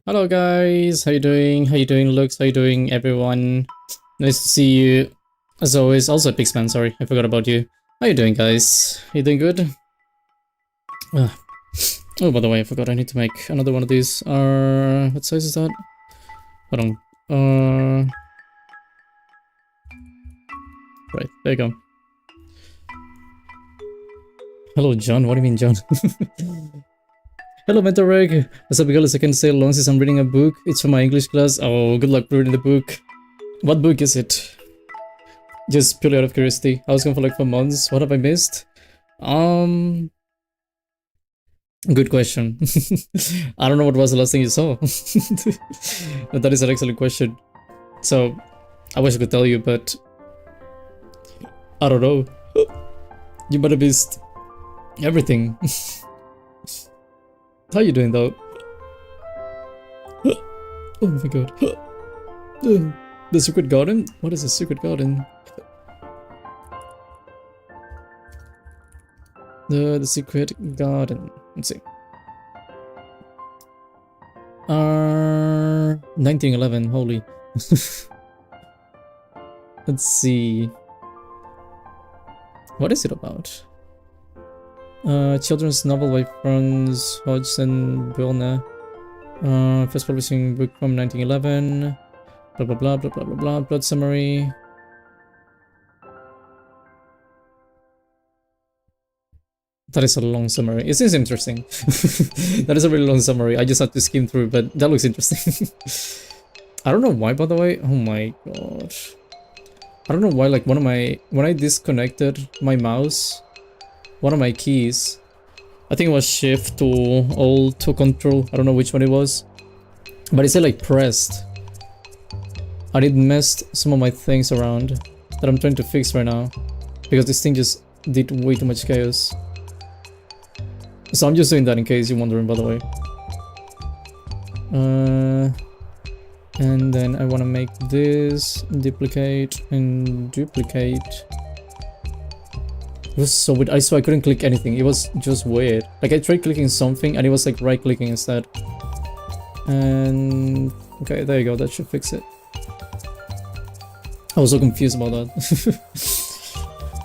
Hello guys, how you doing? How you doing, Lux? How you doing, everyone? Nice to see you. As always, also Pixman, sorry, I forgot about you. How you doing, guys? You doing good? Ah. Oh, by the way, I forgot I need to make another one of these. What size is that? Hold on. Right, there you go. Hello, John. What do you mean, John? Hello, Mentoreg. What's up, girls? I can stay along since I'm reading a book. It's for my English class. Oh, good luck reading the book. What book is it? Just purely out of curiosity. I was gone for like 4 months. What have I missed? Good question. I don't know what was the last thing you saw. But that is an excellent question. So, I wish I could tell you, but I don't know. You might have missed everything. How you doing though? Oh my god. The secret garden? What is a secret garden? The secret garden. Let's see. 1911. Holy. Let's see. What is it about? Children's novel by Franz Hodgson Wilner. First publishing book from 1911. Blah blah blah blah blah blah blah. Plot summary. That is a long summary. It seems interesting. That is a really long summary. I just had to skim through, but that looks interesting. I don't know why, by the way. Oh my god. I don't know why, like, when I disconnected my mouse, one of my keys, I think it was shift to alt to control. I don't know which one it was. But it said, like, pressed. And it messed some of my things around that I'm trying to fix right now. Because this thing just did way too much chaos. So I'm just doing that in case you're wondering, by the way. And then I want to make this, duplicate, and duplicate. It was so weird. I swear I couldn't click anything. It was just weird. Like, I tried clicking something and it was like right-clicking instead. And okay, there you go. That should fix it. I was so confused about that.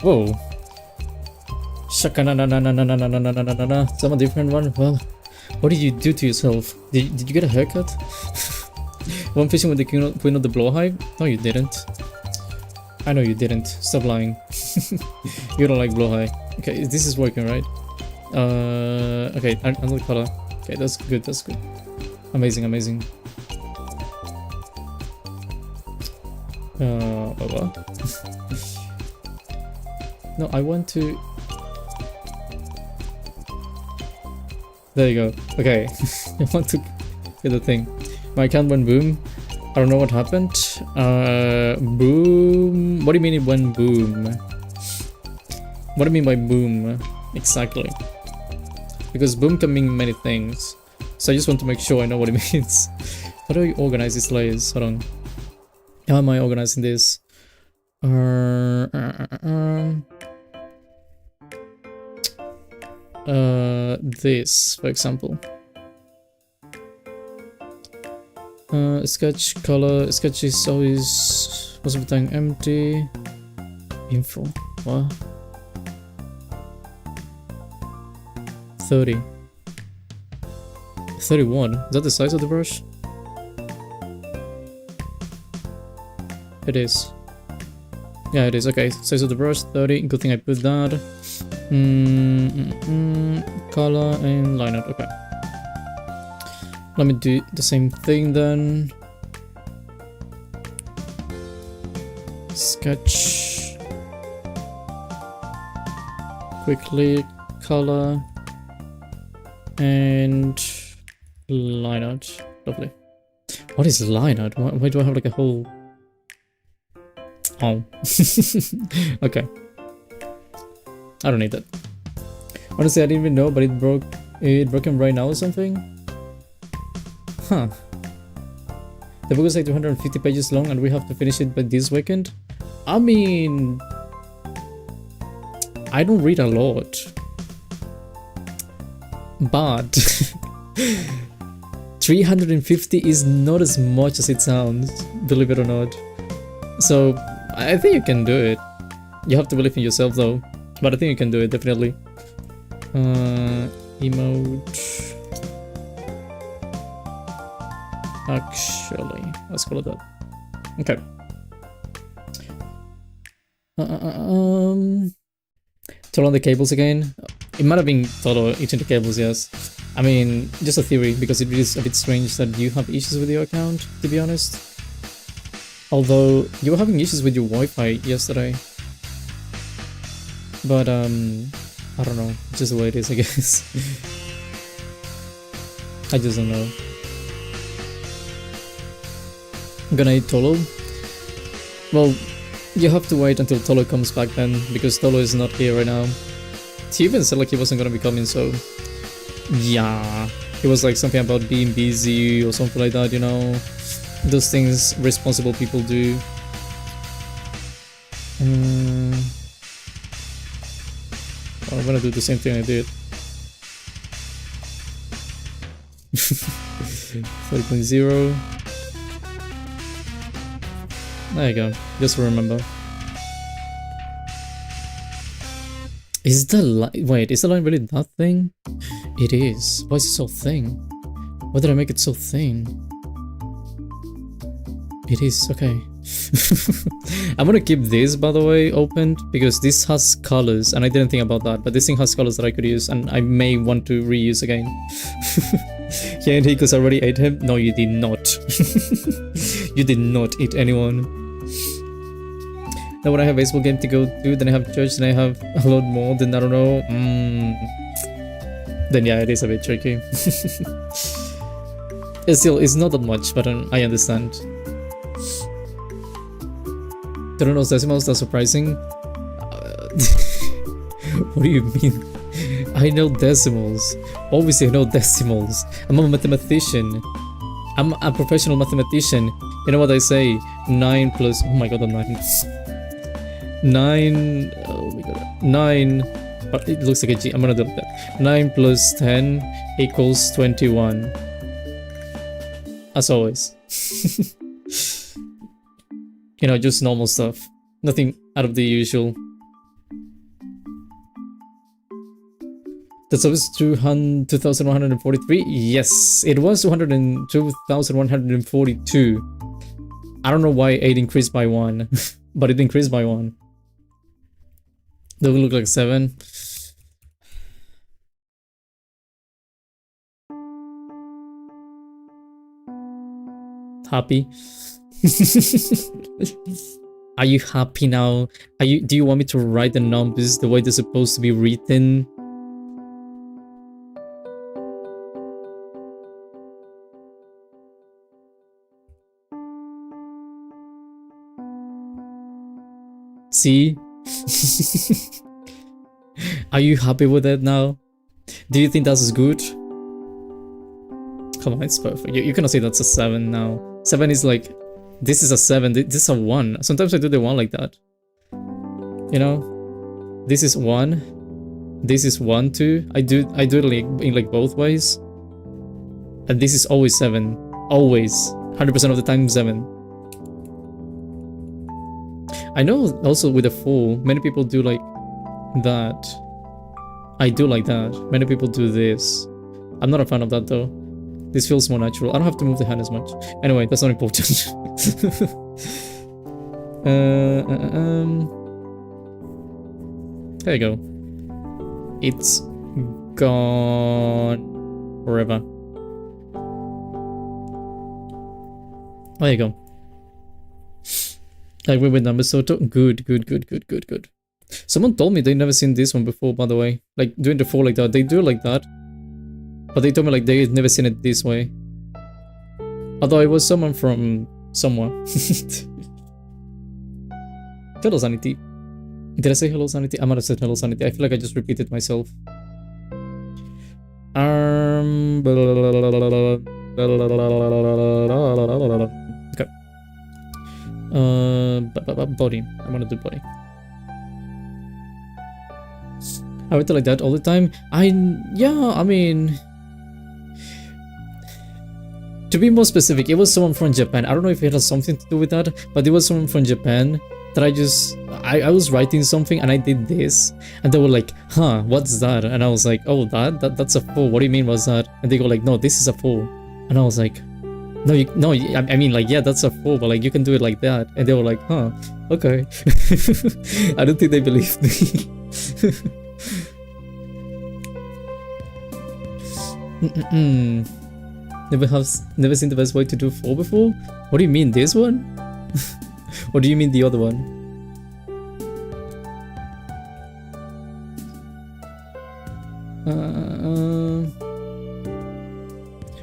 Whoa. Shaka na na na na na na na na na na na. Some a different one. Well, what did you do to yourself? Did you get a haircut? One fishing with the queen of the blowhive? No, you didn't. I know you didn't. Stop lying. You don't like blowhive. Okay, this is working, right? Okay, another color. Okay, that's good. That's good. Amazing, amazing. What? No, I want to. There you go. Okay, I want to get the thing. My account went boom. I don't know what happened. Boom. What do you mean it went boom? What do you mean by boom? Exactly. Because boom can mean many things. So I just want to make sure I know what it means. How do I organize these layers? Hold on. How am I organizing this? This, for example. Sketch color. Sketch is always most of the time empty. Info. What? 30. 31. Is that the size of the brush? It is. Yeah, it is. Okay, size of the brush 30. Good thing I put that. Color and line art. Okay. Let me do the same thing then. Sketch. Quickly color and line art. Lovely. What is line art? Why do I have like a whole? Oh. Okay. I don't need that. Honestly, I didn't even know, but it broken right now or something. Huh. The book is like 250 pages long and we have to finish it by this weekend. I mean, I don't read a lot, but 350 is not as much as it sounds, believe it or not. So I think you can do it. You have to believe in yourself though, but I think you can do it, definitely. Emote. Actually, let's call it that. Okay. Turn on the cables again. It might have been Totto eating the cables, yes. I mean, just a theory, because it is a bit strange that you have issues with your account, to be honest. Although, you were having issues with your Wi-Fi yesterday. But, I don't know, just the way it is, I guess. I just don't know. I'm gonna eat Tolo. Well, you have to wait until Tolo comes back then, because Tolo is not here right now. He even said like he wasn't gonna be coming, so... yeah, it was like something about being busy or something like that, you know? Those things responsible people do. I'm gonna do the same thing I did. 5.0. There you go, just remember. Is the line... wait, is the line really that thing? It is. Why is it so thin? Why did I make it so thin? It is, okay. I'm gonna keep this, by the way, opened, because this has colors, and I didn't think about that, but this thing has colors that I could use, and I may want to reuse again. Yeah, and Hiko's already ate him? No, you did not. You did not eat anyone. Now when I have a baseball game to go to, then I have church, then I have a lot more, then I don't know. Then yeah, it is a bit tricky. It's not that much, but I understand. Don't know decimals, that's surprising. What do you mean? I know decimals. Obviously I know decimals. I'm a mathematician. I'm a professional mathematician. You know what I say? 9 plus... oh my god, I'm 9. 9... oh my god. 9... it looks like a G. I'm gonna do it like that. 9 plus 10 equals 21. As always. You know, just normal stuff. Nothing out of the usual. That's always 2,143? Yes, it was 2,142. I don't know why 8 increased by 1, but it increased by 1. Does it look like 7? Happy? Are you happy now? Do you want me to write the numbers the way they're supposed to be written? See? Are you happy with it now? Do you think that's good? Come on, it's perfect. You cannot say that's a 7 now. 7 is like... this is a 7, this is a 1. Sometimes I do the 1 like that. You know? This is 1. This is 1, 2. I do it like in like both ways. And this is always 7. Always. 100% of the time 7. I know also with a 4, many people do like that. I do like that. Many people do this. I'm not a fan of that though. This feels more natural. I don't have to move the hand as much. Anyway, that's not important. There you go. It's gone forever. There you go. Like with numbers, so good. Someone told me they'd never seen this one before, by the way. Like doing the 4 like that. They do it like that. But they told me like they'd never seen it this way. Although it was someone from somewhere. Hello Sanity. Did I say hello Sanity? I might have said hello Sanity. I feel like I just repeated myself. Okay. Body. I'm gonna do body. I would do like that all the time. Yeah, I mean... To be more specific, it was someone from Japan. I don't know if it has something to do with that, but it was someone from Japan that I was writing something and I did this, and they were like, huh, what's that? And I was like, oh, that's a 4. What do you mean, what's that? And they go like, no, this is a 4. And I was like, no, I mean, like, yeah, that's a 4, but like, you can do it like that. And they were like, huh, okay. I don't think they believed me. Never seen the best way to do 4 before? What do you mean, this one? Or do you mean the other one?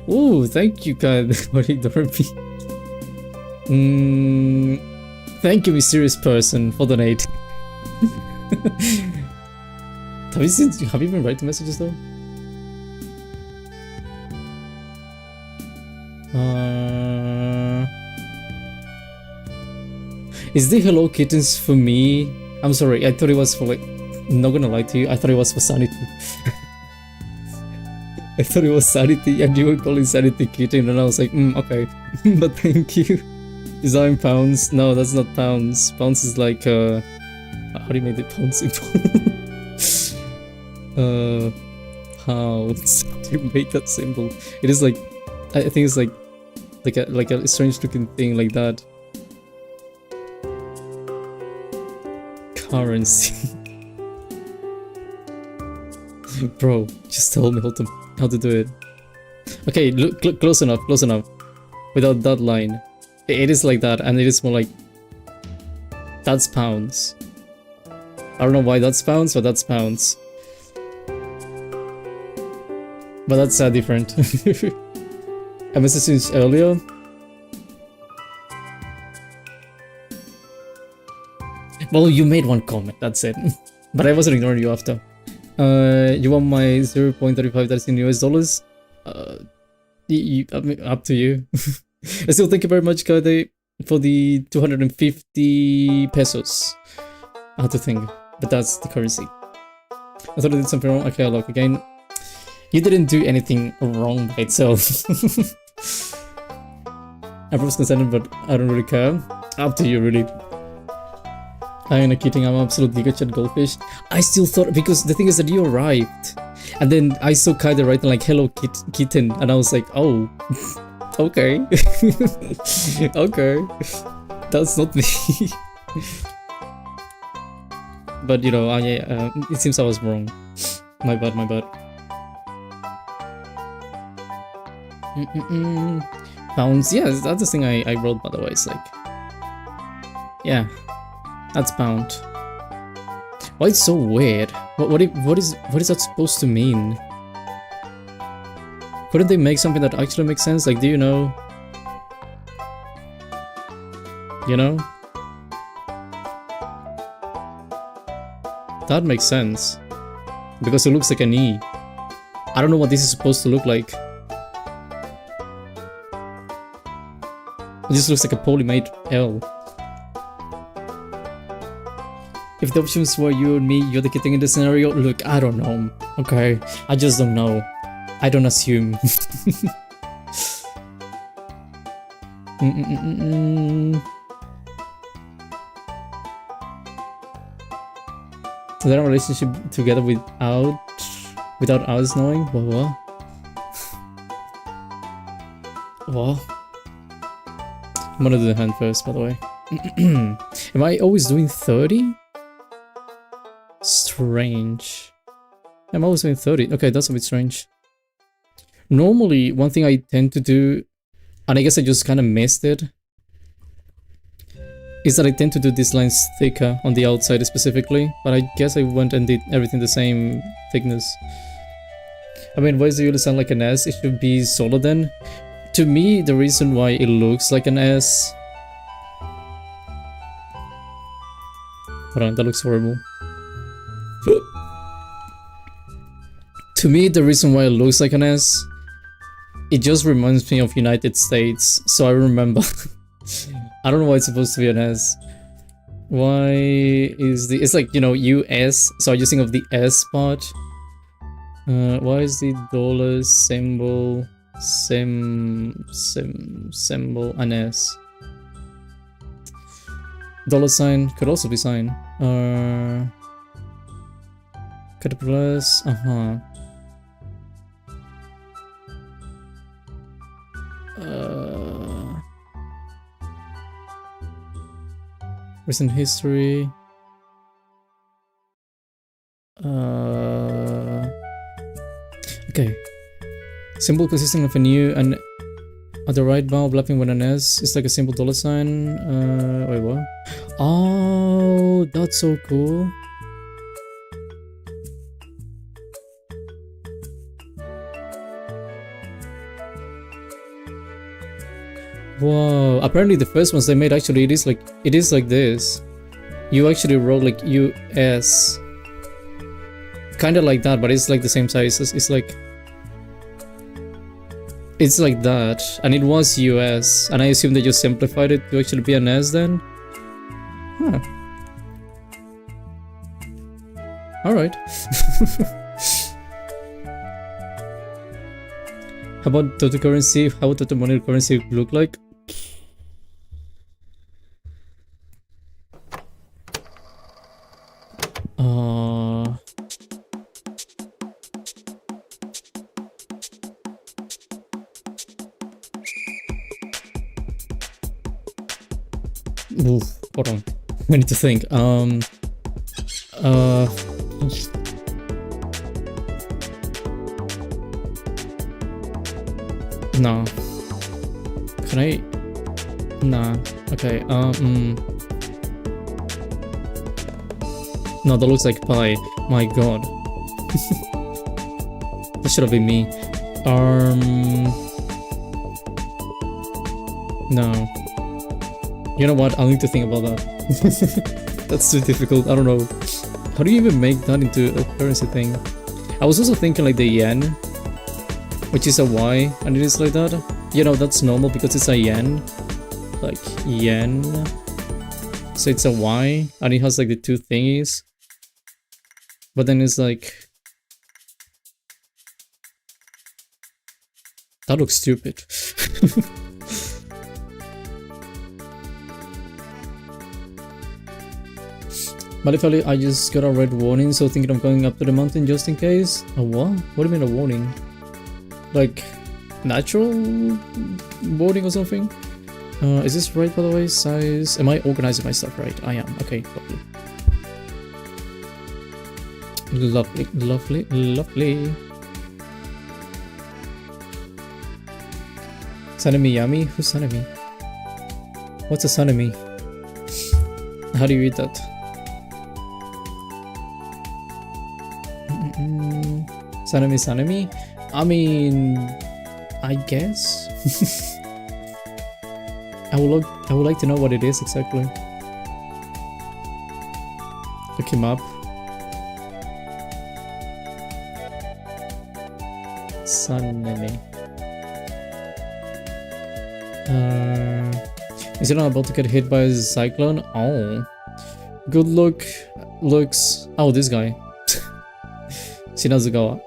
Oh, thank you, God, for ignoring me. Thank you, mysterious person, for donating. Have you been writing messages though? Is the Hello Kittens for me? I'm sorry, I thought it was for like, not gonna lie to you, I thought it was for sanity. I thought it was sanity and you were calling sanity kitten and I was like, okay, but thank you. Is that in pounds? No, that's not pounds. Pounds is like, how do you make the pounds symbol? Pounds. How do you make that symbol? It is like, I think it's like a strange looking thing like that. Currency. Bro, just tell me how to do it. Okay, look, close enough. Without that line. It is like that, and it is more like, that's pounds. I don't know why that's pounds, but that's pounds. But that's different. I messaged earlier. Well, you made one comment, that's it. But I wasn't ignoring you after. You want my 0.35 that's in US dollars? I mean, up to you. I still thank you very much, Kade, for the 250 pesos. I had to think, but that's the currency. I thought I did something wrong. Okay, look again. You didn't do anything wrong by itself. I was concerned, but I don't really care. Up to you, really. I ain't kidding, I'm absolutely good at goldfish. I still thought, because the thing is that you arrived, and then I saw Kaide writing like, hello kitten, and I was like, oh, okay. Okay, that's not me. But you know, it seems I was wrong. My bad. Pounds, yeah, that's the thing I wrote, by the way. It's like, yeah, that's pound. Why it's so weird? What is that supposed to mean? Couldn't they make something that actually makes sense? Like, do you know? You know? That makes sense. Because it looks like an E. I don't know what this is supposed to look like. It just looks like a poorly made L. If the options were you and me, you're the kitten in the scenario, look, I don't know. Okay, I just don't know. I don't assume. Is there a relationship together without us knowing? What? I'm gonna do the hand first, by the way. Am I always doing 30? Strange. I'm always doing 30. Okay, that's a bit strange. Normally, one thing I tend to do, and I guess I just kind of missed it, is that I tend to do these lines thicker on the outside specifically, but I guess I went and did everything the same thickness. I mean, why does it really sound like an S? It should be solo then. To me, the reason why it looks like an S... Hold on, that looks horrible. To me, the reason why it looks like an S, it just reminds me of United States, so I remember. I don't know why it's supposed to be an S. Why is the... It's like, you know, US, so I just think of the S part. Why is the dollar symbol Symbol, an S. $sign could also be sign. Capital S, recent history. Okay. Symbol consisting of a new and at the right vowel blapping with an S. It's like a simple $sign. Wait, what? Oh, that's so cool. Whoa, apparently the first ones they made actually it is like this. You actually wrote like US. Kinda like that, but it's like the same size. It's like that, and it was US, and I assume they just simplified it to actually be an S then? Huh. Alright. How about Totto currency? How would Totto money currency look like? Oof, hold on. I need to think. No. Can I? Nah. Okay. No, that looks like pie. My god. That should have been me. No. You know what? I'll need to think about that. That's too difficult. I don't know. How do you even make that into a currency thing? I was also thinking like the yen, which is a Y, and it is like that. You know, that's normal because it's a yen. Like yen. So it's a Y, and it has like the two thingies. But then it's like... That looks stupid. Malifali, I just got a red warning, so thinking of going up to the mountain just in case. A what? What do you mean a warning? Like, natural warning or something? Is this right, by the way? Size? Am I organizing my stuff right? I am. Okay, lovely. Lovely, lovely, lovely. Sanemi yummy? Who's Sanemi? What's a Sanemi? How do you read that? Sanemi? I mean, I guess. I would like to know what it is exactly. Look him up. Sanemi. Is it not about to get hit by a cyclone? Oh. Good luck. Looks. Oh, this guy. Shinazugawa.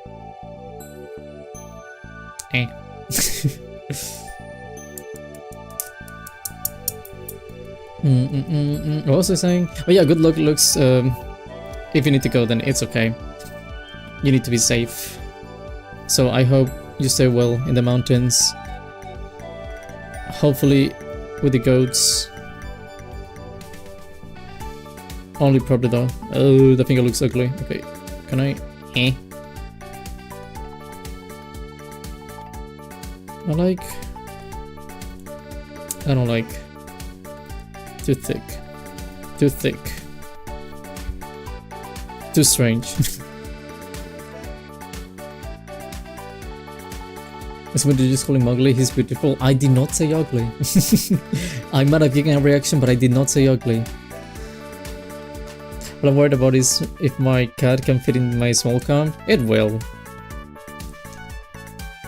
What was I saying? Oh yeah, good luck looks, if you need to go then it's okay. You need to be safe. So I hope you stay well in the mountains. Hopefully with the goats. Only probably though. Oh, the finger looks ugly. Okay, can I? I don't like. Too thick. Too thick. Too strange. Did you just call him ugly? He's beautiful. I did not say ugly. I might have given a reaction, but I did not say ugly. What I'm worried about is if my cat can fit in my small car. It will.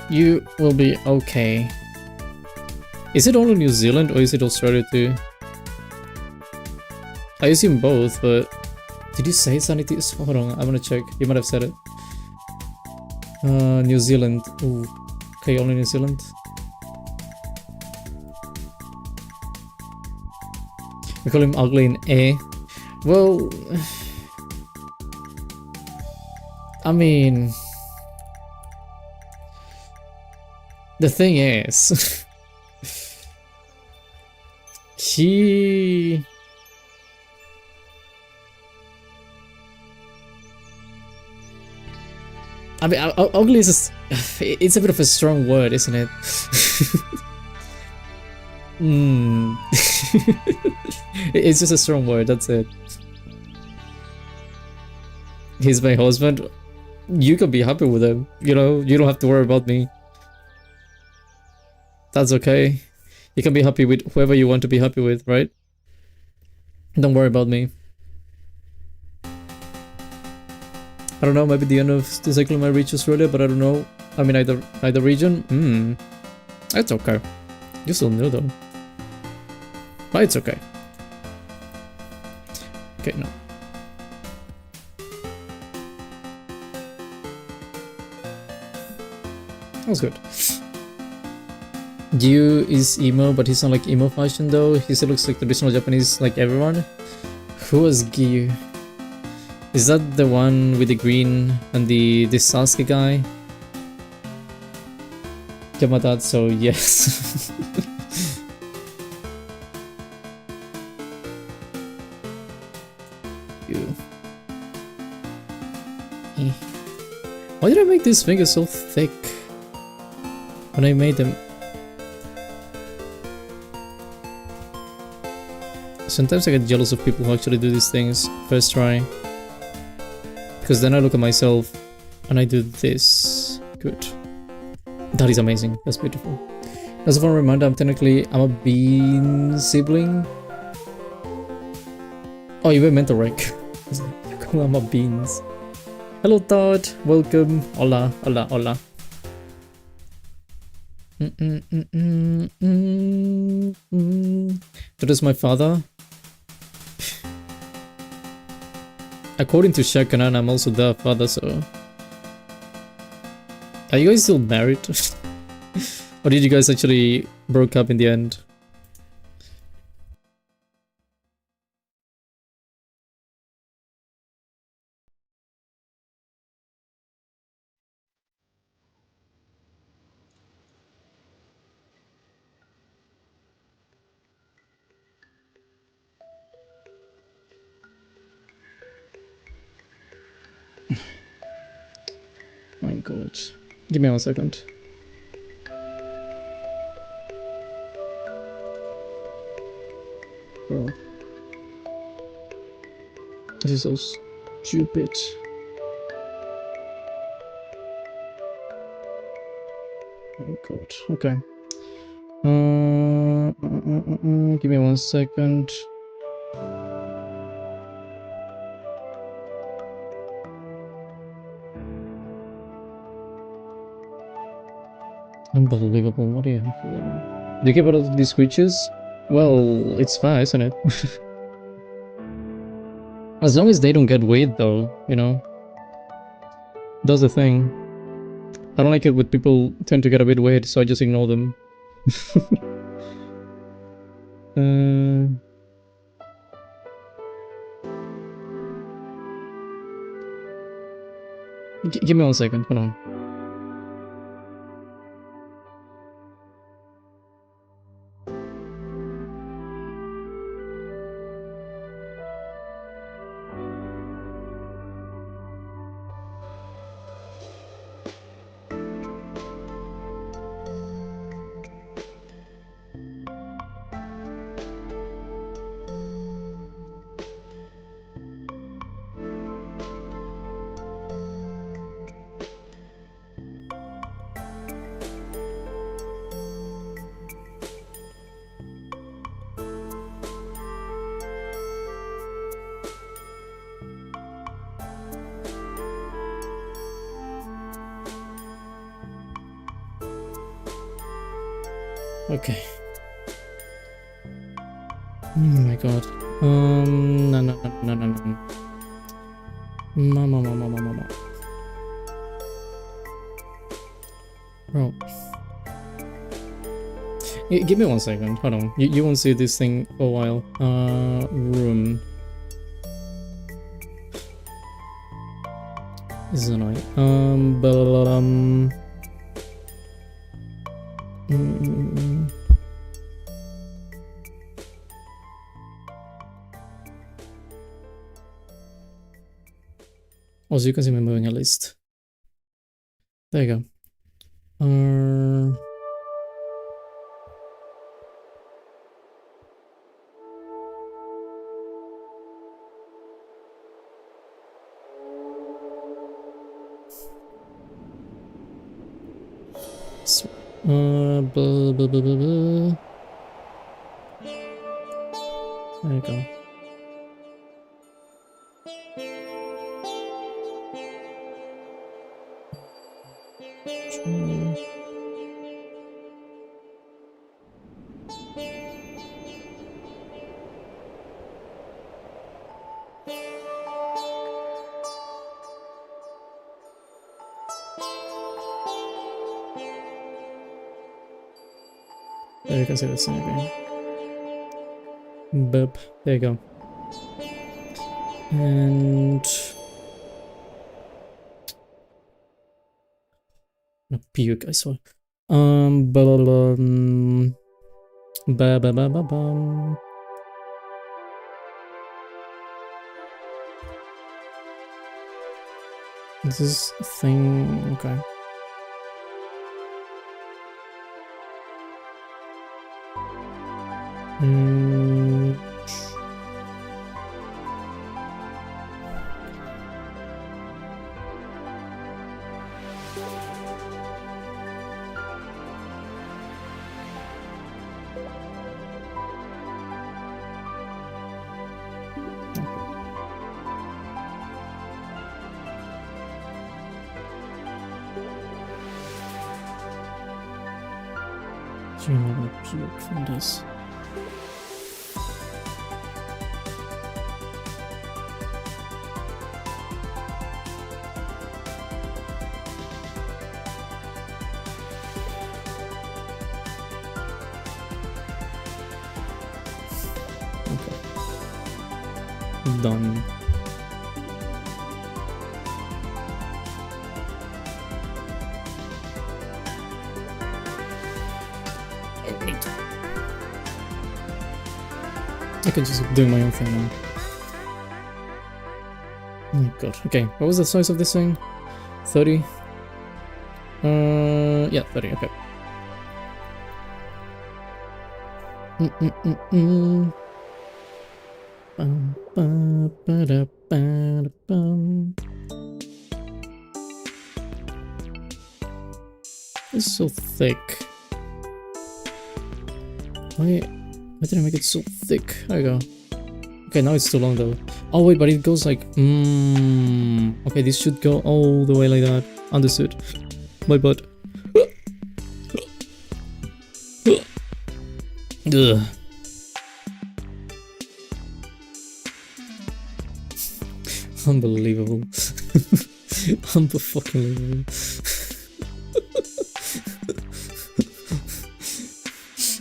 You will be okay. Is it only New Zealand or is it Australia too? I assume both, but did you say sanity? Hold on, I'm gonna check. You might have said it. New Zealand. Ooh. Okay, only New Zealand. We call him ugly in A. Well, I mean, the thing is, he... I mean, ugly is it's a bit of a strong word, isn't it? It's just a strong word, that's it. He's my husband. You can be happy with him, you know? You don't have to worry about me. That's okay. You can be happy with whoever you want to be happy with, right? Don't worry about me. I don't know, maybe the end of the cycle might reach Australia, but I don't know. I mean, either region? That's okay. You're still new though. But it's okay. Okay, no. That was good. Gyu is emo, but he's not like emo fashion though. He still looks like traditional Japanese like everyone. Who was Gyu? Is that the one with the green and the Sasuke guy? So yes. Why did I make these fingers so thick when I made them? Sometimes I get jealous of people who actually do these things first try. Because then I look at myself and I do this. Good. That is amazing. That's beautiful. As a fun reminder, I'm a bean sibling. Oh, you were meant to wreck. I'm a beans. Hello Todd, welcome. Hola, hola, hola. That is my father. According to Shakanan, I'm also the father, so... Are you guys still married? Or did you guys actually broke up in the end? My god. Give me 1 second. Bro. This is so stupid. Oh god. Okay. Give me 1 second. Unbelievable. What do you have for them? Do you get out of these creatures? Well, it's fine, isn't it? As long as they don't get weird though, you know? That's the thing. I don't like it when people tend to get a bit weird, so I just ignore them. Give me 1 second, hold on. Okay. Oh my god. No. Mama. Bro. Give me 1 second. Hold on. You won't see this thing for a while. Room. This is annoying. Also, you can see me moving a list. There you go. Blah, blah, blah, blah, blah. There you go. There you can see this thing again. Boop. There you go. And no puke, I saw. Ba ba ba ba bum. This thing, okay. I'm gonna puke from this. Okay. Done. I can just do my own thing now. Oh my god. Okay, what was the size of this thing? 30? Yeah, 30, okay. It's so thick. Why did I make it so thick? There you go. Okay, now it's too long though. Oh wait, but it goes like... Okay, this should go all the way like that. Understood. My butt. Ugh. Unbelievable. Unbelievable.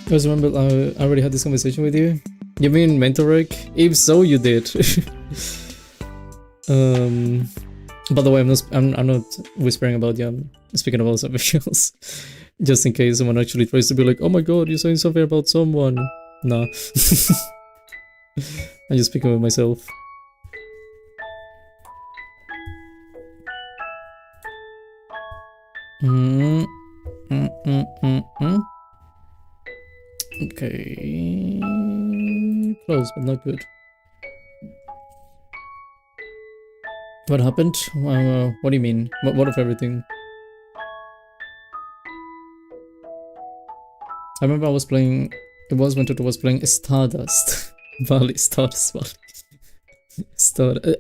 I just remember I already had this conversation with you. You mean mentorek? If so, you did. By the way, I'm not whispering about you. I'm speaking about some visuals, just in case someone actually tries to be like, "Oh my god, you're saying something about someone." Nah, I'm just speaking with myself. Okay, close but not good. What happened? What do you mean? What of everything? I remember I was playing. It was when Totto was playing Stardust Valley. Stardust Valley.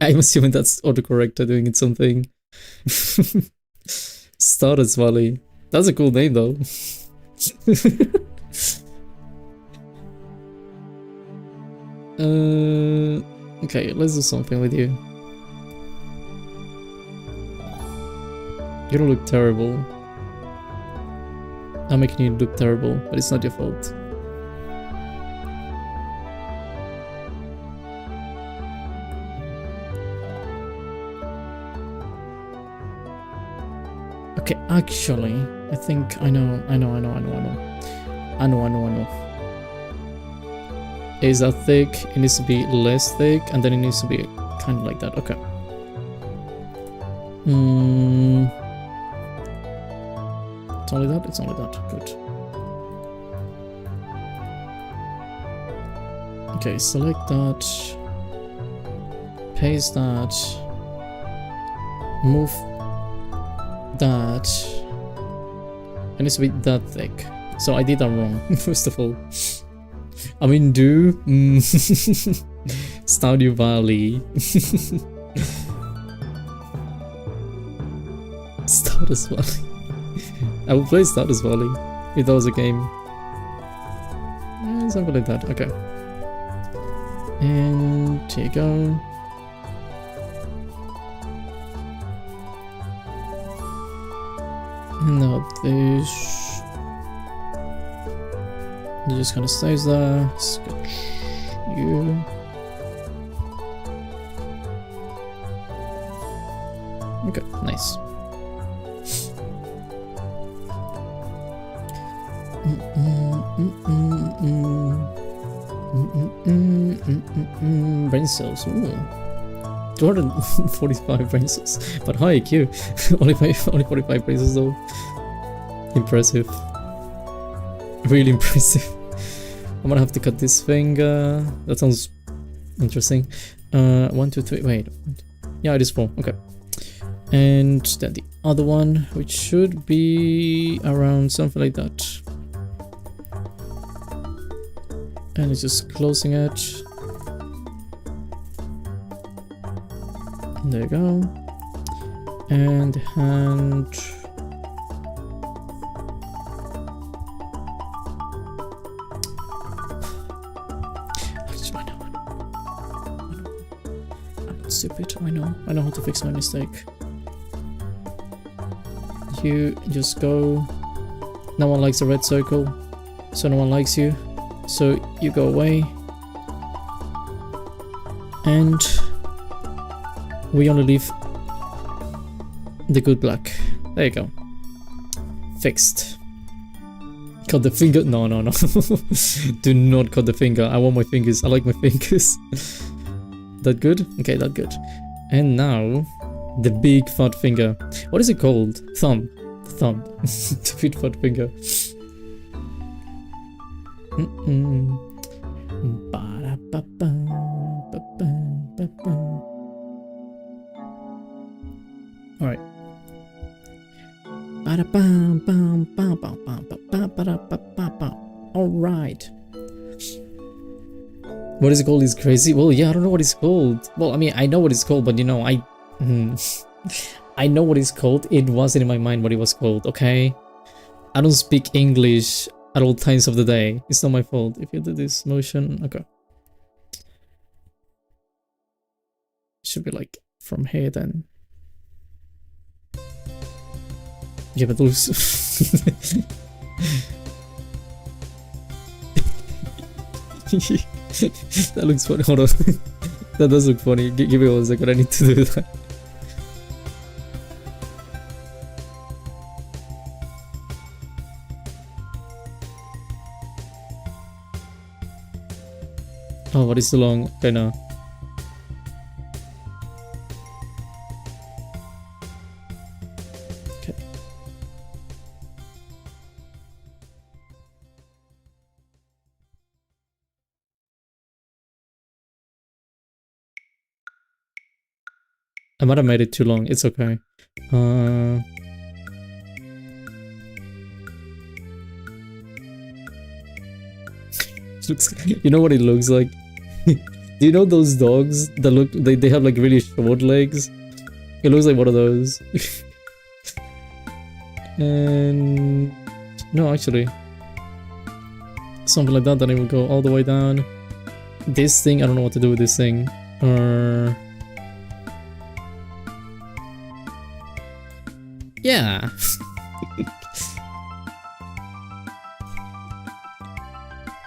I'm assuming that's autocorrect doing its own thing. Stardust Valley. That's a cool name though. Okay, let's do something with you. You don't look terrible. I'm making you look terrible, but it's not your fault. Okay, actually, I think I know. Is that thick? It needs to be less thick, and then it needs to be kind of like that. Okay. It's only that? It's only that. Good. Okay, select that. Paste that. Move that. It needs to be that thick. So I did that wrong, first of all. I mean, Stardew Valley. Stardew Valley. I would play Stardew Valley if that was a game. Something like that. Okay. And here you go. Now this. It just kind of stays there. Sketch you. Okay, nice. Brain cells. Ooh. 245 brain cells, but high IQ. only 45 brain cells though. Impressive. Really impressive. I'm gonna have to cut this finger. That sounds interesting. 1, 2, 3. Wait. Yeah, it is 4. Okay. And then the other one, which should be around something like that. And it's just closing it. There you go. And the hand. I'm not stupid. I know how to fix my mistake. You just go. No one likes a red circle, so no one likes you. So you go away. And we only leave the good black. There you go. Fixed. Cut the finger. No. Do not cut the finger. I want my fingers. I like my fingers. That good? Okay, that good. And now, the big fat finger. What is it called? Thumb. Thumb. The big fat finger. Alright. Alright. What is it called is crazy? Well, yeah, I don't know what it's called. Well, I mean, I know what it's called, but you know, I know what it's called. It wasn't in my mind what it was called, okay? I don't speak English at all times of the day. It's not my fault. If you do this motion, okay. Should be like from here then. Yeah, but those. That looks funny. Hold on. That does look funny. Give me 1 second. I need to do that. Oh, what is so long? Okay, now. Okay. I might have made it too long. It's okay. Looks, you know what it looks like? Do you know those dogs that look, they have like really short legs? It looks like one of those. And no, actually something like that, then it will go all the way down. This thing, I don't know what to do with this thing. Yeah.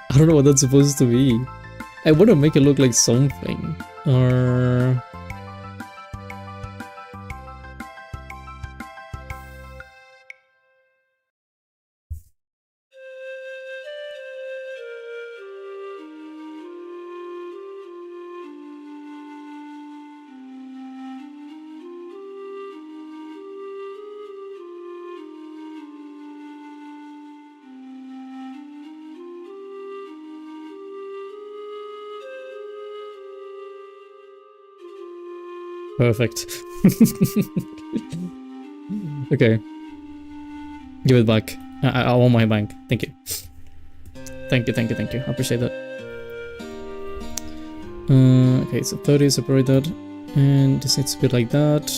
I don't know what that's supposed to be. I want to make it look like something. Perfect. Okay. Give it back. I want my bank. Thank you. Thank you. I appreciate that. Okay, so 30 separated. And this needs to be like that.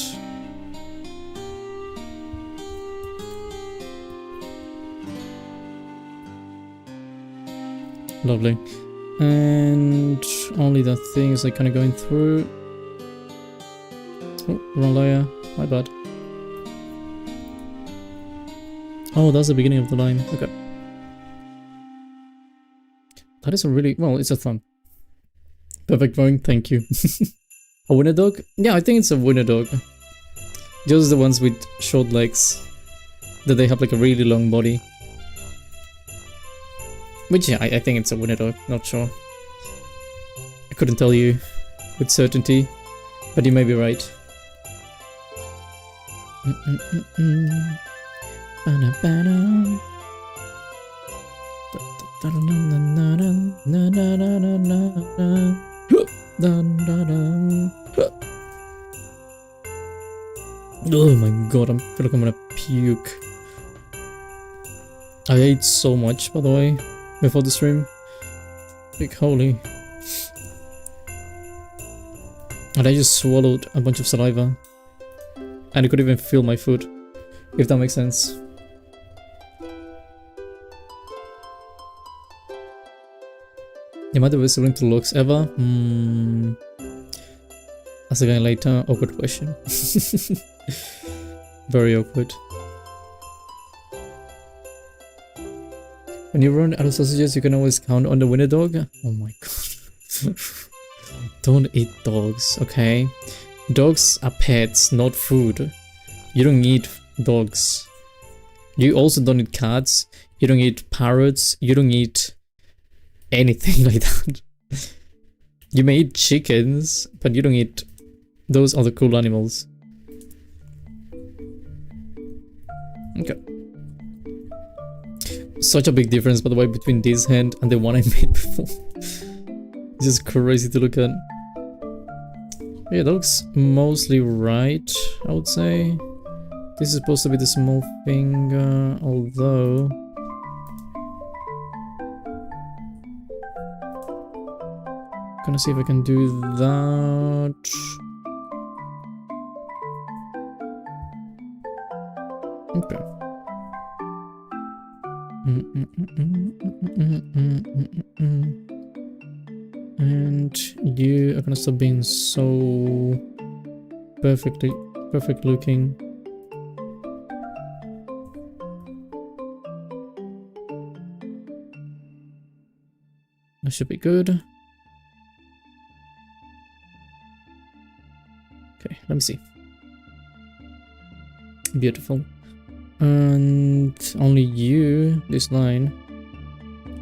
Lovely. And only that thing is like kind of going through. Oh, wrong layer. My bad. Oh, that's the beginning of the line. Okay. That is a really... well, it's a thumb. Perfect drawing, thank you. A winner dog? Yeah, I think it's a winner dog. Just the ones with short legs. That they have like a really long body. Which, yeah, I think it's a winner dog. Not sure. I couldn't tell you with certainty. But you may be right. Oh my god, I feel like I'm gonna puke. I ate so much, by the way, before the stream. Like, holy. And I just swallowed a bunch of saliva. And I could even feel my food, if that makes sense. Am I the best sibling to looks ever? As a guy later, awkward question. Very awkward. When you run out of sausages, you can always count on the winner dog. Oh my god. Don't eat dogs, okay? Dogs are pets, not food. You don't eat dogs. You also don't eat cats. You don't eat parrots. You don't eat anything like that. You may eat chickens, but you don't eat those other cool animals. Okay. Such a big difference, by the way, between this hand and the one I made before. It's just crazy to look at. Yeah, that looks mostly right, I would say. This is supposed to be the small finger, although... gonna see if I can do that. Okay. And you are gonna stop being so perfect looking. That should be good. Okay, let me see. Beautiful. And only you, this line,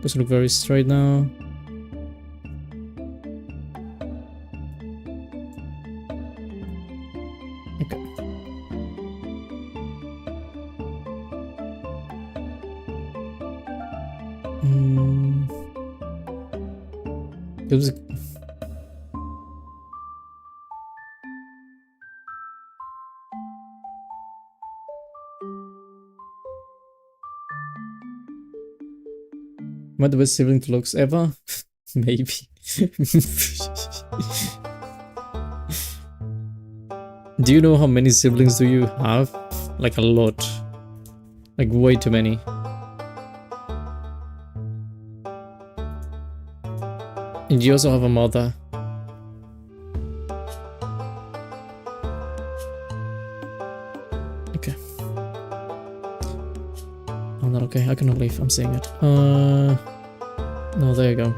doesn't look very straight now. Okay. It was... Am I the best sibling to looks ever? Maybe. Do you know how many siblings do you have? Like a lot. Like way too many. And you also have a mother. Okay. I'm not okay. I cannot leave. I'm saying it. No, there you go.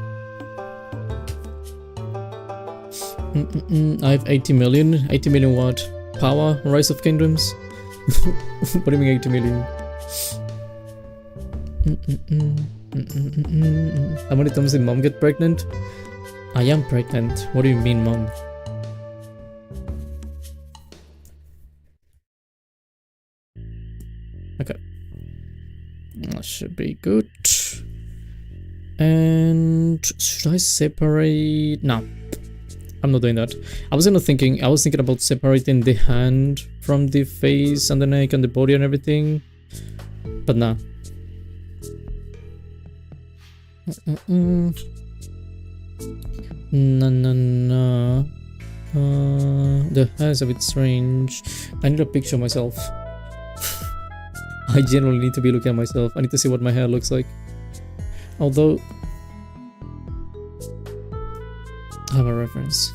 I have 80 million. 80 million what? Power? Rise of Kingdoms? What do you mean 80 million? How many times did mom get pregnant? I am pregnant. What do you mean, mom? Okay. That should be good. And should I separate? No. I'm not doing that. I was thinking about separating the hand from the face and the neck and the body and everything, but nah. No. The hair is a bit strange. I need a picture of myself. I generally need to be looking at myself. I need to see what my hair looks like. Although I have a reference.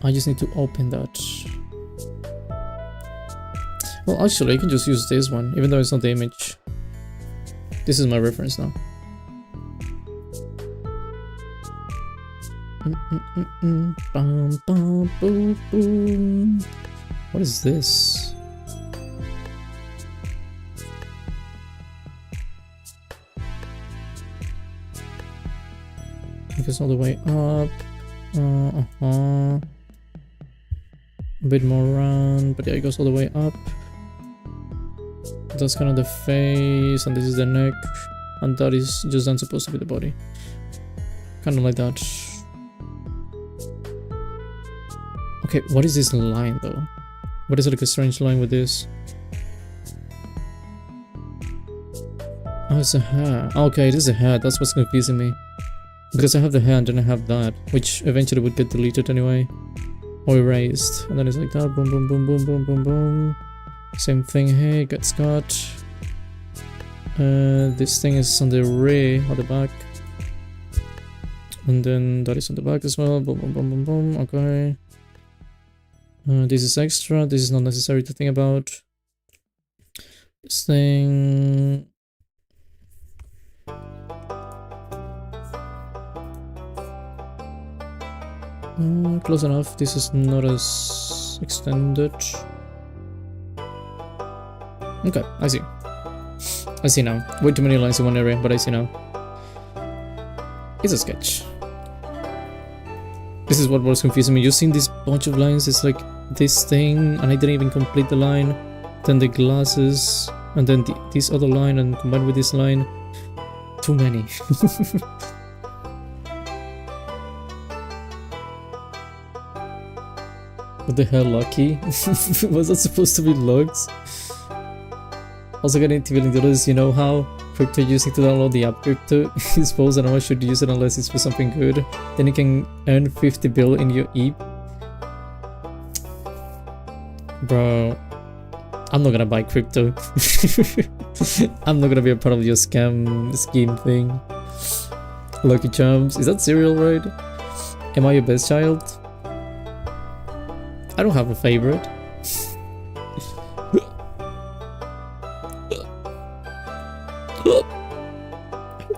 I just need to open that. Well, actually, I can just use this one, even though it's not the image. This is my reference now. Bum, bum, boom, boom. What is this? It goes all the way up. A bit more round, but yeah, it goes all the way up. That's kind of the face, and this is the neck, and that is just then supposed to be the body. Kind of like that. Okay, what is this line though? What is it, like a strange line with this? Oh, it's a hair. Okay, it is a hair. That's what's confusing me. Because I have the hair and then I have that, which eventually would get deleted anyway. Or erased. And then it's like that. Boom, boom, boom, boom, boom, boom, boom. Same thing here. Gets cut. This thing is on the rear or the back. And then that is on the back as well. Boom, boom, boom, boom, boom. Okay. This is extra. This is not necessary to think about. This thing. Close enough. This is not as extended. Okay, I see. I see now. Way too many lines in one area, but I see now. It's a sketch. This is what was confusing me. You've seen this bunch of lines. It's like this thing, and I didn't even complete the line. Then the glasses, and then this other line, and combined with this line. Too many. What the hell, Lucky? Was that supposed to be Lux? Also getting to notice, you know how Crypto using to download the app Crypto is supposed and I should use it unless it's for something good. Then you can earn 50 bill in your EAP. Bro, I'm not gonna buy crypto. I'm not gonna be a part of your scam scheme thing. Lucky Charms, is that cereal right? Am I your best child? I don't have a favorite.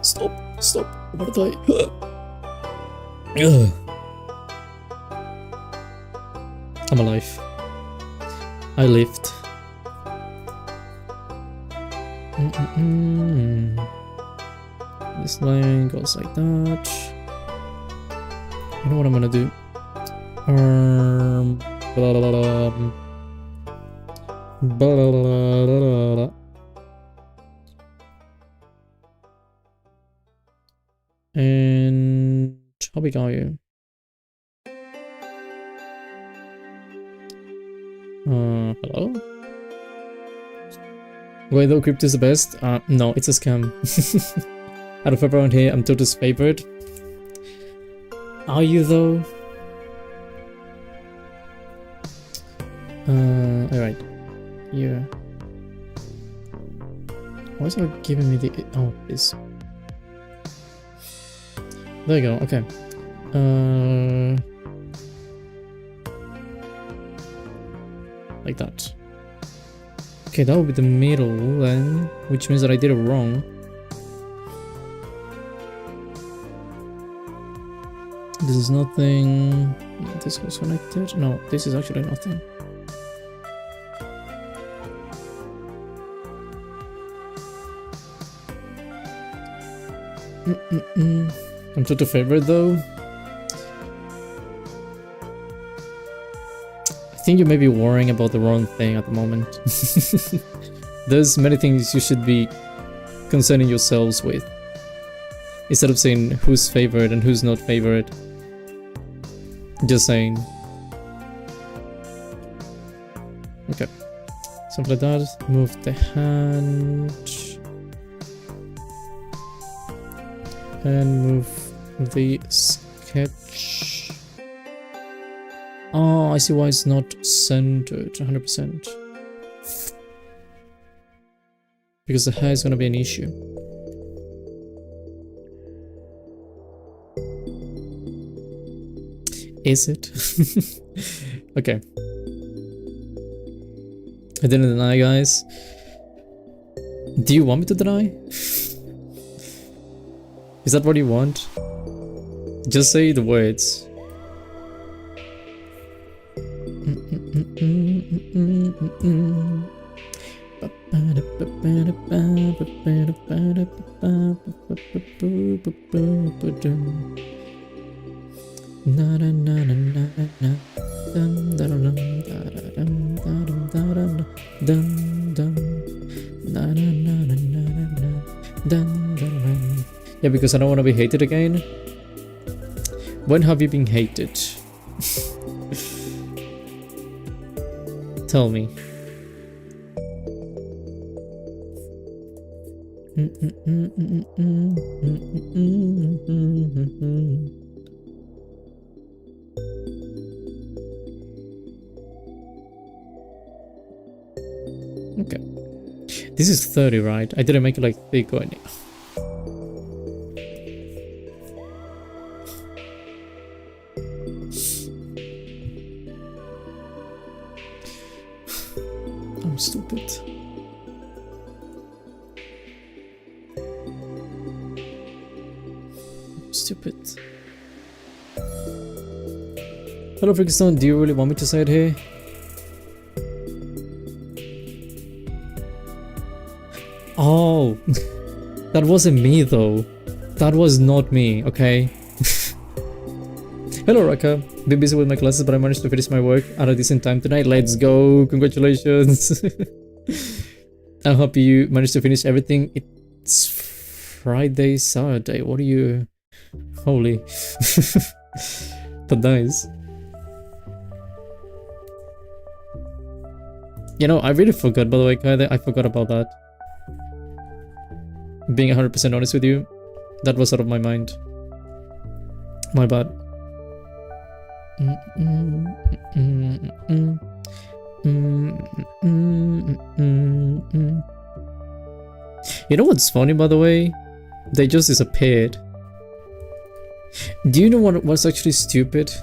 Stop, I'm gonna die. I'm alive. I lived. This line goes like that. You know what I'm gonna do? And how big are you? Hello? Wait, though crypto is the best? No, it's a scam. Out of everyone here, I'm Totto's favorite. Are you though? Alright. Yeah. Why is it giving me the... Oh, this. There you go, okay. Like that. Okay, that would be the middle then, which means that I did it wrong. This is nothing. This was connected. No, this is actually nothing. I'm Totto favorite though. I think you may be worrying about the wrong thing at the moment. There's many things you should be concerning yourselves with. Instead of saying who's favorite and who's not favorite. Just saying. Okay. Something like that. Move the hand. And move the sketch. Oh, I see why it's not centered 100%. Because the hair is gonna be an issue. Is it? Okay. I didn't deny, guys. Do you want me to deny? Is that what you want? Just say the words. Yeah, because I don't want to be hated again. When have you been hated? Tell me. Okay. This is 30, right? I didn't make it like thick or anything. I'm stupid. Stupid. Hello, Freakstone. Do you really want me to say it here? Oh, that wasn't me though. That was not me, okay? Hello, Raka. Been busy with my classes, but I managed to finish my work at a decent time tonight. Let's go. Congratulations. I hope you managed to finish everything. It's Friday, Saturday. What are you... Holy. But nice. You know, I really forgot, by the way, Kai. I forgot about that. Being 100% honest with you, that was out of my mind. My bad. You know what's funny, by the way? They just disappeared. Do you know what was actually stupid?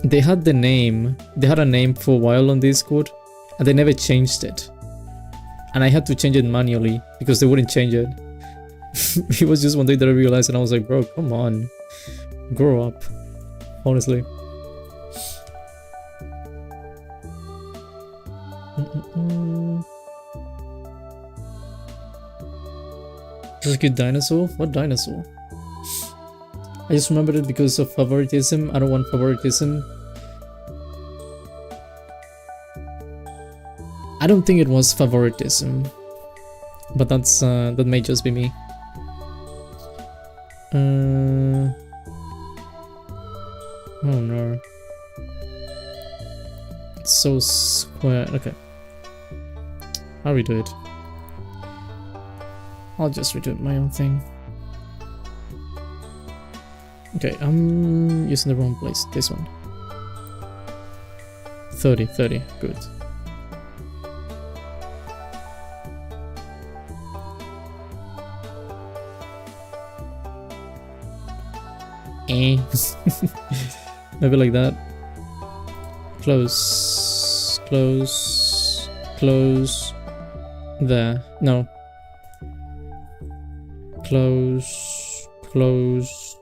They had a name for a while on Discord, and they never changed it. And I had to change it manually because they wouldn't change it. It was just one day that I realized, and I was like, bro, come on. Grow up. Honestly. Just a good dinosaur? What dinosaur? I just remembered it because of favoritism. I don't want favoritism. I don't think it was favoritism, but that's that may just be me. Oh no, it's so square. Okay, I'll redo it. I'll just redo my own thing. Okay, I'm using the wrong place. This one. 30, good. Maybe like that. Close. There. No. Close. Close.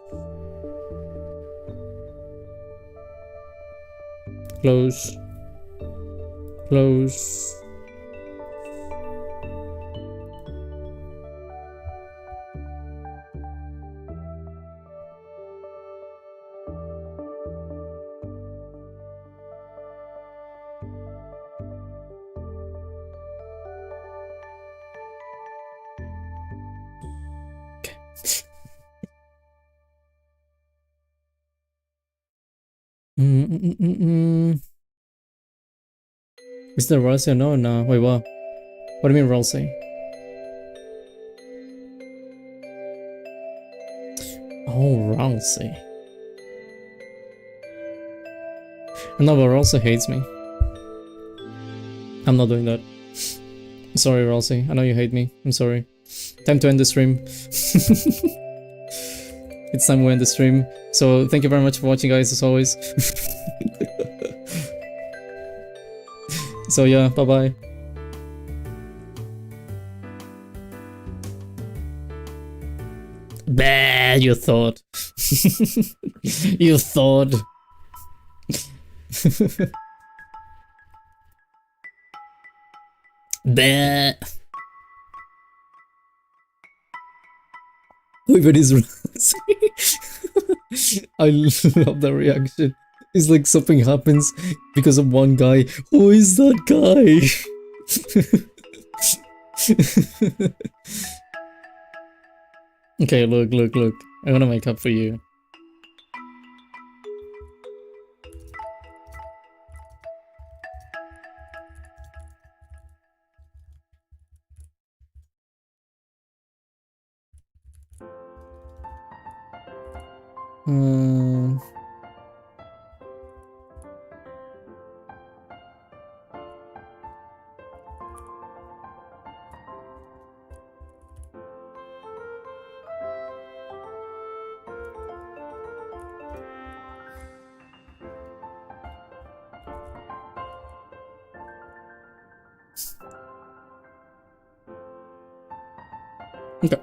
Is there Ralsei? No, no. Wait, what? What do you mean Ralsei? Oh, Ralsei. No, but Ralsei hates me. I'm not doing that. Sorry, Ralsei. I know you hate me. I'm sorry. Time to end the stream. It's time we end the stream. So thank you very much for watching, guys, as always. So yeah, bye-bye. Bah, you thought. You thought. Bah. Everybody's I love that reaction. It's like something happens because of one guy. Who is that guy? Okay, look. I'm gonna make up for you. Okay.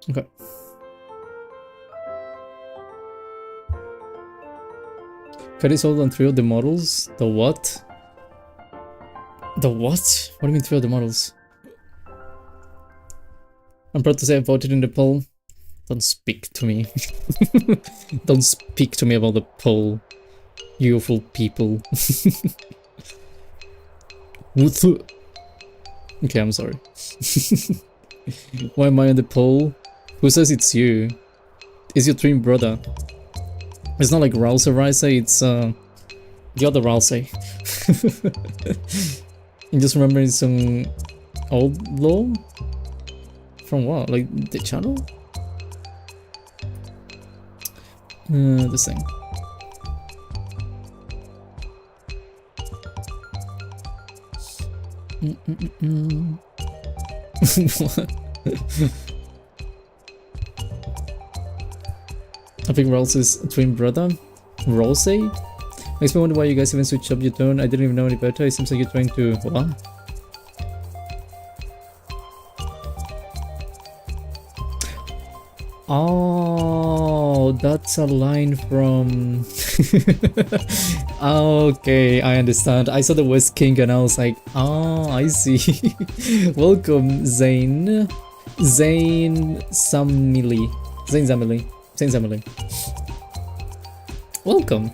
Okay. Credit sold on 3 of the models? The what? The what? What do you mean 3 of the models? I'm proud to say I voted in the poll. Don't speak to me. Don't speak to me about the poll. You fool people. Okay, I'm sorry. Why am I on the poll? Who says it's you? It's your twin brother. It's not like Ralsei, it's the other Ralsei. You just remembering some old lore? From what? Like the channel? This thing. I think Ralsei's twin brother? Ralsei? Makes me wonder why you guys even switched up your tone. I didn't even know any better. It seems like you're trying to... What? Oh, that's a line from... Okay, I understand. I saw the West King and I was like, oh, I see. Welcome, Zane. Zane Samili. Zane Zamili. Zane Zamili. Welcome.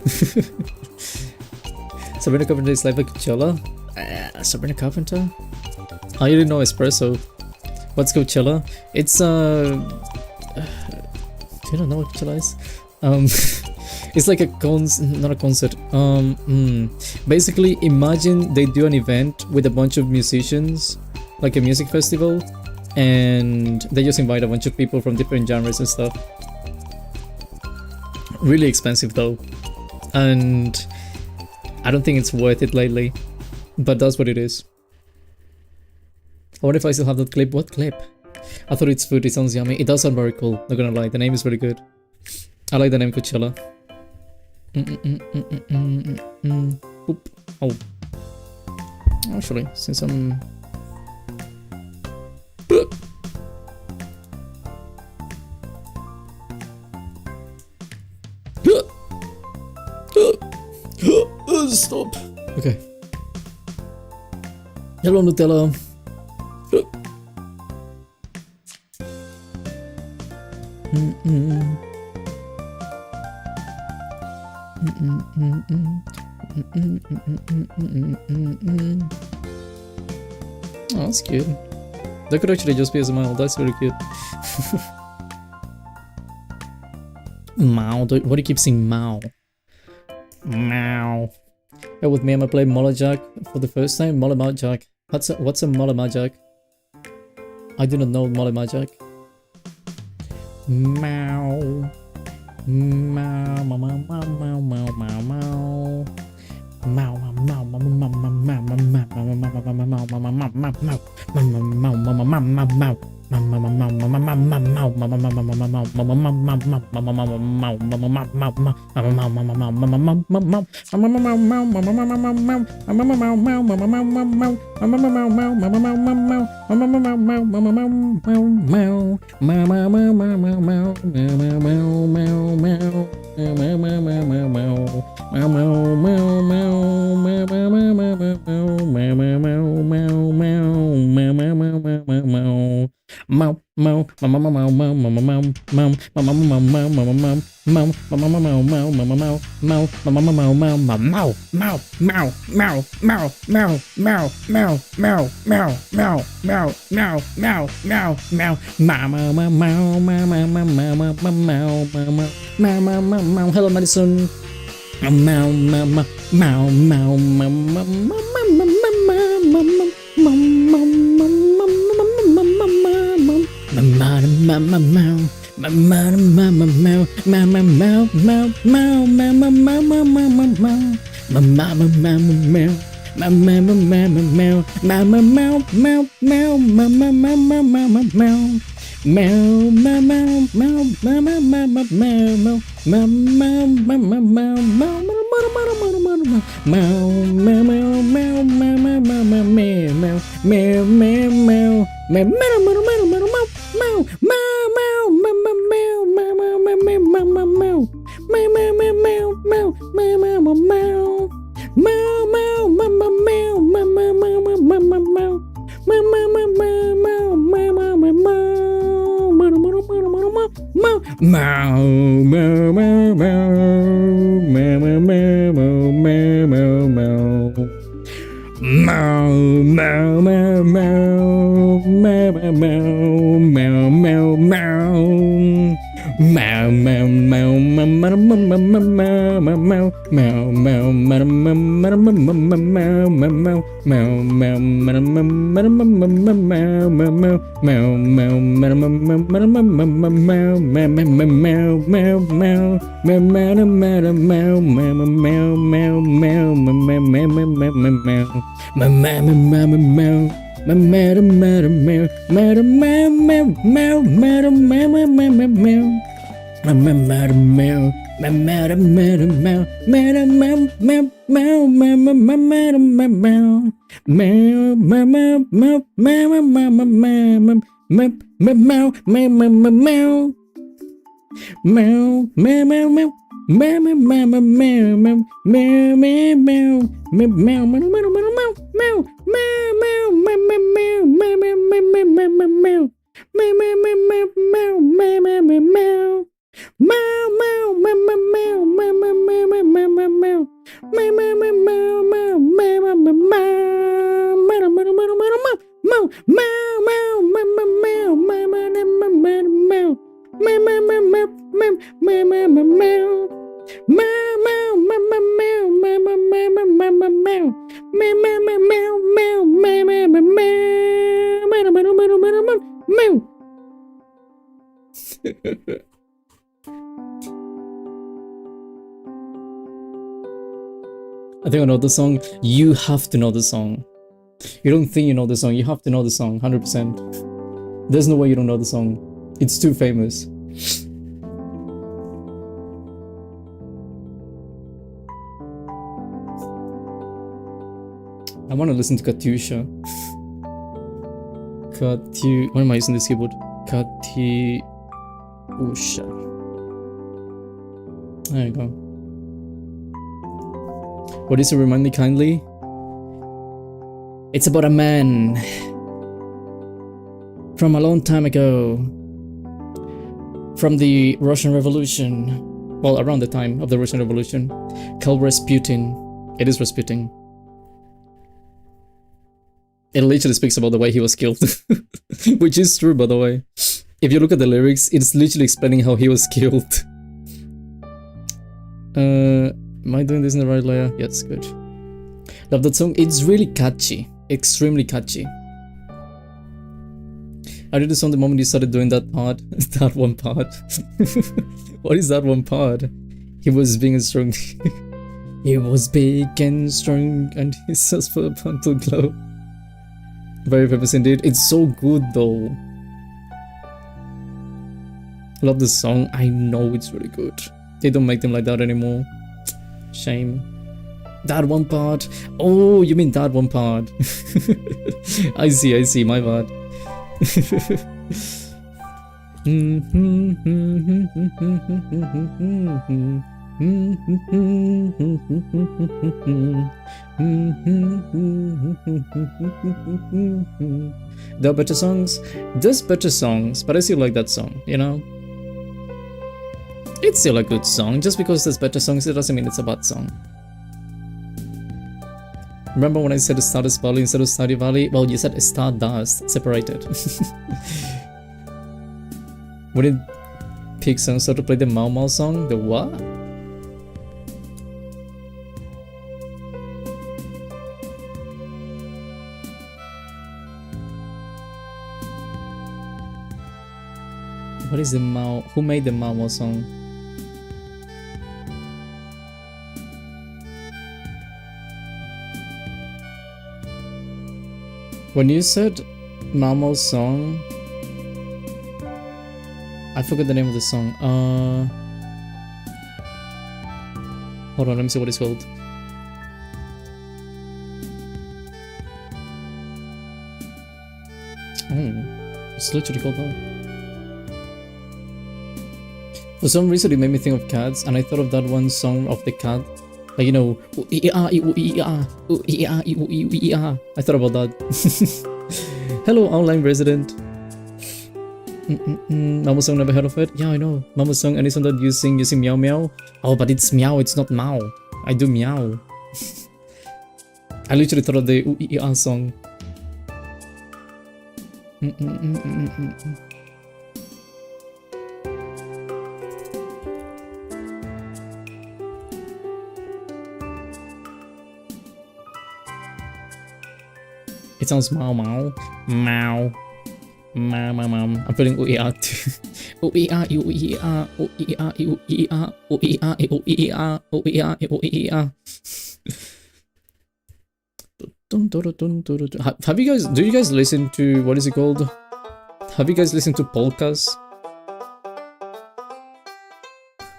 Sabrina Carpenter is live like Coachella? Sabrina Carpenter? I didn't know Espresso. What's Coachella? It's do you not know what Coachella is? It's like a not a concert. Basically, imagine they do an event with a bunch of musicians, like a music festival, and they just invite a bunch of people from different genres and stuff. Really expensive though, and I don't think it's worth it lately, but that's what it is. I wonder if I still have that clip. What clip? I thought it's food, it sounds yummy. It does sound very cool, not gonna lie, the name is really good. I like the name Coachella. Oop. Oh. Actually, since I'm... Stop. Okay. Hello, Nutella. Oh, that's cute. That could actually just be a smile. That's very cute. Mao. Why do you keep saying Mao? Mao. Hey, with me, I'm gonna play Molajak for the first time. Molamajak. What's a Molamajak? I do not know Molamajak. Mao. Mao. Mao. Mao. Mao. Mao. Mao. Mao. Hello, Madison. Meow, meow, meow, meow, meow, meow, I think I know the song. You have to know the song. You don't think you know the song. You have to know the song, 100%. There's no way you don't know the song. It's too famous. I want to listen to Katyusha. Why am I using this keyboard? Katyusha. There you go. What is it? Remind me kindly. It's about a man from a long time ago, from the Russian Revolution. Well, around the time of the Russian Revolution. Called Rasputin. It is Rasputin. It literally speaks about the way he was killed. Which is true, by the way. If you look at the lyrics, it's literally explaining how he was killed. Am I doing this in the right layer? Yes, good. Love that song. It's really catchy. Extremely catchy. I did this on the moment you started doing that part. That one part. What is that one part? He was big and strong. He was big and strong and his sauce for a to glow. Very famous indeed. It's so good though. Love the song. I know it's really good. They don't make them like that anymore. Shame. That one part. Oh, you mean that one part. I see, my bad. There are better songs? There's better songs, but I still like that song, you know? It's still a good song. Just because there's better songs, it doesn't mean it's a bad song. Remember when I said Stardust Valley instead of Stardew Valley? Well, you said Stardust, separated. When did Pig Song start to play the Mau Mau song? The what? What is the Mau? Who made the Mau Mau song? When you said Mau Mau song, I forgot the name of the song. Hold on, let me see what it's called. Oh, it's literally called that. For some reason, it made me think of cats, and I thought of that one song of the cat. Like, you know, I thought about that. Hello, online resident. Mama song, never heard of it? Yeah, I know. Mama song, any song that you sing using meow meow? Oh, but it's meow, it's not Mao. I do meow. I literally thought of the song. It sounds Mau Mau. Mau. I'm feeling too. Have you guys, do you guys listen to, what is it called? Have you guys listened to polkas?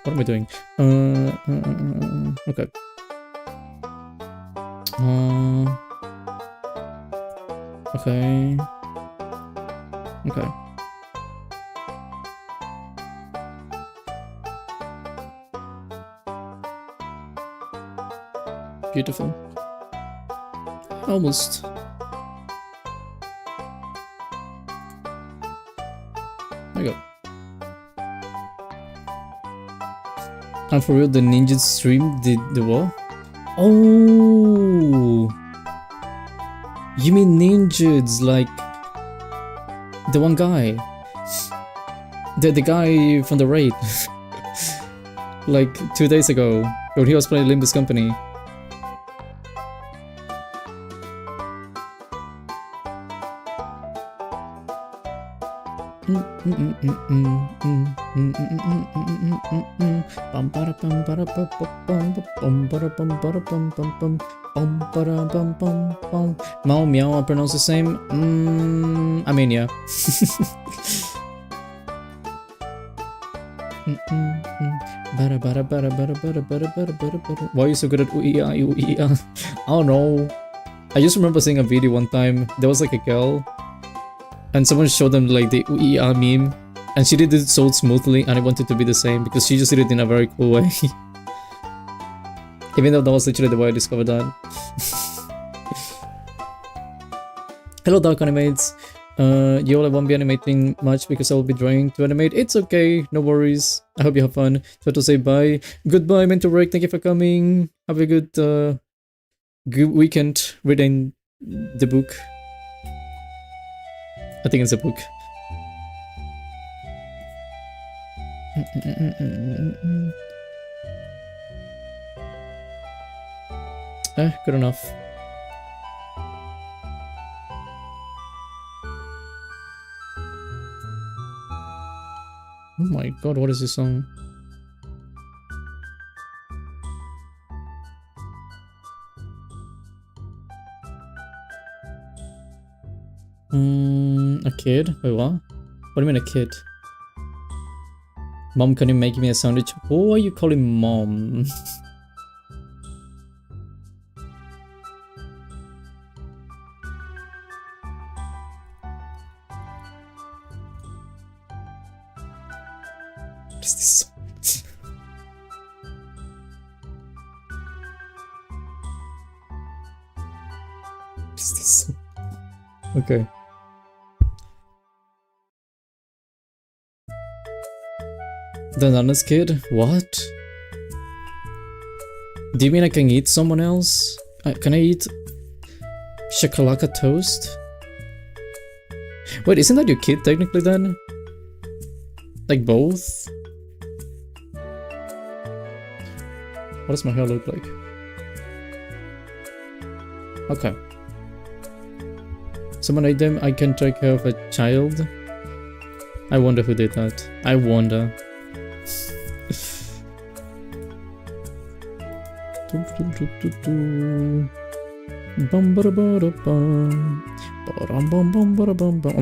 What am I doing? Okay. Okay. Okay. Beautiful. Almost. There you go. And for real, the ninja stream did the what? Oh! You mean ninjas, like the one guy, the guy from the raid, like 2 days ago, when he was playing Limbus Company. Mau meow, I pronounce the same. I mean, yeah. Why are you so good at ooey-ah? I don't know. I just remember seeing a video one time. There was like a girl, and someone showed them like the ooey-ah meme, and she did it so smoothly, and I wanted to be the same because she just did it in a very cool way. Even though that was literally the way I discovered that. Hello, Dark Animates. You all won't be animating much because I will be trying to animate. It's okay, no worries. I hope you have fun. So to say bye. Goodbye, Mentor Rick. Thank you for coming. Have a good good weekend reading the book. I think it's a book. Good enough. Oh my god, what is this song? A kid? Wait, what? What do you mean a kid? Mom, can you make me a sandwich? Who are you calling mom? What is this song? What is this song? Okay. The Nana's kid? What? Do you mean I can eat someone else? Can I eat shakalaka toast? Wait, isn't that your kid technically then? Like both? What does my hair look like? Okay. Someone ate them, I can take care of a child. I wonder who did that. I wonder. I'm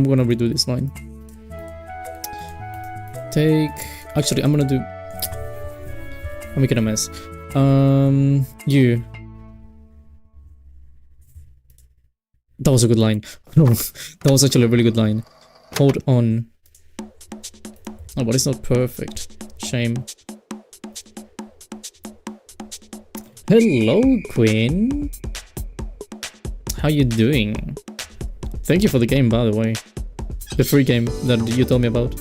gonna redo this line. Actually, I'm gonna do... I'm making a mess. You. That was a good line. No, that was actually a really good line. Hold on. Oh, but it's not perfect. Shame. Hello, Queen. How you doing? Thank you for the game, by the way. The free game that you told me about.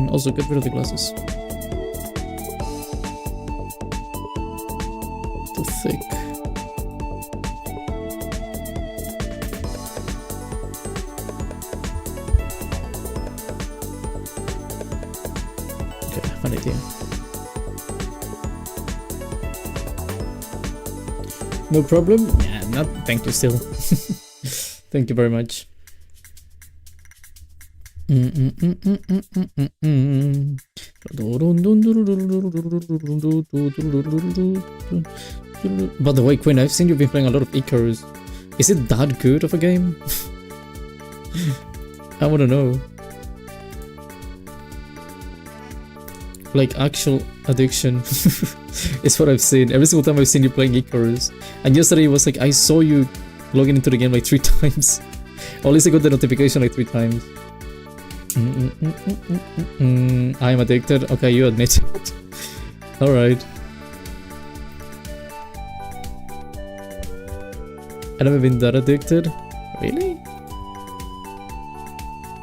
Also, get rid of the glasses. Too thick. Okay, fun idea. No problem? Yeah, not. Thank you still. Thank you very much. By the way, Quinn, I've seen you've been playing a lot of Icarus. Is it that good of a game? I wanna know. Like, actual addiction is what I've seen. Every single time I've seen you playing Icarus. And yesterday it was like, I saw you logging into the game like 3 times. Or at least I got the notification like 3 times. I am addicted. Okay, you admit it. Alright. I've never been that addicted. Really?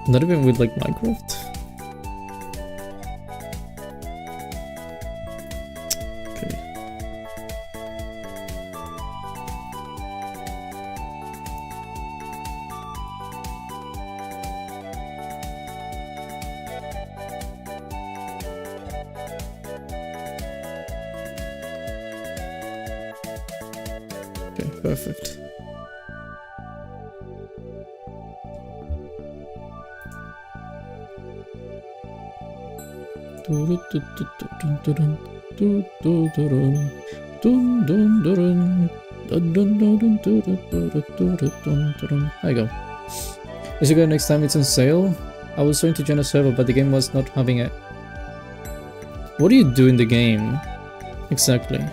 Not even with like Minecraft? Okay. Okay, perfect. There you go. Is it good next time it's on sale? I was trying to join a server, but the game was not having it. What do you do in the game? Exactly.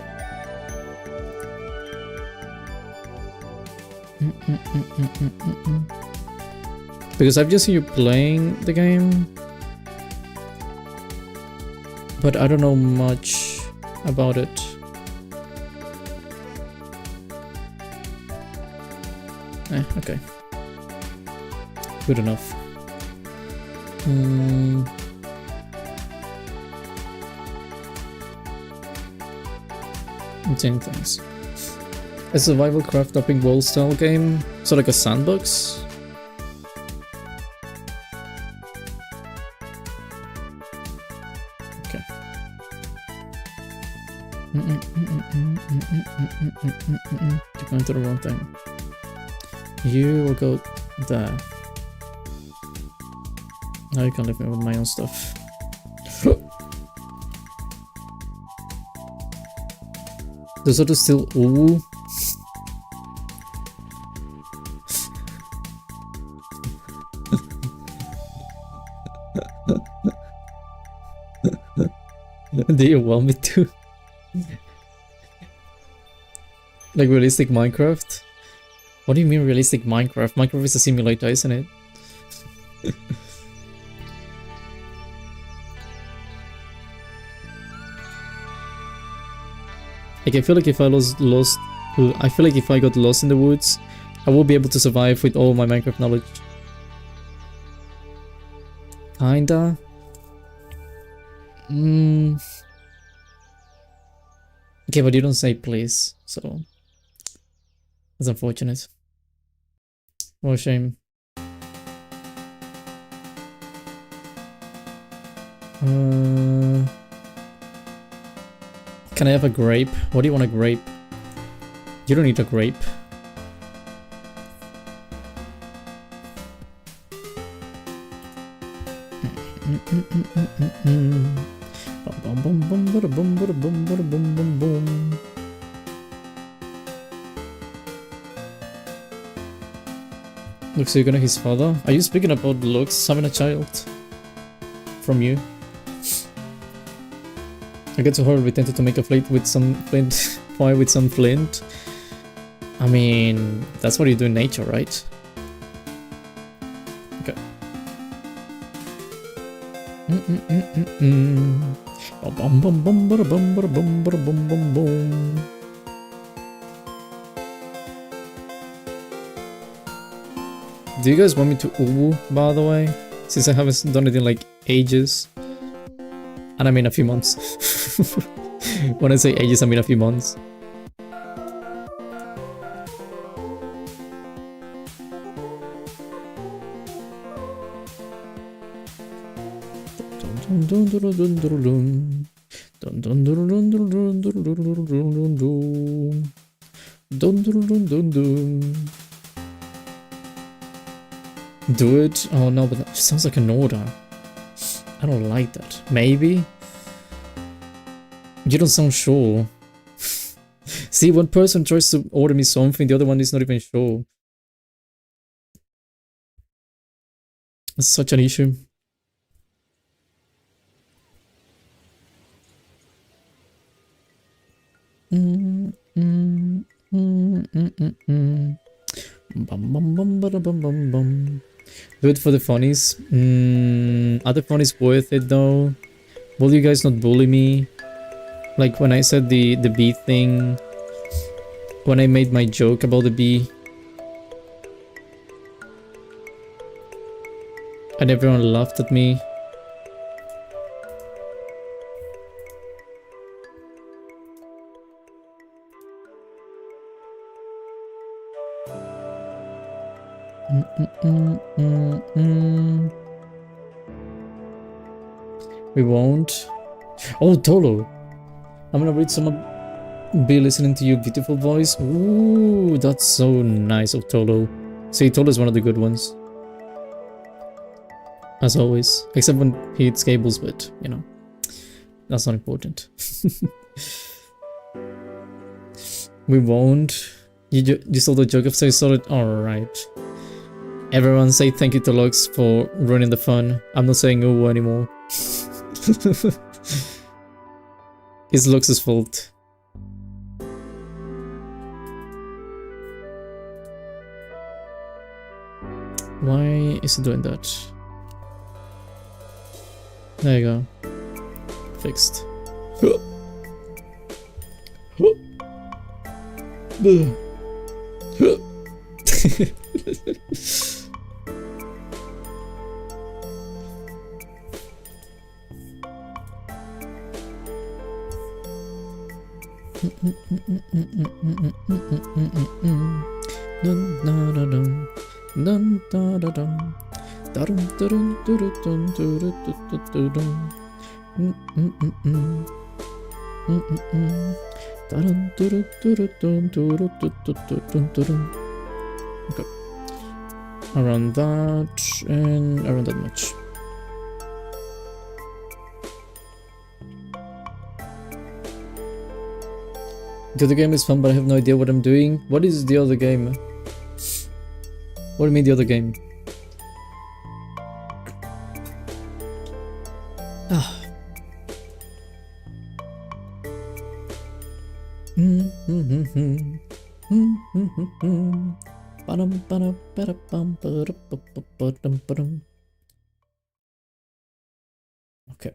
Because I've just seen you playing the game, but I don't know much about it. Okay. Good enough. Insane things. A survival craft upping wall style game, so like a sandbox. Okay. Keep going to the wrong thing. You will go there. Now you can leave me with my own stuff. Does Totto still ooh? Do you want me to? Like realistic Minecraft? What do you mean realistic Minecraft? Minecraft is a simulator, isn't it? Like I feel like if I if I got lost in the woods, I will be able to survive with all my Minecraft knowledge. Kinda. Okay, but you don't say please, so that's unfortunate. What a shame. Can I have a grape? What do you want a grape? You don't need a grape. Looks, you're gonna his father. Are you speaking about looks having a child? From you? I get so horribly tempted to make a flint with some flint fire with some flint. I mean, that's what you do in nature, right? Okay. Do you guys want me to ooh, by the way? Since I haven't done it in like ages. And I mean a few months. When I say ages, I mean a few months. Do it? Oh no, but that sounds like an order. I don't like that. Maybe? You don't sound sure. See, one person tries to order me something, the other one is not even sure. It's such an issue. Do it for the funnies. Are the funnies worth it though? Will you guys not bully me? Like when I said the bee thing, when I made my joke about the bee, and everyone laughed at me. We won't. Oh, Tolo. I'm gonna read some of be listening to your beautiful voice. Ooh, that's so nice of Tolo. See, Tolo is one of the good ones. As always. Except when he hits cables, but, you know, that's not important. We won't. You saw the joke of say solid? Alright. Everyone say thank you to Lux for ruining the fun. I'm not saying ooh anymore. It's Lux's fault. Why is it doing that? There you go. Fixed. Okay. Around that and around that much. The other game is fun, but I have no idea what I'm doing. What is the other game? What do you mean the other game? Ah. Okay.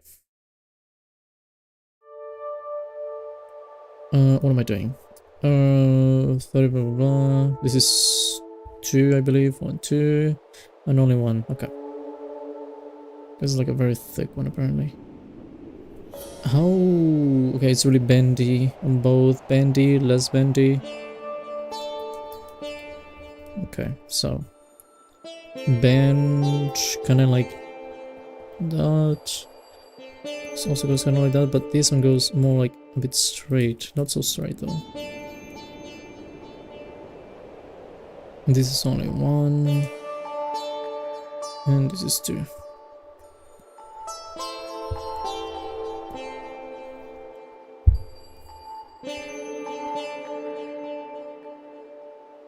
What am I doing? 30 blah blah blah. This is 2, I believe. 1, 2, and only 1. Okay. This is like a very thick one, apparently. How? Okay, it's really bendy on both. Bendy, less bendy. Okay, so bend, kind of like that. This also goes kind of like that, but this one goes more like a bit straight. Not so straight though. This is only 1, and this is 2.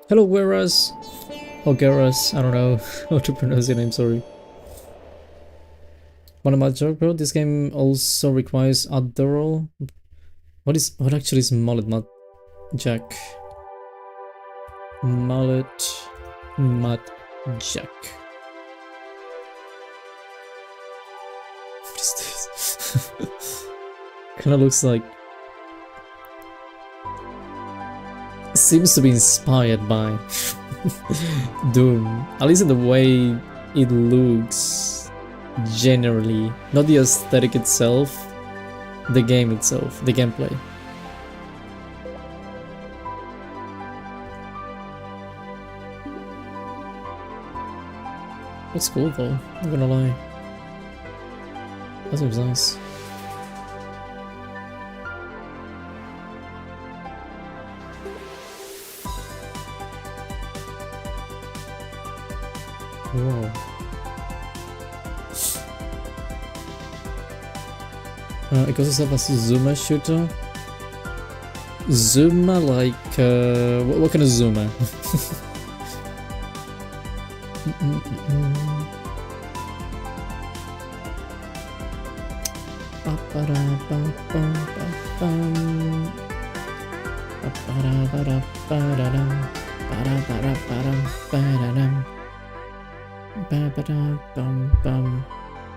Hello, Gueras. Oh, Gueras. I don't know how to pronounce your name, sorry. One of my joke, bro. This game also requires Adderall. What actually is mullet mud jack? Mullet mud jack. What is this? Kinda looks like... Seems to be inspired by Doom. At least in the way it looks generally. Not the aesthetic itself, the game itself, the gameplay. Looks cool though, not gonna lie. That seems nice. Whoa. It calls itself as a Zuma shooter. Zuma, like, what kind of Zuma?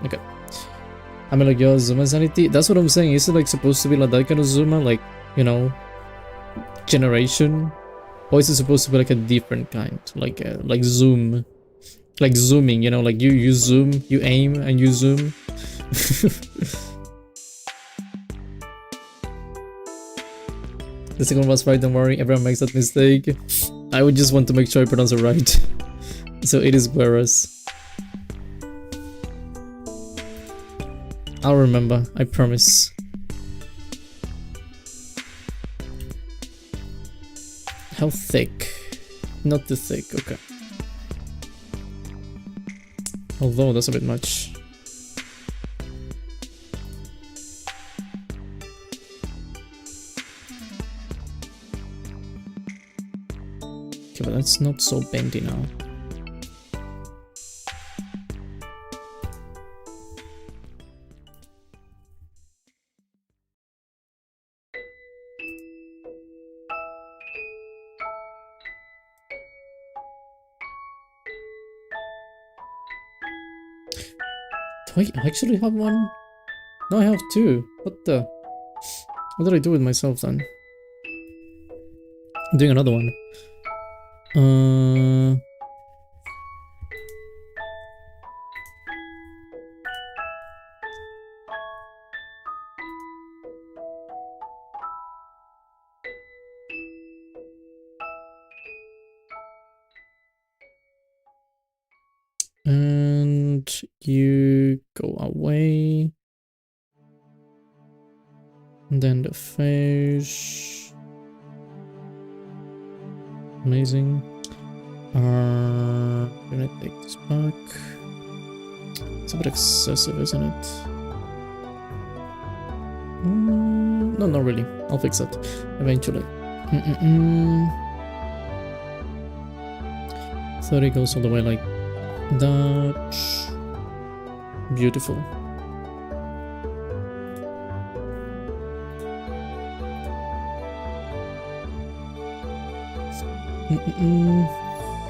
Okay. I mean, like, your Zuma sanity, that's what I'm saying. Is it like supposed to be like that kind of Zuma, like, you know, generation? Or is it supposed to be like a different kind, like zoom, like zooming, you know, like you zoom, you aim and you zoom? The second one was right, don't worry, everyone makes that mistake. I would just want to make sure I pronounce it right. So it is Gueras. I'll remember, I promise. How thick? Not too thick, okay. Although that's a bit much. Okay, but that's not so bendy now. Wait, I actually have one? No, I have two. What the? What did I do with myself then? I'm doing another one. And you go away. And then the face. Amazing. Gonna take this back. It's a bit excessive, isn't it? No, not really. I'll fix it eventually. 30 goes all the way like that. Beautiful.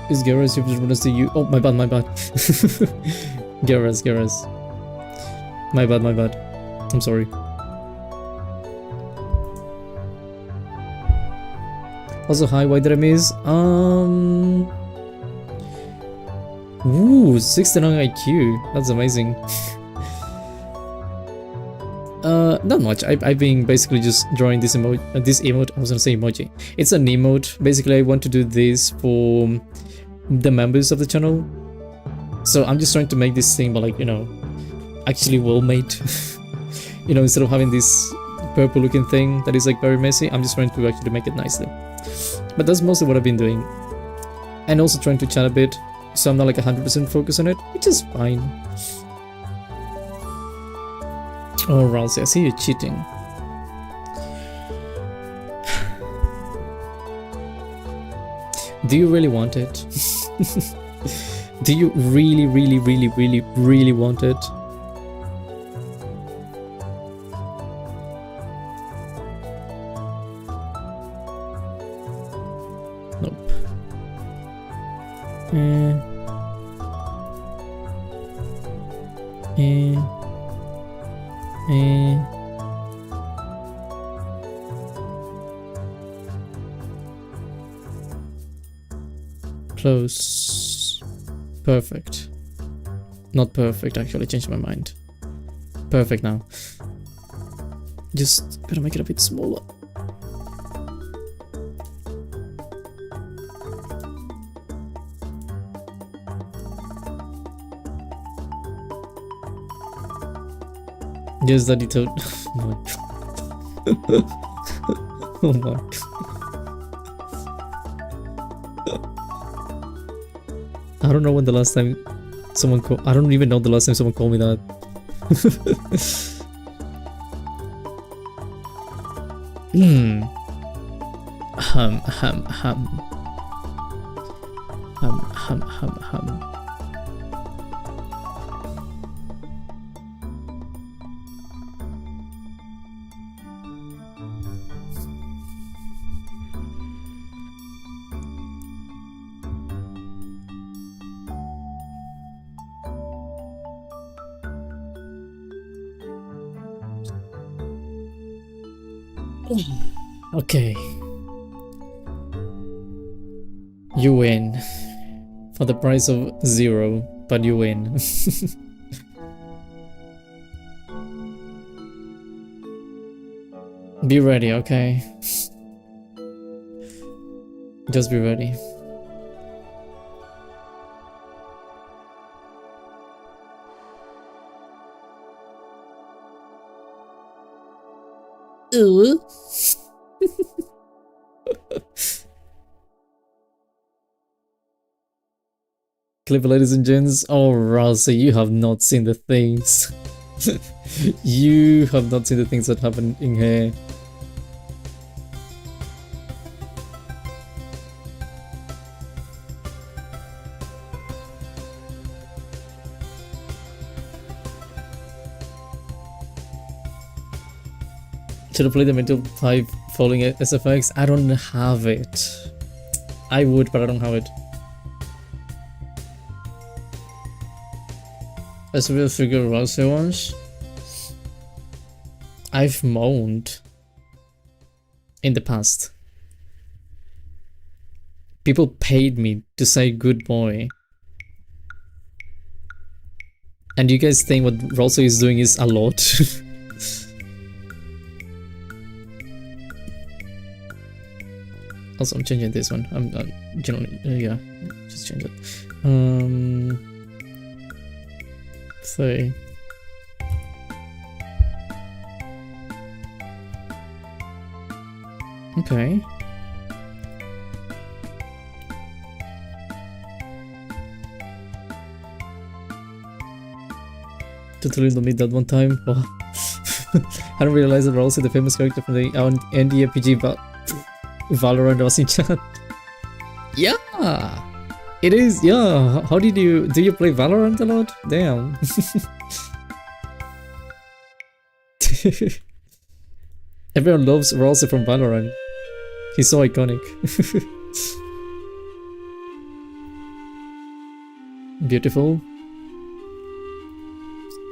Is Garrus if to you? Oh, my bad. Garrus. My bad. I'm sorry. Also, hi, why did I miss? Ooh, 69 IQ. That's amazing. Not much. I've been basically just drawing this emote. I was gonna say emoji. It's an emote. Basically, I want to do this for the members of the channel. So I'm just trying to make this thing, but like, you know, actually well made. You know, instead of having this purple looking thing that is like very messy, I'm just trying to actually make it nicely. But that's mostly what I've been doing. And also trying to chat a bit, so I'm not like 100% focused on it, which is fine. Oh, Rousey, I see you cheating. Do you really want it? Do you really want it? Nope. Close. Perfect. Not perfect, actually, changed my mind. Perfect now. Just gotta make it a bit smaller. Yes, Daddy Toad. Oh my god. I don't know when the last time someone called. I don't even know the last time someone called me that. Okay. You win. For the price of 0, but you win. Be ready, okay? Just be ready. Clip, ladies and gents. Oh, Rousey, you have not seen the things. You have not seen the things that happen in here. Should I play the mental type falling SFX? I don't have it. I would, but I don't have it. Let's real figure Rossi once. I've moaned in the past. People paid me to say good boy. And you guys think what Rossi is doing is a lot? Also, I'm changing this one. I'm generally, yeah, just change it. Say. Okay. Totally don't need that one time. Wow. I don't realize that Rossi, the famous character from the indie RPG Valorant, was in chat. Yeah, it is. Yeah, how do you play Valorant a lot? Damn. Everyone loves Rossi from Valorant. He's so iconic. Beautiful.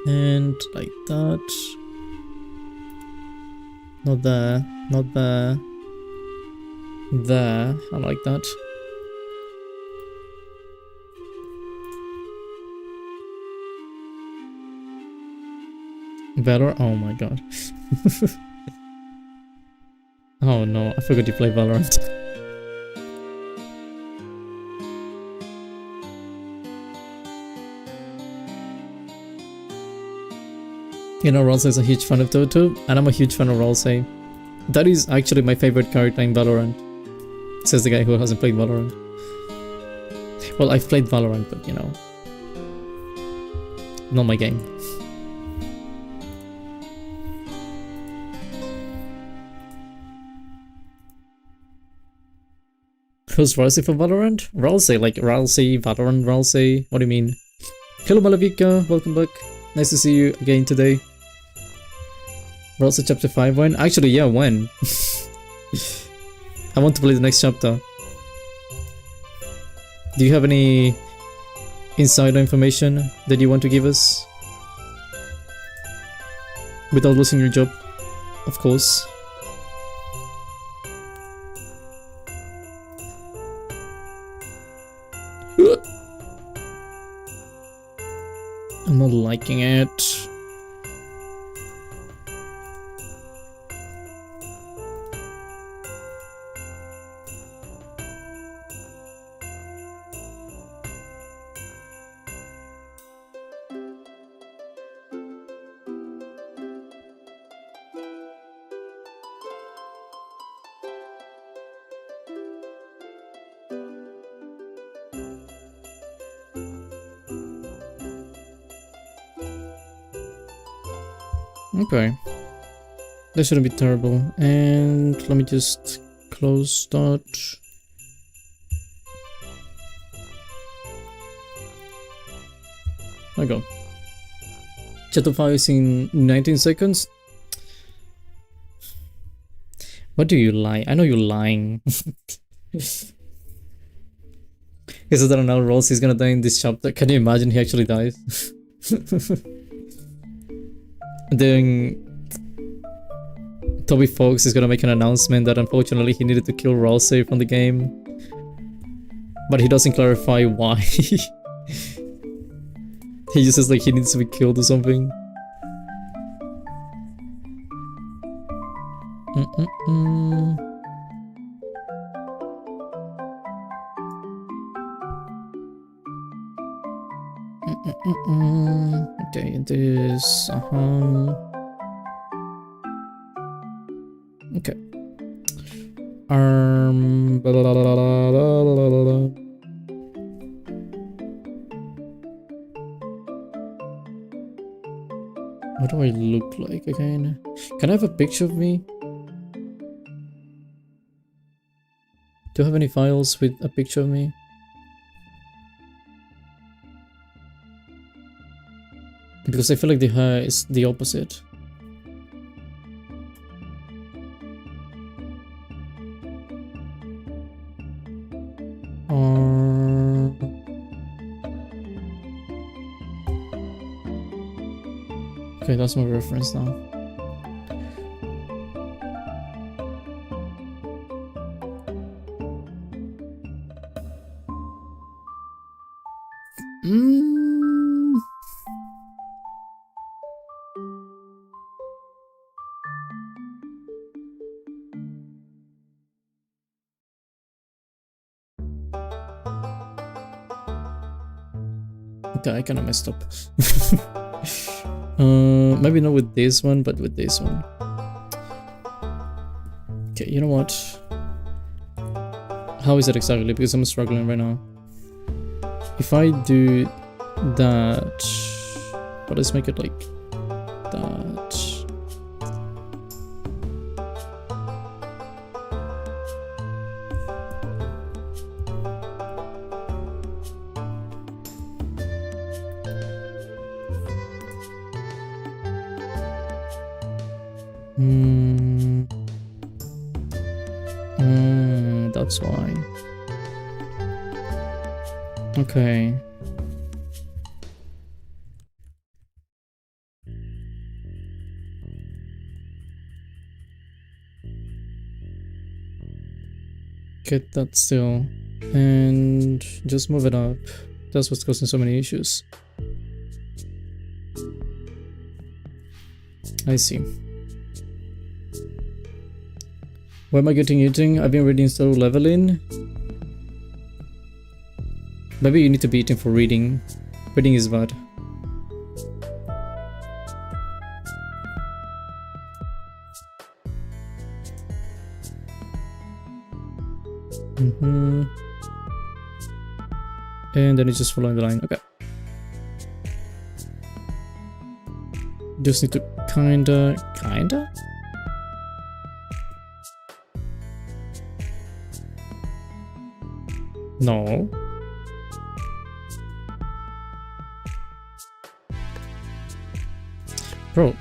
And like that. Not there, not there. There, I like that. Valor, oh my god. Oh no, I forgot you play Valorant. You know, Ralsei is a huge fan of Totto, and I'm a huge fan of Ralsei. That is actually my favorite character in Valorant. Says the guy who hasn't played Valorant. Well, I've played Valorant, but you know, not my game. Who's Ralsei for Valorant? Ralsei, like Ralsei, Valorant, Ralsei. What do you mean? Hello Malavika, welcome back. Nice to see you again today. Ralsei chapter 5 when? Actually, yeah, when? I want to play the next chapter. Do you have any insider information that you want to give us? Without losing your job, of course. I'm not liking it. Okay, that shouldn't be terrible. And let me just close that. There we go. Chapter 5 is in 19 seconds. What do you lie? I know you're lying. He says that now Ralsei is gonna die in this chapter. Can you imagine he actually dies? Then Toby Fox is gonna make an announcement that unfortunately he needed to kill Ralsei from the game, but he doesn't clarify why. He just says like he needs to be killed or something. Okay, this, okay. What do I look like again? Can I have a picture of me? Do you have any files with a picture of me? Because I feel like the hair is the opposite. Okay, that's my reference now. Okay, I kinda messed up. Maybe not with this one, but with this one. Okay, you know what? How is it exactly? Because I'm struggling right now. If I do that, but let's make it like that. That's why. Okay. Get that still. And just move it up. That's what's causing so many issues. I see. Why am I getting eating? I've been reading Solo Leveling. Maybe you need to be eating for reading. Reading is bad. And then it's just following the line. Okay. Just need to kinda? No. Bro.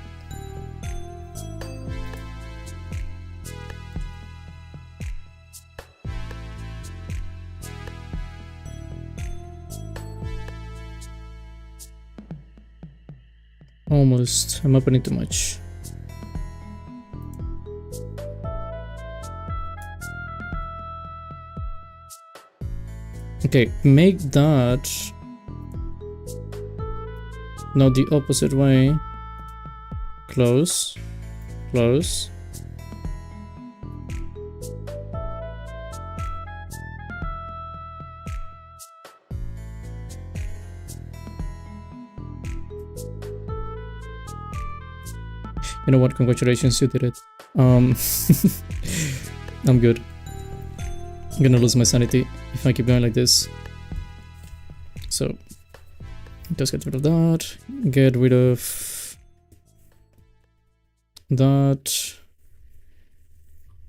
Almost. I'm opening too much. Okay, make that now the opposite way. Close, close. You know what? Congratulations, you did it. I'm good. I'm gonna lose my sanity if I keep going like this. So just get rid of that. Get rid of that.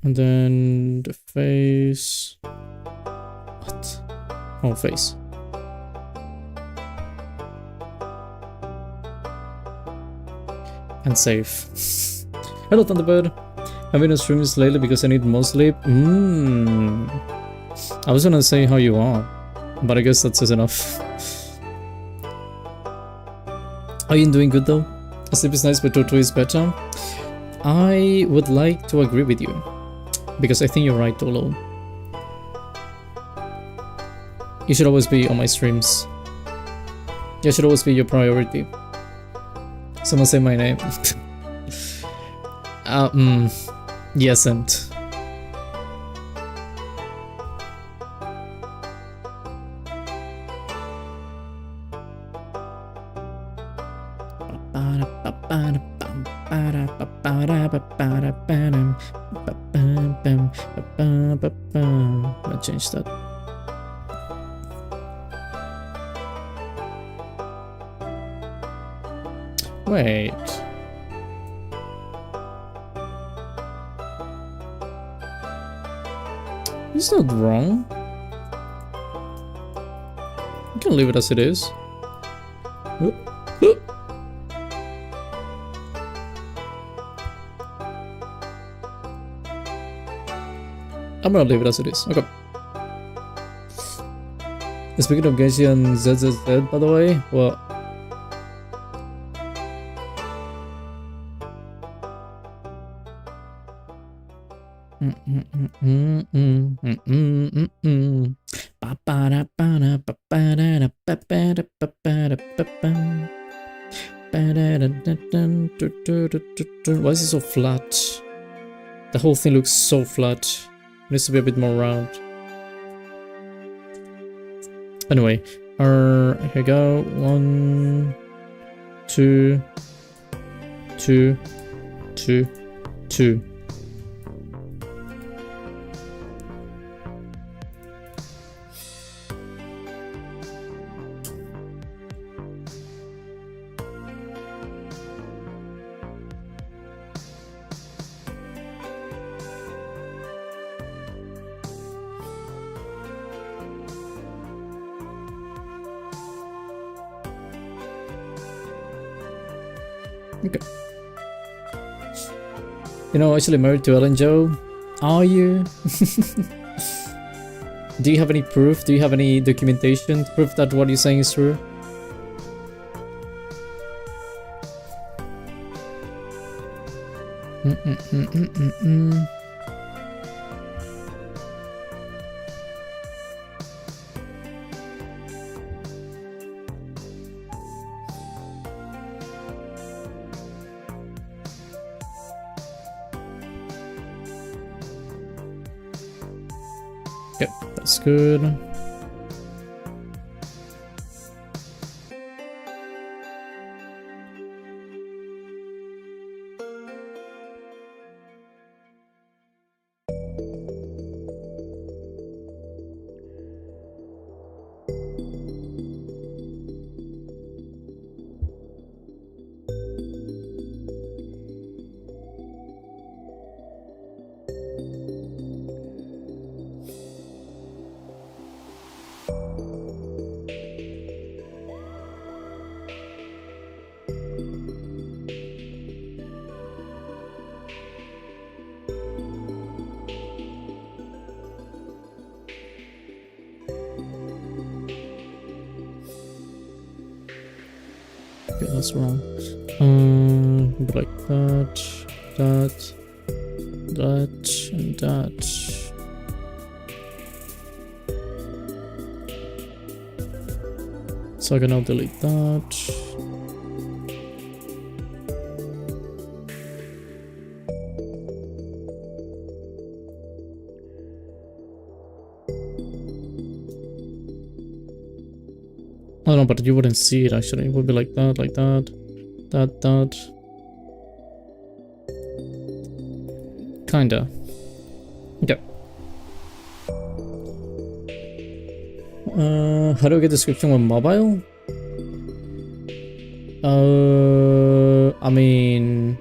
And then the face. What? Oh, face. And save. Hello, Thunderbird. I've been on streams lately because I need more sleep. I was gonna say how you are, but I guess that says enough. Are you doing good though? Sleep is nice, but Totto is better. I would like to agree with you, because I think you're right, Tolo. You should always be on my streams. You should always be your priority. Someone say my name. Yes, and I'll change that. Wait. It's not wrong. You can leave it as it is. I'm gonna leave it as it is. Okay. Speaking of Genshi and ZZZ, by the way, well, Why is it so flat? The whole thing looks so flat. It needs to be a bit more round. Anyway, here we go. 1, 2, 2, 2, 2. Okay. You know, actually married to Ellen Joe. Are you? Do you have any proof? Do you have any documentation to prove that what you're saying is true? Yep, that's good. Okay, that's wrong. Like that, that, and that. So I can now delete that. Oh no, but you wouldn't see it actually. It would be like that, that. Kinda. Okay. How do I get description on mobile? I mean,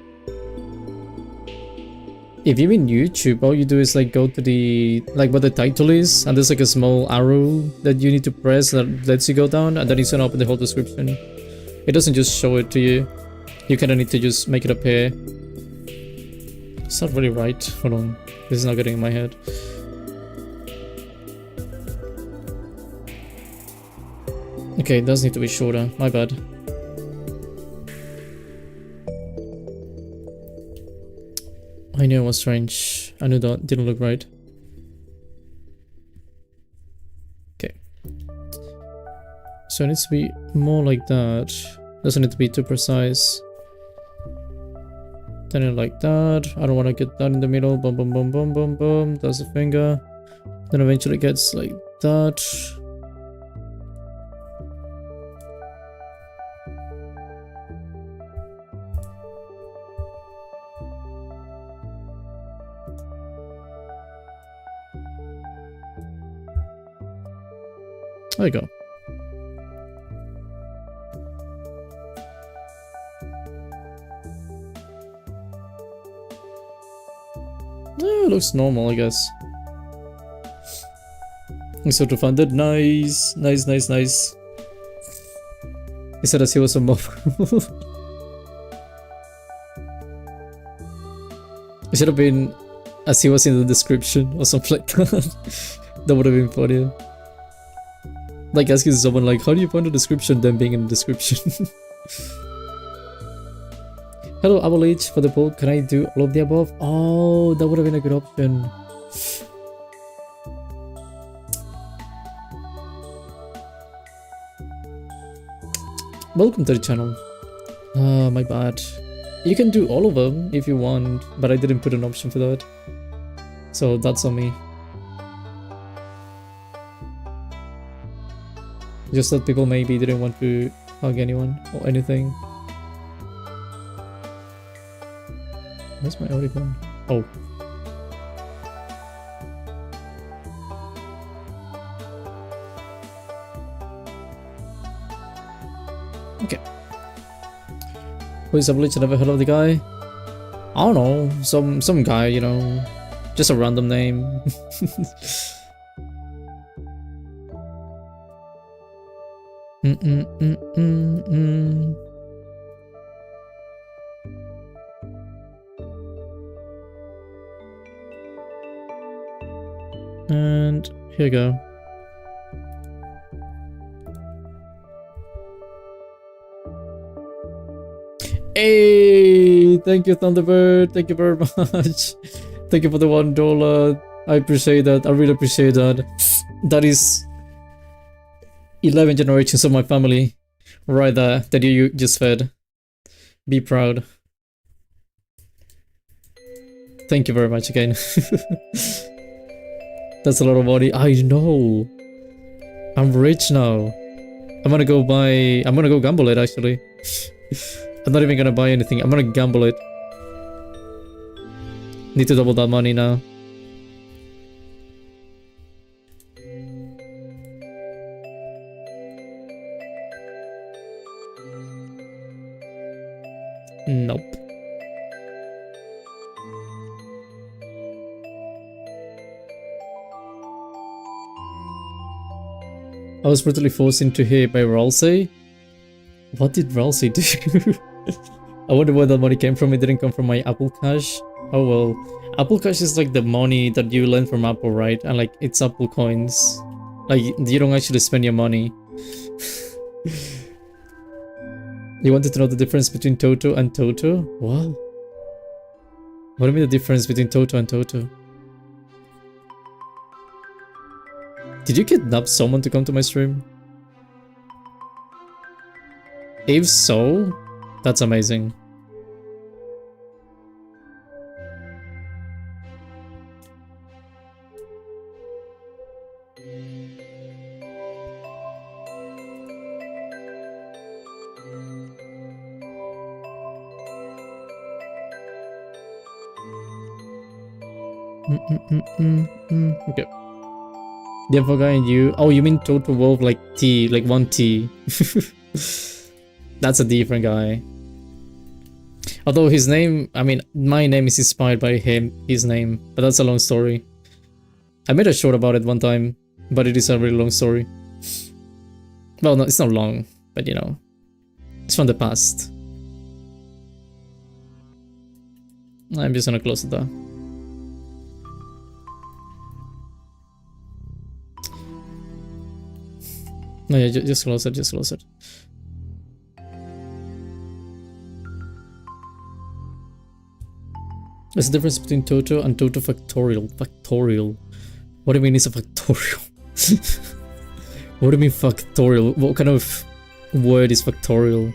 if you mean YouTube, all you do is like go to the, like what the title is, and there's like a small arrow that you need to press that lets you go down, and then it's gonna open the whole description. It doesn't just show it to you. You kinda need to just make it appear. It's not really right. Hold on. This is not getting in my head. Okay, it does need to be shorter. My bad. I knew it was strange. I knew that didn't look right. Okay. So it needs to be more like that. Doesn't need to be too precise. Then it like that. I don't want to get that in the middle. Boom, boom, boom, boom, boom, boom. That's the finger. Then eventually it gets like that. There you go. It looks normal, I guess. It's sort of funded. Nice. Nice, nice, nice. He said as he was a mob. It should have been as he was in the description or something like that. That would have been funny. Like asking someone like, how do you find a description, then being in the description? Hello, Avalanche for the poll. Can I do all of the above? Oh, that would have been a good option. Welcome to the channel. My bad. You can do all of them if you want, but I didn't put an option for that. So that's on me. Just that people maybe didn't want to hug anyone or anything. Where's my audio gone? Oh. Okay. Who is Avalanche? I never heard of the guy. I don't know. Some guy, you know. Just a random name. And here we go. Hey, thank you, Thunderbird. Thank you very much. Thank you for the $1. I appreciate that. I really appreciate that. That is 11 generations of my family right there that you just fed. Be proud. Thank you very much again. That's a lot of money. I know. I'm rich now. I'm gonna go gamble it actually. I'm not even gonna buy anything. I'm gonna gamble it. Need to double that money now. Nope. I was brutally forced into here by Ralsei. What did Ralsei do? I wonder where that money came from. It didn't come from my Apple Cash. Oh well. Apple Cash is like the money that you lend from Apple, right? And like it's Apple coins. Like you don't actually spend your money. You wanted to know the difference between Totto and Totto? What? What do you mean the difference between Totto and Totto? Did you kidnap someone to come to my stream? If so, that's amazing. Okay. The other guy and you. Oh, you mean Totto Wolff like T, like 1T. That's a different guy. Although his name, I mean, my name is inspired by his name, but that's a long story. I made a short about it one time, but it is a really long story. Well, no, it's not long, but you know, it's from the past. I'm just gonna close it though. No, yeah, just close it, just close it. There's a difference between Totto and Totto factorial. Factorial. What do you mean it's a factorial? What do you mean factorial? What kind of word is factorial?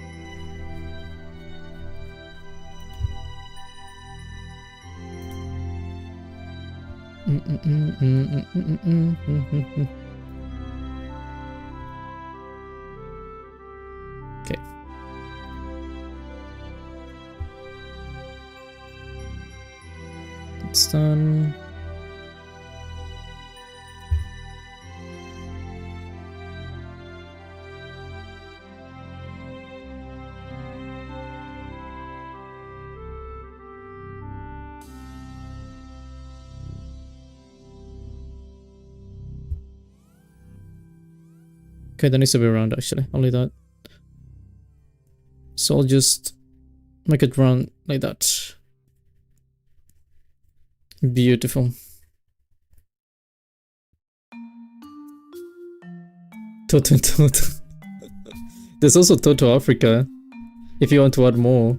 Okay. It's done. Okay, that needs to be around actually, only that. So I'll just make it run like that. Beautiful. Totto and Totto. There's also Totto Africa, if you want to add more.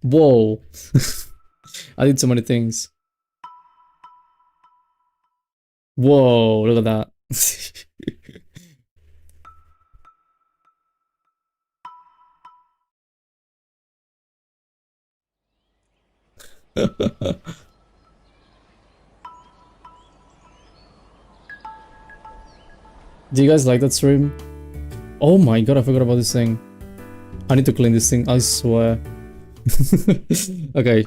Whoa. I did so many things. Whoa, look at that. Do you guys like that stream? Oh my god, I forgot about this thing. I need to clean this thing, I swear. Okay.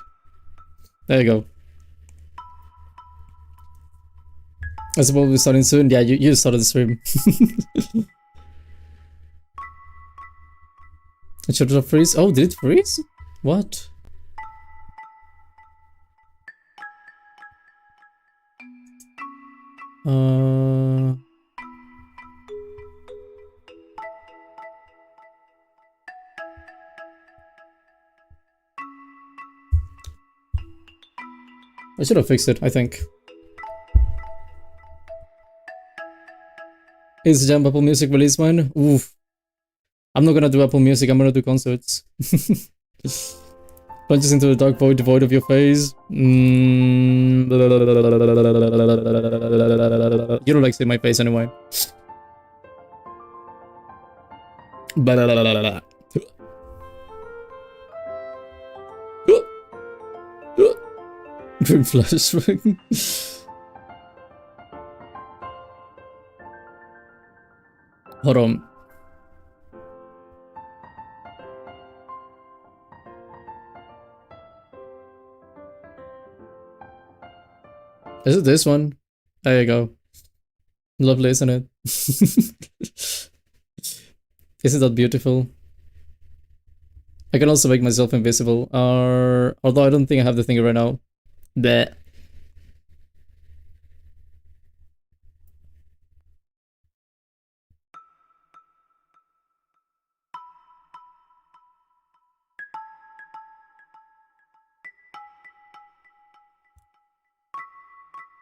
There you go. I suppose we're starting soon. Yeah, you started the stream. Should it freeze? Oh, did it freeze? What? I should have fixed it, I think. Is Jam Apple Music release mine? Oof. I'm not gonna do Apple Music, I'm gonna do concerts. Punches into the dark void devoid of your face. You don't like seeing my face anyway. Flashbang. Hold on. Is it this one? There you go. Lovely, isn't it? Isn't that beautiful? I can also make myself invisible. Although I don't think I have the thing right now. Bleh.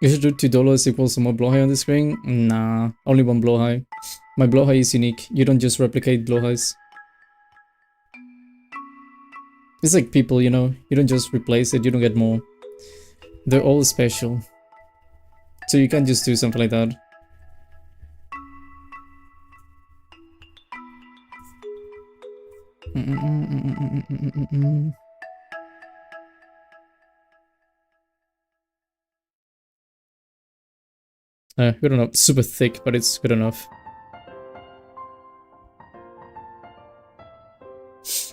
You should do $2 equals some more blowhigh on the screen? Nah, only one blowhigh. My blowhigh is unique. You don't just replicate blowhighs. It's like people, you know? You don't just replace it, you don't get more. They're all special. So you can't just do something like that. Good enough. Super thick, but it's good enough.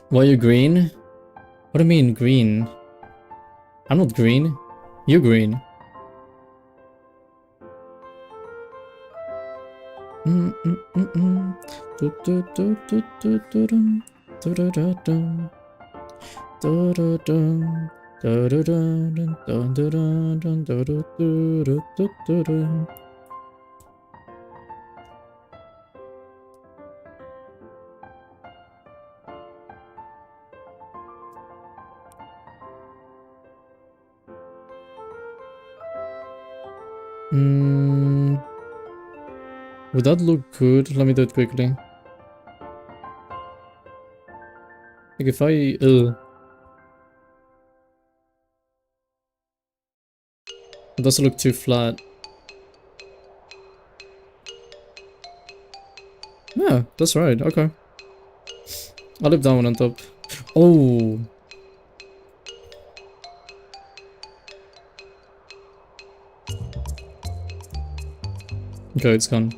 Why are you green? What do you mean green? I'm not green. You're green. Would that look good? Let me do it quickly. Like if I... It doesn't look too flat. Yeah, that's right, okay. I'll leave that one on top. Oh! Okay, it's gone.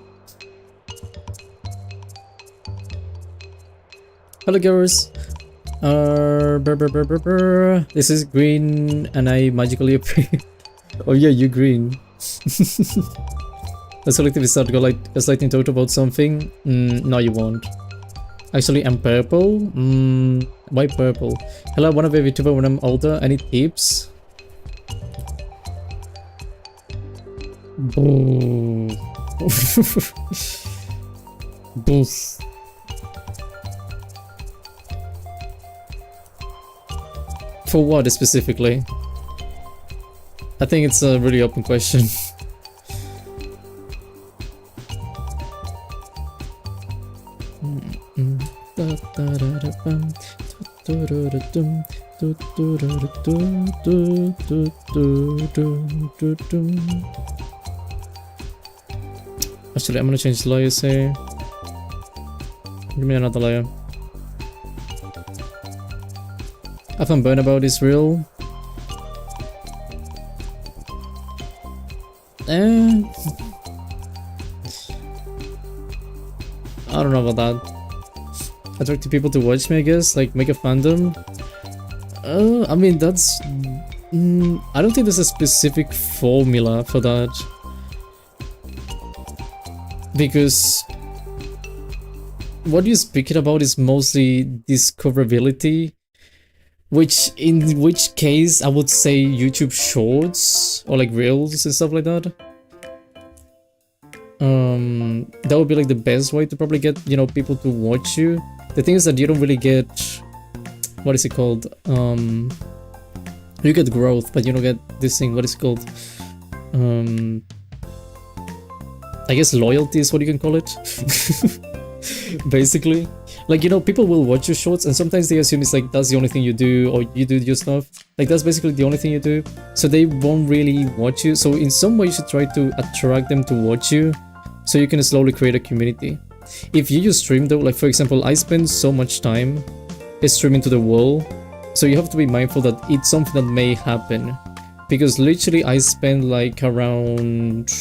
Hello girls! This is green and I magically appear. Oh yeah, you green. Let's collectively start gaslighting Totto about something. No, you won't. Actually, I'm purple. Why purple? Hello, I wanna be a VTuber when I'm older. Any tips? Boo. Boof. For what specifically? I think it's a really open question. Actually, I'm gonna change the layers here. Give me another layer. I found burnabout is real. I don't know about that. Attract people to watch me, I guess, like make a fandom. I mean, that's... I don't think there's a specific formula for that. Because what you're speaking about is mostly discoverability, in which case I would say YouTube Shorts or like Reels and stuff like that. That would be like the best way to probably get, you know, people to watch you. The thing is that you don't really get, what is it called? You get growth, but you don't get this thing, what is it called? I guess loyalty is what you can call it. Basically, like, you know, people will watch your shorts and sometimes they assume it's like that's the only thing you do, or you do your stuff, like that's basically the only thing you do, so they won't really watch you. So in some way you should try to attract them to watch you, so you can slowly create a community. If you just stream though, like for example, I spend so much time streaming to the wall, so you have to be mindful that it's something that may happen, because literally I spend like around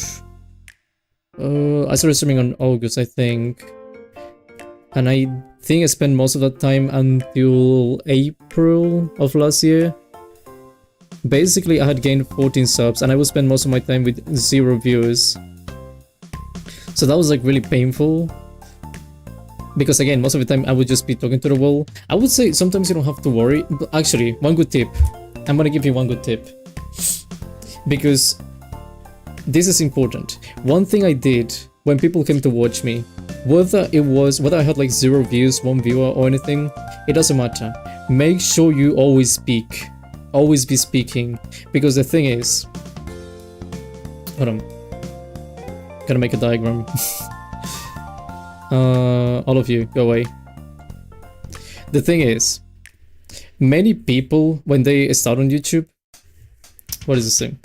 I started streaming on August, I think, and I think I spent most of that time until April of last year. Basically I had gained 14 subs and I would spend most of my time with 0 viewers, so that was like really painful, because again, most of the time I would just be talking to the wall. I would say sometimes you don't have to worry, but actually one good tip, I'm gonna give you one good tip, because this is important. One thing I did when people came to watch me, whether I had like 0 views, 1 viewer or anything, it doesn't matter. Make sure you always speak. Always be speaking. Because the thing is... Hold on. Gotta make a diagram. All of you, go away. The thing is, many people, when they start on YouTube... What is this thing?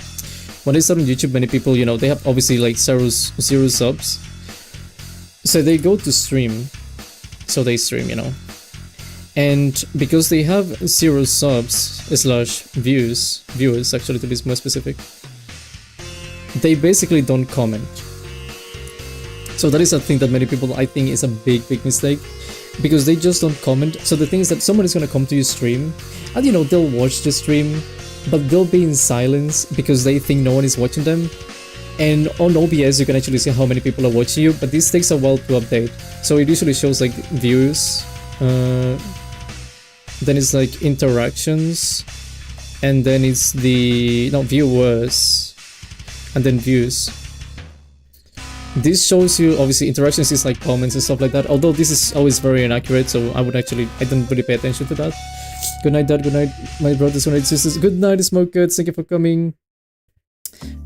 When they start on YouTube, many people, you know, they have obviously like zero subs. So they go to stream. So they stream, you know. And because they have 0 subs / viewers actually to be more specific, they basically don't comment. So that is a thing that many people, I think, is a big mistake, because they just don't comment. So the thing is that someone is gonna come to your stream and, you know, they'll watch the stream, but they'll be in silence because they think no one is watching them. And on OBS you can actually see how many people are watching you, but this takes a while to update. So it usually shows like views, then it's like interactions, and then it's the viewers, and then views. This shows you obviously interactions is like comments and stuff like that, although this is always very inaccurate, so I don't really pay attention to that. Good night, Dad. Good night, my brothers. Good night, sisters. Good night, Smokers. Thank you for coming.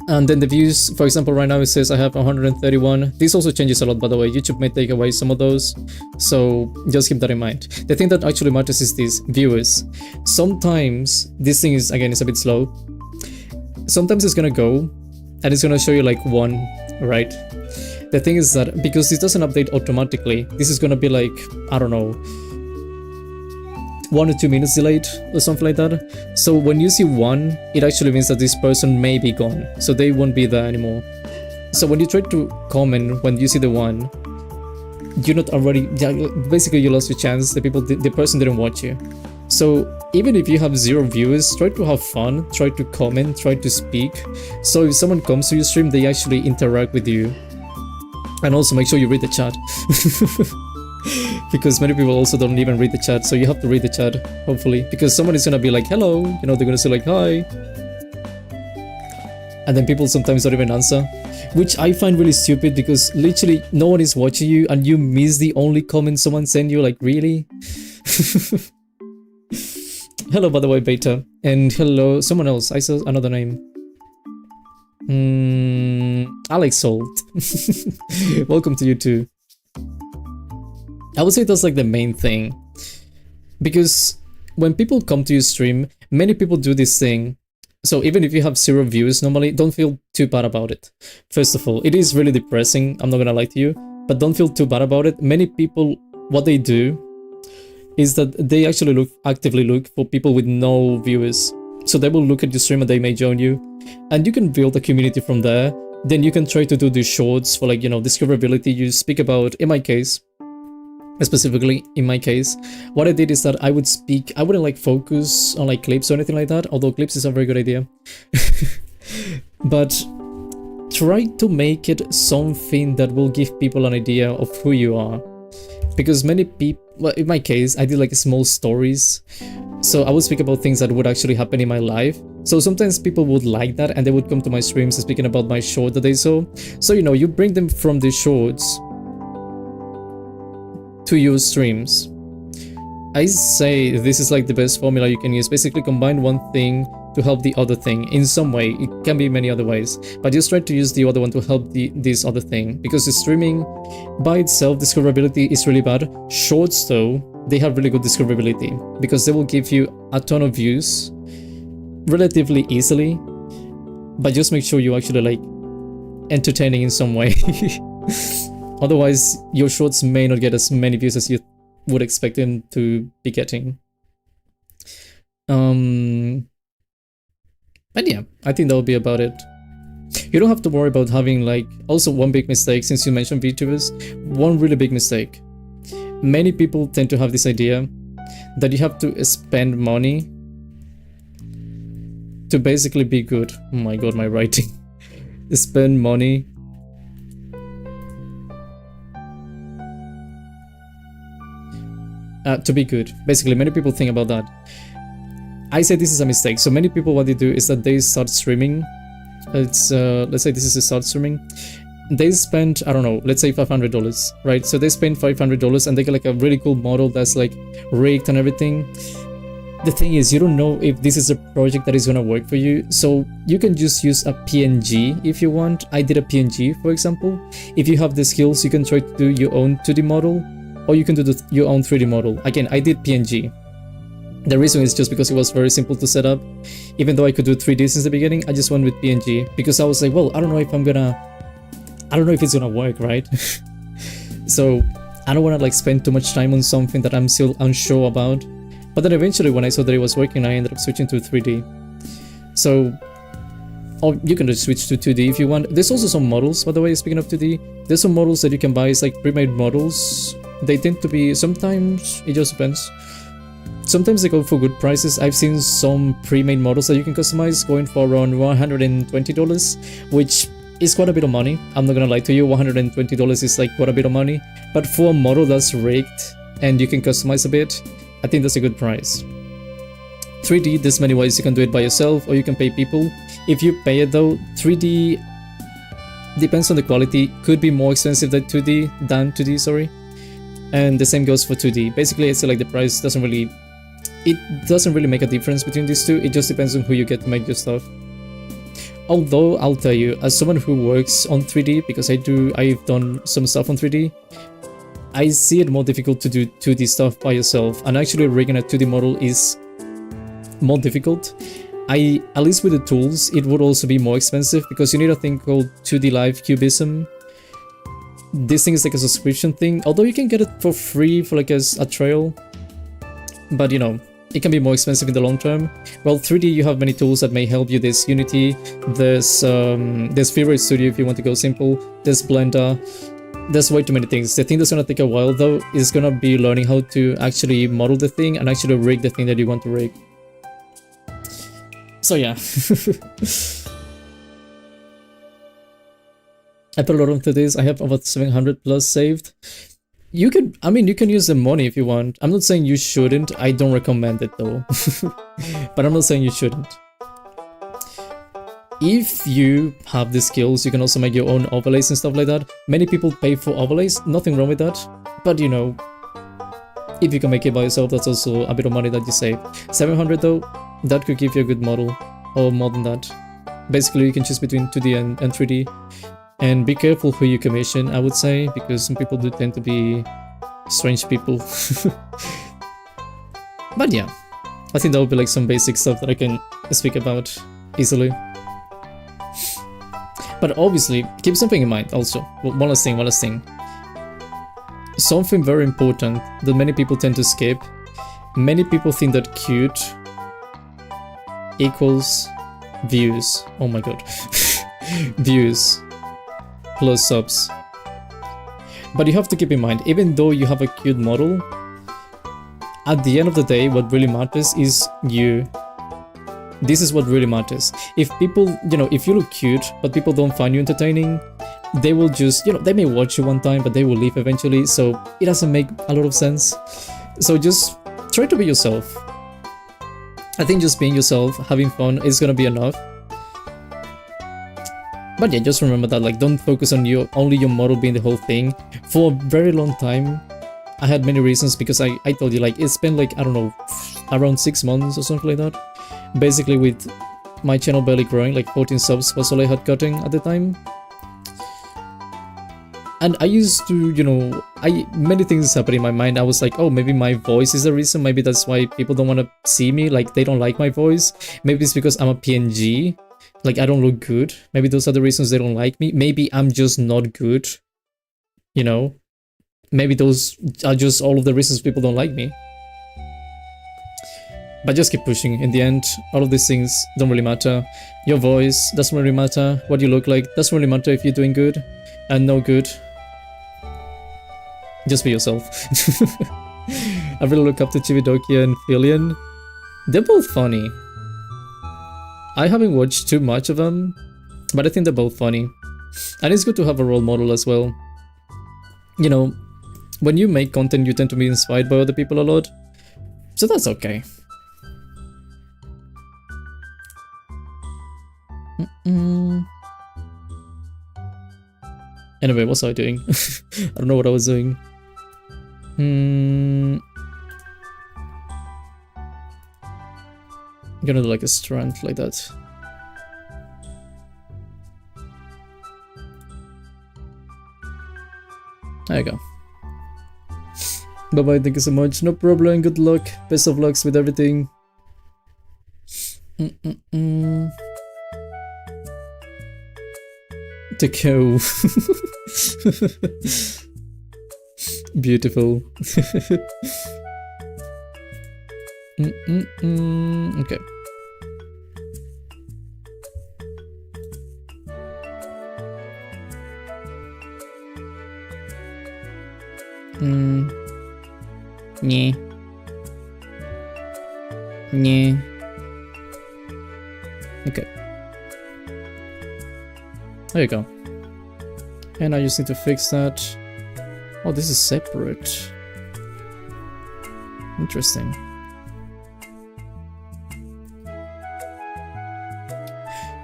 And then the views, for example, right now it says I have 131. This also changes a lot, by the way. YouTube may take away some of those, so just keep that in mind. The thing that actually matters is this, viewers. Sometimes this thing is, again, it's a bit slow. Sometimes it's gonna go and it's gonna show you like 1, right? The thing is that because this doesn't update automatically, this is gonna be like, I don't know, 1 or 2 minutes delayed or something like that. So when you see 1, it actually means that this person may be gone, so they won't be there anymore. So when you try to comment when you see the 1, you're not already, basically you lost your chance. The person didn't watch you. So even if you have 0 viewers, try to have fun, try to comment, try to speak. So if someone comes to your stream, they actually interact with you. And also make sure you read the chat. Because many people also don't even read the chat, so you have to read the chat, hopefully, because someone is gonna be like hello, you know, they're gonna say like hi, and then people sometimes don't even answer, which I find really stupid, because literally no one is watching you and you miss the only comment someone sent you. Like, really? Hello, by the way, Beta, and hello someone else, I saw another name. Alex Salt. Welcome to you too. I would say that's like the main thing, because when people come to your stream, many people do this thing. So even if you have 0 views normally, don't feel too bad about it. First of all, it is really depressing, I'm not gonna lie to you, but don't feel too bad about it. Many people, what they do is that they actually actively look for people with no viewers. So they will look at your stream and they may join you, and you can build a community from there. Then you can try to do these shorts for, like, you know, discoverability. You speak about, in my case, specifically in my case, what I did is that I wouldn't like focus on like clips or anything like that, although clips is a very good idea. But try to make it something that will give people an idea of who you are. Because many people, well, in my case, I did like small stories. So I would speak about things that would actually happen in my life. So sometimes people would like that and they would come to my streams speaking about my short that they saw. So, you know, you bring them from the shorts to your streams. I say this is like the best formula you can use. Basically combine one thing to help the other thing in some way. It can be many other ways, but just try to use the other one to help this other thing, because the streaming by itself, discoverability is really bad. Shorts though, they have really good discoverability because they will give you a ton of views relatively easily, but just make sure you actually like entertaining in some way. Otherwise your shorts may not get as many views as you would expect them to be getting. But yeah, I think that'll be about it. You don't have to worry about having like, also one big mistake, since you mentioned VTubers, one really big mistake. Many people tend to have this idea that you have to spend money to basically be good. Oh my god, my writing. Spend money to be good. Basically, many people think about that. I say this is a mistake. So many people, what they do is that they start streaming. It's let's say this is a start streaming. They spend, I don't know, let's say $500, right? So they spend $500 and they get like a really cool model that's like rigged and everything. The thing is, you don't know if this is a project that is gonna work for you. So you can just use a PNG if you want. I did a PNG, for example. If you have the skills, you can try to do your own 2D model, or you can do your own 3D model. Again, I did PNG. The reason is just because it was very simple to set up. Even though I could do 3D since the beginning, I just went with PNG because I was like, well, I don't know if it's gonna work, right? So I don't want to like spend too much time on something that I'm still unsure about. But then eventually when I saw that it was working, I ended up switching to 3D. So, or you can just switch to 2D if you want. There's also some models, by the way, speaking of 2D, there's some models that you can buy. It's like pre-made models. They tend to be, sometimes it just depends. Sometimes they go for good prices. I've seen some pre-made models that you can customize going for around $120, which is quite a bit of money. I'm not gonna lie to you, $120 is like quite a bit of money. But for a model that's rigged and you can customize a bit, I think that's a good price. 3D, there's many ways you can do it by yourself or you can pay people. If you pay it though, 3D depends on the quality, could be more expensive than 2D, sorry. And the same goes for 2D. Basically, it's like the price doesn't really make a difference between these two. It just depends on who you get to make your stuff. Although I'll tell you, as someone who works on 3D, because I've done some stuff on 3D, I see it more difficult to do 2D stuff by yourself, and actually rigging a 2D model is more difficult. At least with the tools, it would also be more expensive because you need a thing called 2D Live Cubism. This thing is like a subscription thing, although you can get it for free for like a trial, but you know, it can be more expensive in the long term. Well, 3D, you have many tools that may help you. There's Unity, there's Favorite Studio if you want to go simple, there's Blender, there's way too many things. The thing that's gonna take a while though is gonna be learning how to actually model the thing and actually rig the thing that you want to rig. So yeah. I put a lot into this. I have about 700 plus saved. You can use the money if you want. I'm not saying you shouldn't. I don't recommend it though. But I'm not saying you shouldn't. If you have the skills, you can also make your own overlays and stuff like that. Many people pay for overlays, nothing wrong with that. But you know, if you can make it by yourself, that's also a bit of money that you save. 700 though, that could give you a good model, or more than that. Basically, you can choose between 2D and 3D. And be careful who you commission, I would say, because some people do tend to be strange people. But yeah, I think that would be like some basic stuff that I can speak about easily. But obviously, keep something in mind also. One last thing. Something very important that many people tend to skip. Many people think that cute equals views. Oh my god. Views plus subs. But you have to keep in mind, even though you have a cute model, at the end of the day, what really matters is you. This is what really matters. If people, if you look cute, but people don't find you entertaining, they will just, they may watch you one time, but they will leave eventually, so it doesn't make a lot of sense. So just try to be yourself. I think just being yourself, having fun is gonna be enough. But yeah, just remember that, like, don't focus on only your model being the whole thing. For a very long time, I had many reasons, because I told you, like, it's been like, I don't know, around 6 months or something like that. Basically with my channel barely growing, like 14 subs was all I had gotten at the time. And I used to, many things happened in my mind. I was like, oh, maybe my voice is the reason. Maybe that's why people don't want to see me. Like, they don't like my voice. Maybe it's because I'm a PNG. Like, I don't look good. Maybe those are the reasons they don't like me. Maybe I'm just not good. Maybe those are just all of the reasons people don't like me. But just keep pushing. In the end, all of these things don't really matter. Your voice doesn't really matter. What you look like doesn't really matter if you're doing good and no good. Just be yourself. I really look up to Chibidoki and Filian. They're both funny. I haven't watched too much of them, but I think they're both funny. And it's good to have a role model as well. When you make content, you tend to be inspired by other people a lot. So that's okay. Anyway, what was I doing? I don't know what I was doing. I'm gonna do like a strand like that. There you go. Bye bye, thank you so much. No problem, good luck. Best of lucks with everything. To go. Beautiful. Okay. Yeah. Yeah. Okay. There you go. And I just need to fix that. Oh, this is separate. Interesting.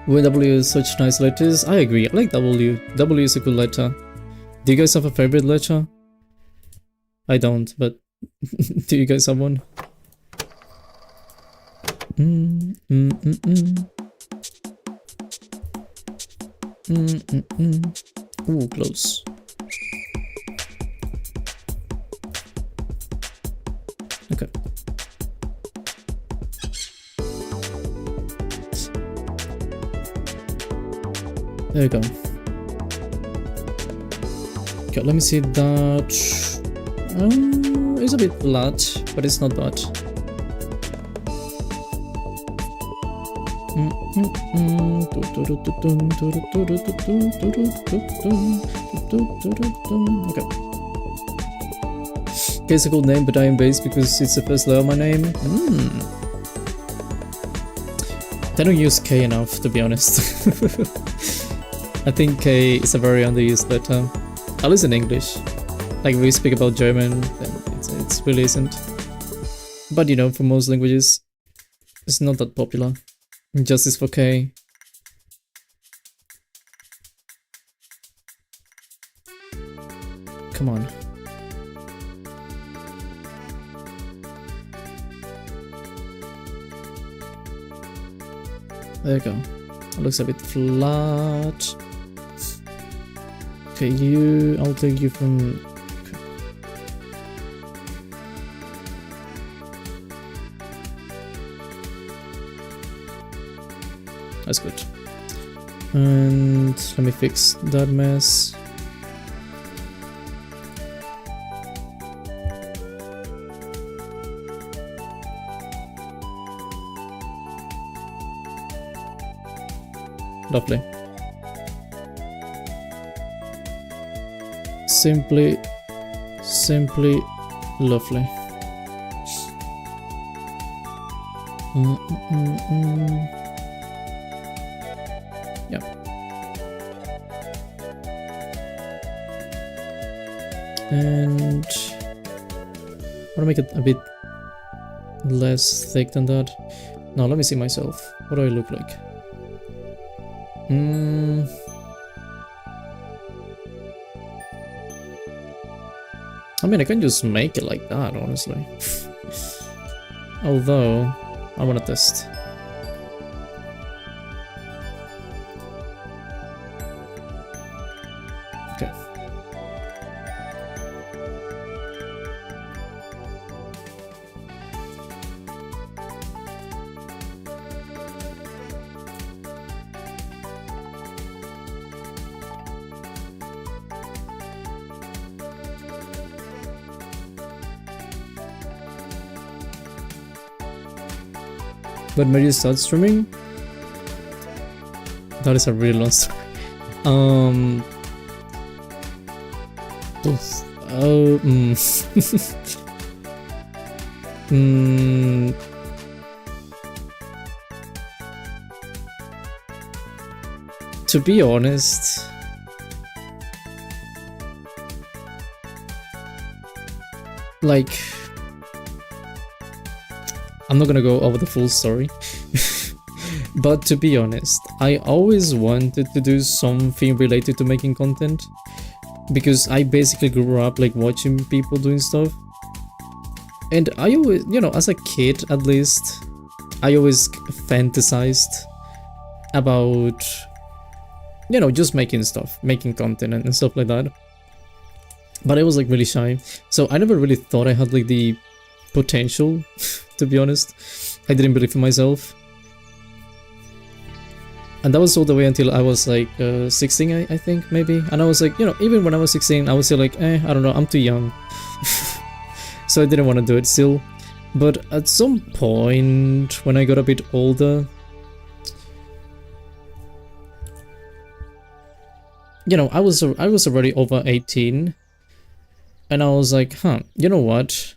W is such nice letters. I agree. I like W. W is a good letter. Do you guys have a favorite letter? I don't, but do you guys have one? Ooh, close. Okay. There you go. Okay, let me see that. It's a bit flat, but it's not bad. Okay. Okay, it's a cool name, but I am based because it's the first letter of my name. They don't use K enough, to be honest. I think K is a very underused letter, at least in English. Like, if we speak about German, then it really isn't. But for most languages, it's not that popular. Justice for K. Come on. There you go. It looks a bit flat. Okay, I'll take you from... Okay. That's good. And let me fix that mess. Lovely. Simply lovely. Yeah. And I want to make it a bit less thick than that. Now let me see myself. What do I look like? I mean, I can just make it like that, honestly. Although, I want to test. Okay. But maybe start streaming? That is a really long story. To be honest, like, I'm not gonna go over the full story, but to be honest, I always wanted to do something related to making content, because I basically grew up like watching people doing stuff, and I always, you know, as a kid at least, I always fantasized about, you know, just making stuff, making content and stuff like that, but I was like really shy, so I never really thought I had like the potential. To be honest, I didn't believe in myself, and that was all the way until I was like 16, I think, maybe. And I was like, you know, even when I was 16, I was still like, I don't know, I'm too young. So I didn't want to do it still. But at some point, when I got a bit older, you know, I was already over 18, and I was like, you know what?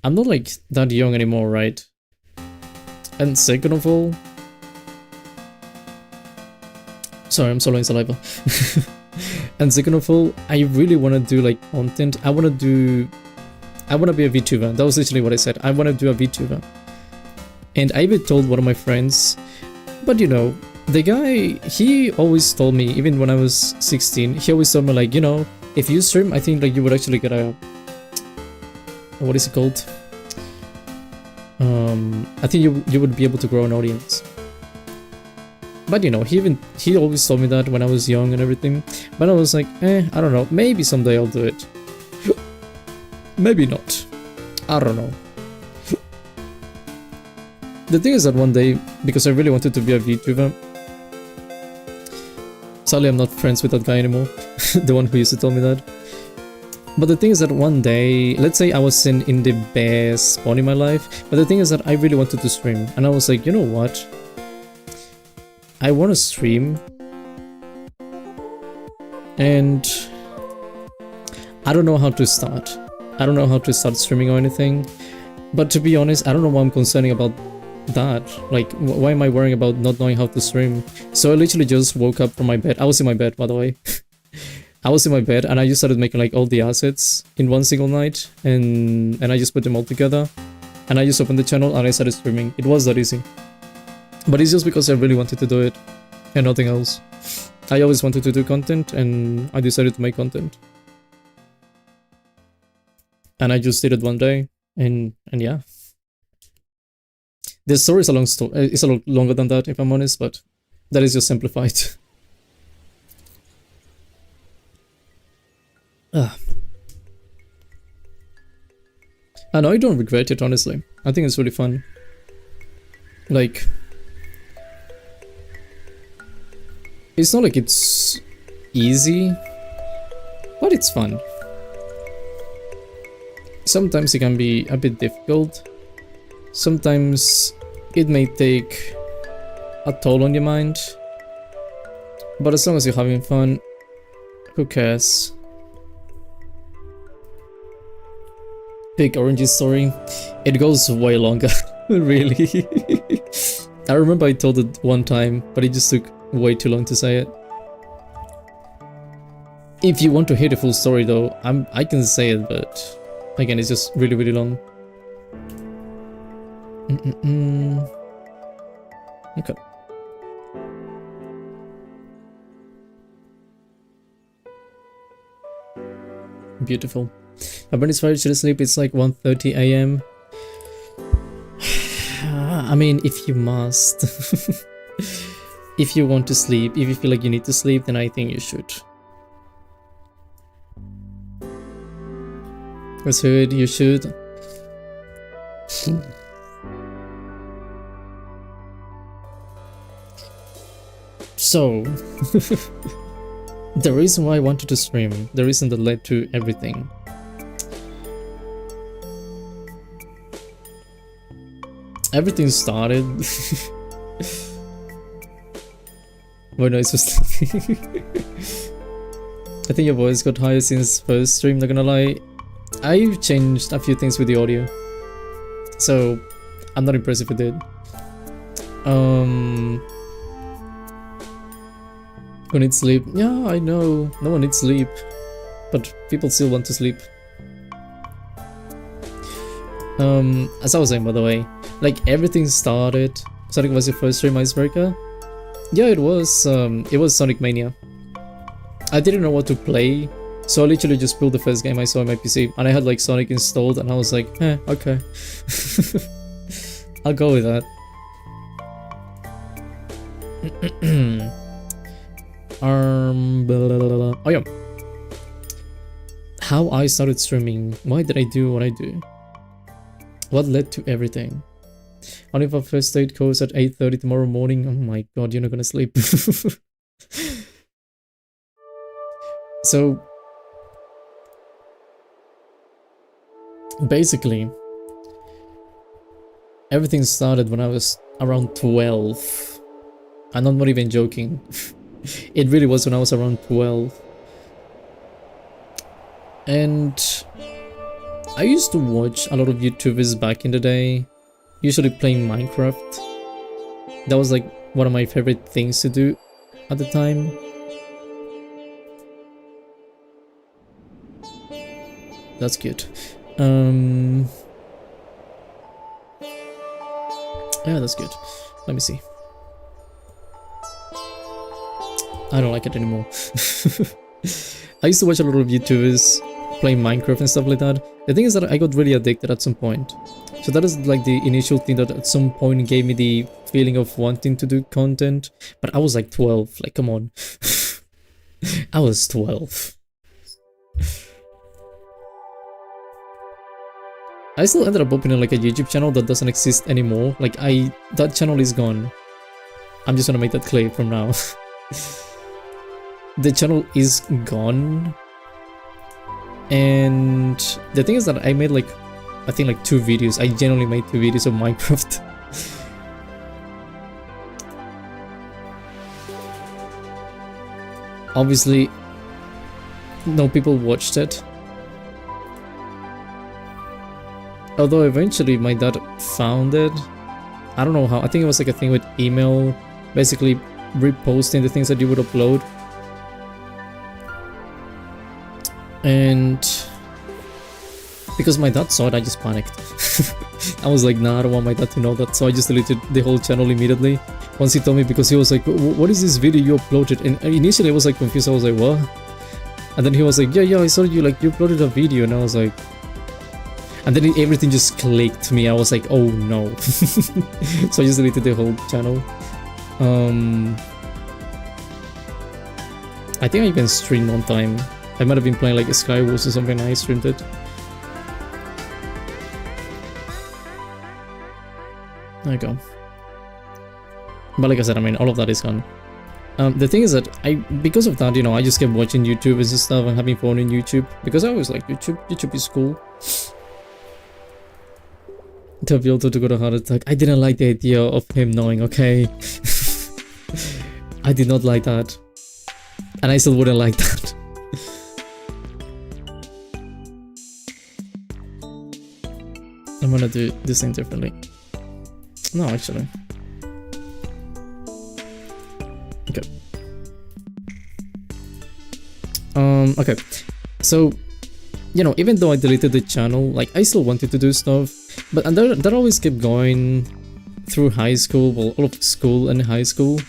I'm not like that young anymore, right? And second of all, sorry, I'm swallowing saliva. And second of all, I really want to do like content. I want to be a VTuber. That was literally what I said. I want to do a VTuber. And I even told one of my friends, but you know, the guy, he always told me, even when I was 16, he always told me like, you know, if you stream, I think like you would actually get a, what is it called? I think you would be able to grow an audience. But you know, he always told me that when I was young and everything. But I was like, I don't know, maybe someday I'll do it. Maybe not. I don't know. The thing is that one day, because I really wanted to be a VTuber, sadly I'm not friends with that guy anymore, the one who used to tell me that. But the thing is that one day, let's say I was in the best spot in my life, but the thing is that I really wanted to stream, and I was like, you know what? I want to stream, and I don't know how to start. I don't know how to start streaming or anything, but to be honest, I don't know why I'm concerning about that. Like, why am I worrying about not knowing how to stream? So I literally just woke up from my bed. I was in my bed, by the way. I was in my bed and I just started making like all the assets in one single night, and I just put them all together, and I just opened the channel and I started streaming. It was that easy. But it's just because I really wanted to do it and nothing else. I always wanted to do content, and I decided to make content. And I just did it one day, and yeah. The story is a long story. It's a lot longer than that, if I'm honest, but that is just simplified. And I don't regret it, honestly. I think it's really fun. Like, It's not like it's easy, but it's fun. Sometimes it can be a bit difficult. Sometimes it may take a toll on your mind. But as long as you're having fun, who cares? Big Orange's story. It goes way longer, really. I remember I told it one time, but it just took way too long to say it. If you want to hear the full story though, I can say it, but again, it's just really, really long. Okay. Beautiful. My brain is tired, should I sleep? It's like 1:30 AM. I mean, if you must. If you want to sleep, if you feel like you need to sleep, then I think you should. As heard, you should. So, the reason why I wanted to stream, the reason that led to everything. Everything started. Well, no, it's just. I think your voice got higher since first stream, not gonna lie. I've changed a few things with the audio, so I'm not impressed if it did. Who needs sleep? Yeah, I know, no one needs sleep, but people still want to sleep. As I was saying, by the way, like everything started. Sonic was your first stream, Icebreaker? Yeah, it was Sonic Mania. I didn't know what to play, so I literally just built the first game I saw on my PC, and I had like Sonic installed, and I was like, okay. I'll go with that. Oh yeah. How I started streaming. Why did I do what I do? What led to everything? Only if our first date goes at 8:30 tomorrow morning. Oh my god, you're not gonna sleep. So basically, everything started when I was around 12. And I'm not even joking. It really was when I was around 12. And I used to watch a lot of YouTubers back in the day, usually playing Minecraft. That was like one of my favorite things to do at the time. That's cute. Yeah, that's good. Let me see. I don't like it anymore. I used to watch a lot of YouTubers playing Minecraft and stuff like that. The thing is that I got really addicted at some point. So that is like the initial thing that at some point gave me the feeling of wanting to do content. But I was like 12, like come on. I was 12. I still ended up opening like a YouTube channel that doesn't exist anymore. Like that channel is gone. I'm just gonna make that clear from now. The channel is gone. And the thing is that I made like, I think like 2 videos. I genuinely made 2 videos of Minecraft. Obviously, no people watched it. Although eventually my dad found it. I don't know how. I think it was like a thing with email, basically reposting the things that you would upload. And because my dad saw it, I just panicked. I was like, nah, I don't want my dad to know that, so I just deleted the whole channel immediately. Once he told me, because he was like, what is this video you uploaded? And initially I was like confused, I was like, what? And then he was like, yeah, I saw you, like, you uploaded a video, and I was like... And then everything just clicked to me, I was like, oh no. So I just deleted the whole channel. I think I even streamed one time. I might have been playing like Skywars or something, and I streamed it. There you go. But like I said, I mean, all of that is gone. The thing is that because of that, you know, I just kept watching YouTubers and stuff and having fun in YouTube because I always like YouTube. YouTube is cool. To be able to go to heart attack. I didn't like the idea of him knowing, okay? I did not like that. And I still wouldn't like that. I'm gonna do this thing differently. No, actually. Okay. Okay. So, you know, even though I deleted the channel, like, I still wanted to do stuff. But and that always kept going through high school, well, all of school and high school.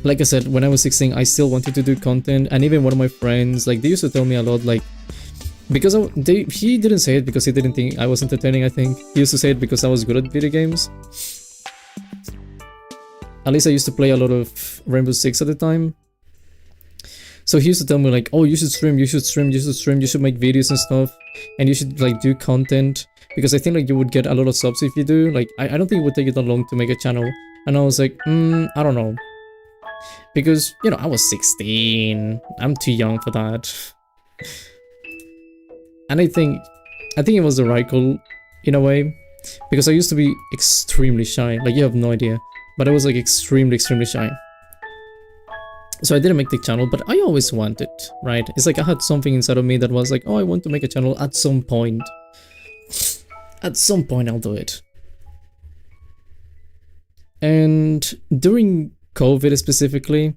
Like I said, when I was 16, I still wanted to do content, and even one of my friends, like, they used to tell me a lot, like, because he didn't say it because he didn't think I was entertaining, I think. He used to say it because I was good at video games. At least I used to play a lot of Rainbow Six at the time. So he used to tell me like, oh, you should stream, you should stream, you should stream, you should make videos and stuff, and you should like do content, because I think like you would get a lot of subs if you do. Like, I don't think it would take you that long to make a channel. And I was like, I don't know. Because, you know, I was 16. I'm too young for that. And I think it was the right call in a way, because I used to be extremely shy. Like, you have no idea. But I was like extremely shy. So I didn't make the channel, but I always wanted, right? It's like I had something inside of me that was like, oh, I want to make a channel at some point. At some point I'll do it. And during COVID specifically,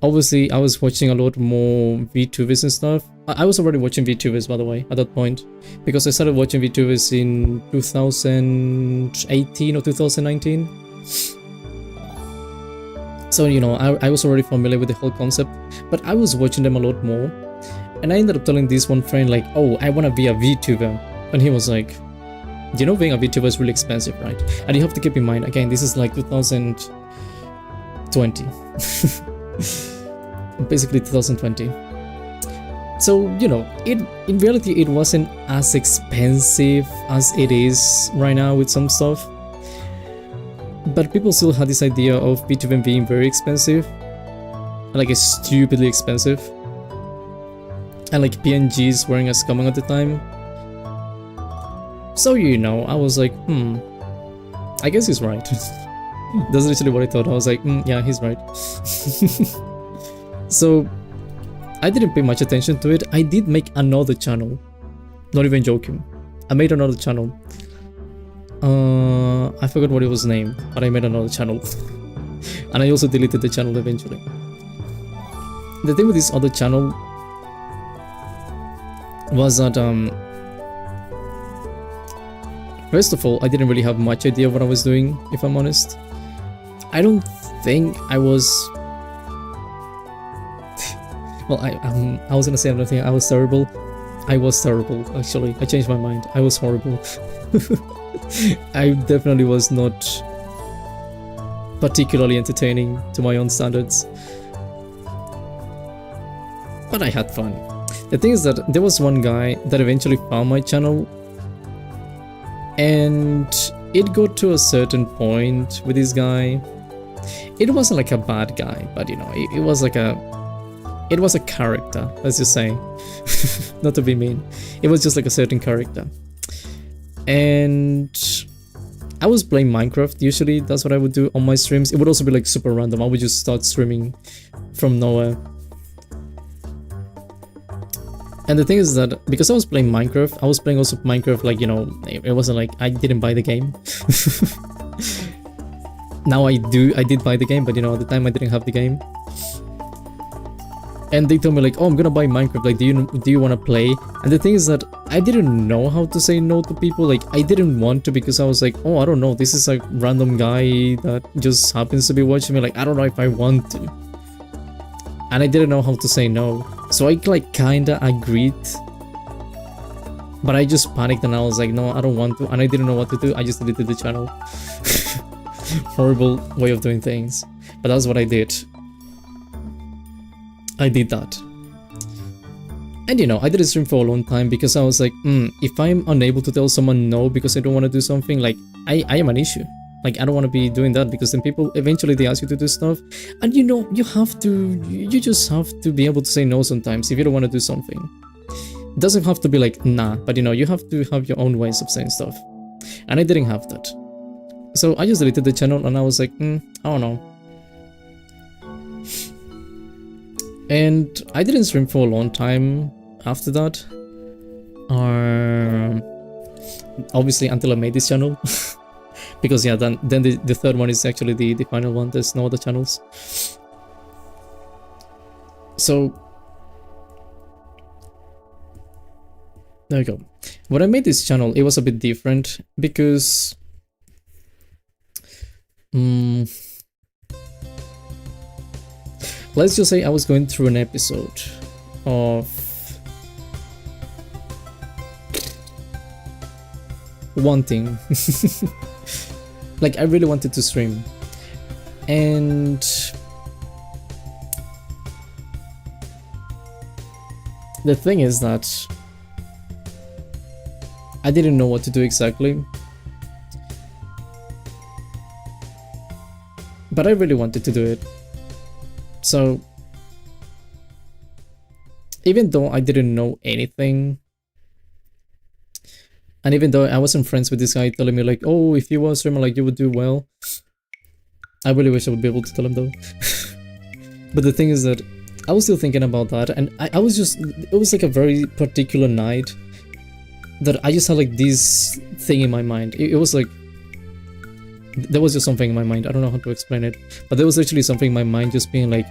obviously I was watching a lot more VTubers and stuff. I was already watching VTubers, by the way, at that point, because I started watching VTubers in 2018 or 2019. So, you know, I was already familiar with the whole concept, but I was watching them a lot more. And I ended up telling this one friend like, oh, I want to be a VTuber. And he was like, you know, being a VTuber is really expensive, right? And you have to keep in mind, again, this is like 2020. Basically 2020. So, you know, in reality, it wasn't as expensive as it is right now with some stuff. But people still had this idea of VTuber being very expensive. Like, it's stupidly expensive. And like PNGs weren't as common at the time. So, you know, I was like, I guess he's right. That's literally what I thought. I was like, yeah, he's right. So, I didn't pay much attention to it. I did make another channel. Not even joking. I made another channel. I forgot what it was named, but I made another channel. And I also deleted the channel eventually. The thing with this other channel was that, first of all, I didn't really have much idea of what I was doing, if I'm honest. I don't think I was... Well, I was gonna say another thing. I was terrible. I was terrible, actually. I changed my mind. I was horrible. I definitely was not particularly entertaining to my own standards. But I had fun. The thing is that there was one guy that eventually found my channel, and it got to a certain point with this guy. It wasn't like a bad guy, but you know, it was like a character, let's just say. Not to be mean. It was just like a certain character. And I was playing Minecraft. Usually that's what I would do on my streams. It would also be like super random. I would just start streaming from nowhere. And the thing is that because I was playing Minecraft, I was playing also Minecraft like, you know, it wasn't like I didn't buy the game. Now I did buy the game, but you know, at the time I didn't have the game. And they told me like, oh, I'm gonna buy Minecraft, like, do you want to play? And the thing is that I didn't know how to say no to people. Like, I didn't want to, because I was like, oh, I don't know, this is a random guy that just happens to be watching me, like, I don't know if I want to. And I didn't know how to say no. So I like kinda agreed. But I just panicked and I was like, no, I don't want to. And I didn't know what to do. I just deleted the channel. Horrible way of doing things. But that's what I did. I did that. And you know, I did a stream for a long time because I was like, if I'm unable to tell someone no because I don't want to do something, like, I am an issue. Like, I don't want to be doing that, because then people eventually they ask you to do stuff, and you know, you just have to be able to say no sometimes if you don't want to do something. It doesn't have to be like nah, but you know, you have to have your own ways of saying stuff, and I didn't have that. So I just deleted the channel, and I was like, I don't know. And I didn't stream for a long time after that. Obviously until I made this channel. Because yeah, then the third one is actually the final one. There's no other channels. So there you go. When I made this channel, it was a bit different because let's just say I was going through an episode of wanting like I really wanted to stream, and the thing is that I didn't know what to do exactly, but I really wanted to do it. So even though I didn't know anything, and even though I wasn't friends with this guy telling me like, oh, if you were a streamer, like, you would do well, I really wish I would be able to tell him though. But the thing is that I was still thinking about that, and I was just, it was like a very particular night that I just had like this thing in my mind. It was like, there was just something in my mind. I don't know how to explain it, but there was actually something in my mind just being like,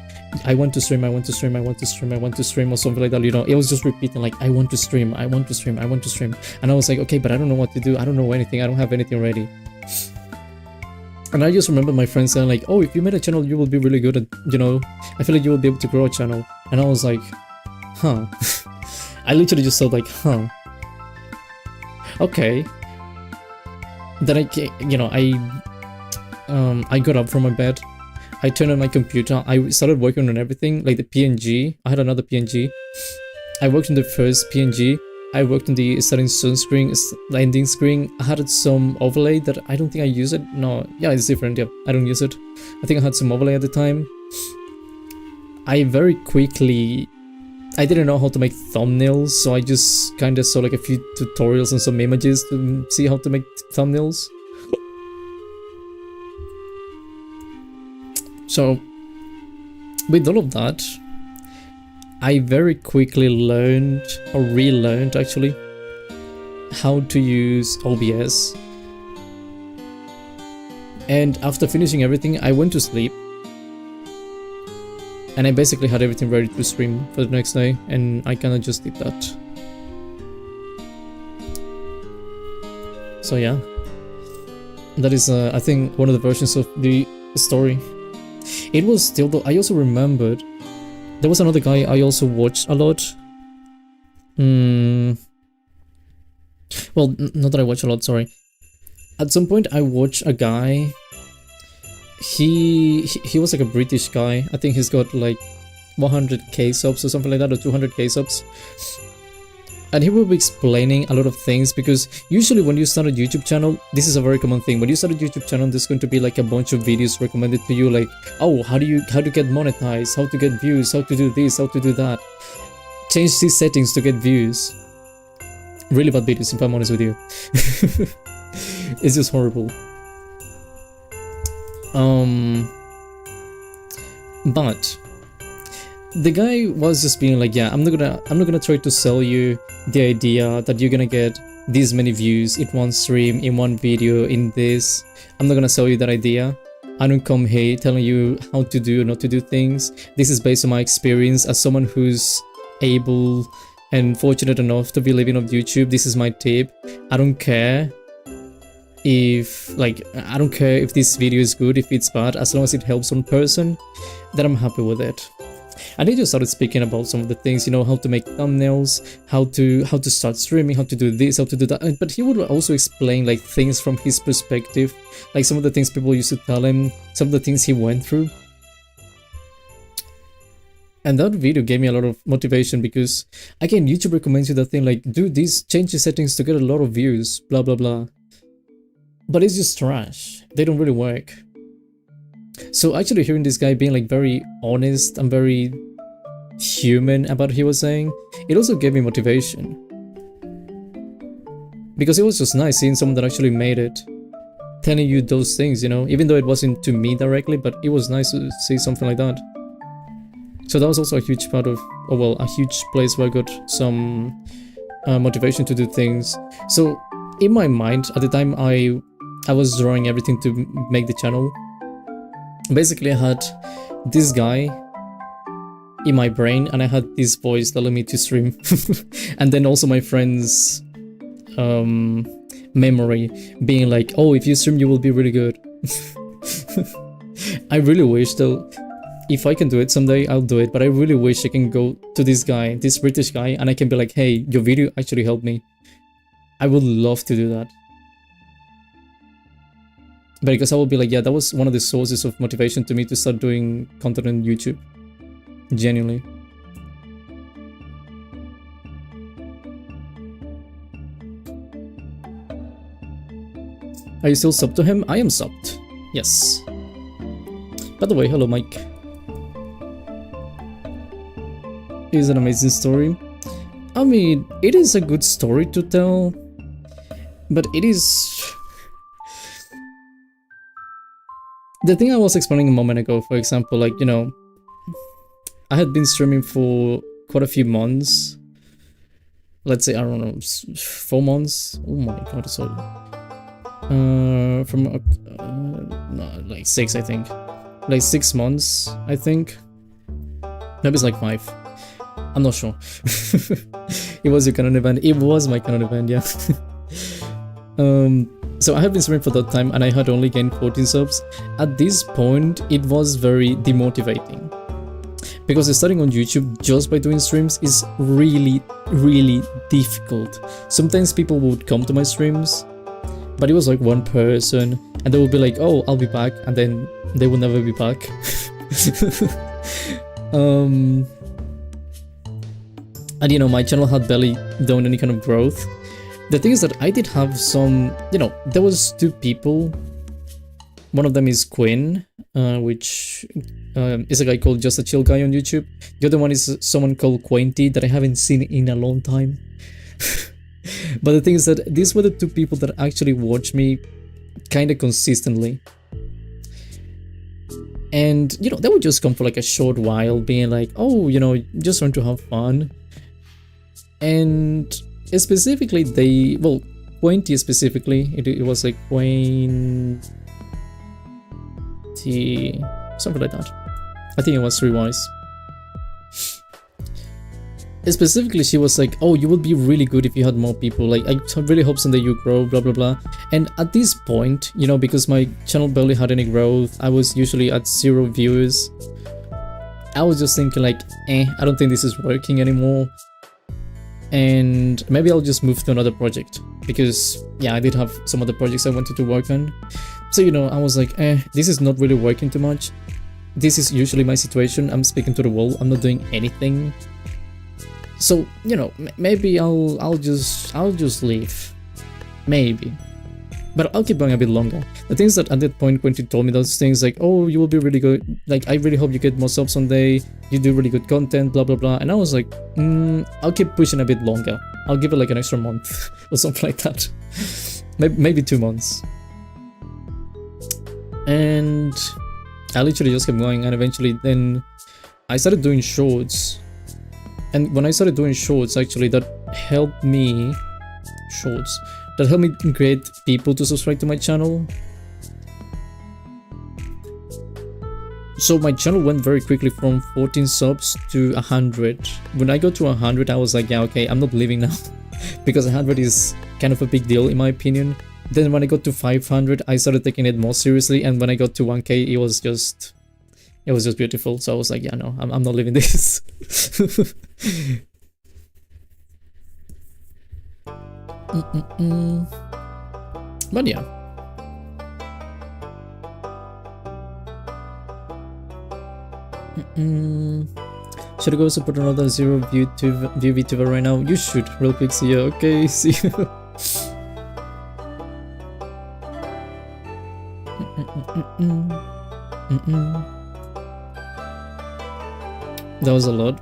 I want to stream, I want to stream, I want to stream, I want to stream, or something like that, you know. It was just repeating like, I want to stream, I want to stream, I want to stream. And I was like, okay, but I don't know what to do. I don't know anything. I don't have anything ready. And I just remember my friend saying like, oh, if you made a channel, you will be really good at, you know, I feel like you will be able to grow a channel. And I was like, huh. I literally just thought like, huh. Okay. Then I got up from my bed, I turned on my computer, I started working on everything, like the PNG. I had another PNG. I worked on the first PNG. I worked on the starting screen, ending screen. I had some overlay that I don't think I use it. No, yeah, it's different. Yeah, I don't use it. I think I had some overlay at the time. I very quickly, I didn't know how to make thumbnails, so I just kind of saw like a few tutorials and some images to see how to make thumbnails. So, with all of that, I very quickly learned, or relearned actually, how to use OBS. And after finishing everything, I went to sleep. And I basically had everything ready to stream for the next day, and I kinda just did that. So yeah, that is I think one of the versions of the story. It was still though, I also remembered there was another guy I also watched a lot. Well, not that I watch a lot, sorry. At some point I watched a guy. He was like a British guy. I think he's got like 100k subs or something like that, or 200k subs. And he will be explaining a lot of things, because usually when you start a YouTube channel, this is a very common thing. When you start a YouTube channel, there's going to be like a bunch of videos recommended to you, like, oh, how to get monetized, how to get views, how to do this, how to do that. Change these settings to get views. Really bad videos, if I'm honest with you. It's just horrible. But the guy was just being like, yeah, I'm not gonna try to sell you the idea that you're gonna get this many views in one stream, in one video, in this. I'm not gonna sell you that idea. I don't come here telling you how to do or not to do things. This is based on my experience as someone who's able and fortunate enough to be living off YouTube. This is my tip. I don't care if this video is good, if it's bad, as long as it helps one person, then I'm happy with it. And he just started speaking about some of the things, you know, how to make thumbnails, how to start streaming, how to do this, how to do that. But he would also explain like things from his perspective, like some of the things people used to tell him, some of the things he went through. And that video gave me a lot of motivation, because again, YouTube recommends you that thing like, do these, change the settings to get a lot of views, blah blah blah. but it's just trash. They don't really work. So actually hearing this guy being like very honest and very human about what he was saying, it also gave me motivation. Because it was just nice seeing someone that actually made it, telling you those things, you know, even though it wasn't to me directly, but it was nice to see something like that. So that was also a huge part of, or well, a huge place where I got some motivation to do things. So in my mind, at the time I was drawing everything to make the channel. Basically I had this guy in my brain and I had this voice telling me to stream. And then also my friend's memory being like, oh, if you stream you will be really good. I really wish though, if I can do it someday, I'll do it, but I really wish I can go to this guy, this British guy, and I can be like, hey, your video actually helped me. I would love to do that. But because I will be like, yeah, that was one of the sources of motivation to me to start doing content on YouTube. Genuinely. Are you still subbed to him? I am subbed. Yes. By the way, hello Mike. It is an amazing story. I mean, it is a good story to tell, but it is... The thing I was explaining a moment ago, for example, like, you know, I had been streaming for quite a few months. Let's say, I don't know, 4 months? Oh my god, sorry. No, like 6, I think. Like 6 months, I think. Maybe it's like 5. I'm not sure. It was your canon event. It was my canon event, yeah. So I have been streaming for that time and I had only gained 14 subs. At this point, it was very demotivating. Because starting on YouTube just by doing streams is really, really difficult. Sometimes people would come to my streams, but it was like one person and they would be like, oh, I'll be back, and then they will never be back. And you know, my channel had barely done any kind of growth. The thing is that I did have some, you know, there was 2 people. One of them is Quinn, which is a guy called Just a Chill Guy on YouTube. The other one is someone called Quainty that I haven't seen in a long time. But the thing is that these were the 2 people that actually watched me kind of consistently. And, you know, they would just come for like a short while being like, oh, you know, just trying to have fun. And specifically they, well, Quainty specifically, it was like Quainty, something like that. I think it was 3 Ys. Specifically, she was like, oh, you would be really good if you had more people, like, I really hope someday you grow, blah blah blah. And at this point, you know, because my channel barely had any growth, I was usually at 0 views, I was just thinking like, I don't think this is working anymore. And maybe I'll just move to another project, because yeah, I did have some other projects I wanted to work on. So, you know, I was like, this is not really working too much. This is usually my situation. I'm speaking to the wall. I'm not doing anything. So, you know, maybe I'll just leave. Maybe. But I'll keep going a bit longer. The thing is that at that point when she told me those things like, oh, you will be really good, like, I really hope you get more subs someday, you do really good content, blah blah blah, and I was like, I'll keep pushing a bit longer. I'll give it like an extra month or something like that. Maybe 2 months. And I literally just kept going, and eventually then I started doing shorts. And when I started doing shorts, actually, that helped me... That helped me create people to subscribe to my channel. So my channel went very quickly from 14 subs to 100. When I got to 100, I was like, yeah, okay, I'm not leaving now. Because 100 is kind of a big deal in my opinion. Then when I got to 500, I started taking it more seriously. And when I got to 1k, it was just beautiful. So I was like, yeah, no, I'm not leaving this. But yeah. Should I go support another 0 view VTuber right now? You should, real quick. See ya. Okay, see you. That was a lot.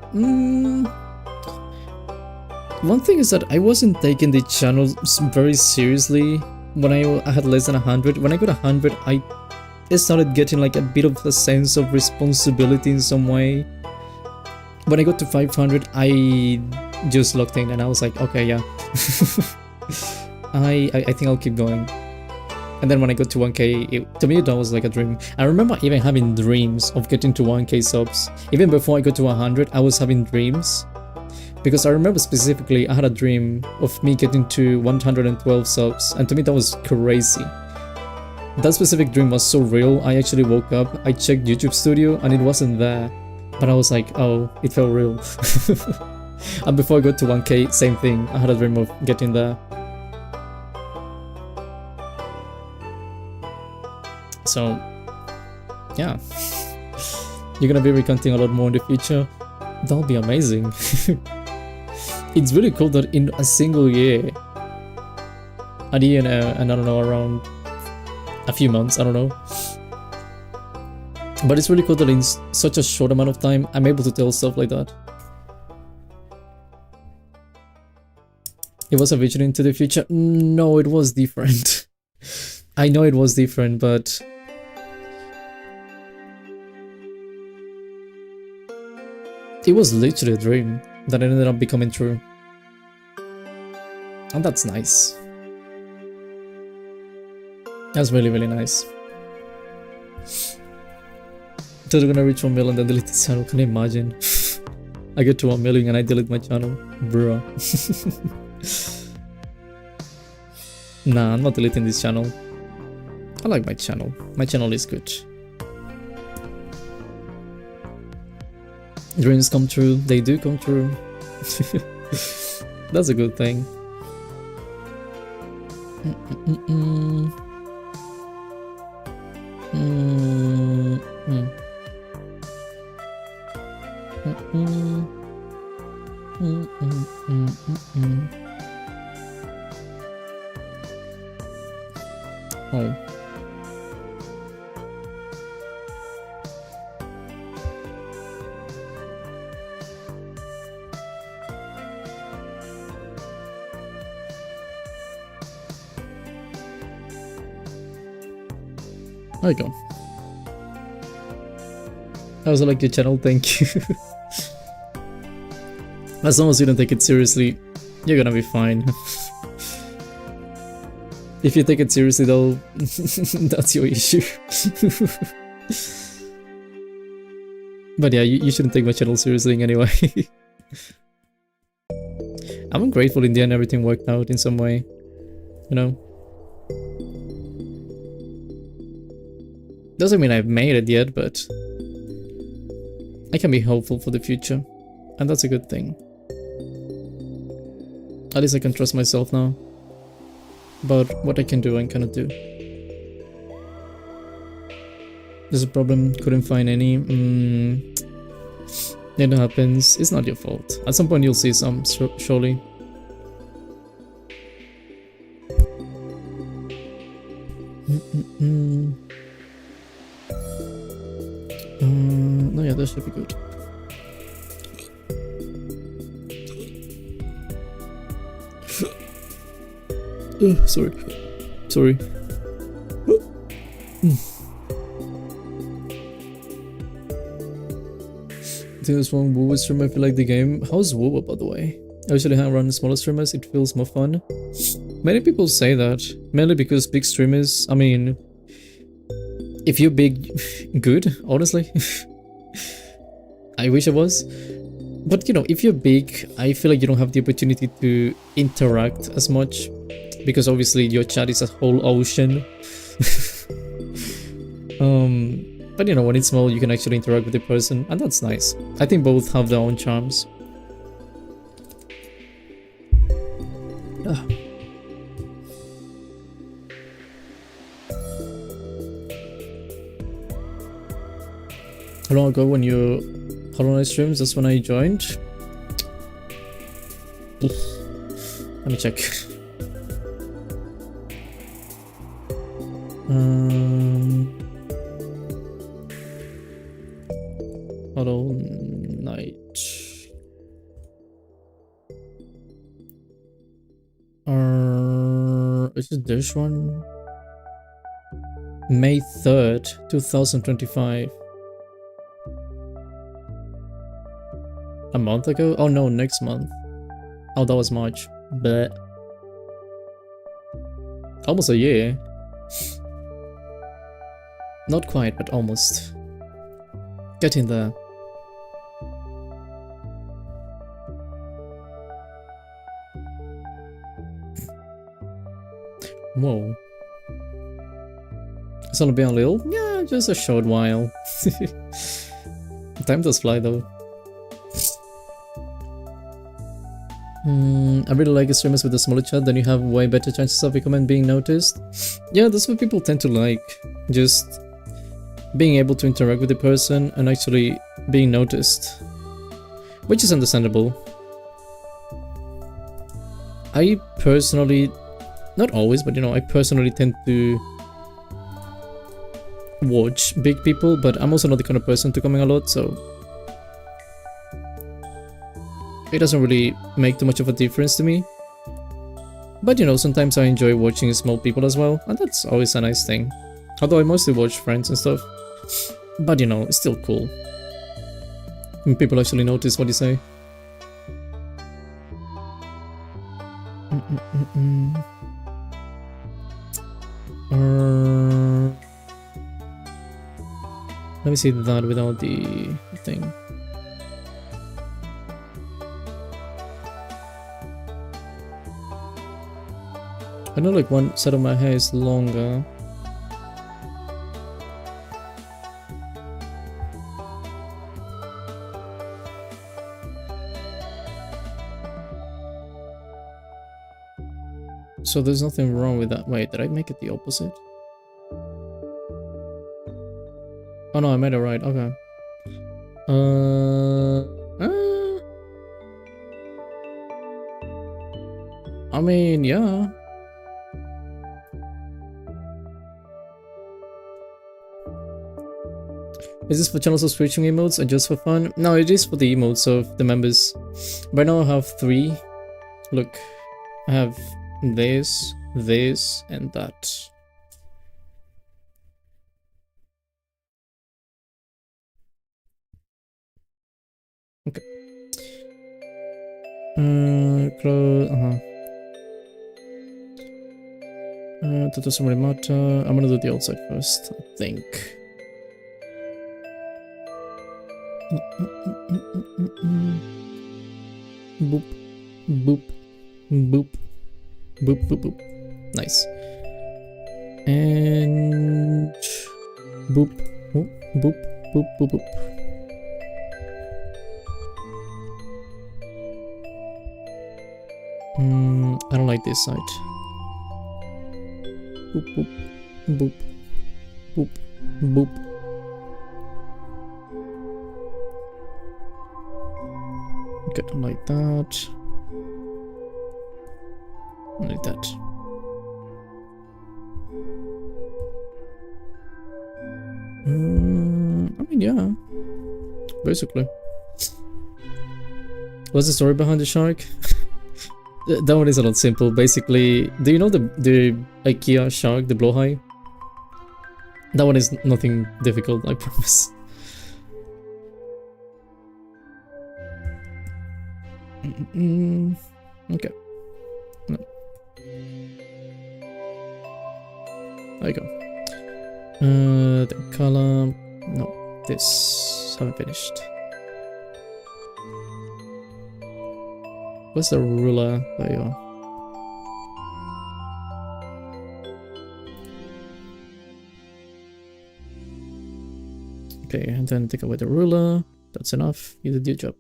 One thing is that I wasn't taking the channel very seriously when I had less than 100. When I got 100, I started getting like a bit of a sense of responsibility in some way. When I got to 500, I just locked in and I was like, okay, yeah. I think I'll keep going. And then when I got to 1k, to me that was like a dream. I remember even having dreams of getting to 1k subs. Even before I got to 100, I was having dreams. Because I remember specifically, I had a dream of me getting to 112 subs. And to me that was crazy. That specific dream was so real, I actually woke up, I checked YouTube Studio and it wasn't there. But I was like, oh, it felt real. And before I got to 1k, same thing, I had a dream of getting there. So, yeah. You're gonna be recounting a lot more in the future. That'll be amazing. It's really cool that in a single year, and I don't know, around a few months, I don't know. But it's really cool that in such a short amount of time, I'm able to tell stuff like that. It was a vision into the future? No, it was different. I know it was different, but... it was literally a dream that ended up becoming true. And that's nice. That's really, really nice. They're gonna reach 1 million and then delete this channel, can you imagine? I get to 1 million and I delete my channel. Bruh. Nah, I'm not deleting this channel. I like my channel. My channel is good. Dreams come true. They do come true. That's a good thing. Oh. There you go. I also like your channel, thank you. As long as you don't take it seriously, you're gonna be fine. If you take it seriously though, that's your issue. But yeah, you shouldn't take my channel seriously anyway. I'm grateful in the end everything worked out in some way, you know? Doesn't mean I've made it yet, but I can be hopeful for the future, and that's a good thing. At least I can trust myself now about what I can do and cannot do. There's a problem, couldn't find any. It happens, it's not your fault. At some point you'll see some, surely. No, yeah, that should be good. Sorry. I think that's wrong. Woowa streamer, I feel like the game. How's Woowa, by the way? I usually hang around smaller streamers, it feels more fun. Many people say that, mainly because big streamers, I mean, if you're big, good, honestly. I wish I was. But you know, if you're big, I feel like you don't have the opportunity to interact as much. Because obviously your chat is a whole ocean. But you know, when it's small, you can actually interact with the person, and that's nice. I think both have their own charms. How long ago when you Hollow Knight streams? That's when I joined. Oof. Let me check. Hollow Knight. Is it this one? May 3rd, 2025. A month ago? Oh no, next month. Oh, that was March. But almost a year. Not quite, but almost. Getting there. Whoa. It's only been a little? Yeah, just a short while. Time does fly though. I really like streamers with a smaller chat, then you have way better chances of your comment being noticed. Yeah, that's what people tend to like. Just being able to interact with the person and actually being noticed. Which is understandable. I personally, not always, but you know, I personally tend to watch big people, but I'm also not the kind of person to comment a lot, so it doesn't really make too much of a difference to me. But you know, sometimes I enjoy watching small people as well, and that's always a nice thing. Although I mostly watch friends and stuff. But you know, it's still cool when people actually notice what you say. Let me see that without the thing. I know like one side of my hair is longer. So there's nothing wrong with that. Wait, did I make it the opposite? Oh no, I made it right. Okay. I mean, yeah. Is this for channel subscription emotes or just for fun? No, it is for the emotes of the members. Right now I have 3. Look, I have this, this, and that. Okay. That doesn't really matter. I'm gonna do the outside first, I think. Boop, boop, boop, boop, boop, boop. Nice. And boop, boop, boop, boop, boop, boop. I don't like this side. Boop, boop, boop, boop, boop. Okay, like that. Like that. I mean, yeah. Basically. What's the story behind the shark? That one is a lot simple. Basically, do you know the IKEA shark, the blowhigh? That one is nothing difficult, I promise. Okay. No. There you go. The color. No, this haven't finished. What's the ruler? There you are. Okay, and then take away the ruler. That's enough. You did your job.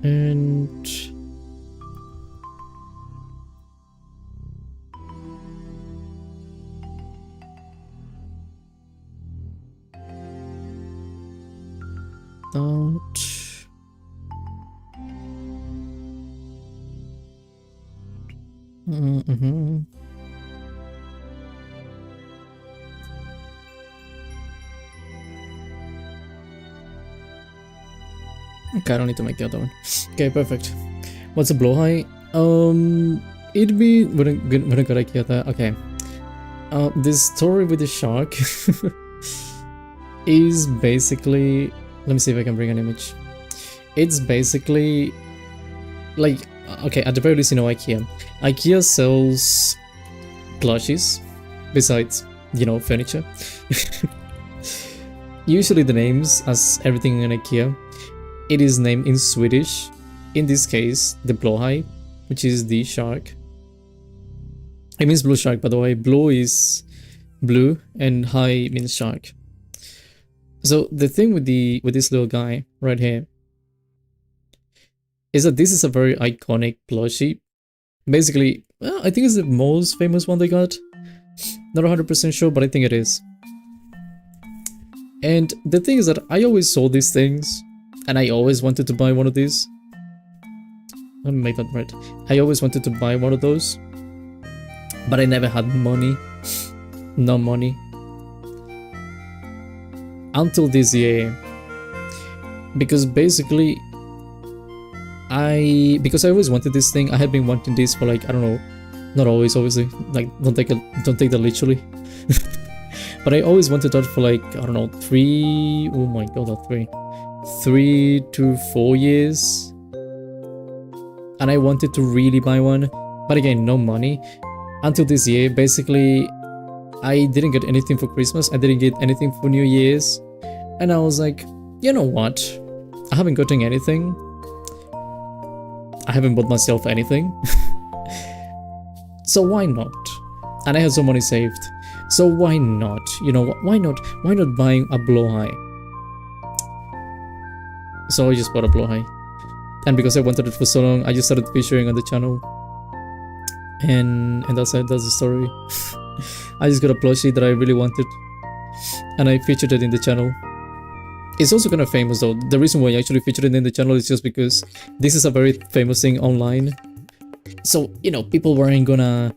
And that. Mm-hmm. Okay, I don't need to make the other one. Okay, perfect. What's a blowhigh? It'd be when I got idea that okay. This story with the shark is basically. Let me see if I can bring an image. It's basically like okay, at the very least, you know, IKEA. IKEA sells plushies besides, you know, furniture. Usually the names, as everything in IKEA, it is named in Swedish. In this case, the blowhigh, which is the shark. It means blue shark, by the way. Blue is blue and high means shark. So the thing with this little guy right here is that this is a very iconic plushie. Basically, well, I think it's the most famous one they got. Not 100% sure, but I think it is. And the thing is that I always saw these things, and I always wanted to buy one of these. Let me make that right. I always wanted to buy one of those, but I never had money. No money. Until this year. Because basically, because I always wanted this thing. I had been wanting this for like, I don't know, not always, obviously. Like, don't take that literally. But I always wanted that for like, I don't know, 3 to 4 years. And I wanted to really buy one, but again, no money. Until this year, basically, I didn't get anything for Christmas. I didn't get anything for New Year's. And I was like, you know what? I haven't gotten anything. I haven't bought myself anything. So why not? And I had some money saved. So why not? You know, why not buying a blowhigh? So I just bought a blowhigh. And because I wanted it for so long, I just started featuring on the channel. And that's it, that's the story. I just got a plushie that I really wanted. And I featured it in the channel. It's also kind of famous though. The reason why I actually featured it in the channel is just because this is a very famous thing online. So, you know, people weren't gonna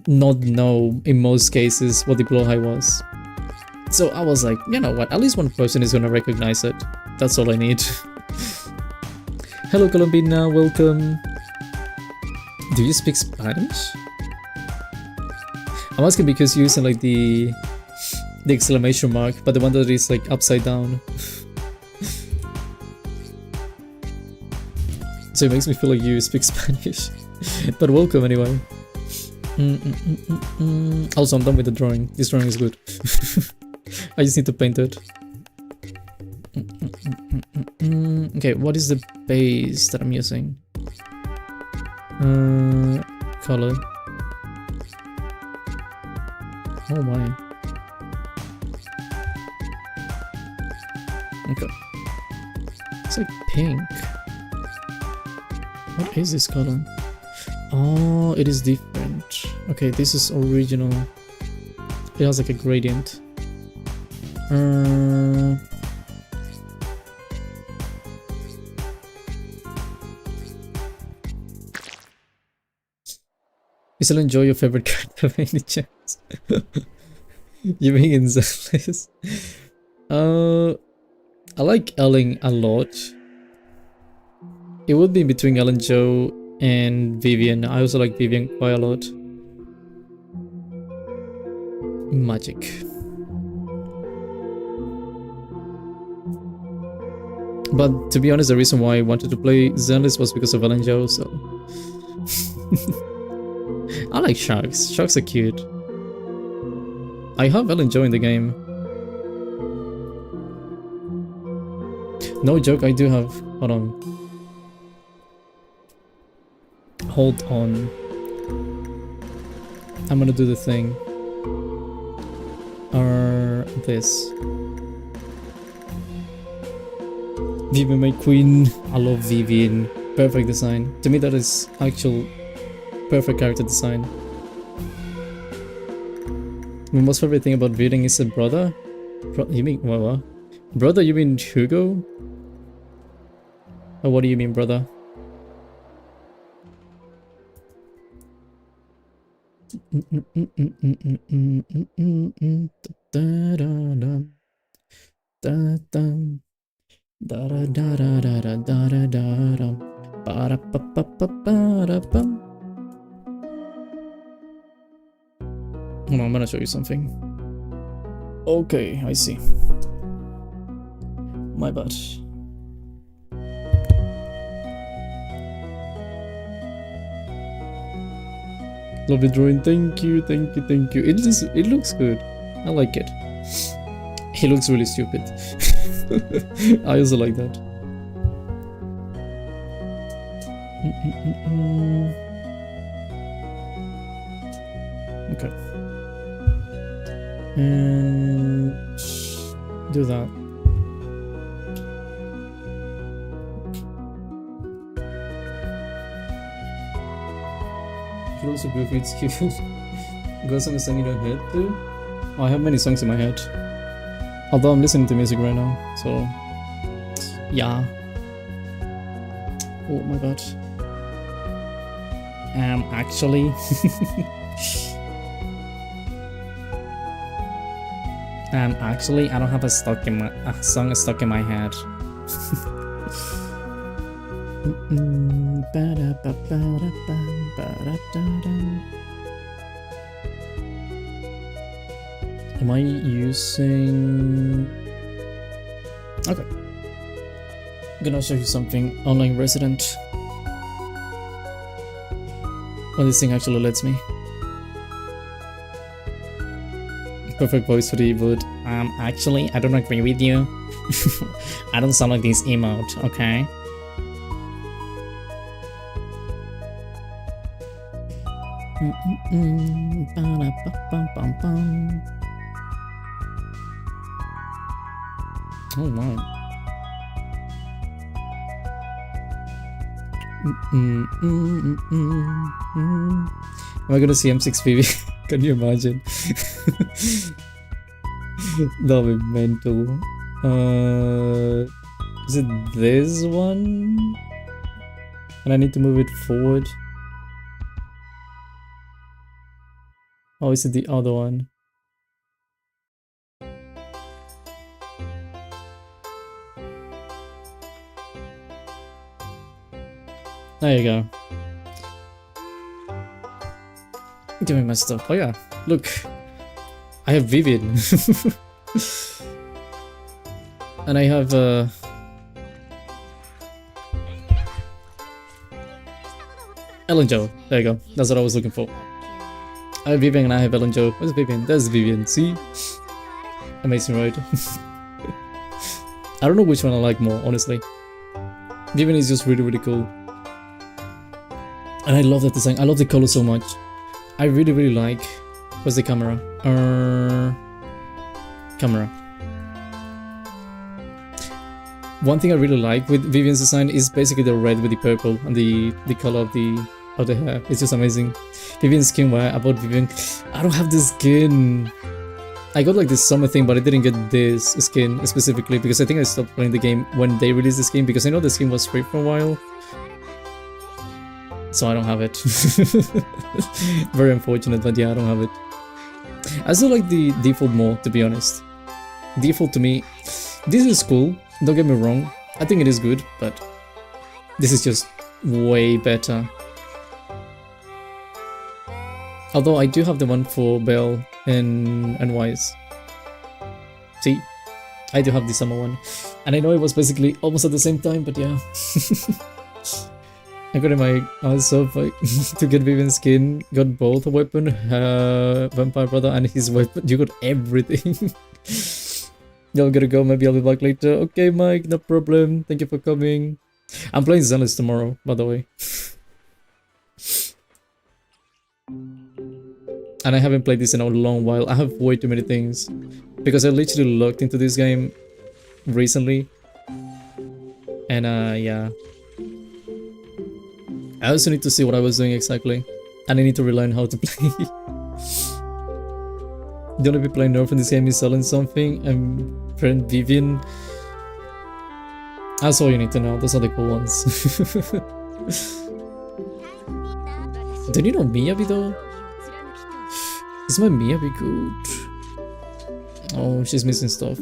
not know in most cases what the blowhigh was. So I was like, you know what, at least one person is gonna recognize it. That's all I need. Hello Colombina, welcome. Do you speak Spanish? I'm asking because you're using like the exclamation mark, but the one that is like upside down. So it makes me feel like you speak Spanish. But welcome anyway. Also, I'm done with the drawing. This drawing is good. I just need to paint it. Okay, what is the base that I'm using? Color. Oh my. Okay. It's like pink. What is this color? Oh, it is different. Okay, this is original. It has like a gradient. You still enjoy your favorite character by any chance? You being in Zealous? I like Ellen a lot. It would be between Ellen Joe and Vivian. I also like Vivian quite a lot. Magic. But to be honest, the reason why I wanted to play Zealous was because of Ellen Joe, so... I like sharks. Sharks are cute. I have Ellen Joe in the game. No joke, I do have... Hold on. Hold on. I'm gonna do the thing. This. Vivian, my queen. I love Vivian. Perfect design. To me, that is actual perfect character design. My most favorite thing about Vivian is a brother. You mean what? Brother? You mean Hugo? Or what do you mean, brother? Hold on, I'm gonna show you something. Okay, I see. My bad. Love the drawing. Thank you, thank you, thank you. It looks good. I like it. He looks really stupid. I also like that. Okay. And do that. Could also be with skills. Got some song in your head too? Oh, I have many songs in my head. Although I'm listening to music right now, so yeah. Oh my god. Actually. Actually, I don't have a song stuck in my head. Am I using... Okay. I'm gonna show you something. Online resident. Well, this thing actually lets me. Perfect voice for the emote. Actually, I don't agree with you. I don't sound like this emote, okay? Oh wow. Am I gonna see M6PV? Can you imagine? That'll be mental. Is it this one? And I need to move it forward. Oh, is it the other one? There you go. Give me my stuff. Oh yeah, look. I have Vivian. And I have Ellen Joe. There you go. That's what I was looking for. I have Vivian and I have Ellen Joe. Where's Vivian? There's Vivian. See? Amazing, right? I don't know which one I like more, honestly. Vivian is just really, really cool. And I love that design. I love the color so much. I really, really like... Where's the camera? Camera. One thing I really like with Vivian's design is basically the red with the purple and the color of the hair. It's just amazing. Vivian's skin, where I bought Vivian. I don't have this skin. I got like this summer thing, but I didn't get this skin specifically because I think I stopped playing the game when they released the skin because I know the skin was free for a while. So I don't have it. Very unfortunate, but yeah, I don't have it. I still like the default more, to be honest. Default to me, this is cool, don't get me wrong. I think it is good, but this is just way better. Although I do have the one for Belle and Wise. See? I do have the summer one. And I know it was basically almost at the same time, but yeah. I got in my ass off to get Vivian's skin, got both a weapon, Vampire Brother and his weapon. You got everything. Y'all gotta go, maybe I'll be back later. Okay, Mike, no problem. Thank you for coming. I'm playing Zealous tomorrow, by the way. And I haven't played this in a long while. I have way too many things. Because I literally looked into this game recently. And yeah. I also need to see what I was doing exactly. And I need to relearn how to play. The only people I know from this game is selling something. And friend Vivian. That's all you need to know. Those are the cool ones. Don't you know Miyabi though? Is my Mia be good? Oh, she's missing stuff.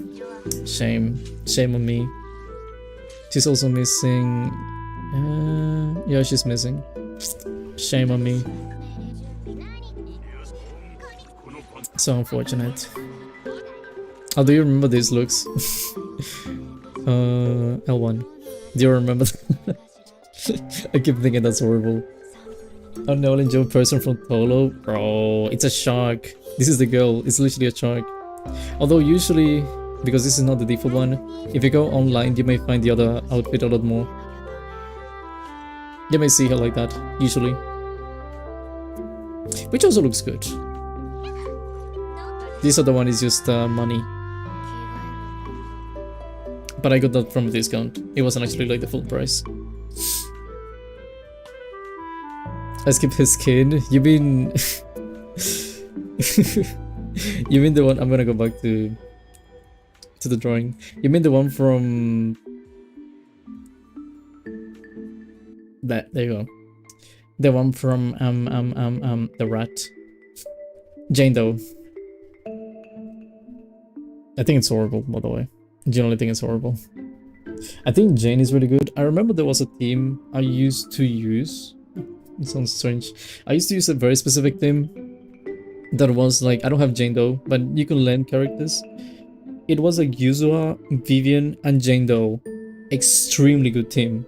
Shame. Shame on me. She's also missing... yeah, she's missing. Shame on me. So unfortunate. How do you remember these looks? L1. Do you remember that? I keep thinking that's horrible. A knowledgeable person from Tolo? Bro, it's a shark. This is the girl. It's literally a shark. Although usually, because this is not the default one, if you go online, you may find the other outfit a lot more. You may see her like that, usually. Which also looks good. This other one is just money. But I got that from a discount. It wasn't actually like the full price. I skipped his skin. You mean... you mean the one... I'm gonna go back to the drawing. You mean the one from... That, there you go. The one from, the rat. Jane Doe. I think it's horrible, by the way. Generally think it's horrible. I think Jane is really good. I remember there was a theme I used to use. It sounds strange. I used to use a very specific theme that was like, I don't have Jane Doe, but you can learn characters. It was like Yuzua, Vivian, and Jane Doe. Extremely good team.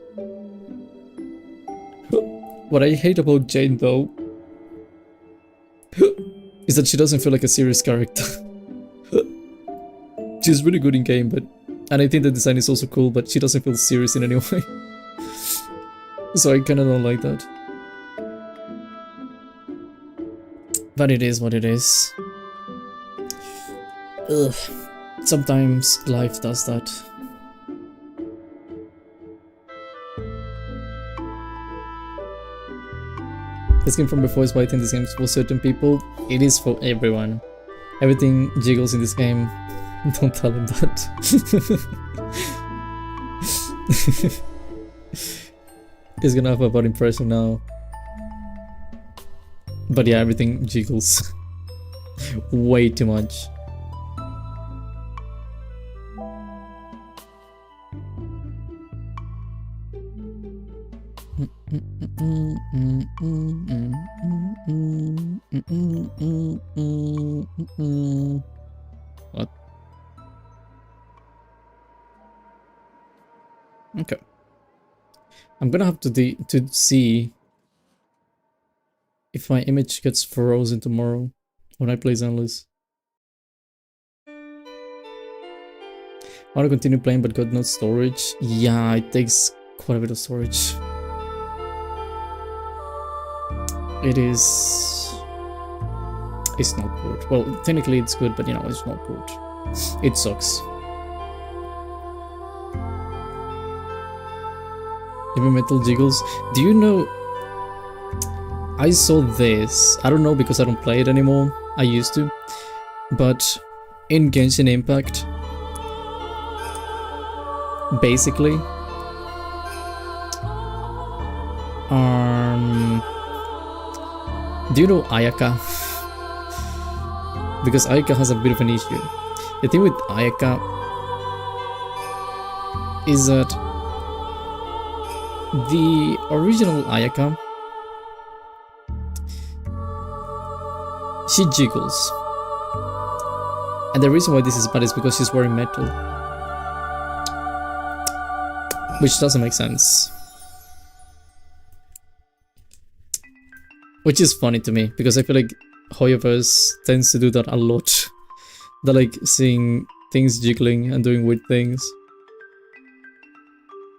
What I hate about Jane Doe is that she doesn't feel like a serious character. She's really good in game, but... And I think the design is also cool, but she doesn't feel serious in any way. So I kinda don't like that. But it is what it is. Ugh. Sometimes life does that. The skin from before is why I think this game is for certain people. It is for everyone. Everything jiggles in this game. Don't tell him that. He's gonna have a bad impression now. But yeah, everything jiggles. Way too much. What? Okay. I'm gonna have to see if my image gets frozen tomorrow when I play Zenless. I want to continue playing but got no storage. Yeah, it takes quite a bit of storage. It's not good. Well, technically it's good, but you know, it's not good. It sucks. Heavy metal jiggles. Do you know... I saw this. I don't know because I don't play it anymore. I used to. But in Genshin Impact, basically, do you know Ayaka? Because Ayaka has a bit of an issue. The thing with Ayaka is that the original Ayaka, she jiggles. And the reason why this is bad is because she's wearing metal. Which doesn't make sense. Which is funny to me, because I feel like Hoyoverse tends to do that a lot. They're like seeing things jiggling and doing weird things.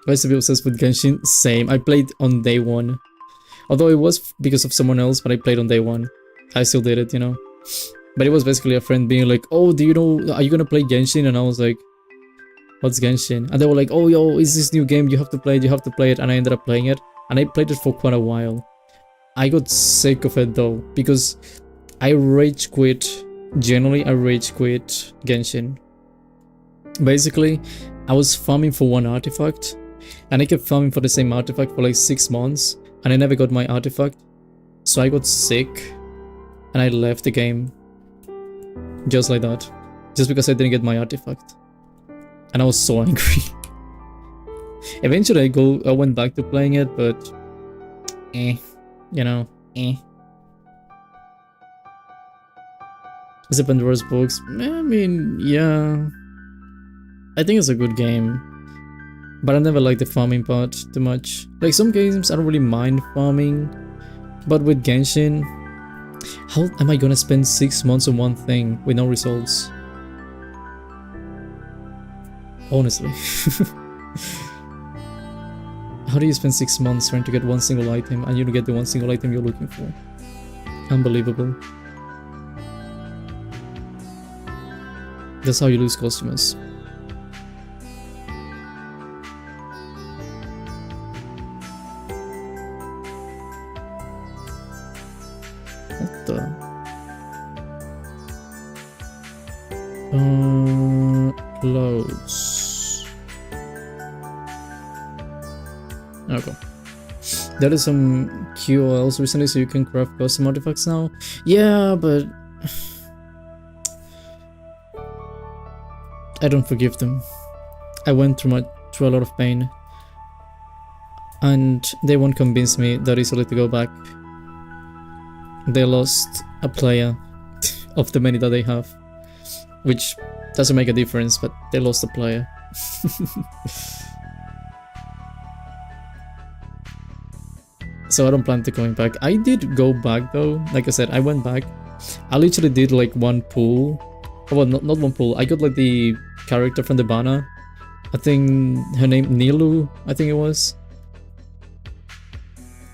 I used to be obsessed with Genshin. Same. I played on day one. Although it was because of someone else, but I played on day one. I still did it, you know. But it was basically a friend being like, oh, do you know, are you gonna play Genshin? And I was like, what's Genshin? And they were like, oh, yo, is this new game? You have to play it, you have to play it. And I ended up playing it. And I played it for quite a while. I got sick of it though, because I rage quit. Generally, I rage quit Genshin. Basically, I was farming for one artifact, and I kept farming for the same artifact for like 6 months, and I never got my artifact. So I got sick, and I left the game. Just like that. Just because I didn't get my artifact. And I was so angry. Eventually I went back to playing it, but you know, Is it Pandora's Box? I mean, yeah. I think it's a good game. But I never liked the farming part too much. Like some games I don't really mind farming. But with Genshin, how am I gonna spend 6 months on one thing with no results? Honestly. How do you spend 6 months trying to get one single item and you don't get the one single item you're looking for? Unbelievable. That's how you lose customers. What the? Close. Okay. There is some QOLs recently, so you can craft custom artifacts now. Yeah, but I don't forgive them. I went through a lot of pain, and they won't convince me that easily to go back. They lost a player of the many that they have, which doesn't make a difference, but they lost a player. So I don't plan to going back. I did go back though. Like I said, I went back. I literally did like one pull. Well, not one pull. I got like the character from the banner. I think her name Nilu, I think it was.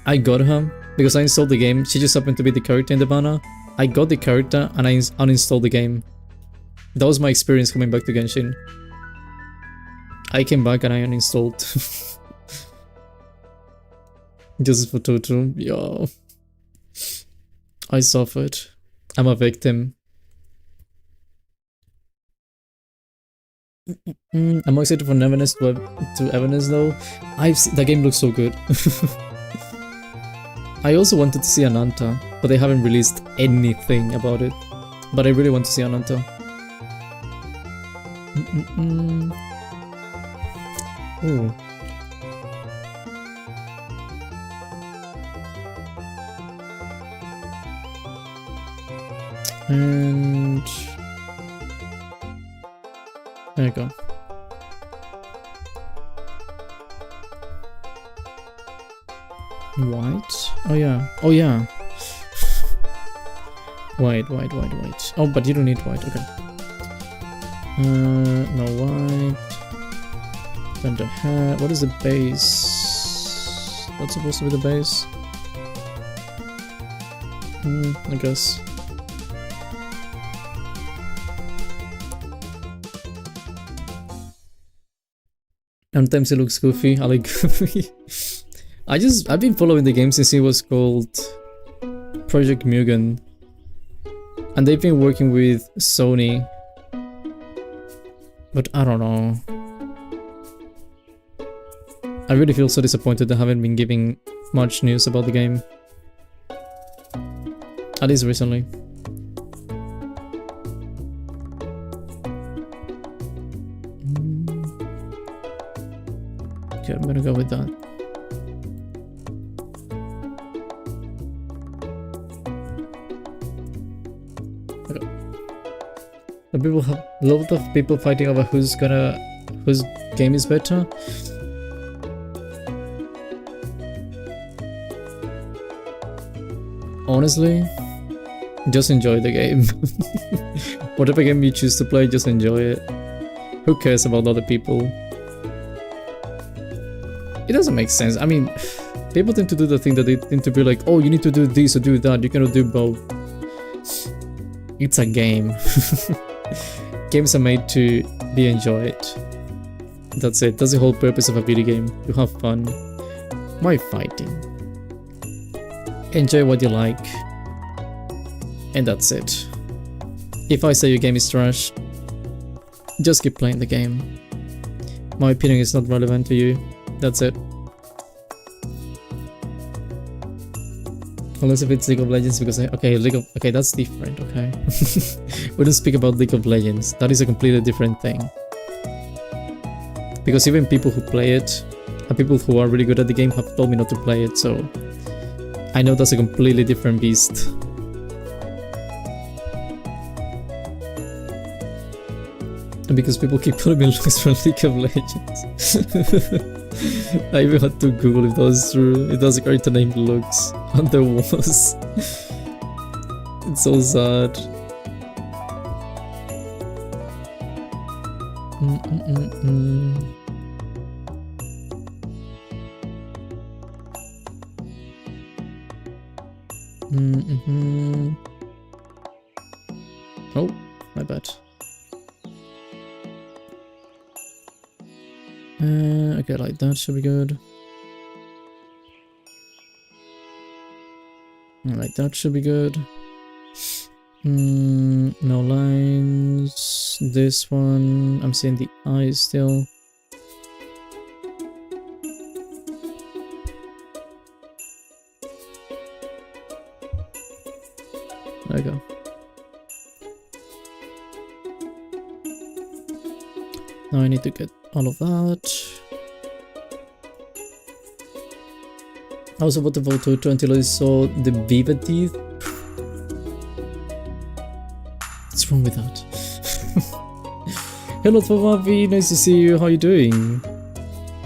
I got her because I installed the game. She just happened to be the character in the banner. I got the character and I uninstalled the game. That was my experience coming back to Genshin. I came back and I uninstalled. Just for Totto. Yo. I suffered. I'm a victim. I'm excited for Nevernest to Everness though. The game looks so good. I also wanted to see Ananta, but they haven't released anything about it. But I really want to see Ananta. Ooh. And there you go. White? Oh yeah. Oh yeah. White. Oh, but you don't need white. Okay. No white. Then the hat. What is the base? What's supposed to be the base? I guess. Sometimes it looks goofy. I like goofy. I've been following the game since it was called Project Mugen. And they've been working with Sony. But I don't know. I really feel so disappointed they haven't been giving much news about the game. At least recently. Okay, I'm gonna go with that. Okay. The people have a lot of people fighting over whose game is better. Honestly, just enjoy the game. Whatever game you choose to play, just enjoy it. Who cares about other people? It doesn't make sense. I mean, people tend to do the thing that they tend to be like, oh, you need to do this or do that. You cannot do both. It's a game. Games are made to be enjoyed. That's it. That's the whole purpose of a video game. To have fun. Why fighting? Enjoy what you like. And that's it. If I say your game is trash, just keep playing the game. My opinion is not relevant to you. That's it. Unless if it's League of Legends, because okay, that's different. Okay, we don't speak about League of Legends. That is a completely different thing. Because even people who play it, and people who are really good at the game, have told me not to play it. So I know that's a completely different beast. Because people keep telling me looks from League of Legends. I even had to Google if that was true. It does a character named Lux, and there was. It's so sad. Oh, my bad. Okay, like that should be good. Like that should be good. No lines. This one, I'm seeing the eyes still. There we go. Now I need to get all of that. I was about to vote Totto until I saw the Viva teeth. What's wrong with that? Hello Favavi, nice to see you. How you doing?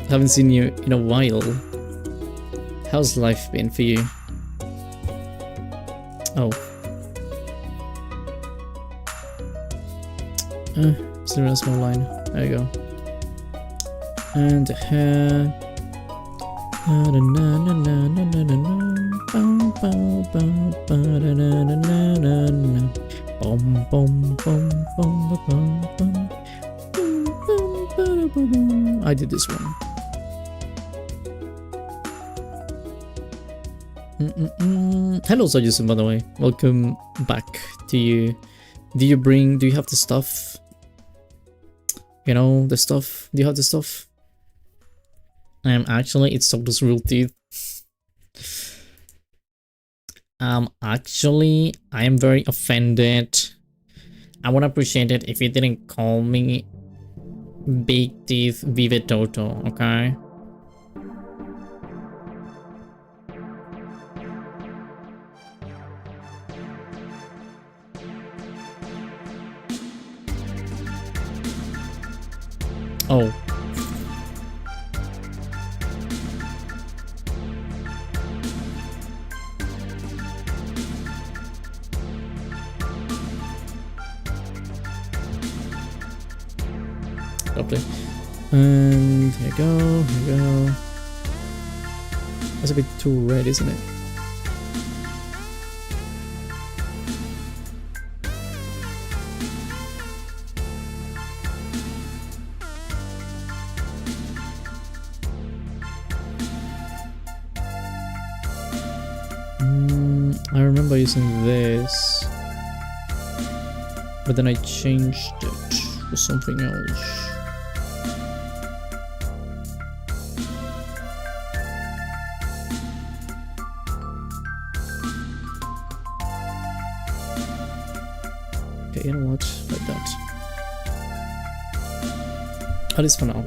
Haven't seen you in a while. How's life been for you? Oh. Still a small line. There you go. And the hair. I did this one. Hello Sojusun, by the way. Welcome back to you. Do you have the stuff? You know, the stuff? Do you have the stuff? Actually, it's Totto's real teeth. Actually, I am very offended. I would appreciate it if you didn't call me Big Teeth Vive Totto, okay? Oh. Lovely. And here we go, here we go. That's a bit too red, isn't it? I remember using this, but then I changed it for something else. Okay, you know what? Like that. At least for now.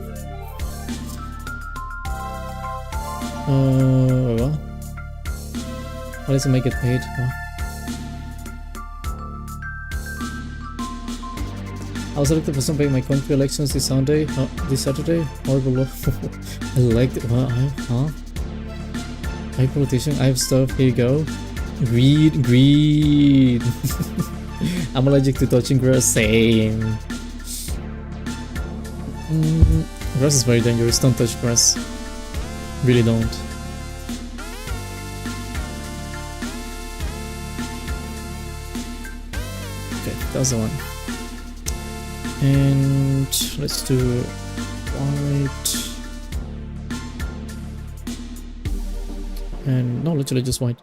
What? At least I make it paid. I was selected for something in my country elections this Saturday. Horrible. I liked it. What? Huh? I'm a politician. I have stuff. Here you go. Greed. I'm allergic to touching grass. Same. Grass is very dangerous. Don't touch grass. Really don't. Okay, that's the one. And let's do white. And no, literally just white.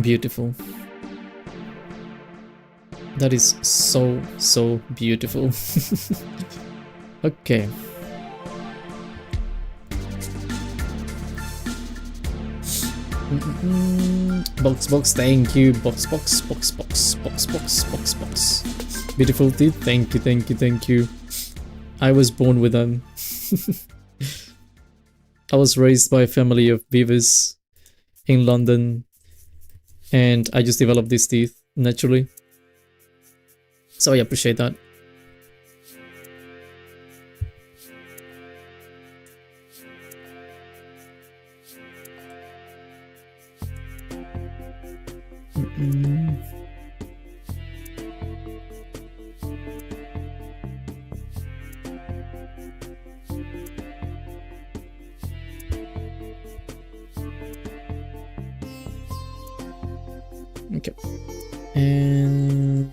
Beautiful. That is so beautiful. Okay. Box, thank you. Box. Beautiful teeth, thank you. I was born with them. I was raised by a family of beavers in London, and I just developed these teeth naturally. So I appreciate that. Okay, and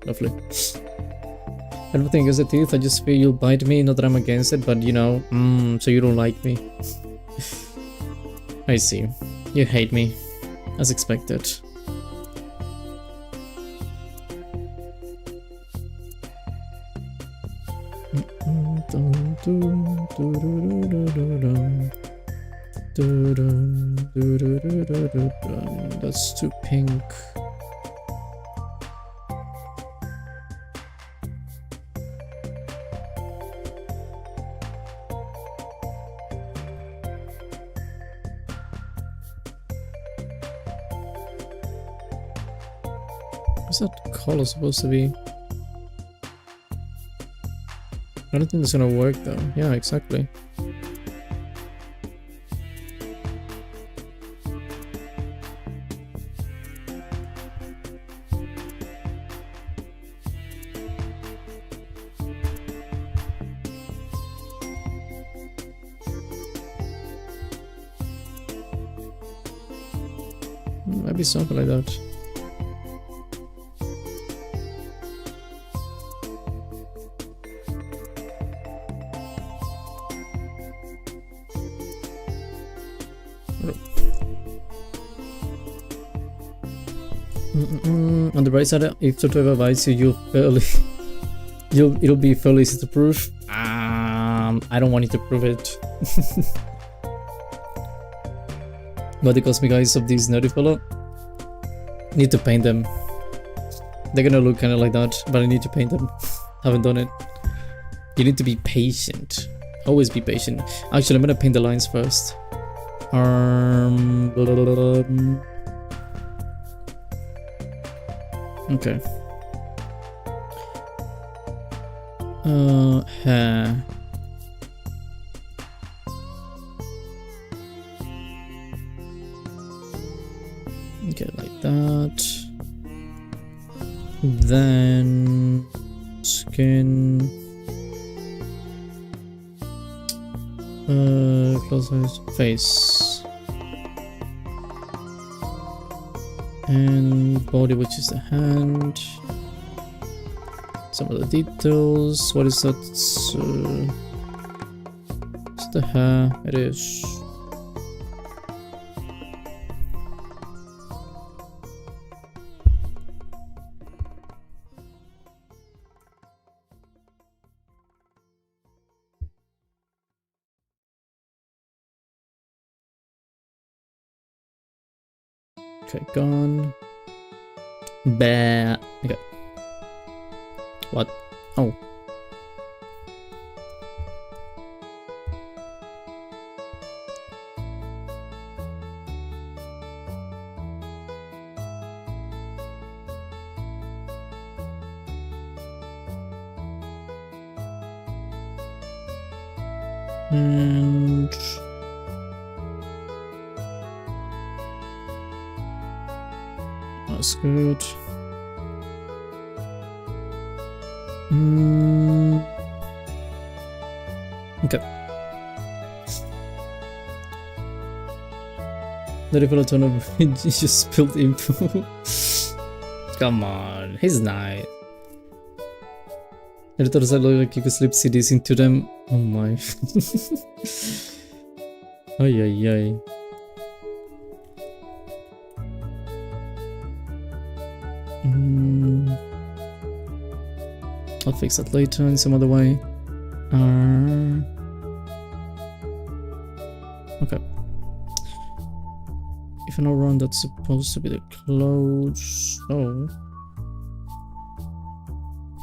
lovely. I don't think it's a teeth, I just feel you'll bite me, not that I'm against it, but you know, so you don't like me. I see. You hate me, as expected. That's too pink. What's that color supposed to be? I don't think it's gonna work though. Yeah, exactly. Maybe something like that. On the right side, if Totto ever bites you, it'll be fairly easy to prove. I don't want you to prove it. But the cosmic eyes of this nerdy fellow, need to paint them. They're gonna look kind of like that, but I need to paint them. Haven't done it. You need to be patient. Always be patient. Actually, I'm gonna paint the lines first. Okay. Hair. Okay, like that. Then skin. Close eyes, face. And body, which is the hand. Some of the details. What is that? It's the hair. It is. Okay, gone. Bah. Okay. What? Oh. And that's good. Okay. The river ton of he just spilled info. Come on, he's nice. Editors look like you could slip CDs into them. Oh my. Ay ay ay. I'll fix that later in some other way. Okay. If I'm not wrong, that's supposed to be the clothes. Oh.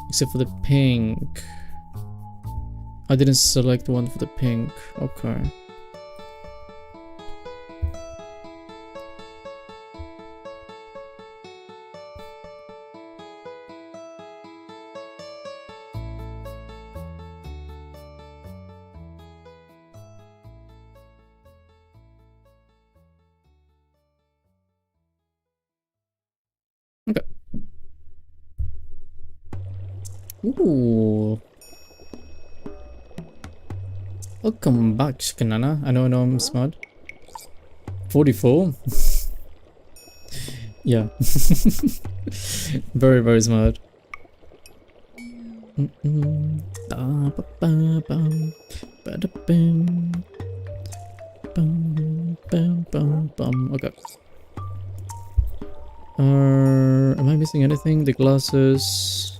Except for the pink. I didn't select one for the pink. Okay. Okay. Ooh. Welcome back, Skanana. I know I'm smart. 44? Yeah. Very, very smart. Okay. Am I missing anything? The glasses.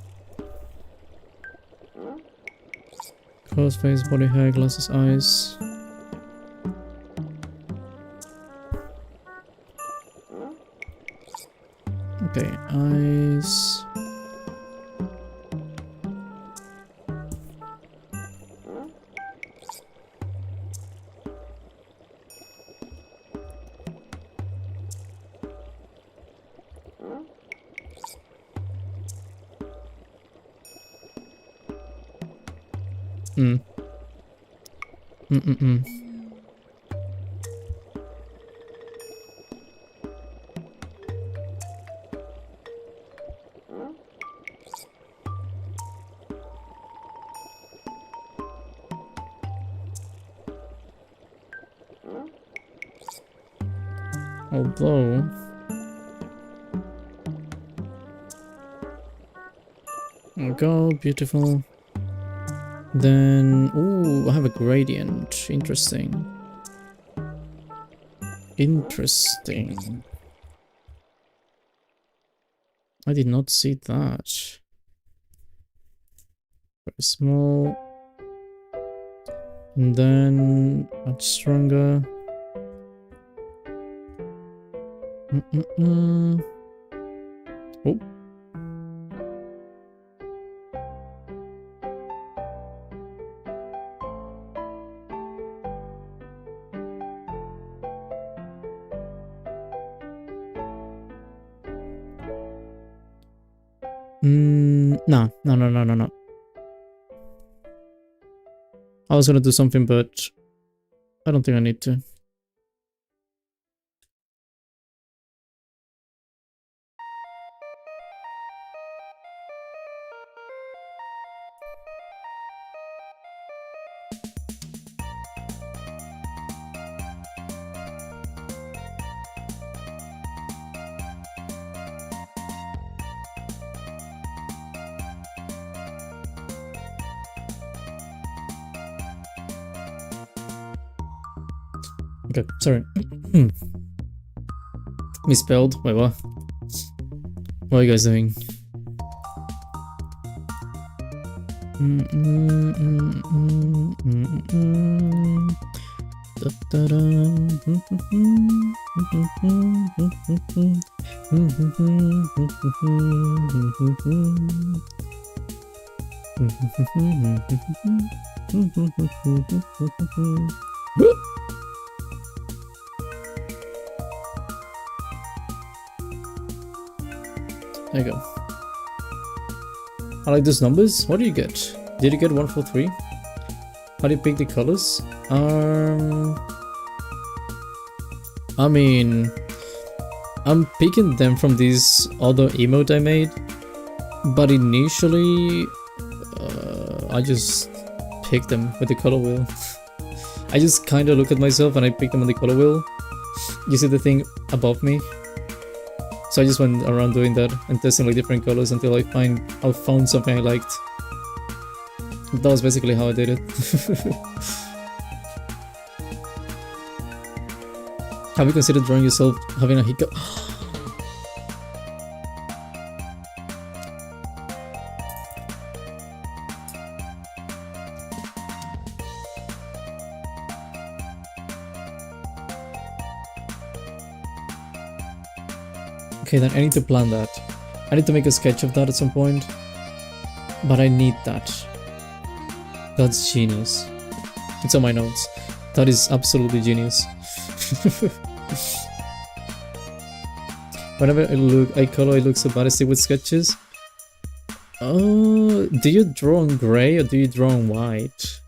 Clothes, face, body hair, glasses, eyes. Okay, eyes. Although there we go, beautiful. Then, ooh, I have a gradient. Interesting. Interesting. I did not see that. Very small. And then much stronger. Oh. No. I was gonna do something, but I don't think I need to. Okay, sorry. Misspelled. Wait, what? What are you guys doing? There you go. I like those numbers. What do you get? Did you get 143? How do you pick the colors? I mean, I'm picking them from this other emote I made, but initially, I just picked them with the color wheel. I just kind of look at myself and I pick them on the color wheel. You see the thing above me? So I just went around doing that and testing like different colors until I found something I liked. That was basically how I did it. Have you considered drawing yourself having a hiccup? Okay, then I need to plan that. I need to make a sketch of that at some point. But I need that. That's genius. It's on my notes. That is absolutely genius. Whenever I color, it looks so bad. I see with sketches. Oh, do you draw on gray or do you draw on white?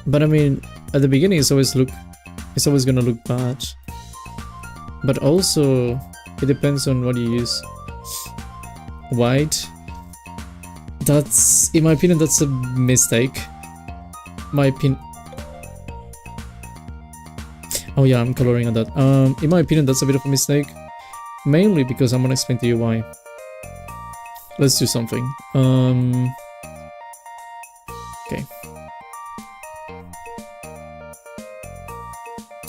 But I mean, at the beginning, it's always gonna look bad. But also, it depends on what you use. White. That's, in my opinion, that's a mistake. My opinion. Oh yeah, I'm coloring on that. In my opinion, that's a bit of a mistake. Mainly because I'm gonna explain to you why. Let's do something. Okay.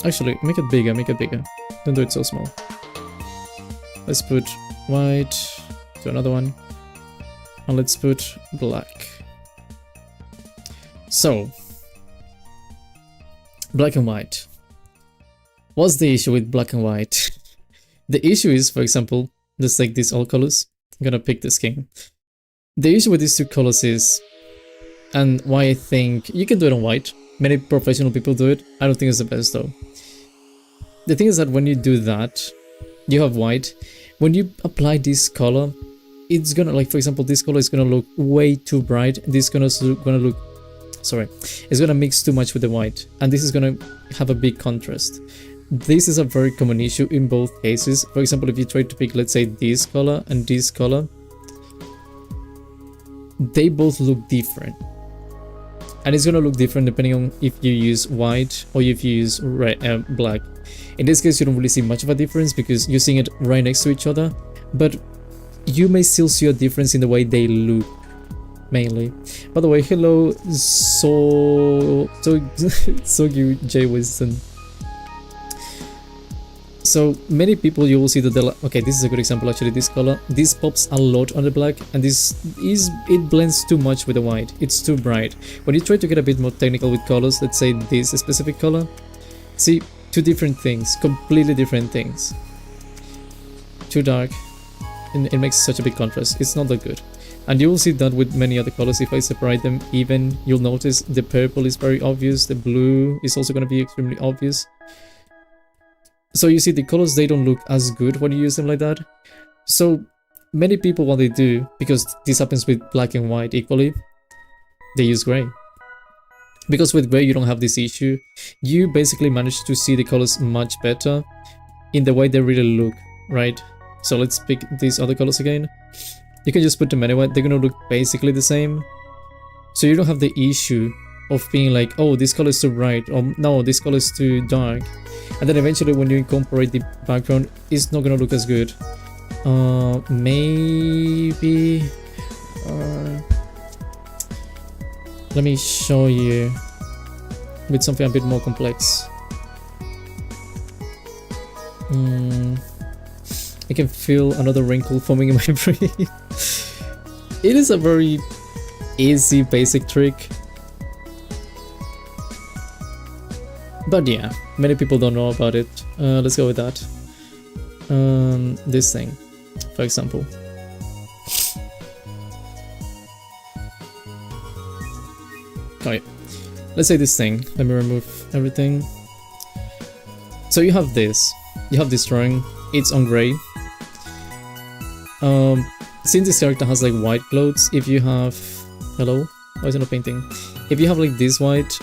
Actually, make it bigger, make it bigger. Don't do it so small. Let's put white to another one. And let's put black. So, black and white. What's the issue with black and white? The issue is, for example, let's take these all colors. I'm gonna pick this king. The issue with these two colors is, and why I think you can do it on white. Many professional people do it. I don't think it's the best though. The thing is that when you do that, you have white. When you apply this color, it's gonna, like for example, this color is gonna look way too bright. This is gonna look, sorry, it's gonna mix too much with the white, and this is gonna have a big contrast. This is a very common issue in both cases. For example, if you try to pick, let's say, this color and this color, they both look different. And it's gonna look different depending on if you use white or if you use black. In this case, you don't really see much of a difference because you're seeing it right next to each other, but you may still see a difference in the way they look, mainly. By the way, hello, so you, Jay Winston. So many people, you will see that okay, this is a good example actually. This color, this pops a lot on the black, and it blends too much with the white. It's too bright. When you try to get a bit more technical with colors, let's say this specific color, see, two different things, completely different things. Too dark, and it makes such a big contrast. It's not that good. And you will see that with many other colors. If I separate them even, you'll notice the purple is very obvious, the blue is also going to be extremely obvious. So you see the colors, they don't look as good when you use them like that. So many people, what they do, because this happens with black and white equally, they use gray. Because with gray you don't have this issue. You basically manage to see the colors much better in the way they really look, right? So let's pick these other colors again. You can just put them anywhere, they're gonna look basically the same. So you don't have the issue of being like, oh, this color is too bright, or no, this color is too dark. And then eventually when you incorporate the background, it's not gonna look as good. Maybe... let me show you with something a bit more complex. I can feel another wrinkle forming in my brain. It is a very easy, basic trick. But yeah, many people don't know about it. Let's go with that. This thing, for example. Alright, let's say this thing. Let me remove everything. So you have this drawing. It's on gray. Since this character has like white clothes, if you have... Hello? Why is it not painting? If you have like this white,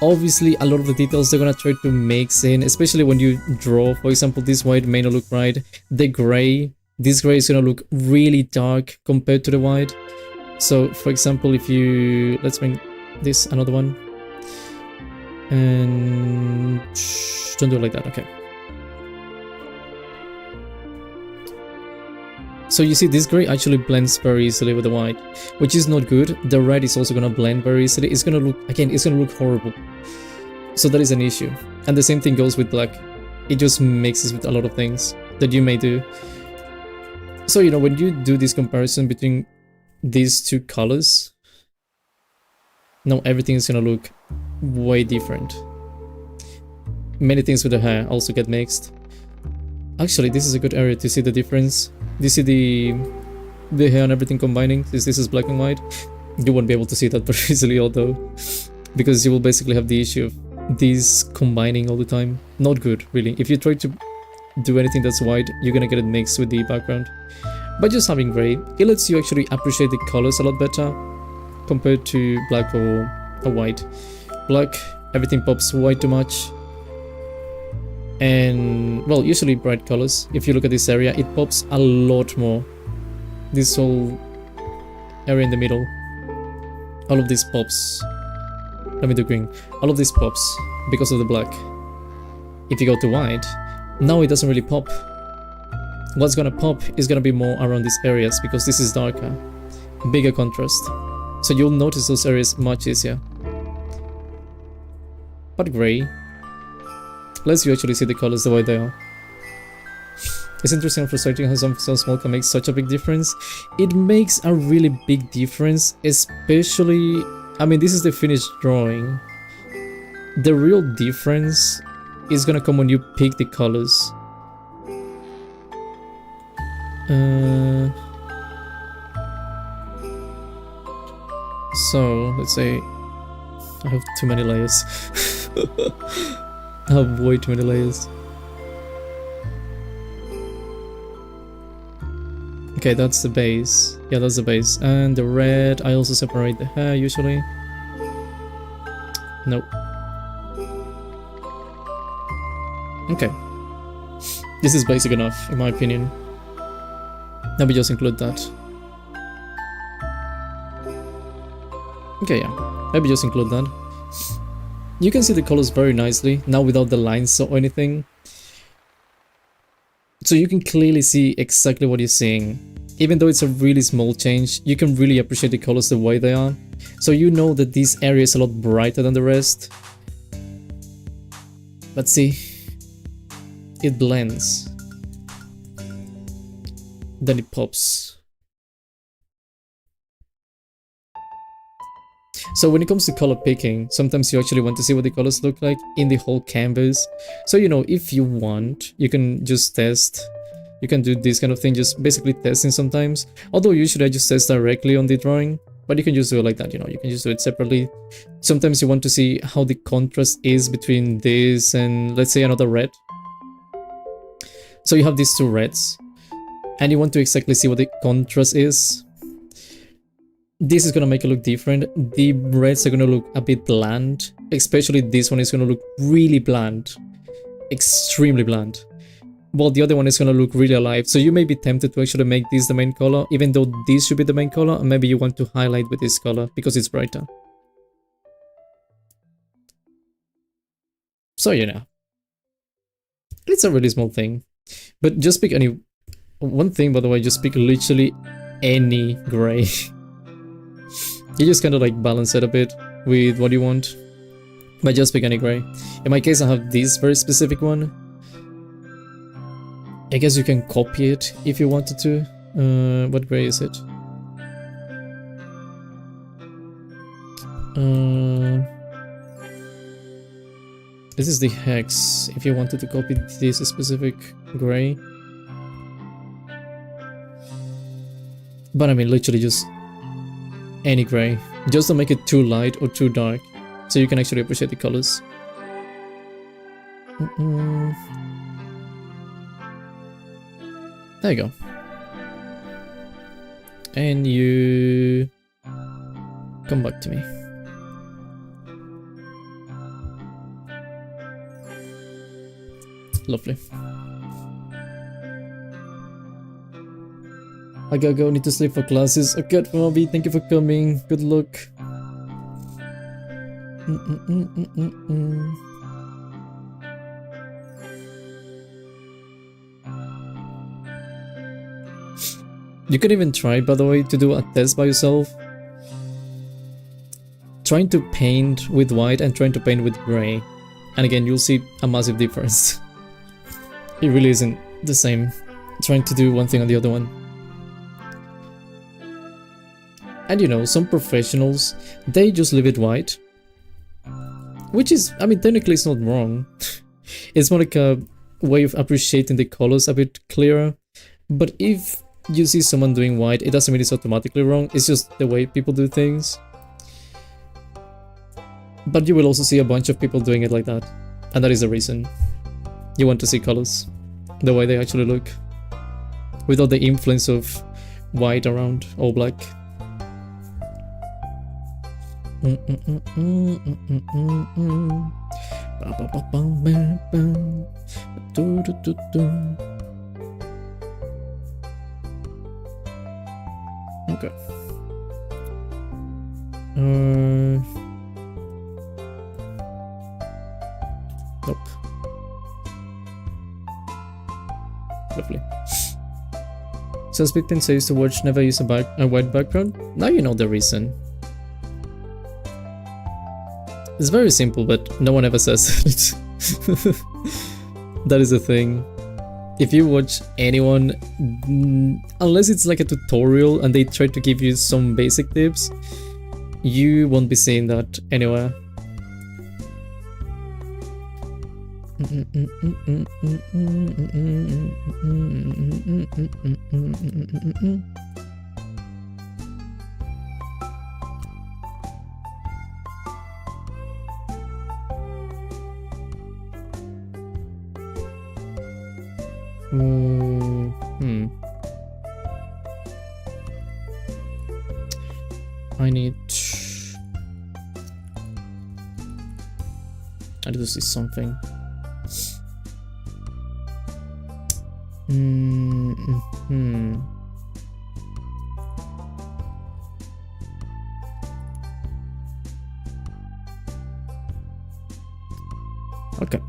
obviously a lot of the details they're gonna try to mix in, especially when you draw. For example, this white may not look right. The gray, this gray is gonna look really dark compared to the white. So for example, if you... Let's bring this another one. And... don't do it like that, okay. So you see, this gray actually blends very easily with the white, which is not good. The red is also gonna blend very easily. It's gonna look, again, it's gonna look horrible. So that is an issue. And the same thing goes with black. It just mixes with a lot of things that you may do. So, you know, when you do this comparison between these two colors, Now everything is gonna look way different. Many things with the hair also get mixed. Actually, this is a good area to see the difference. Do you see the hair and everything combining? Since this is black and white, you won't be able to see that very easily, although, because you will basically have the issue of these combining all the time. Not good, really. If you try to do anything that's white, you're gonna get it mixed with the background. But just having gray, it lets you actually appreciate the colors a lot better compared to black or white. Black, everything pops way too much. And, well, usually bright colors. If you look at this area, it pops a lot more. This whole area in the middle. All of this pops. Let me do green. All of this pops because of the black. If you go to white, now it doesn't really pop. What's gonna pop is gonna be more around these areas because this is darker. Bigger contrast. So you'll notice those areas much easier. But gray lets you actually see the colors the way they are. It's interesting and frustrating how something small can make such a big difference. It makes a really big difference, especially... I mean, this is the finished drawing. The real difference is gonna come when you pick the colors. So, let's say... I have too many layers. I have way too many layers. Okay, that's the base. Yeah, that's the base. And the red, I also separate the hair usually. Nope. Okay. This is basic enough, in my opinion. Let me just include that. Okay, yeah. Maybe just include that. You can see the colors very nicely, now without the lines or anything. So you can clearly see exactly what you're seeing. Even though it's a really small change, you can really appreciate the colors the way they are. So you know that this area is a lot brighter than the rest. But see, it blends. Then it pops. So when it comes to color picking, sometimes you actually want to see what the colors look like in the whole canvas. So, you know, if you want, you can just test. You can do this kind of thing, just basically testing sometimes. Although usually I just test directly on the drawing, but you can just do it like that, you know, you can just do it separately. Sometimes you want to see how the contrast is between this and, let's say, another red. So you have these two reds, and you want to exactly see what the contrast is. This is gonna make it look different. The reds are gonna look a bit bland. Especially this one is gonna look really bland. Extremely bland. While the other one is gonna look really alive. So you may be tempted to actually make this the main color, even though this should be the main color, and maybe you want to highlight with this color because it's brighter. So, you know. It's a really small thing. But just pick any... One thing, by the way, just pick literally any gray. You just kind of like balance it a bit with what you want. But just pick any gray. In my case, I have this very specific one. I guess you can copy it if you wanted to. What gray is it? This is the hex. If you wanted to copy this specific gray. But I mean, literally just any gray. Just don't make it too light or too dark, so you can actually appreciate the colors. There you go. And you come back to me. Lovely. I gotta go, need to sleep for classes. Okay, Fabi, thank you for coming. Good luck. You could even try, by the way, to do a test by yourself. Trying to paint with white and trying to paint with gray. And again, you'll see a massive difference. It really isn't the same. Trying to do one thing or the other one. And you know, some professionals, they just leave it white. Which is, I mean, technically it's not wrong. It's more like a way of appreciating the colors a bit clearer. But if you see someone doing white, it doesn't mean it's automatically wrong. It's just the way people do things. But you will also see a bunch of people doing it like that. And that is the reason. You want to see colors. The way they actually look. Without the influence of white around or black. Okay. Nope. Lovely. So Speedpin says to watch never use a white background. Now you know the reason. It's very simple, but no one ever says it. That is the thing. If you watch anyone, unless it's like a tutorial and they try to give you some basic tips, you won't be seeing that anywhere. I need to see something. Okay.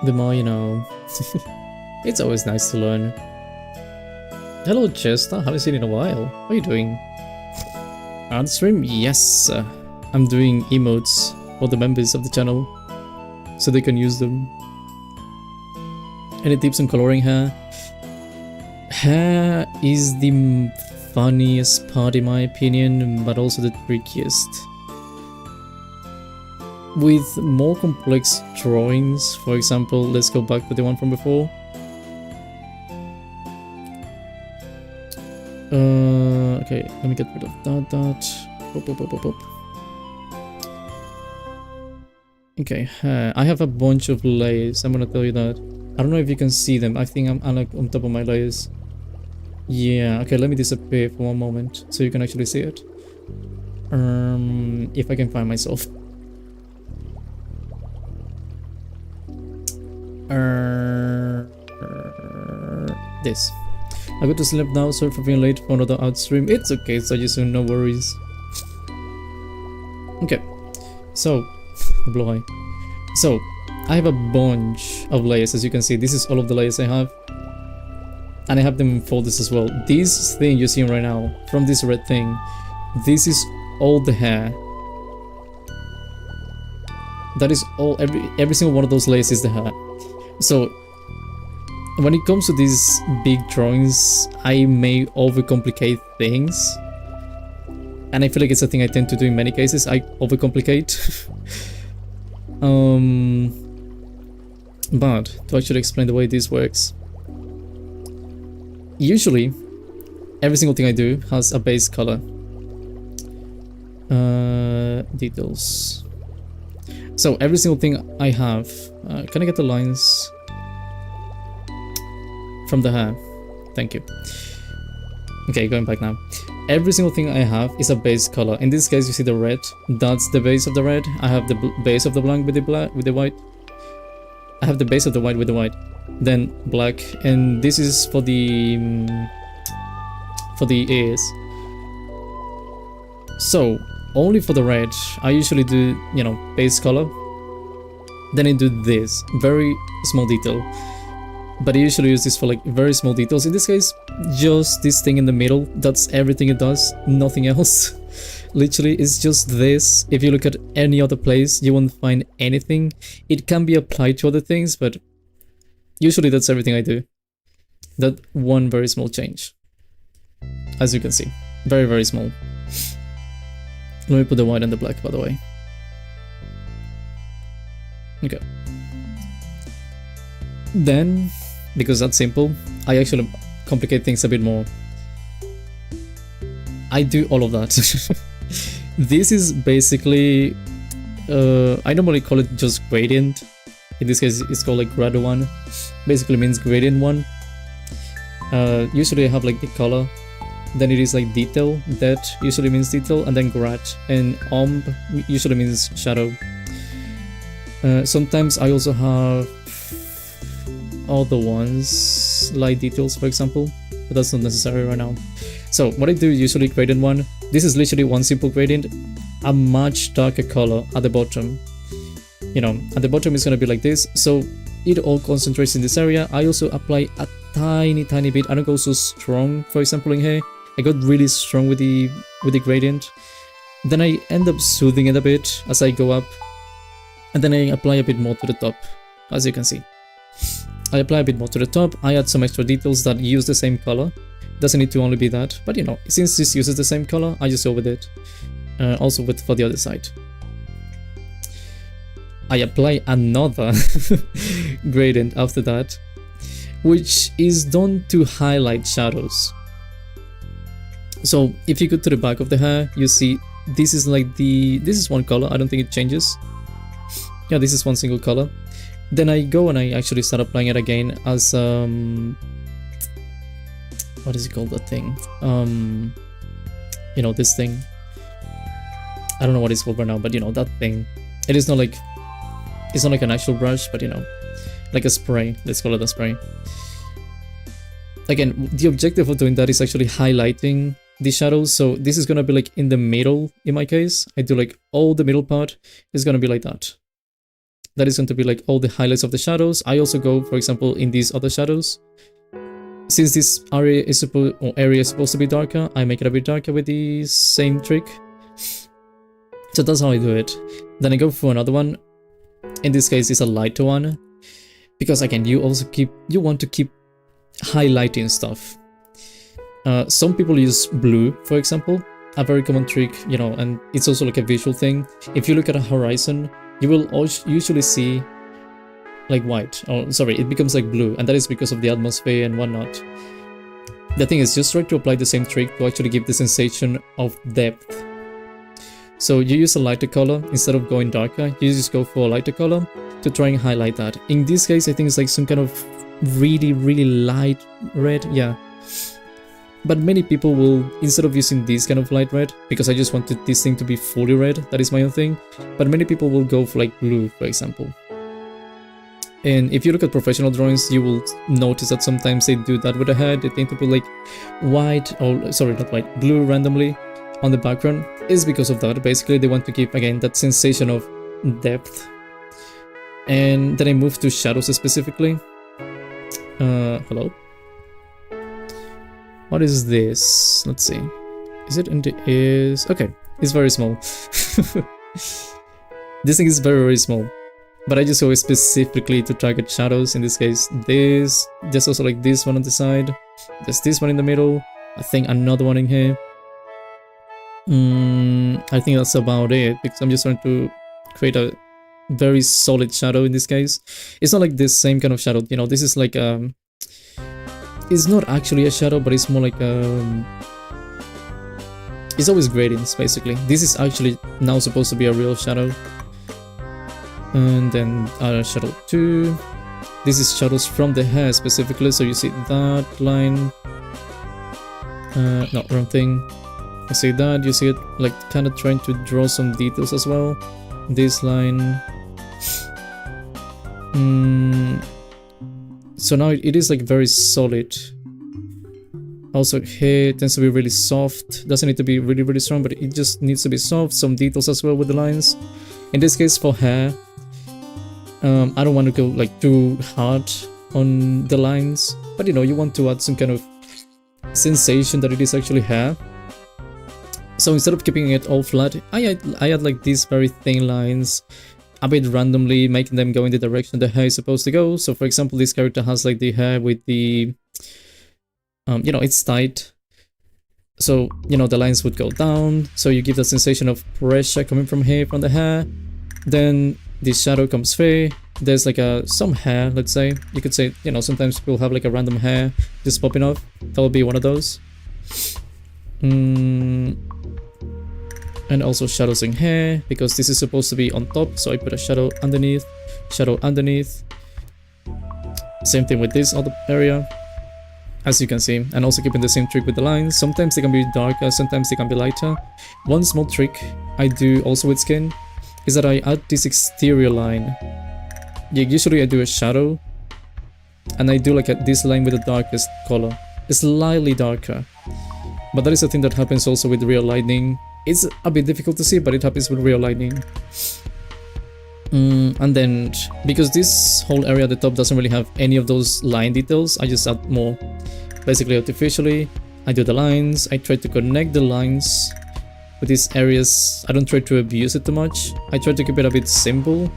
The more you know. It's always nice to learn. Hello Chester, haven't seen you in a while. How are you doing? On stream? Yes. I'm doing emotes for the members of the channel so they can use them. Any tips on coloring hair? Hair is the funniest part in my opinion, but also the trickiest. With more complex drawings, for example, let's go back to the one from before. Okay, let me get rid of that. Okay, I have a bunch of layers, I'm gonna tell you that. I don't know if you can see them, I think I'm like on top of my layers. Yeah, okay, let me disappear for one moment so you can actually see it. If I can find myself. This. I got to sleep now, sorry for being late for another outstream. It's okay, so you soon, no worries. Okay, so the blue eye. So I have a bunch of layers, as you can see. This is all of the layers I have, and I have them in folders as well. This thing you're seeing right now, from this red thing, this is all the hair. That is all. Every single one of those layers is the hair. So when it comes to these big drawings, I may overcomplicate things. And I feel like it's a thing I tend to do in many cases. I overcomplicate. But to actually explain the way this works. Usually, every single thing I do has a base color. Details. So every single thing I have, can I get the lines from the hair? Thank you. Okay, going back now. Every single thing I have is a base color. In this case, you see the red. That's the base of the red. I have the base of the black with the white. I have the base of the white with the white. then black, and this is for the ears. So only for the red, I usually do, you know, base color. Then I do this very small detail, but I usually use this for like very small details. In this case, just this thing in the middle, that's everything it does, nothing else. Literally, it's just this. If you look at any other place, you won't find anything. It can be applied to other things, but usually that's everything I do. That one very small change, as you can see, very, very small. Let me put the white and the black, by the way. Okay. Then, because that's simple, I actually complicate things a bit more. I do all of that. This is basically, I normally call it just gradient. In this case, it's called like grad 1. Basically means gradient 1. Usually I have like the color, then it is like detail, that usually means detail, and then grad, and usually means shadow. Sometimes I also have other ones, light details for example, but that's not necessary right now. So what I do usually gradient 1, this is literally one simple gradient, a much darker color at the bottom. You know, at the bottom is gonna be like this, so it all concentrates in this area. I also apply a tiny bit. I don't go so strong, for example in here. I got really strong with the gradient. Then I end up soothing it a bit as I go up. And then I apply a bit more to the top, as you can see. I apply a bit more to the top, I add some extra details that use the same color. Doesn't need to only be that, but you know, since this uses the same color, I just go with it. Also for the other side. I apply another gradient after that, which is done to highlight shadows. So if you go to the back of the hair, you see this is like this is one color, I don't think it changes. Yeah, this is one single color. Then I go and I actually start applying it again as what is it called, that thing? You know, this thing. I don't know what it's called right now, but you know, that thing. It is not like, it's not like an actual brush, but you know, like a spray. Let's call it a spray. Again, the objective of doing that is actually highlighting the shadows. So this is gonna be like in the middle in my case. I do like all the middle part is gonna be like that. That is going to be like all the highlights of the shadows. I also go, for example, in these other shadows. Since this area is supposed to be darker, I make it a bit darker with the same trick. So that's how I do it. Then I go for another one. In this case, it's a lighter one, because again, you want to keep highlighting stuff. Some people use blue, for example, a very common trick, you know, and it's also like a visual thing. If you look at a horizon, you will usually see like white, or sorry, it becomes like blue, and that is because of the atmosphere and whatnot. The thing is, just try to apply the same trick to actually give the sensation of depth. So you use a lighter color instead of going darker, you just go for a lighter color to try and highlight that. In this case, I think it's like some kind of really light red, yeah. But many people will, instead of using this kind of light red, because I just wanted this thing to be fully red, that is my own thing, but many people will go for like blue, for example. And if you look at professional drawings, you will notice that sometimes they do that with the hair. They tend to put like white, or sorry, not white, blue randomly on the background. It's because of that. Basically, they want to give, again, that sensation of depth. And then I move to shadows specifically. Hello? What is this? Let's see. Is it in the ears? Okay, it's very small. This thing is very small. But I just go specifically to target shadows. In this case, this. There's also like this one on the side. There's this one in the middle. I think another one in here. I think that's about it, because I'm just trying to create a very solid shadow in this case. It's not like this same kind of shadow, you know, this is like it's not actually a shadow, but it's more like it's always gradients basically. This is actually now supposed to be a real shadow. And then shadow 2. This is shadows from the hair specifically, so you see that line. No, wrong thing. I see that, you see it like kind of trying to draw some details as well. This line. So now it is like very solid. Also hair tends to be really soft, doesn't need to be really strong, but it just needs to be soft. Some details as well with the lines. In this case for hair, I don't want to go like too hard on the lines, but you know, you want to add some kind of sensation that it is actually hair. So instead of keeping it all flat, I add like these very thin lines a bit randomly, making them go in the direction the hair is supposed to go. So for example, this character has like the hair with the you know, it's tight, so you know the lines would go down, so you give the sensation of pressure coming from here, from the hair. Then this shadow comes through, there's like some hair, let's say, you could say, you know, sometimes people have like a random hair just popping off, that would be one of those. And also shadows in hair, because this is supposed to be on top, so I put a shadow underneath. Same thing with this other area, as you can see, and also keeping the same trick with the lines. Sometimes they can be darker, sometimes they can be lighter. One small trick I do also with skin is that I add this exterior line. Yeah, usually I do a shadow, and I do like this line with the darkest color. It's slightly darker, but that is a thing that happens also with real lighting. It's a bit difficult to see, but it happens with real lighting. And then, because this whole area at the top doesn't really have any of those line details, I just add more. Basically artificially, I do the lines, I try to connect the lines with these areas. I don't try to abuse it too much, I try to keep it a bit simple,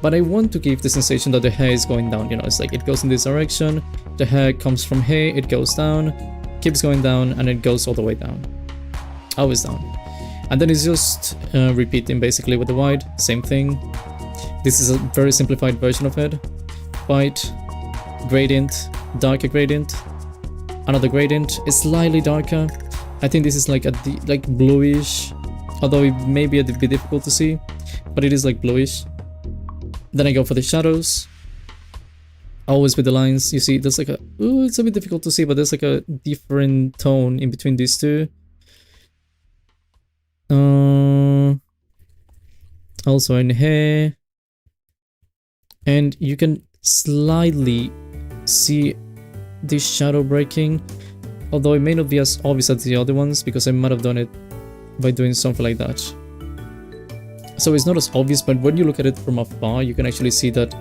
but I want to give the sensation that the hair is going down, you know, it's like it goes in this direction, the hair comes from here, it goes down, keeps going down, and it goes all the way down. Always down. And then it's just repeating basically with the white, same thing. This is a very simplified version of it. White, gradient, darker gradient, another gradient, is slightly darker. I think this is like like bluish, although it may be a bit difficult to see, but it is like bluish. Then I go for the shadows, always with the lines. You see, there's like it's a bit difficult to see, but there's like a different tone in between these two. Also in hair, and you can slightly see this shadow breaking, although it may not be as obvious as the other ones, because I might have done it by doing something like that. So it's not as obvious, but when you look at it from afar, you can actually see that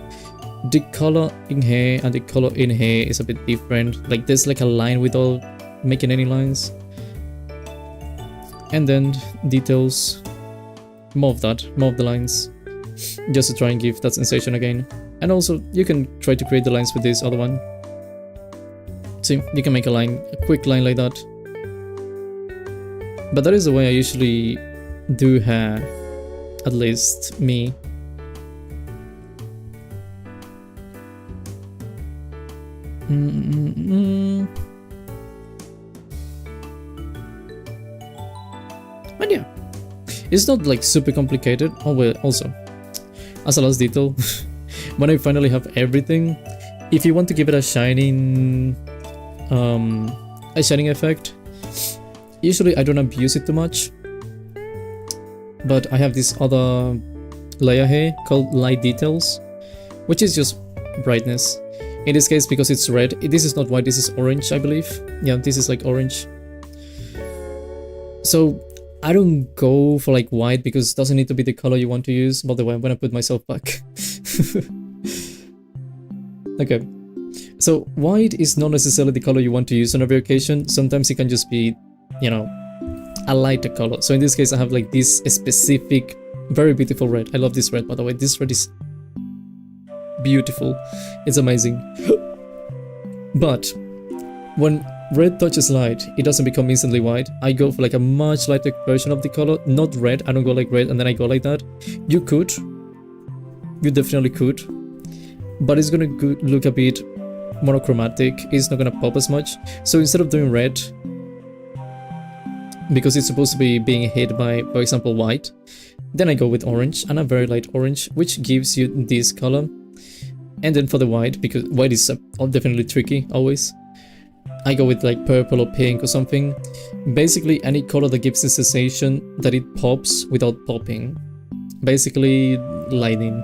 the color in here and the color in here is a bit different. Like there's like a line without making any lines. And then details, more of that, more of the lines, just to try and give that sensation again. And also you can try to create the lines with this other one. See, you can make a line, a quick line like that. But that is the way I usually do hair, at least me. And yeah, it's not like super complicated. Oh well, also, as a last detail, when I finally have everything, if you want to give it a shining effect, usually I don't abuse it too much, but I have this other layer here called light details, which is just brightness. In this case, because it's red, this is not white, this is orange, I believe. Yeah, this is like orange. So I don't go for like white because it doesn't need to be the color you want to use. By the way, I'm gonna put myself back. Okay, so white is not necessarily the color you want to use on every occasion. Sometimes it can just be, you know, a lighter color. So in this case, I have like this specific, very beautiful red. I love this red, by the way. This red is beautiful. It's amazing. But when red touches light, it doesn't become instantly white. I go for like a much lighter version of the color, not red. I don't go like red and then I go like that. You could, you definitely could, but it's gonna look a bit monochromatic. It's not gonna pop as much. So instead of doing red, because it's supposed to be being hit by, for example, white, then I go with orange, and a very light orange, which gives you this color. And then for the white, because white is definitely tricky always, I go with like purple or pink or something. Basically any color that gives the sensation that it pops without popping. Basically lighting.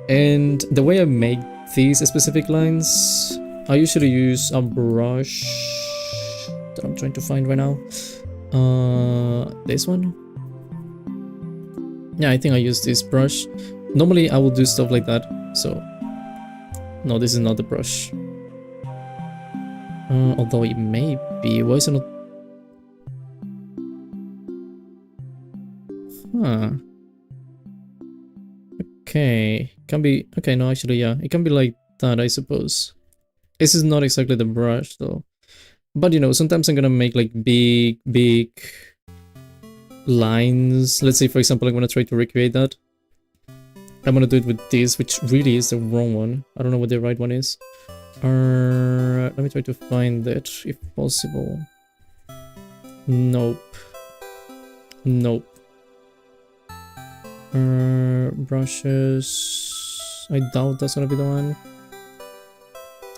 And the way I make these specific lines, I usually use a brush that I'm trying to find right now. This one? Yeah, I think I use this brush. Normally I will do stuff like that, so... No, this is not the brush. Although it may be. Why is it not... Huh. Okay, can be... Okay, no, actually, yeah. It can be like that, I suppose. This is not exactly the brush, though. But, you know, sometimes I'm gonna make, like, big lines. Let's say, for example, I'm gonna try to recreate that. I'm gonna do it with this, which really is the wrong one. I don't know what the right one is. Let me try to find it, if possible. Nope. Nope. Brushes... I doubt that's gonna be the one.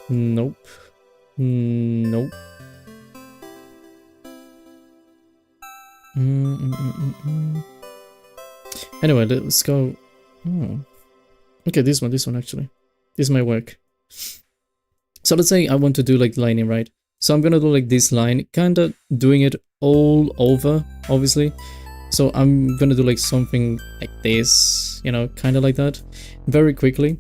Nope. Nope. Anyway, let's go... Oh. Okay, this one actually. This might work. So let's say I want to do like lining, right? So I'm gonna do like this line, kinda doing it all over, obviously. So I'm gonna do like something like this, you know, kinda like that, very quickly.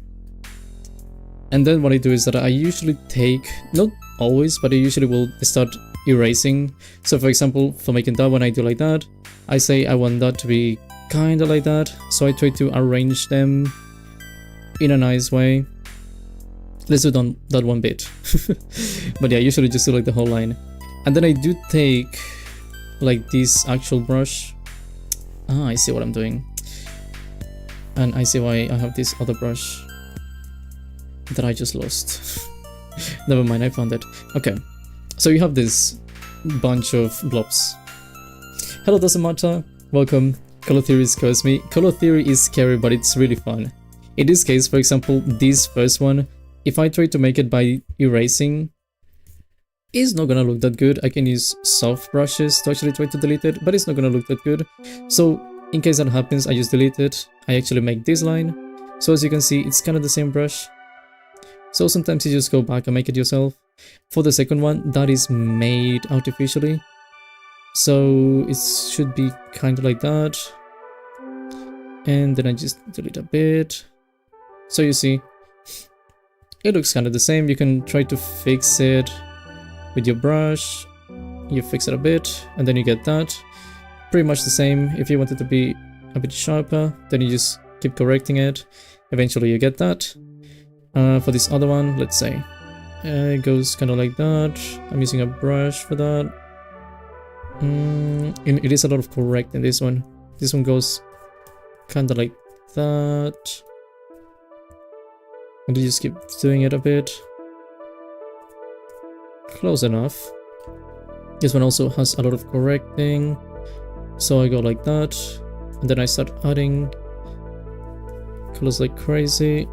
And then what I do is that I usually take, not always, but I usually will start erasing. So for example, for making that one, I do like that. I say I want that to be kinda like that. So I try to arrange them in a nice way. Let's do that one bit. But yeah, I usually just do like the whole line. And then I do take like this actual brush. Ah, I see what I'm doing. And I see why I have this other brush that I just lost. Never mind, I found it. Okay, so you have this bunch of blobs. Hello, doesn't matter. Welcome. Color theory scares me. Color theory is scary, but it's really fun. In this case, for example, this first one, if I try to make it by erasing, it's not gonna look that good. I can use soft brushes to actually try to delete it, but it's not gonna look that good. So in case that happens, I just delete it. I actually make this line. So as you can see, it's kind of the same brush. So sometimes you just go back and make it yourself. For the second one, that is made artificially. So it should be kind of like that. And then I just delete a bit. So you see, it looks kind of the same. You can try to fix it with your brush. You fix it a bit, and then you get that. Pretty much the same. If you want it to be a bit sharper, then you just keep correcting it. Eventually you get that. For this other one, let's say, it goes kind of like that. I'm using a brush for that. It is a lot of correcting this one. This one goes kind of like that. And you just keep doing it a bit. Close enough. This one also has a lot of correcting. So I go like that. And then I start adding colors like crazy.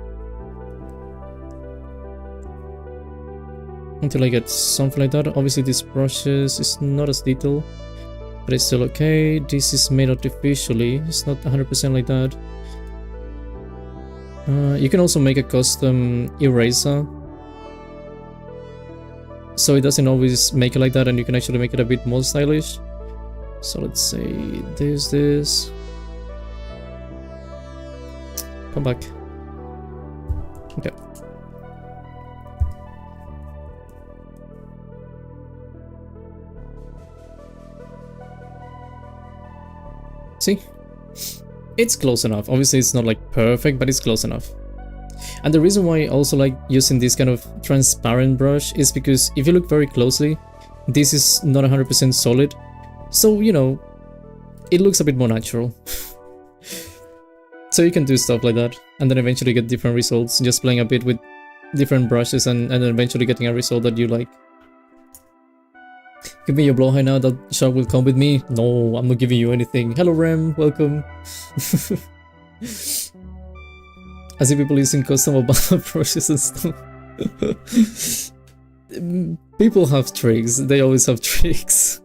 Until I get something like that. Obviously this brushes is not as detailed, but it's still okay. This is made artificially. It's not 100% like that. You can also make a custom eraser. So it doesn't always make it like that, and you can actually make it a bit more stylish. So let's say this. Come back. Okay. See? It's close enough. Obviously it's not like perfect, but it's close enough. And the reason why I also like using this kind of transparent brush is because if you look very closely, this is not 100% solid. So, you know, it looks a bit more natural. So you can do stuff like that, and then eventually get different results, just playing a bit with different brushes and then eventually getting a result that you like. Give me your blowhigh now, that shark will come with me. No, I'm not giving you anything. Hello Rem, welcome. I see people using custom Obama brushes and stuff. People have tricks, they always have tricks.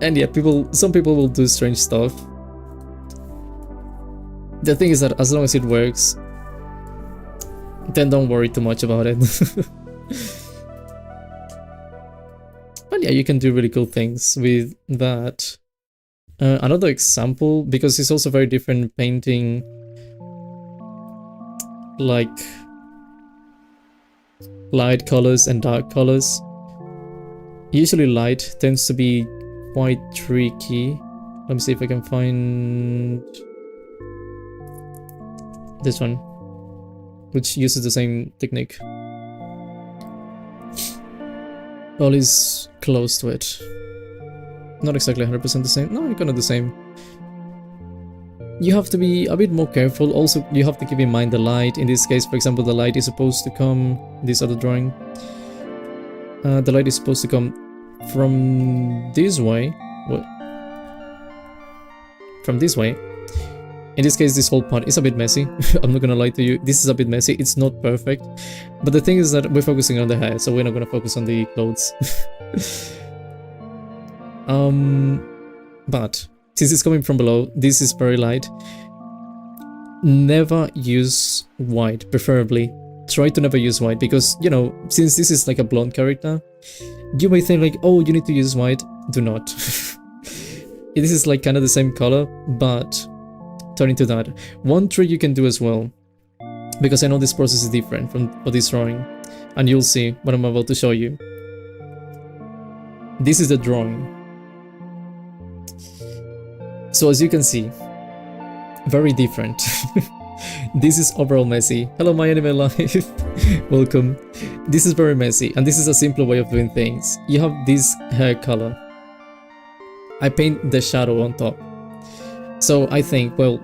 And yeah, some people will do strange stuff. The thing is that as long as it works, then don't worry too much about it. But yeah, you can do really cool things with that. Another example, because it's also very different painting like light colors and dark colors. Usually light tends to be quite tricky. Let me see if I can find this one, which uses the same technique. All is close to it. Not exactly 100% the same. No, kind of the same. You have to be a bit more careful. Also, you have to keep in mind the light. In this case, for example, the light is supposed to come... This other drawing. The light is supposed to come from this way. What? From this way. In this case, this whole part is a bit messy. I'm not gonna lie to you. This is a bit messy. It's not perfect. But the thing is that we're focusing on the hair, so we're not gonna focus on the clothes. But since it's coming from below, this is very light. Never use white, preferably. Try to never use white, because, you know, since this is like a blonde character, you may think like, oh, you need to use white. Do not. This is like kind of the same color, but turn into that. One trick you can do as well, because I know this process is different for this drawing, and you'll see what I'm about to show you. This is the drawing. So as you can see, very different. This is overall messy. Hello, my anime life. Welcome. This is very messy, and this is a simpler way of doing things. You have this hair color. I paint the shadow on top. So I think, well,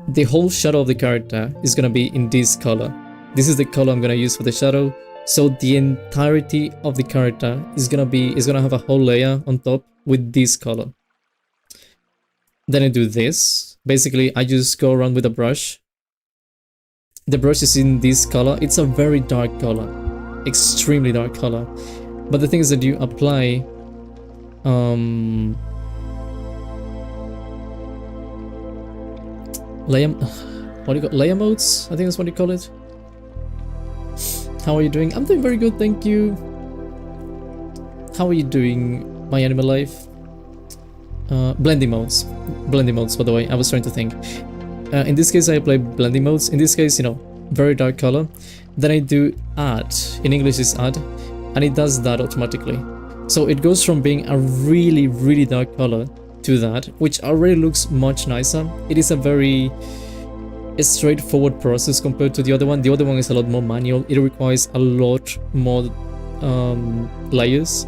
the whole shadow of the character is gonna be in this color. This is the color I'm gonna use for the shadow. So the entirety of the character is gonna have a whole layer on top with this color. Then I do this. Basically, I just go around with a brush. The brush is in this color. It's a very dark color, extremely dark color. But the thing is that you apply layer modes? I think that's what you call it. How are you doing? I'm doing very good, thank you. How are you doing, my anime life? Blending modes, by the way, I was trying to think. In this case I apply blending modes. In this case, you know, very dark color. Then I do add, in English is add, and it does that automatically. So it goes from being a really, really dark color to that, which already looks much nicer. It is a very straightforward process compared to the other one. The other one is a lot more manual. It requires a lot more layers,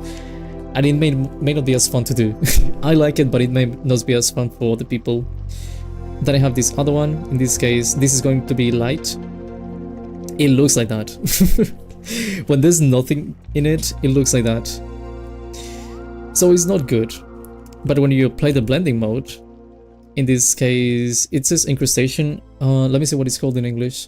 and it may not be as fun to do. I like it, but it may not be as fun for the people. Then I have this other one. In this case, this is going to be light. It looks like that. When there's nothing in it, it looks like that. So it's not good. But when you apply the blending mode, in this case, it says incrustation. Let me see what it's called in English.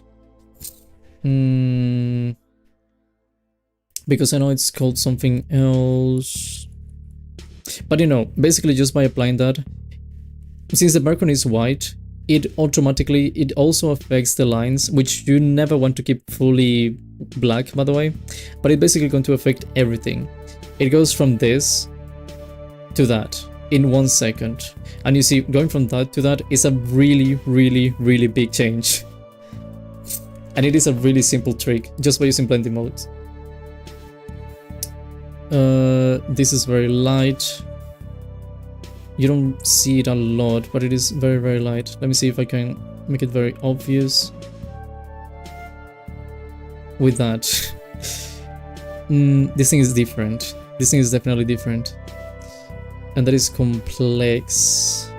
Because I know it's called something else. But you know, basically just by applying that, since the background is white, it also affects the lines, which you never want to keep fully black, by the way. But it's basically going to affect everything. It goes from this to that in 1 second. And you see, going from that to that is a really, really, really big change. And it is a really simple trick, just by using blending modes. This is very light. You don't see it a lot, but it is very, very light. Let me see if I can make it very obvious with that. This thing is different. This thing is definitely different. And that is complex,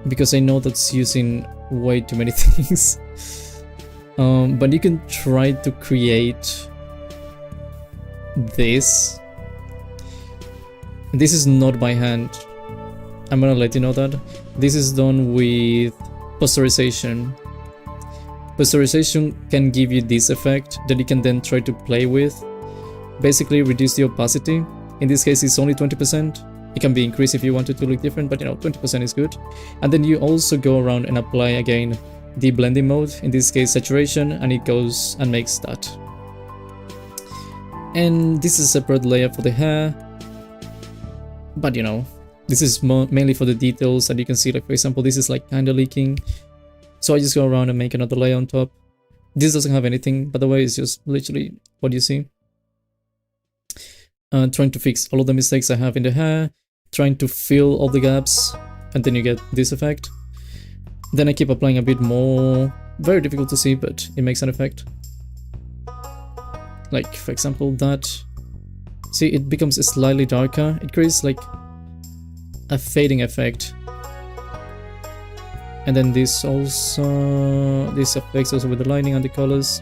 because I know that's using way too many things. But you can try to create this. This is not by hand. I'm gonna let you know that. This is done with posterization. Posterization can give you this effect that you can then try to play with. Basically reduce the opacity. In this case it's only 20%. It can be increased if you want it to look different, but you know, 20% is good. And then you also go around and apply again the blending mode, in this case saturation, and it goes and makes that. And this is a separate layer for the hair, but you know, this is mainly for the details that you can see. Like for example, this is like kind of leaking, so I just go around and make another layer on top. This doesn't have anything, by the way, it's just literally what you see. Trying to fix all of the mistakes I have in the hair, trying to fill all the gaps, and then you get this effect. Then I keep applying a bit more, very difficult to see, but it makes an effect. Like for example that, see, it becomes slightly darker, it creates like a fading effect. And then this also, this affects also with the lighting and the colors.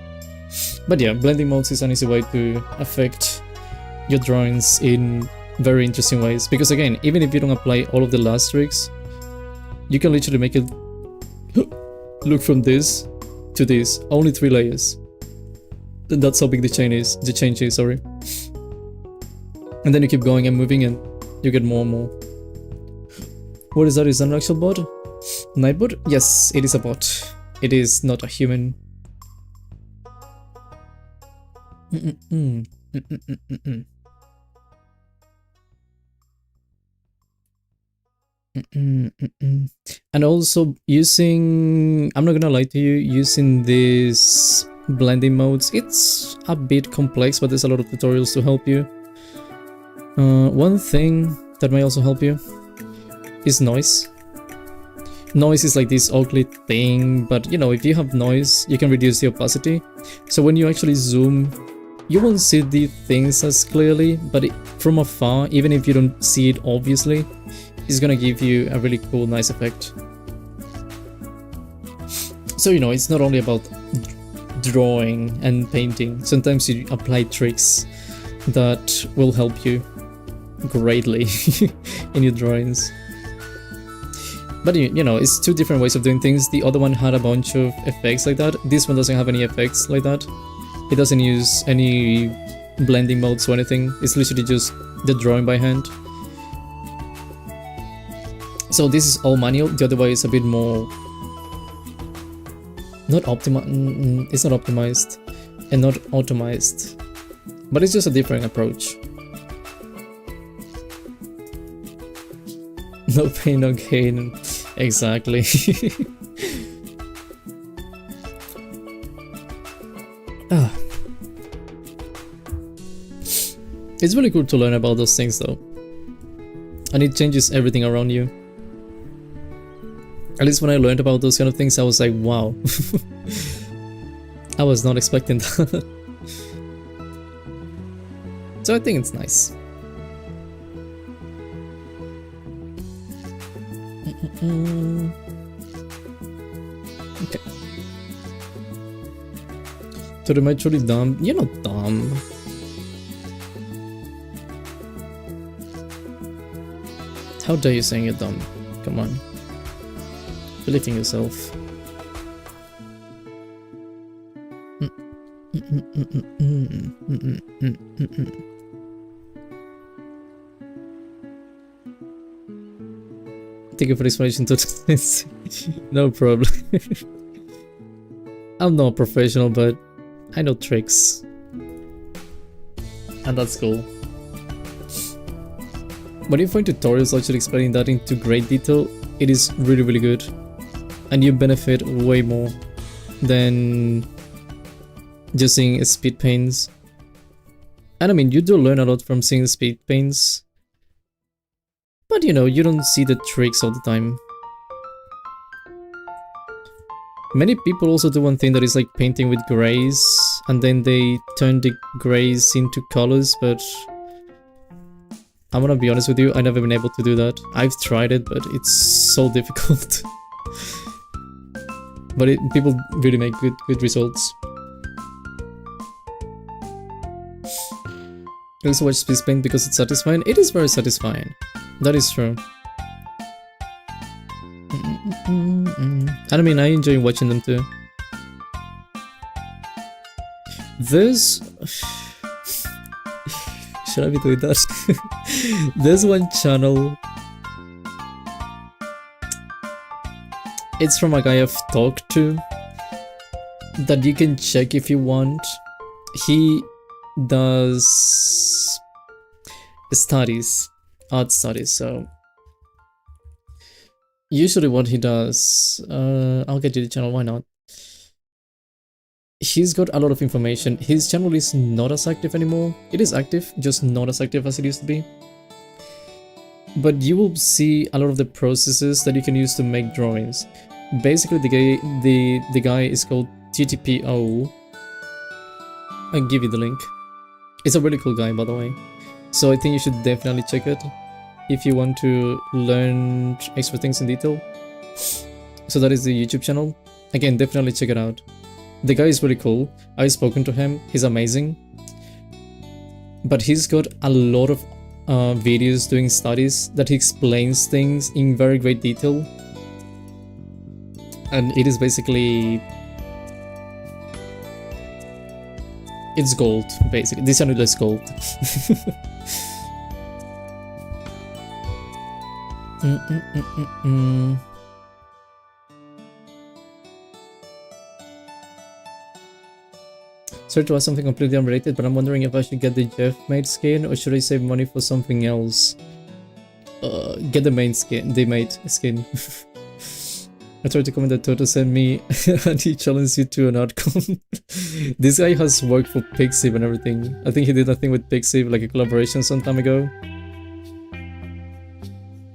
But yeah, blending modes is an easy way to affect your drawings in very interesting ways, because again, even if you don't apply all of the last tricks, you can literally make it look from this to this, only 3 layers. And that's how big the change is, sorry. And then you keep going and moving and you get more and more. What is that? Is that an actual bot? Nightbot? Yes, it is a bot. It is not a human. And also using, I'm not gonna lie to you, using these blending modes, it's a bit complex, but there's a lot of tutorials to help you. One thing that may also help you is noise. Noise is like this ugly thing, but you know, if you have noise, you can reduce the opacity. So when you actually zoom, you won't see the things as clearly, but from afar, even if you don't see it obviously, it's gonna give you a really cool, nice effect. So you know, it's not only about drawing and painting. Sometimes you apply tricks that will help you greatly in your drawings. But you know, it's 2 different ways of doing things. The other one had a bunch of effects like that. This one doesn't have any effects like that. It doesn't use any blending modes or anything. It's literally just the drawing by hand. So this is all manual. The other way is a bit more not optimized. It's not optimized and not automized, but it's just a different approach. No pain, no gain. Exactly. It's really cool to learn about those things though, and it changes everything around you. At least when I learned about those kind of things, I was like, wow. I was not expecting that. So I think it's nice. Okay. Totto, am I truly dumb? You're not dumb. How dare you saying you're dumb? Come on. Believe in yourself. Thank you for the explanation. No problem. I'm not a professional, but I know tricks. And that's cool. When you find tutorials actually explaining that into great detail, it is really, really good. And you benefit way more than just seeing speed paints. And I mean, you do learn a lot from seeing speed paints, but you know, you don't see the tricks all the time. Many people also do one thing that is like painting with grays, and then they turn the grays into colors, but I'm gonna be honest with you, I've never been able to do that. I've tried it, but it's so difficult. But people really make good results. I also watch speed paint because it's satisfying. It is very satisfying. That is true. And I mean, I enjoy watching them too. There's... Should I be doing that? There's one channel... It's from a guy I've talked to that you can check if you want. He does studies, art studies, so usually what he does, I'll get you the channel, why not? He's got a lot of information. His channel is not as active anymore. It is active, just not as active as it used to be. But you will see a lot of the processes that you can use to make drawings. Basically, the guy is called TTPO. I'll give you the link. It's a really cool guy, by the way. So I think you should definitely check it if you want to learn extra things in detail. So that is the YouTube channel. Again, definitely check it out. The guy is really cool. I've spoken to him. He's amazing. But he's got a lot of videos doing studies that he explains things in very great detail. And it is basically... it's gold, basically. This channel is gold. Sorry to ask something completely unrelated, but I'm wondering if I should get the Jeff made skin or should I save money for something else? Get the main skin, the mate skin. I tried to comment that Totto sent me and he challenged you to an outcome. This guy has worked for Pixiv and everything. I think he did a thing with Pixiv, like a collaboration some time ago.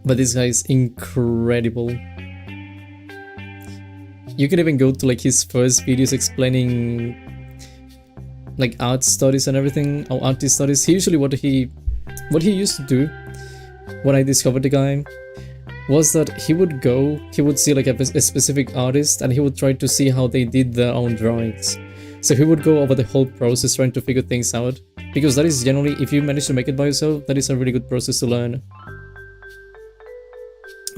But this guy is incredible. You can even go to like his first videos explaining like art studies and everything, or artist studies. Usually what he used to do when I discovered the guy was that he would see like a specific artist and he would try to see how they did their own drawings. So he would go over the whole process trying to figure things out, because that is generally, if you manage to make it by yourself, that is a really good process to learn.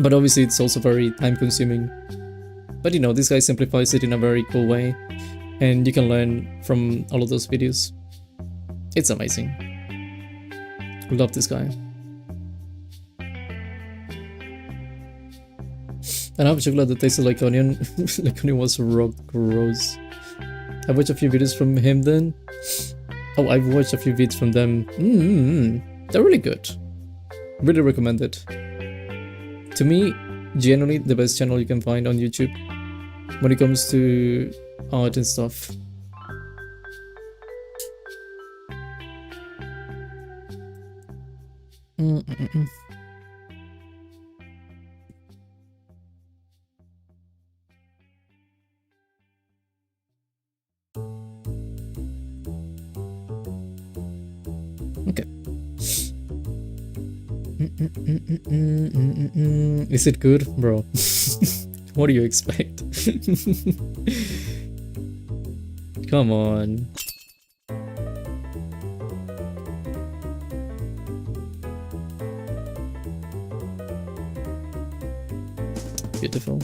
But obviously it's also very time consuming. But you know, this guy simplifies it in a very cool way. And you can learn from all of those videos. It's amazing. I love this guy. And I have chocolate that tasted like onion. Like onion was rock gross. I watched a few videos from him then. Oh, I've watched a few videos from them. They're really good. Really recommend it. To me, generally the best channel you can find on YouTube when it comes to art and stuff. Okay. Is it good, bro? What do you expect? Come on. Beautiful.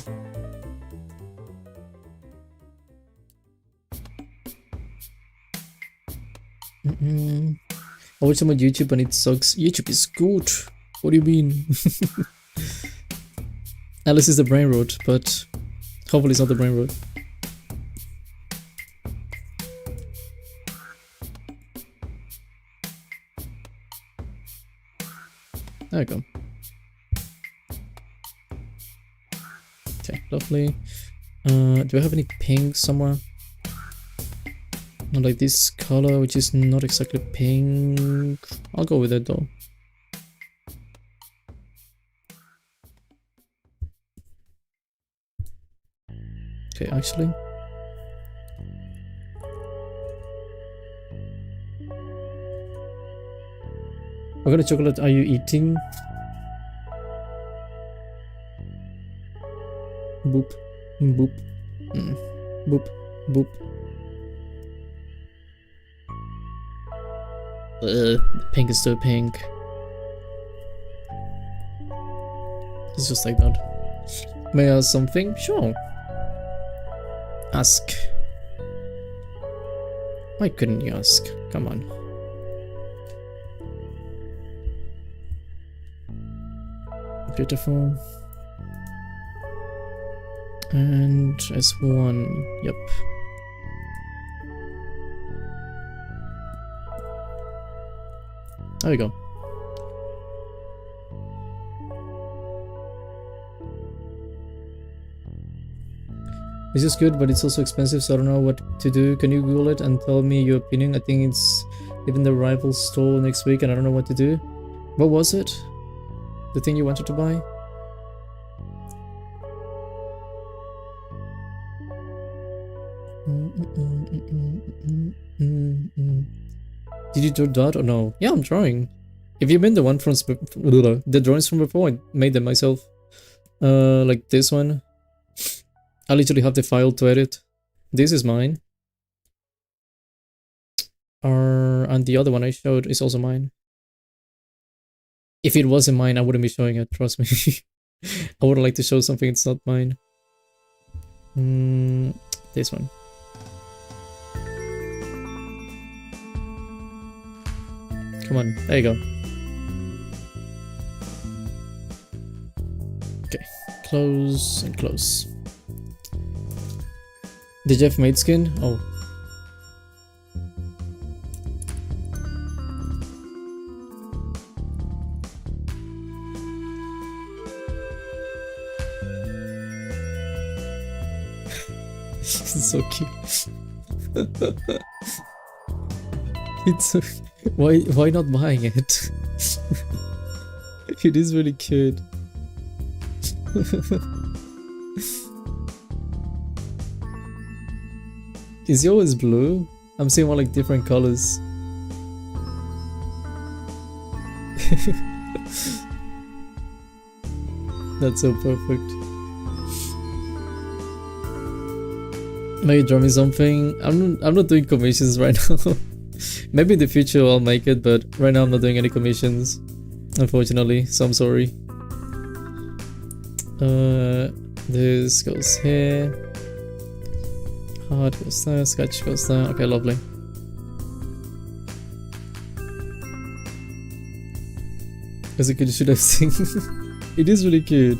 I watch some on YouTube and it sucks. YouTube is good. What do you mean? Alice is the brain rot, but hopefully it's not the brain rot. There we go. Okay, lovely. Do I have any pink somewhere? Not like this color, which is not exactly pink. I'll go with it though. Okay, actually. What kind of chocolate are you eating? Boop, boop, boop, boop. Pink is still pink. It's just like that. May I ask something? Sure. Ask. Why couldn't you ask? Come on. Beautiful. And S1, yep. There we go. This is good, but it's also expensive, so I don't know what to do. Can you Google it and tell me your opinion? I think it's even the rival store next week and I don't know what to do. What was it? The thing you wanted to buy? Did you draw that or no? Yeah, I'm drawing. If you meant the one from the drawings from before, I made them myself. Like this one. I literally have the file to edit. This is mine. And the other one I showed is also mine. If it wasn't mine, I wouldn't be showing it, trust me. I would like to show something it's not mine. This one. Come on, there you go. Okay, close and close. The Jeff made skin? Oh. It's so cute. It's so... Why not buying it? It is really cute. Is yours blue? I'm seeing more like different colors. That's so perfect. Maybe draw me something. I'm not doing commissions right now. Maybe in the future I'll make it, but right now I'm not doing any commissions, unfortunately, so I'm sorry. This goes here. Heart goes there, sketch goes there. Okay, lovely. As a kid, should have seen. It is really cute.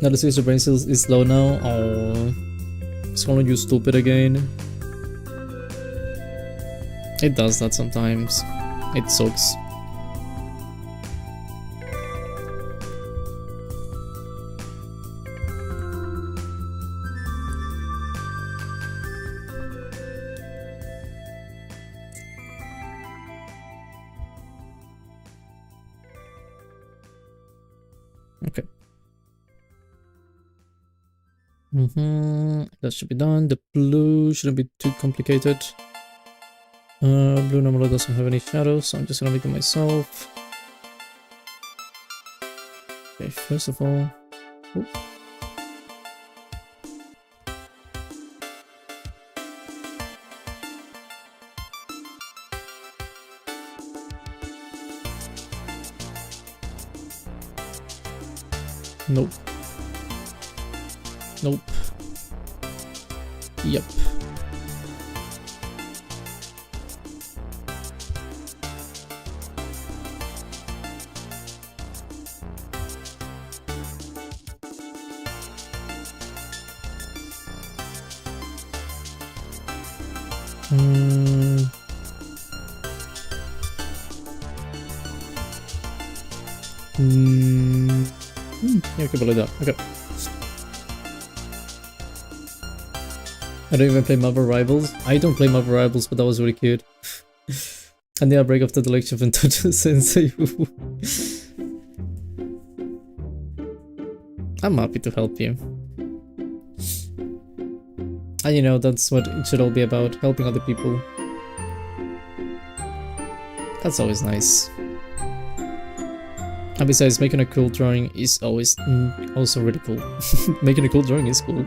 Now the switch brain cells is low now. Oh, it's gonna use stupid again. It does that sometimes. It sucks. Okay. That should be done. The blue shouldn't be too complicated. Blue normally doesn't have any shadows, so I'm just gonna make it myself. Okay, first of all... Oop. Nope. Nope. Yep. Yeah, okay, believe that. Okay. I don't even play Marvel Rivals. I don't play Marvel Rivals, but that was really cute. And then I break after the lecture from Totto Sensei. I'm happy to help you. And you know, that's what it should all be about, helping other people. That's always nice. And besides, making a cool drawing is always also really cool. Making a cool drawing is cool.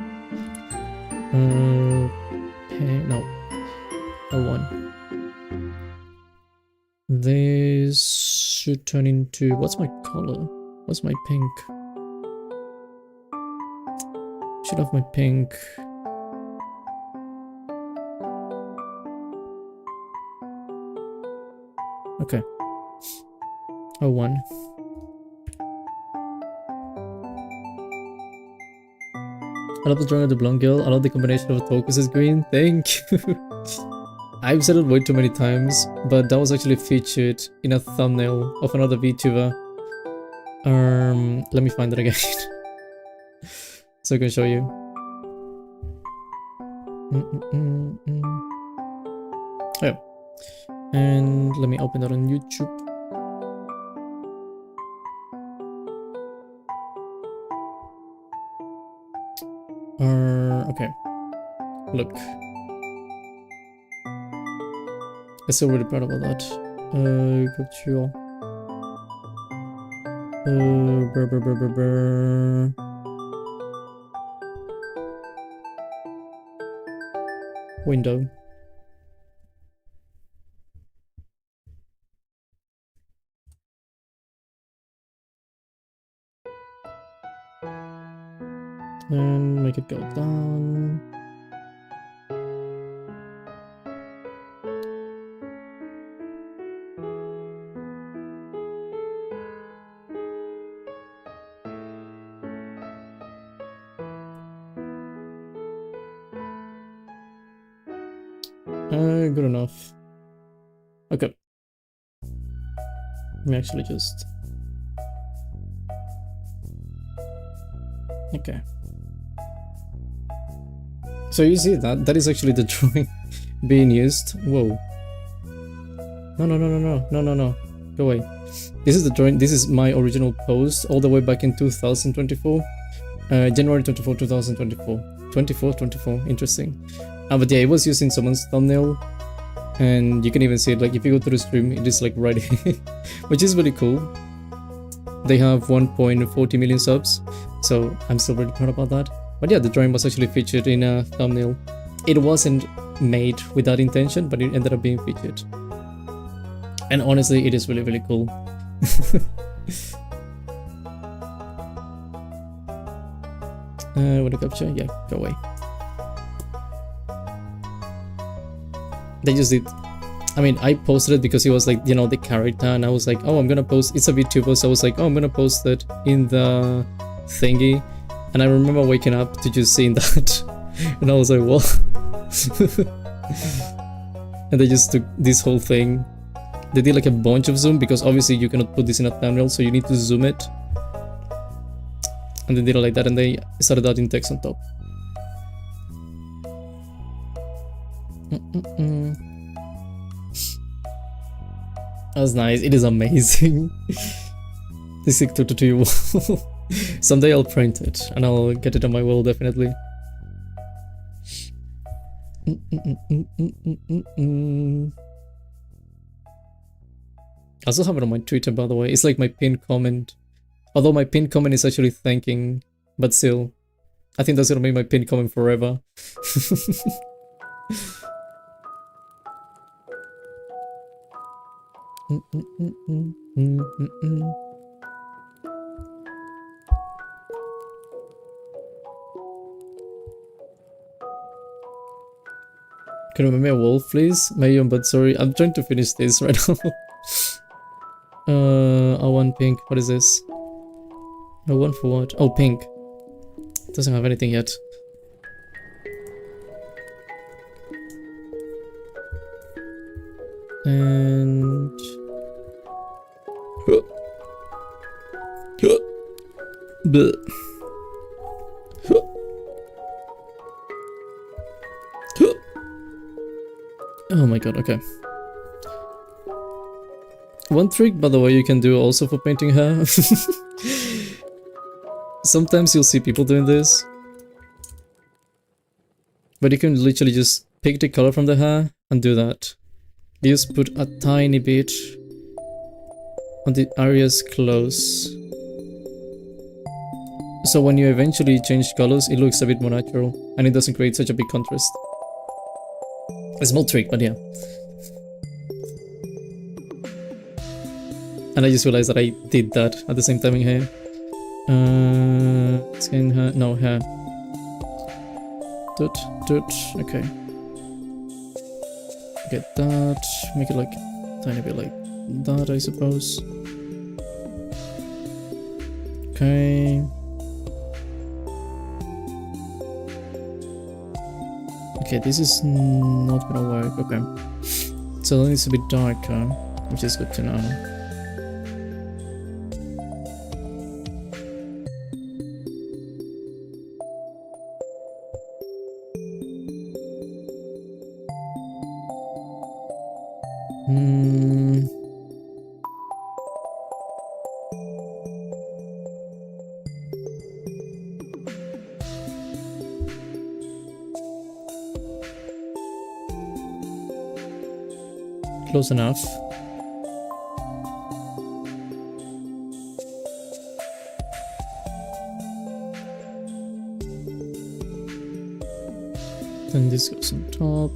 No. L1. This should turn into... What's my color? What's my pink? Should have my pink. Okay. L1. I love the drawing of the blonde girl. I love the combination of turquoise green. Thank you. I've said it way too many times, but that was actually featured in a thumbnail of another VTuber. Let me find it again. So I can show you. Oh. And let me open that on YouTube. Okay. Look. I'm still really proud about that. Capture. Window. And make it go down. Good enough. Okay. Let me actually just... Okay. So you see that? That is actually the drawing being used. Whoa. No. Go away. This is the drawing. This is my original post all the way back in 2024. January 24, 2024. 24. Interesting. But yeah, it was used in someone's thumbnail. And you can even see it, like, if you go to the stream, it is like right here. Which is really cool. They have 1.40 million subs. So I'm still really proud about that. But yeah, the drawing was actually featured in a thumbnail. It wasn't made with that intention, but it ended up being featured. And honestly, it is really, really cool. With a capture? Yeah, go away. They just did. I mean, I posted it because it was like, you know, the character, and I was like, oh, I'm gonna post. It's a VTuber, so I was like, oh, I'm gonna post it in the thingy. And I remember waking up to just seeing that, and I was like, what? And they just took this whole thing. They did like a bunch of zoom, because obviously you cannot put this in a thumbnail, so you need to zoom it. And they did it like that, and they started adding text on top. That's nice. It is amazing. This is Totto to your wall. Someday I'll print it and I'll get it on my wall, definitely. I also have it on my Twitter, by the way. It's like my pinned comment. Although my pinned comment is actually thanking, but still, I think that's gonna be my pinned comment forever. Can you remember a wolf, please? Mayum, but sorry, I'm trying to finish this right now. I want pink. What is this? I want for what? Oh, pink. Doesn't have anything yet. And... Oh my god, okay. One trick, by the way, you can do also for painting hair. Sometimes you'll see people doing this. But you can literally just pick the color from the hair and do that. You just put a tiny bit on the areas close. So when you eventually change colors, it looks a bit more natural and it doesn't create such a big contrast. A small trick, but yeah. And I just realized that I did that at the same time in hair. Skin hair, no hair. Okay. Get that, make it like tiny bit like that, I suppose. Okay. Okay, this is not gonna work. Okay. So it needs to be darker, which is good to know. Close enough. Then this goes on top.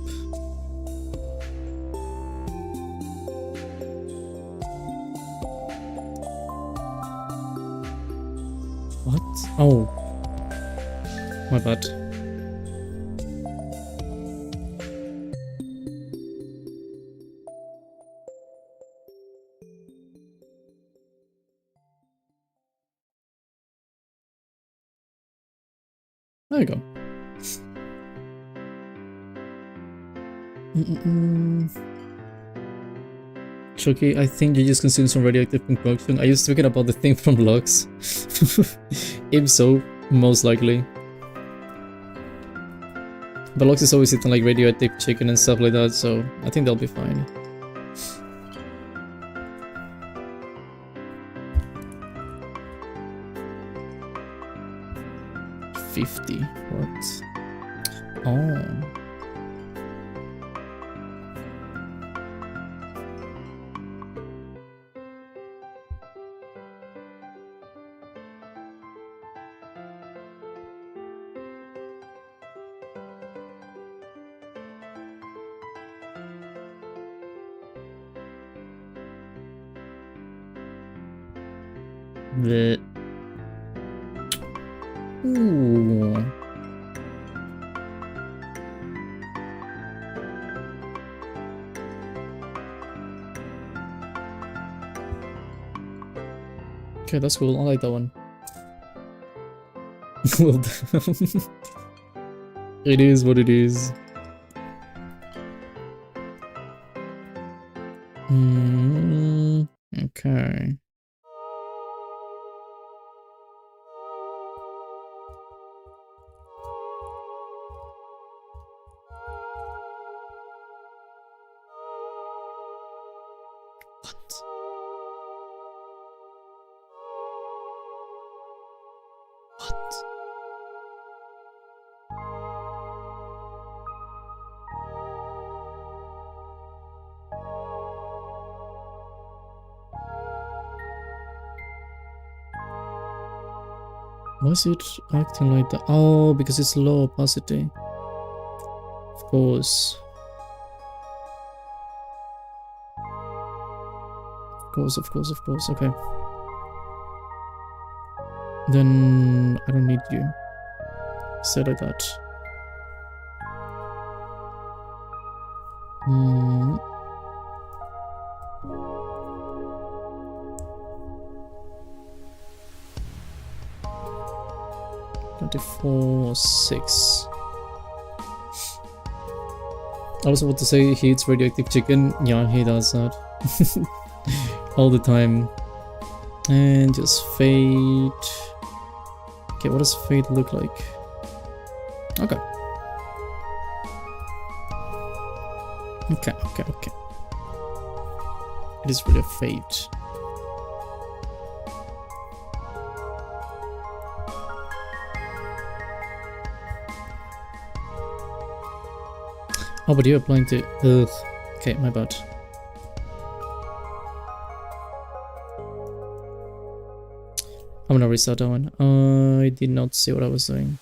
What? Oh. My bad. There you go. Chucky, I think you just consumed some radioactive concoction. Are you speaking about the thing from Lux? If so, most likely. But Lux is always eating like radioactive chicken and stuff like that, so I think they'll be fine. $50. What? Oh. The ooh. Okay, that's cool. I like that one. Well, it is what it is. Okay. Why is it acting like that? Oh, because it's low opacity. Of course. Of course. Okay. Then I don't need you. Say like that. $24 6. I was about to say he eats radioactive chicken. Yeah, he does that. All the time. And just fade. Okay, what does fade look like? Okay. Okay. It is really a fade. Oh, but you're applying to... Ugh. Okay, my bad. I'm gonna restart that one. I did not see what I was doing.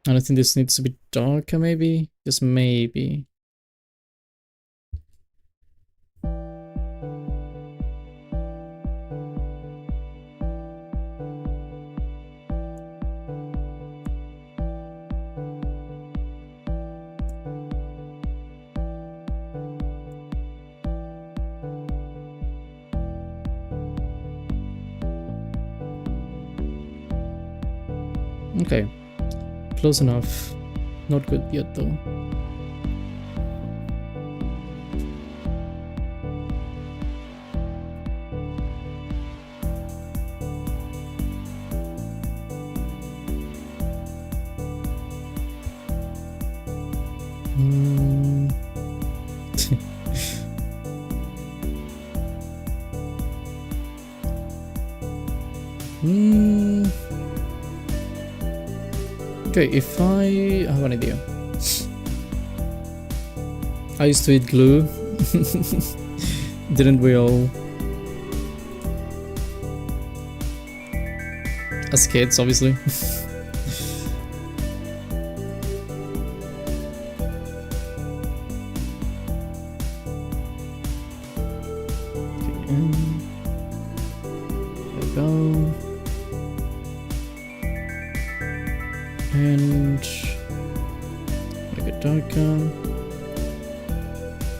And I think this needs to be darker, maybe? Just maybe. Okay, close enough. Not good yet though. Okay, if I have an idea. I used to eat glue. Didn't we all? As kids, obviously.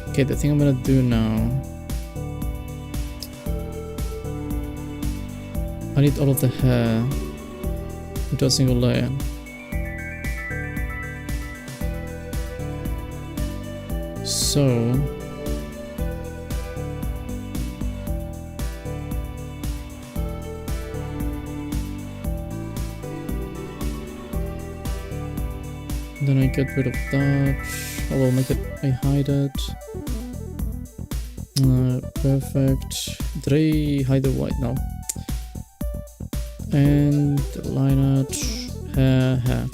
Okay, the thing I'm gonna do now, I need all of the hair into a single layer. So then I get rid of that. I will make it, I hide it. Perfect. Did I hide the white now? And line it. Hair.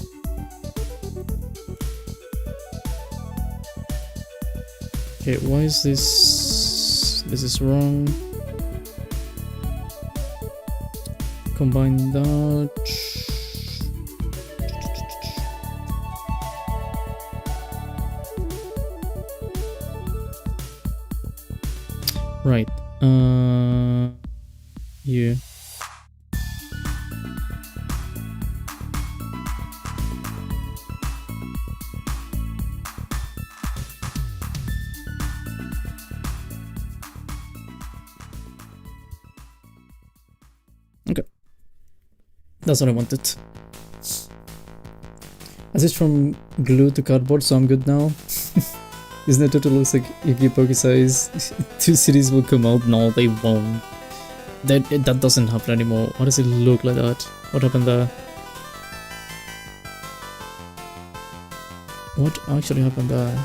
Okay, why is this? This is wrong. Combine that. Right. Yeah. Okay. That's what I wanted. I switched from glue to cardboard, so I'm good now. Isn't it Totto looks like if you poke his eyes, 2 cities will come out? No, they won't. That doesn't happen anymore. Why does it look like that? What happened there? What actually happened there?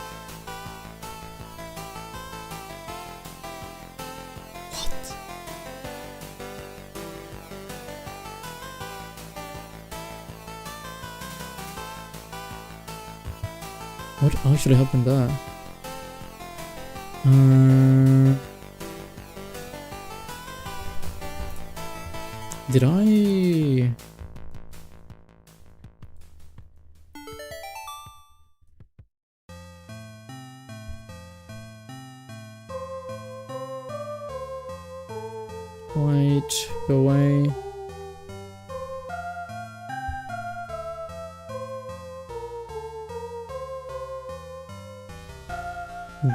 What actually happened there? Did I? Wait, go away.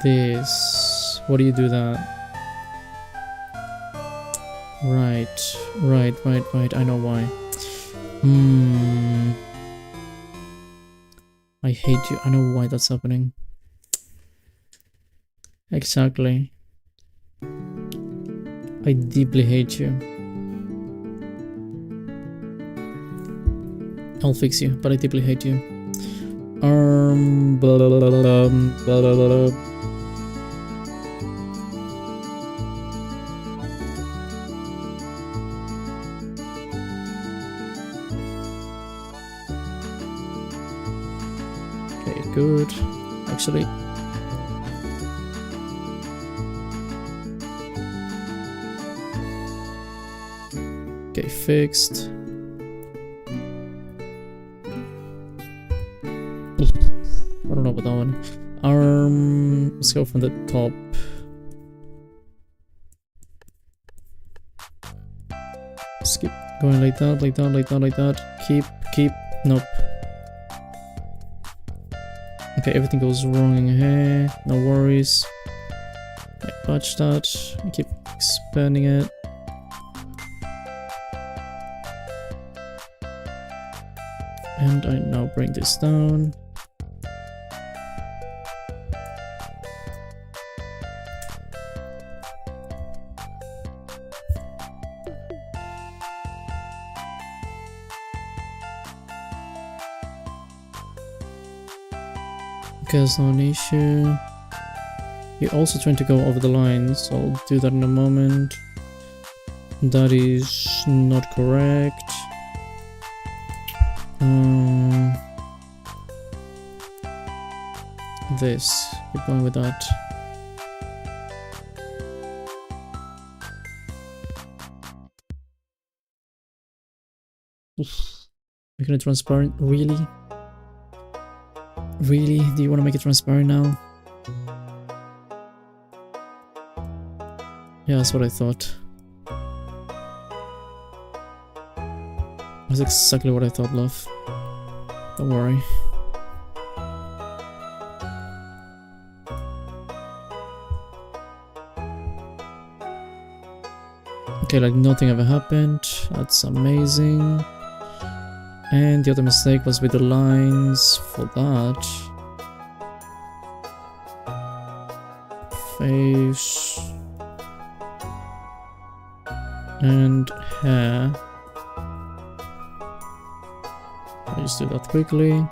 This. What do you do that? Right. I know why. I hate you. I know why that's happening. Exactly. I deeply hate you. I'll fix you, but I deeply hate you. Blah, blah, blah, blah, blah, blah, blah. Good, actually. Okay, fixed. I don't know about that one. Let's go from the top. Skip going like that. Keep. Nope. Okay, everything goes wrong in here. No worries. I patch that. I keep expanding it. And I now bring this down. Okay, that's not an issue. You're also trying to go over the lines, so I'll do that in a moment. That is not correct. This, keep going with that. Making it transparent, really? Really? Do you want to make it transparent now? Yeah, that's what I thought. That's exactly what I thought, love. Don't worry. Okay, like nothing ever happened. That's amazing. And the other mistake was with the lines for that. Face. And hair. I'll just do that quickly.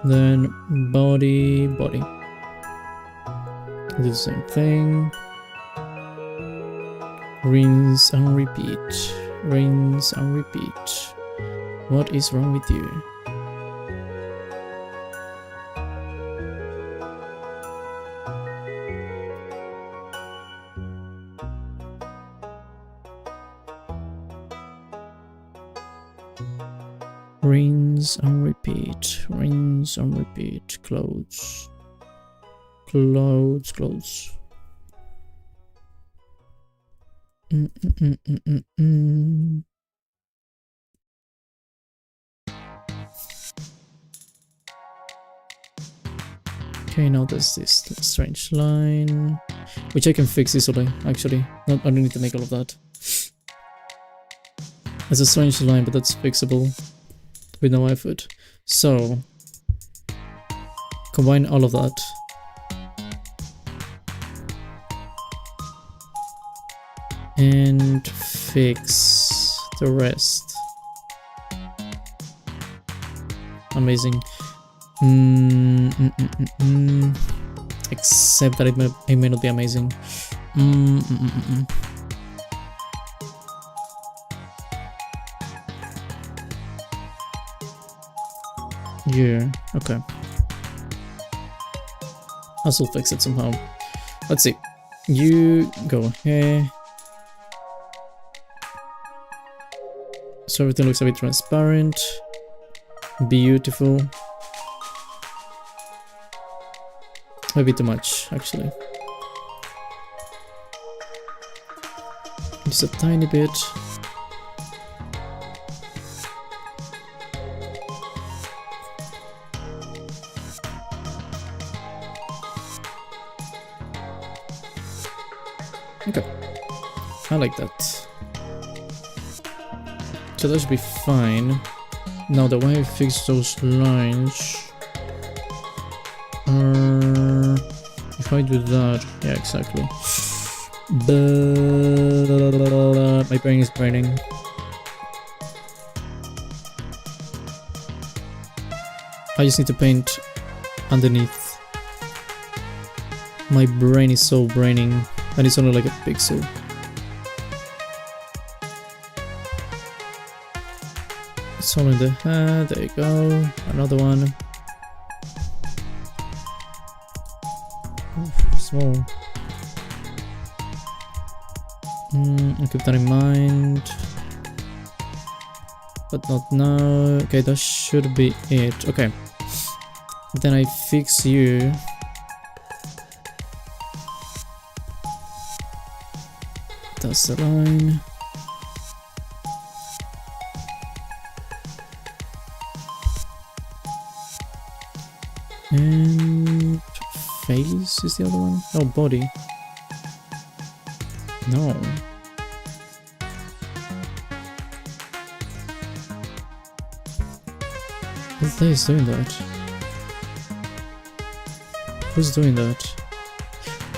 Then body. Do the same thing. Rinse and repeat. Rinse and repeat. What is wrong with you? Rinse and repeat. Rinse and repeat. Clothes. Clothes. Okay, now there's this strange line, which I can fix easily, actually. I don't need to make all of that. It's a strange line, but that's fixable with no effort. So, combine all of that. And fix the rest. Amazing. Except that it may not be amazing. Yeah, okay. I'll still fix it somehow. Let's see. You go here. So everything looks a bit transparent. Beautiful. Maybe too much, actually. Just a tiny bit. Okay. I like that. So that should be fine. Now the way I fix those lines... if I do that... Yeah, exactly. My brain is burning. I just need to paint underneath. My brain is so braining, and it's only like a pixel. It's all in the head, there you go. Another one. Oof, small. I'll keep that in mind. But not now. Okay, that should be it. Okay. Then I fix you. That's the line. And face is the other one? Oh, body. No. Who's doing that? Who's doing that?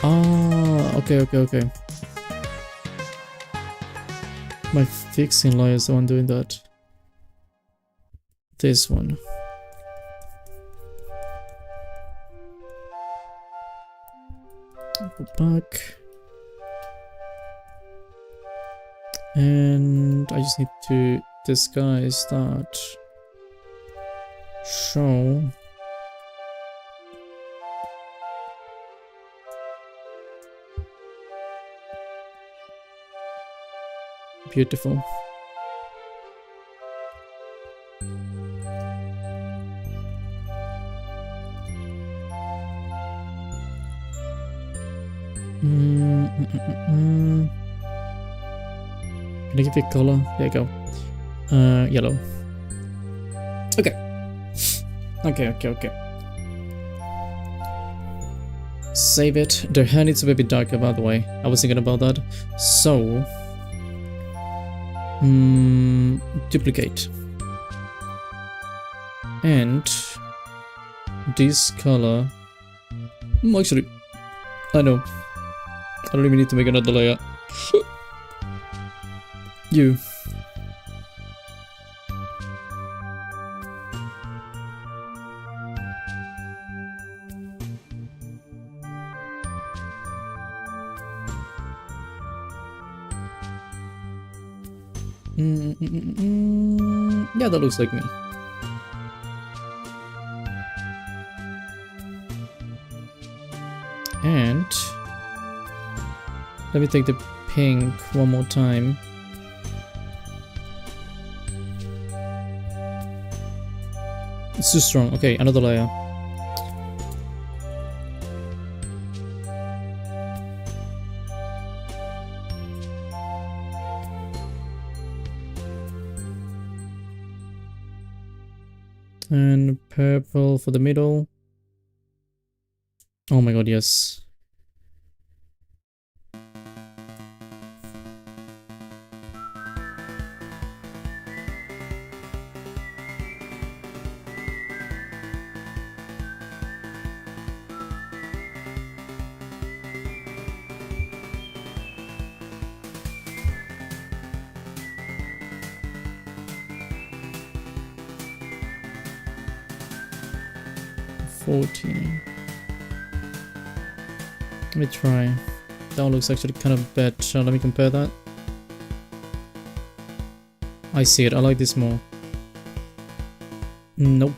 Ah, okay. My fixing layer is the one doing that. This one. Go back. And I just need to disguise that. Show. Beautiful. Can I give you a color? There you go. Yellow. Okay. Okay. Save it. The hair needs to be a bit darker, by the way. I was thinking about that. So, duplicate. And this color. Actually, I know. I don't even need to make another layer. You. Yeah, that looks like me. And let me take the pink one more time. It's too strong. Okay, another layer. And purple for the middle. Oh my god, yes. Let me try. That one looks actually kind of better. Let me compare that. I see it. I like this more. Nope.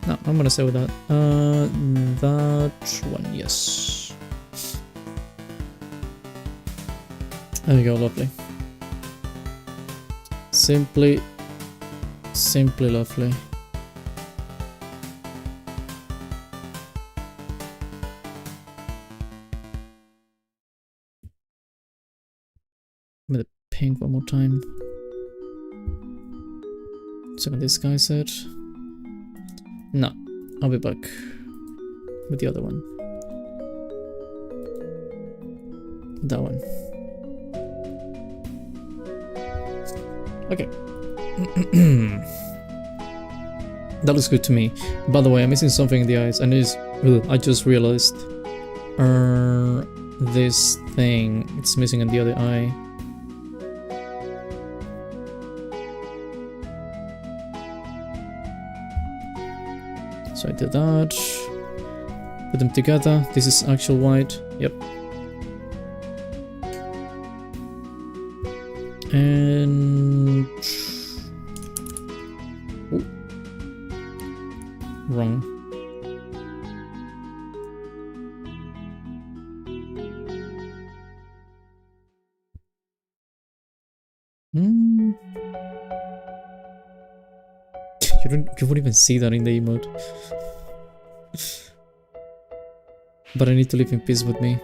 No, I'm gonna stay with that. That one, yes. There we go, lovely. Simply lovely. With the pink one more time. So this guy said. No, I'll be back with the other one. That one. Okay. That looks good to me. By the way, I'm missing something in the eyes, and I just realized this thing, it's missing in the other eye. So I did that. Put them together. This is actual white. Yep. And ooh. Wrong. You won't even see that in the emote. But I need to live in peace with me.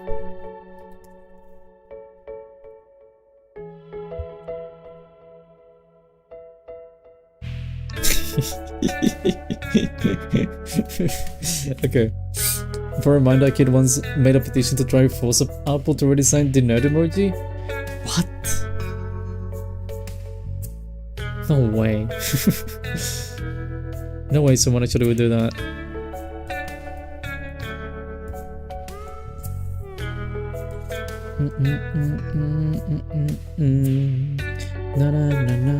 Okay. For a reminder, a kid once made a petition to try to force Apple to redesign the nerd emoji. What? No way. No way someone actually would do that. Na na na na.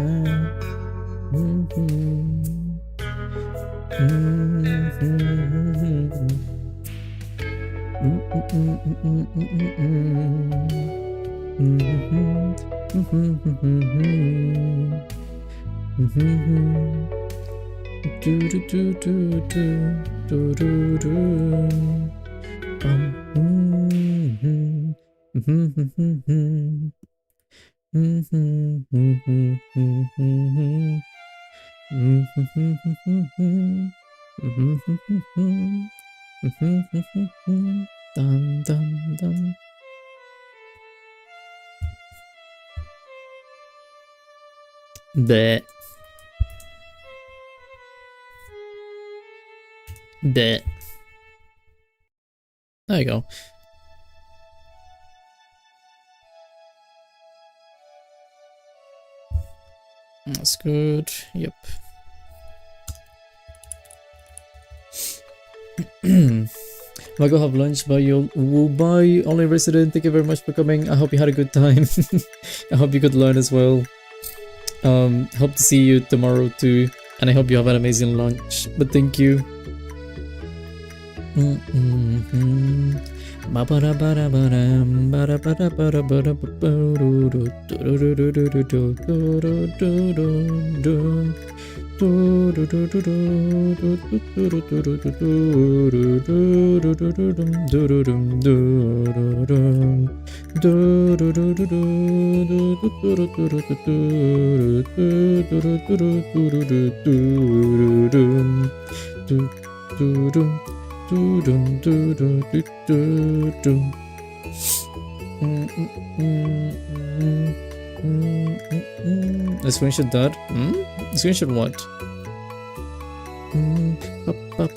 Dun, dun, dun. Bleh. Bleh. There you go. That's good. Yep. Might go have lunch. Bye, you. Bye, only resident. Thank you very much for coming. I hope you had a good time. I hope you could learn as well. Hope to see you tomorrow too, and I hope you have an amazing lunch. But thank you. A screenshot that? Screenshot what? What?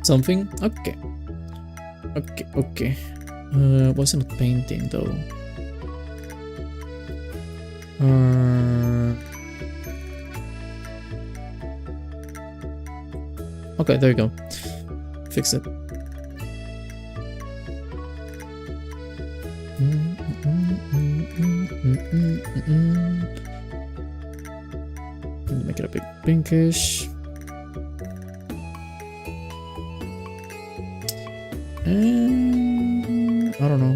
Something? Okay. Okay. Wasn't painting though. Okay, there you go. Fix it. Make it a bit pinkish. I don't know.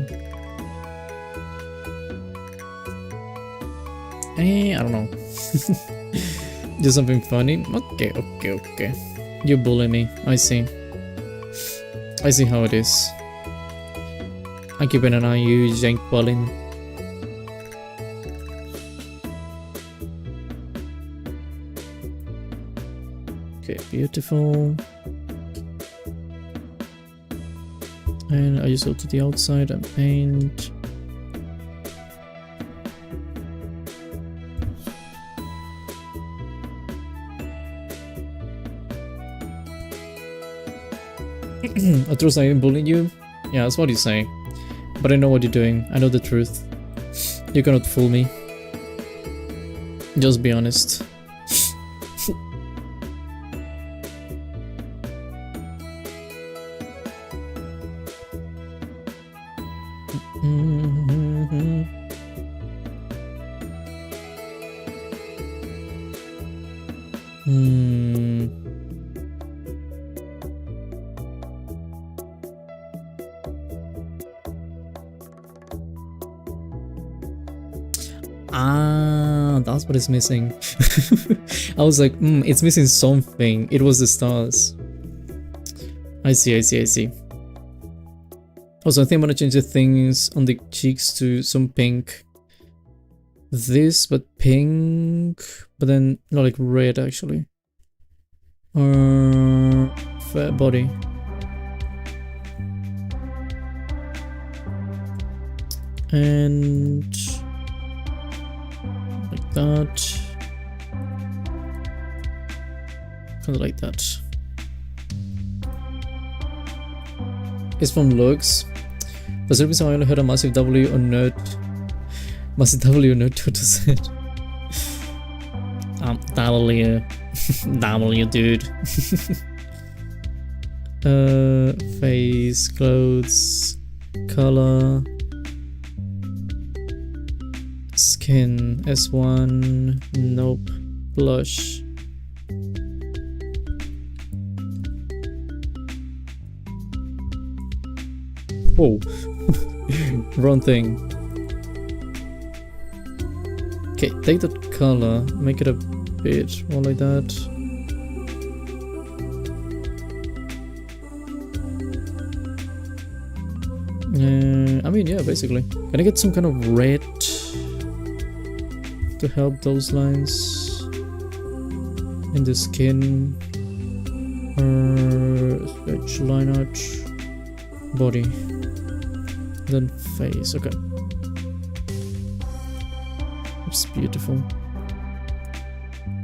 I don't know. Do something funny. Okay. You bully me. I see. I see how it is. I'm keeping an eye on you, Jank Ballin. Okay, beautiful. And I just go to the outside and paint. I trust I am bullying you? Yeah, that's what you say. But I know what you're doing. I know the truth. You cannot fool me. Just be honest. That's what is missing. I was like, it's missing something. It was the stars. I see. Also, I think I'm gonna change the things on the cheeks to some pink. This, but pink, but then not like red actually. Fair body. And like that. Kind of like that. It's from looks. For some reason I only heard a massive W or note. Massive W or note Totto said. W. W, dude. Face, clothes, color, skin, S1, nope, blush. Whoa, wrong thing. Okay, take that color, make it a bit more like that. I mean, yeah, basically. Can I get some kind of red to help those lines in the skin? Stretch, line out, body, then face. Okay, it's beautiful.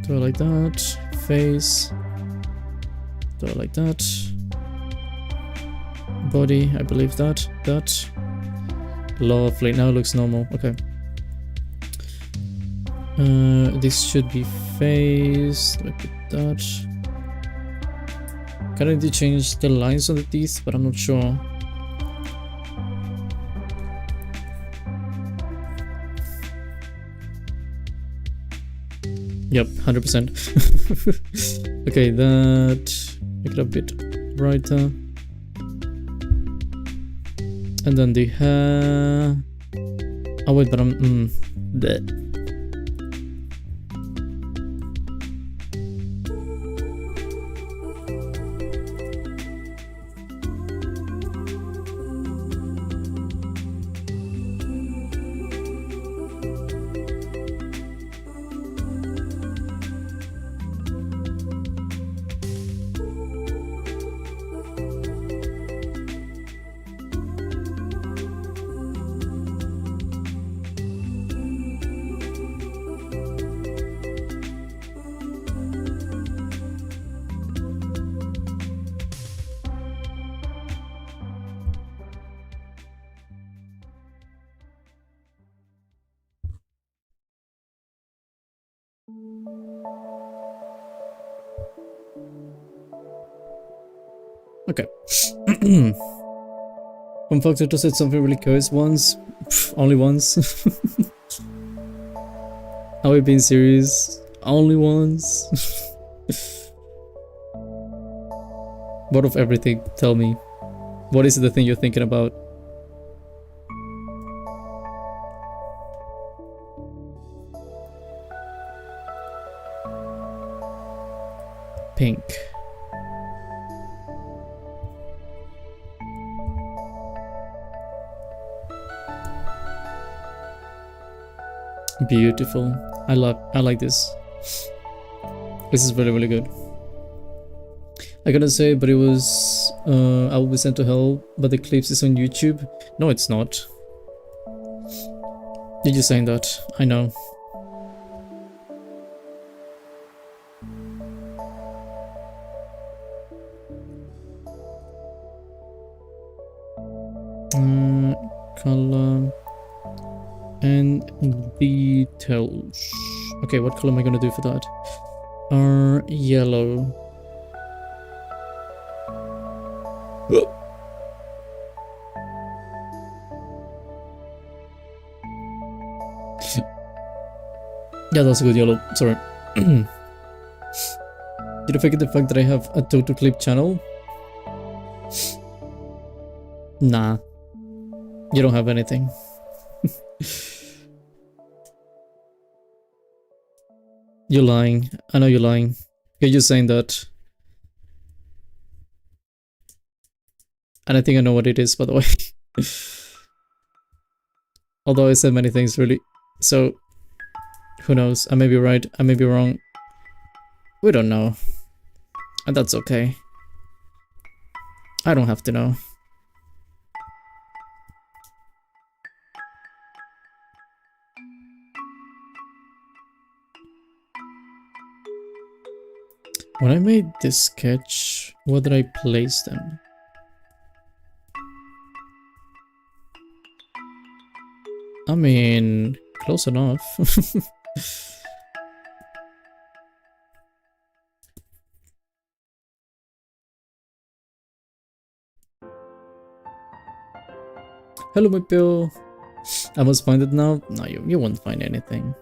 Do I like that? Face. Do I like that? Body, I believe that. That. Lovely, now it looks normal. Okay. This should be face. Look at that. Kind of need to change the lines on the teeth, but I'm not sure. Yep, 100%. Okay, that. Make it a bit brighter. And then the hair. Oh wait, but I'm bleh. Okay. Fun fact, Totto said something really curious once. Only once. Are we being serious? Only once? What of everything? Tell me. What is the thing you're thinking about? Pink. Beautiful. I like this. This is really, really good. I gotta say, but it was I will be sent to hell, but the clips is on YouTube. No, it's not. You're just saying that. I know. Color and details. Okay, what color am I gonna do for that? Yellow. Yeah, that's a good yellow. Sorry. Did you forget the fact that I have a Totto clip channel? Nah. You don't have anything. You're lying. I know you're lying. You're just saying that. And I think I know what it is, by the way. Although I said many things really. So, who knows? I may be right, I may be wrong. We don't know. And that's okay. I don't have to know. When I made this sketch, where did I place them? I mean, close enough. Hello, my pill. I must find it now. No, you won't find anything.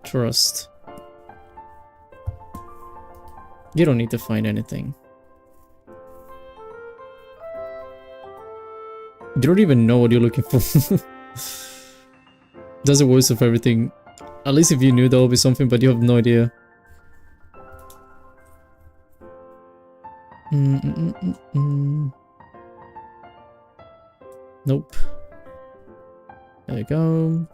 Trust. You don't need to find anything. You don't even know what you're looking for. That's the worst of everything. At least if you knew there would be something, but you have no idea. Nope. There you go.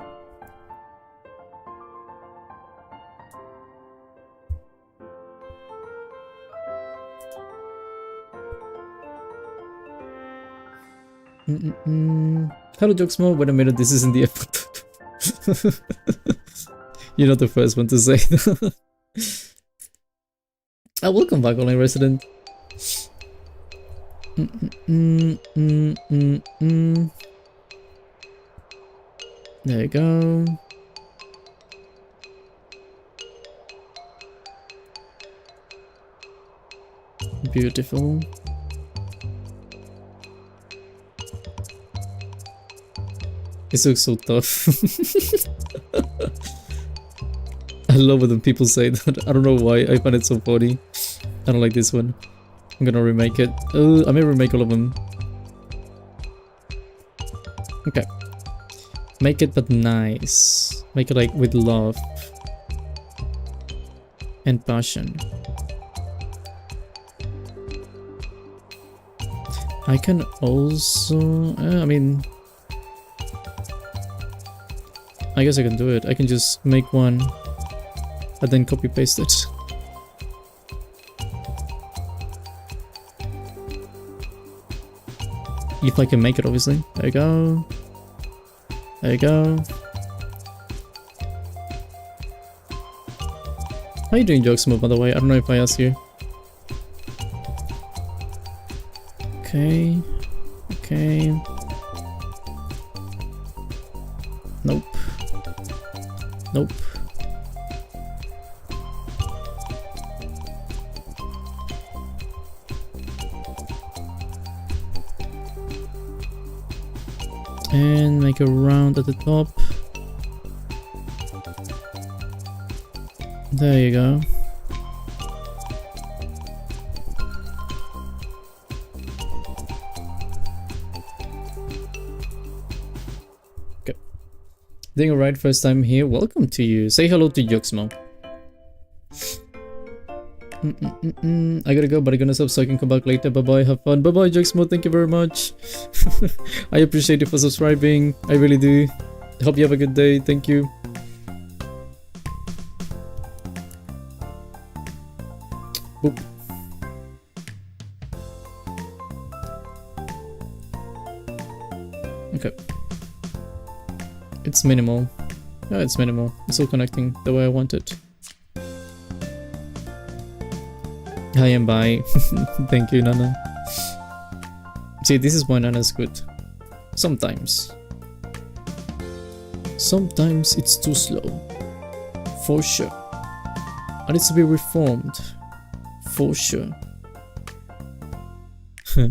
Hello, Jokesmo. Wait a minute, this isn't the episode. You're not the first one to say that. Welcome back, online resident. There you go. Beautiful. This looks so tough. I love it when people say that. I don't know why. I find it so funny. I don't like this one. I'm gonna remake it. I may remake all of them. Okay. Make it but nice. Make it like with love. And passion. I can also... I mean... I guess I can do it. I can just make one and then copy paste it. If I can make it, obviously. There you go. There you go. How you doing, Jokesmo, by the way? I don't know if I asked you. Okay. Okay. Nope. Nope. And make a round at the top. There you go. Okay. Doing alright, first time here. Welcome to you. Say hello to Jokesmo. I gotta go, but I'm gonna stop so I can come back later. Bye bye, have fun. Bye bye, Jokesmo. Thank you very much. I appreciate you for subscribing. I really do. Hope you have a good day. Thank you. Boop. Okay. It's minimal. Yeah, it's minimal. It's all connecting the way I want it. Hi and bye. Thank you, Nana. See, this is why Nana's good. Sometimes. Sometimes it's too slow. For sure. It needs to be reformed. For sure. There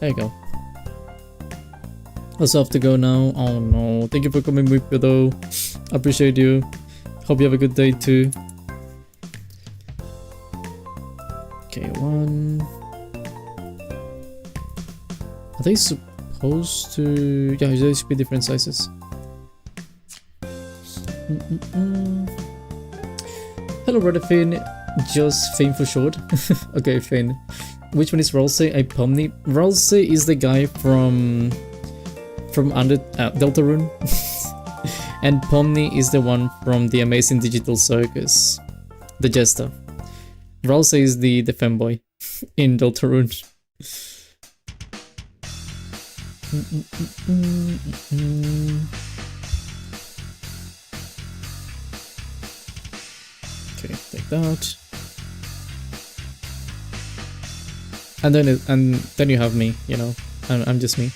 you go. I also have to go now. Oh no. Thank you for coming with me though. I appreciate you. Hope you have a good day too. Okay, one. Are they supposed to... Yeah, they should be different sizes. Hello, brother Finn. Just Finn for short. Okay, Finn. Which one is Ralsei? Pomni. Ralsei is the guy from under Deltarune. And Pomni is the one from the Amazing Digital Circus, the jester. Ralsei is the femboy in Deltarune. Okay, take that. And then you have me, you know. I'm just me.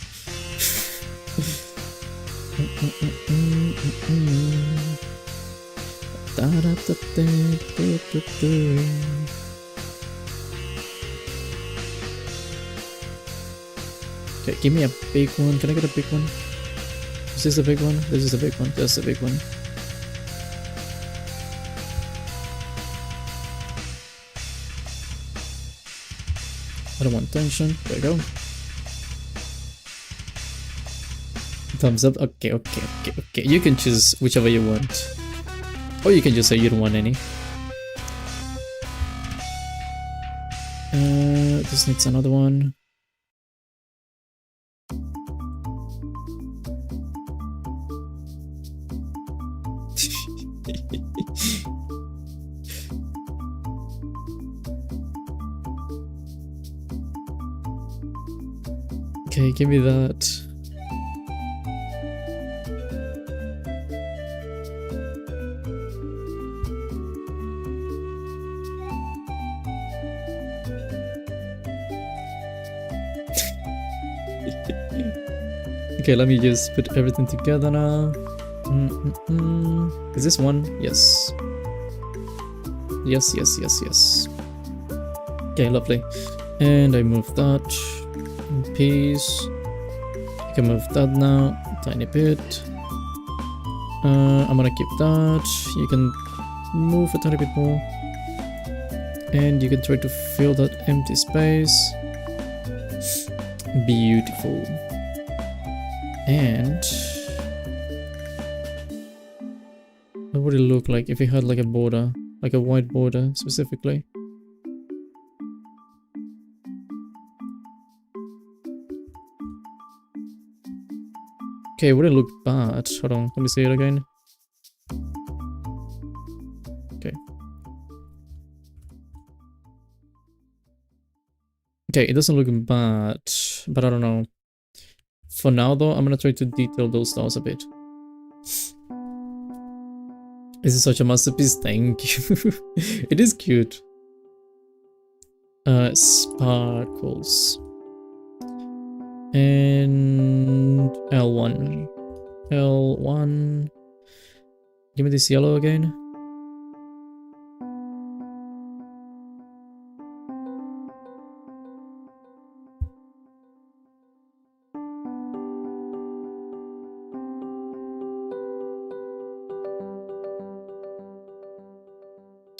Okay, give me a big one. Can I get a big one? Is this a big one? This is a big one. That's a big one. I don't want tension. There we go. Thumbs up. Okay. You can choose whichever you want. Or you can just say you don't want any. This needs another one. Okay, give me that. Okay, let me just put everything together now. Is this one? Yes. Yes. Okay, lovely. And I move that piece. I can move that now, tiny bit. I'm gonna keep that. You can move a tiny bit more. And you can try to fill that empty space. Beautiful. And what would it look like if it had like a border, like a white border specifically? Okay, it wouldn't look bad. Hold on, let me see it again. Okay. Okay, it doesn't look bad, but I don't know. For now though, I'm gonna try to detail those stars a bit. This is such a masterpiece, thank you. It is cute. Sparkles. And L1. L1. Give me this yellow again.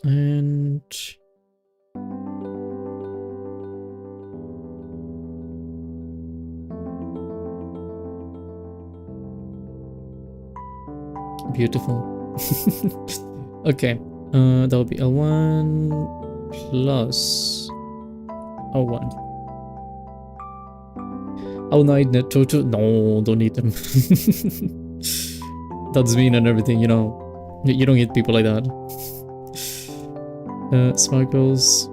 And beautiful. Okay, that would be L1 plus O1. Oh, no, I need Totto. No, don't need them. That's mean and everything, you know. You don't hit people like that. Sparkles.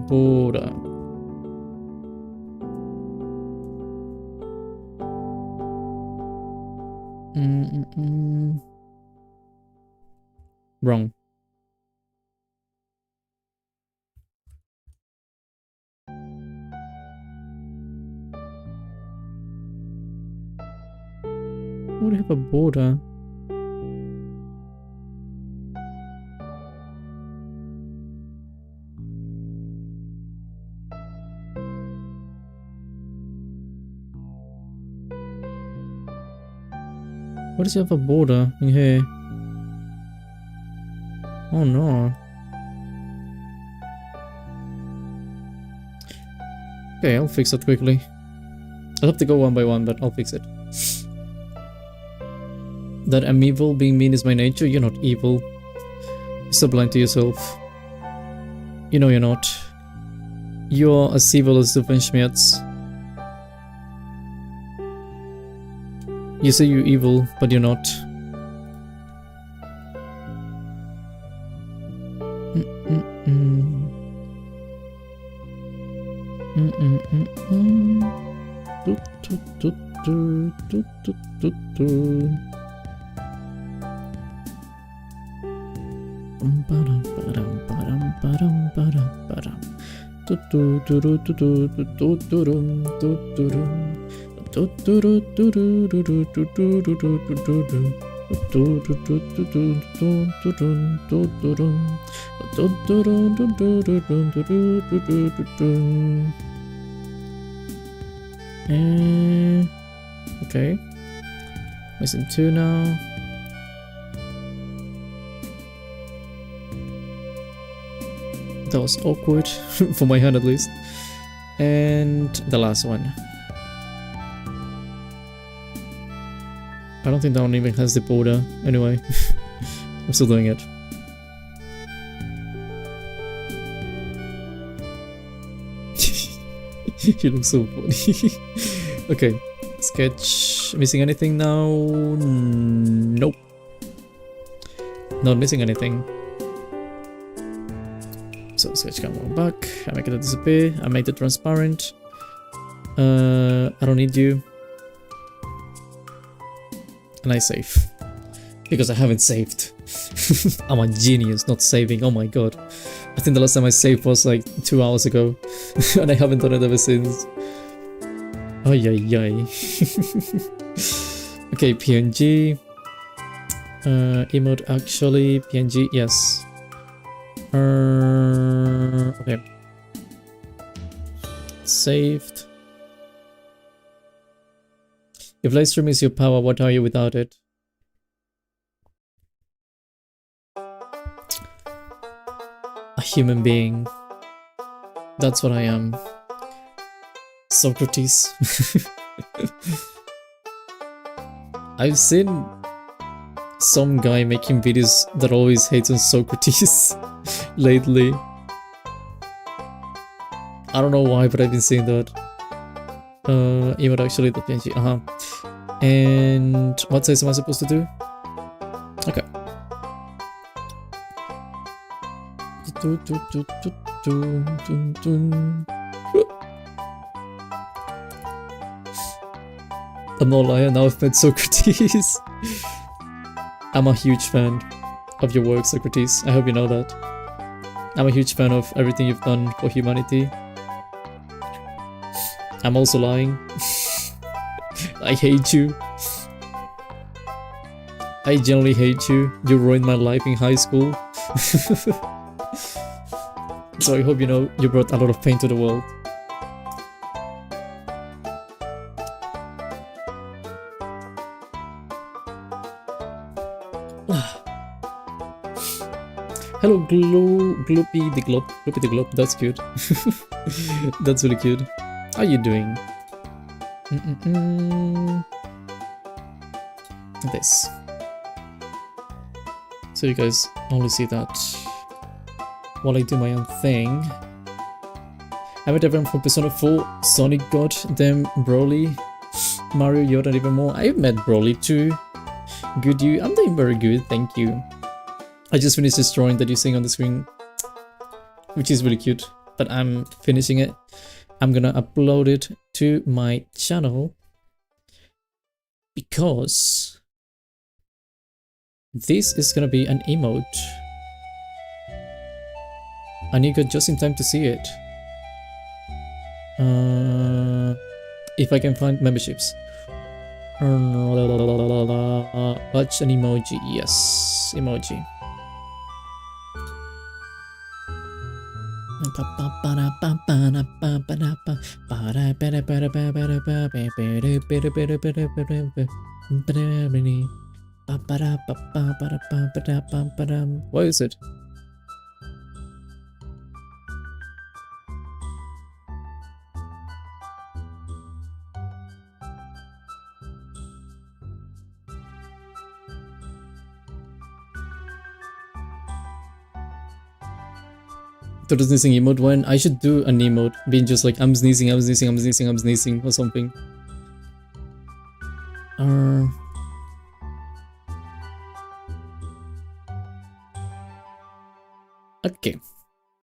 Border. Wrong. Would have a border? What does it have a border in here? Oh no. Okay, I'll fix that quickly. I'll have to go one by one, but I'll fix it. That I'm evil, being mean is my nature. You're not evil. You're so blind to yourself. You know you're not. You're as evil as the Schmerz. You say you're evil, but you're not. Okay. Listen 2 now. That was awkward, for my hand at least. And the last one. I don't think that one even has the border. Anyway, I'm still doing it. You look so funny. Okay, sketch. Missing anything now? Nope. Not missing anything. So sketch can go back. I make it disappear. I make it transparent. I don't need you. And I save. Because I haven't saved. I'm a genius, not saving. Oh my god. I think the last time I saved was like 2 hours ago. And I haven't done it ever since. Ay ay ay. Okay, PNG. Emote actually. PNG, yes. Okay. Saved. If live stream is your power, what are you without it? A human being. That's what I am. Socrates. I've seen some guy making videos that always hates on Socrates lately. I don't know why, but I've been seeing that. Emote actually the PNG. And what size am I supposed to do? Okay. I'm not lying, now I've met Socrates. I'm a huge fan of your work, Socrates. I hope you know that. I'm a huge fan of everything you've done for humanity. I'm also lying. I hate you. I genuinely hate you. You ruined my life in high school. So I hope you know you brought a lot of pain to the world. Hello, Gloopy the Glob. Gloopy the Glob, that's cute. That's really cute. How are you doing? This. So you guys only see that while I do my own thing. I met everyone from Persona 4, Sonic God, then Broly, Mario, Yoda, and even more. I've met Broly too. Good, you? I'm doing very good, thank you. I just finished this drawing that you're seeing on the screen, which is really cute, but I'm finishing it. I'm gonna upload it to my channel because this is gonna be an emote. And you got just in time to see it. If I can find memberships. Watch an emoji. Yes, emoji. What is it? Totto sneezing emote when I should do an emote being just like I'm sneezing or something. Okay,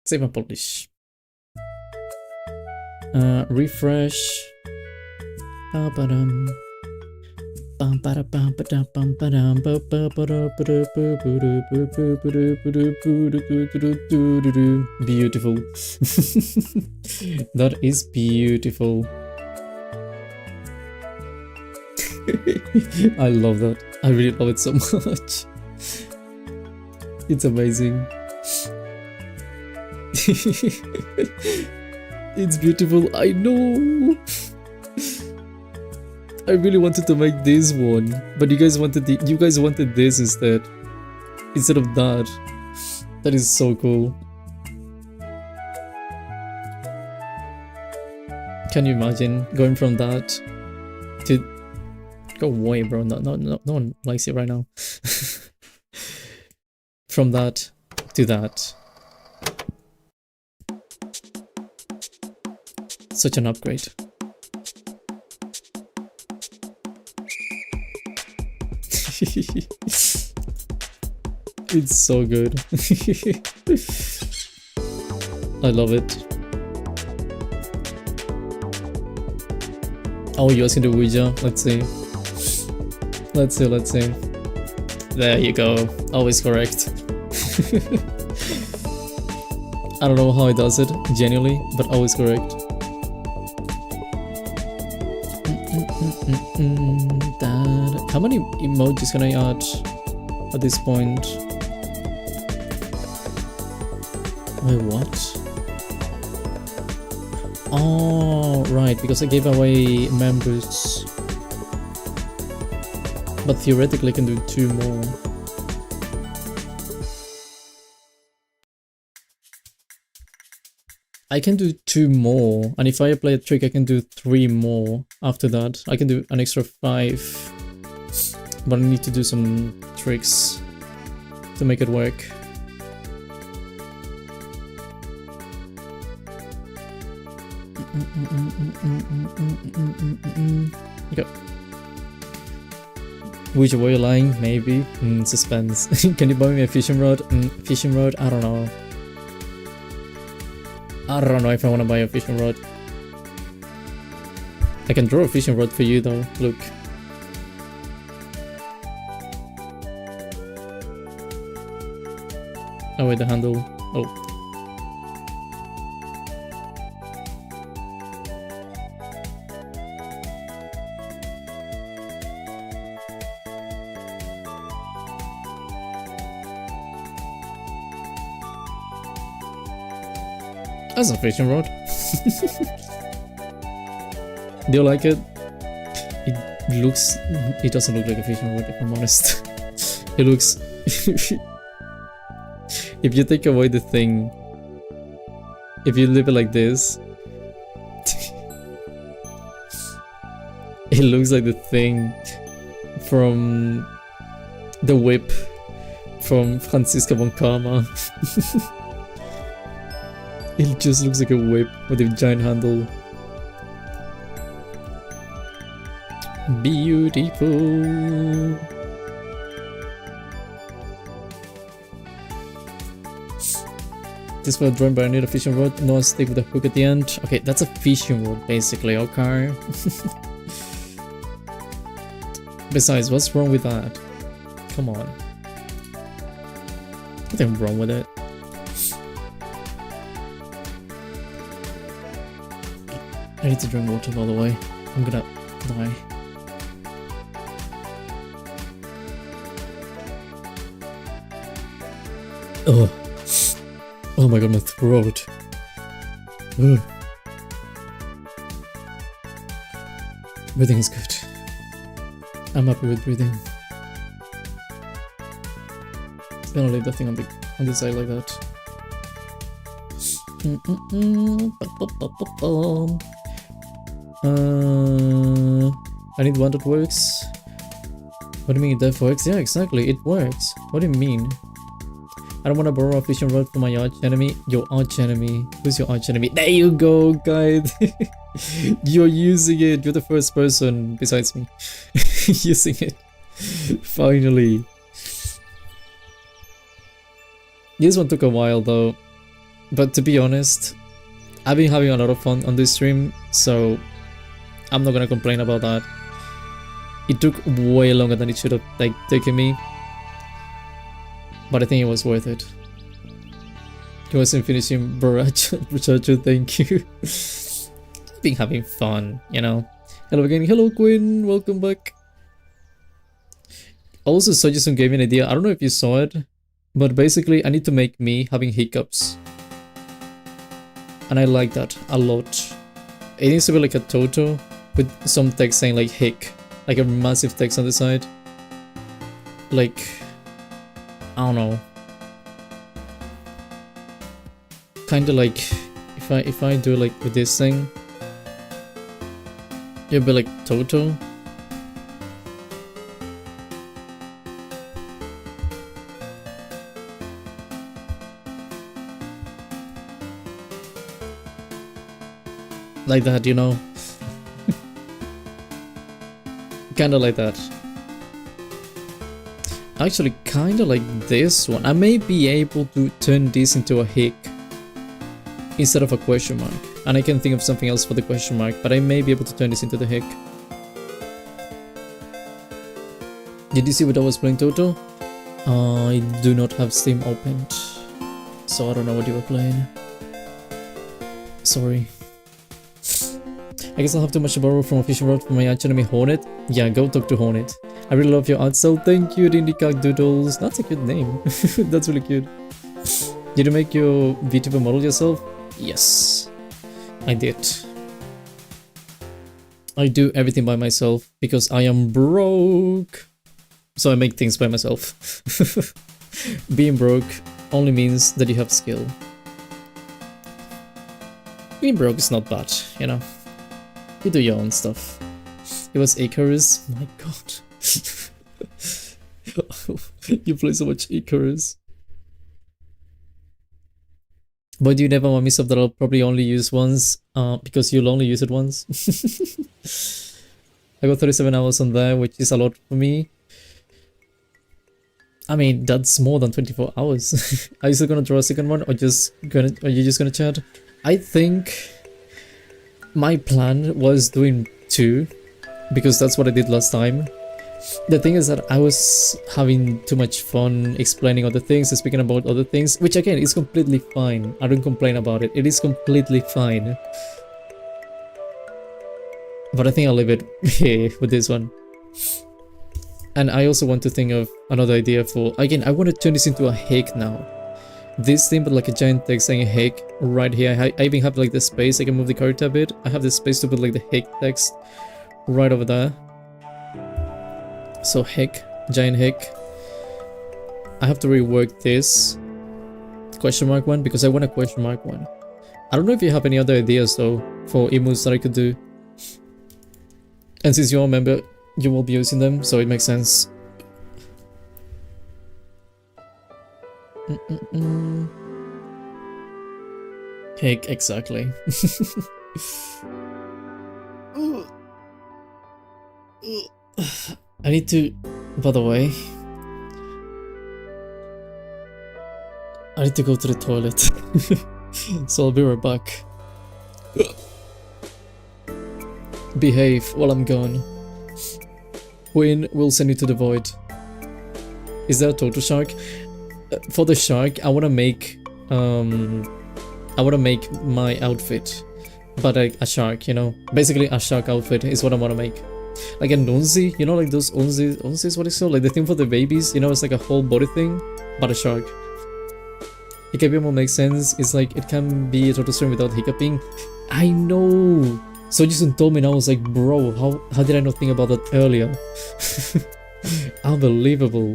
save and publish. Refresh. Beautiful. That is beautiful. I love that. I really love it so much. It's amazing. It's beautiful. I know. I really wanted to make this one, but you guys wanted this instead of that. That is so cool. Can you imagine going from that to go away, bro? No one likes it right now. From that to that. Such an upgrade. It's so good. I love it. Oh, you asking the Ouija? Let's see. There you go. Always correct. I don't know how it does it, genuinely, but always correct. How many emojis can I add at this point? Wait, what? Oh, right, because I gave away members. But theoretically I can do 2 more. I can do 2 more, and if I apply a trick I can do 3 more after that. I can do an extra 5, but I need to do some tricks to make it work. Okay. Which way you lying? Maybe. Suspense. Can you buy me a fishing rod? Fishing rod? I don't know. I don't know if I want to buy a fishing rod. I can draw a fishing rod for you though, look. Oh wait, the handle. Oh. That's a fishing rod. Do you like it? It doesn't look like a fishing rod, if I'm honest. It looks... If you take away the thing, if you leave it like this, it looks like the thing from the whip from Franziska von Karma. It just looks like a whip with a giant handle. Beautiful. This was drawn, but I need a fishing rod. No stick with a hook at the end. Okay, that's a fishing rod basically, okay. Besides, what's wrong with that? Come on. Nothing wrong with it. I need to drink water, by the way. I'm gonna die. Oh. Oh my god, my throat. Ugh. Breathing is good. I'm happy with breathing. Just gonna leave that thing on the side like that. I need one that works. What do you mean that works? Yeah, exactly, it works. What do you mean? I don't want to borrow a fishing rod from my arch enemy. Your arch enemy. Who's your arch enemy? There you go, guide. You're using it. You're the first person besides me using it. Finally. This one took a while though. But to be honest, I've been having a lot of fun on this stream, so I'm not gonna complain about that. It took way longer than it should have taken me, but I think it was worth it. It wasn't finishing Brachacho, thank you. I've been having fun, you know. Hello again, hello Quinn, welcome back. I also saw you some gaming idea, I don't know if you saw it, but basically I need to make me having hiccups. And I like that a lot. It needs to be like a Totto with some text saying like hic. Like a massive text on the side. Like, I don't know. Kinda like, if I do like with this thing, it'll be like Totto. Like that, you know? Kinda like that. Actually, kinda like this one. I may be able to turn this into a hic instead of a question mark. And I can think of something else for the question mark, but I may be able to turn this into the hic. Did you see what I was playing, Toto? I do not have Steam opened, so I don't know what you were playing. Sorry. I guess I'll have too much to borrow from a fishing rod from my arch enemy Hornet. Yeah, go talk to Hornet. I really love your art style. Thank you, Indica Doodles. That's a good name. That's really cute. Did you make your VTuber model yourself? Yes, I did. I do everything by myself because I am broke. So I make things by myself. Being broke only means that you have skill. Being broke is not bad, you know. You do your own stuff. It was Icarus. My god. You play so much Icarus. But do you never want me stuff that I'll probably only use once? Because you'll only use it once. I got 37 hours on there, which is a lot for me. I mean, that's more than 24 hours. Are you still gonna draw a second one, or are you just gonna chat? I think my plan was doing 2, because that's what I did last time. The thing is that I was having too much fun explaining other things and speaking about other things, which again is completely fine. I don't complain about it. It is completely fine. But I think I'll leave it here with this one. And I also want to think of another idea for, again, I want to turn this into a hic now. This thing, but like a giant text saying hic right here. I even have like the space. I can move the character a bit. I have the space to put like the hic text right over there. So hic, giant hic. I have to rework this question mark one because I want a question mark one. I don't know if you have any other ideas though for emotes that I could do. And since you're a member, you will be using them, so it makes sense. Hic, exactly. I need to, by the way, I need to go to the toilet. So I'll be right back. Behave while I'm gone. Quinn will send you to the void. Is there a Totto shark? For the shark, I wanna make my outfit, but a shark, you know. Basically, a shark outfit is what I wanna make. Like a nunzi, you know, like those onzi is what it's called, like the thing for the babies, you know, it's like a whole body thing, but a shark. It can be more make sense. It's like it can be a Totto stream without hiccuping. I know. So Jason told me and I was like, bro, how did I not think about that earlier? Unbelievable.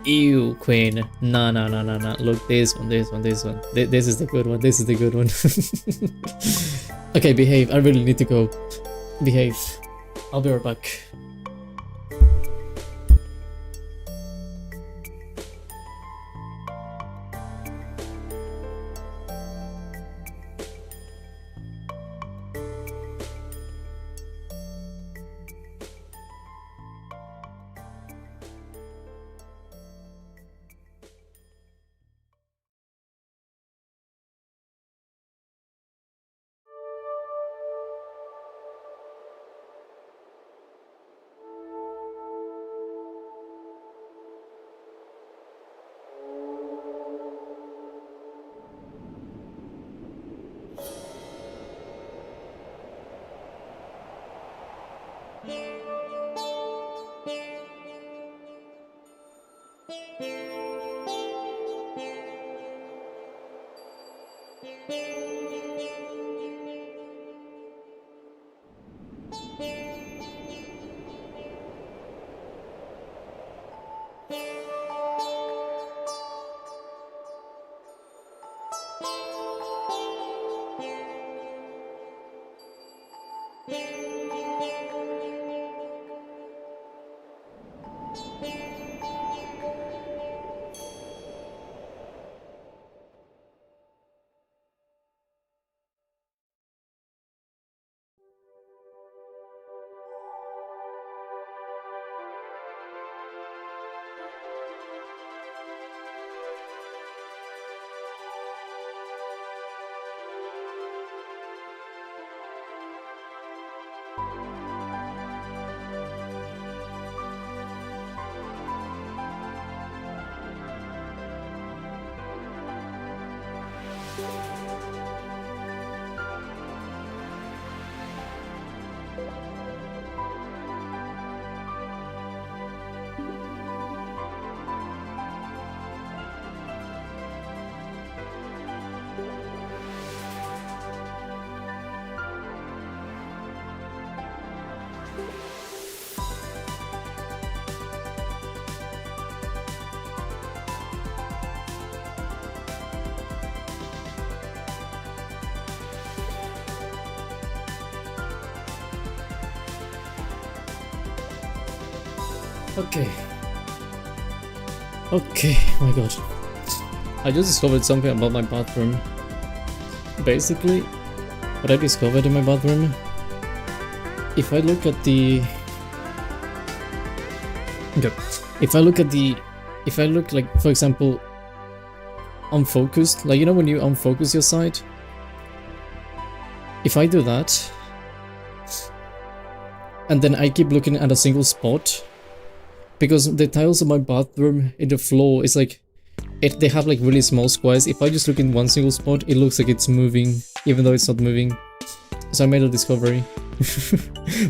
Ew, Queen. Nah. Look, this one. This is the good one. This is the good one. Okay, behave. I really need to go. Behave. I'll be right back. Okay. Okay, my god. I just discovered something about my bathroom. Basically, what I discovered in my bathroom, if I look at the... Okay. If I look like, for example, unfocused, like, you know when you unfocus your side? If I do that, and then I keep looking at a single spot, because the tiles of my bathroom in the floor is like, they have like really small squares. If I just look in one single spot, it looks like it's moving, even though it's not moving. So I made a discovery.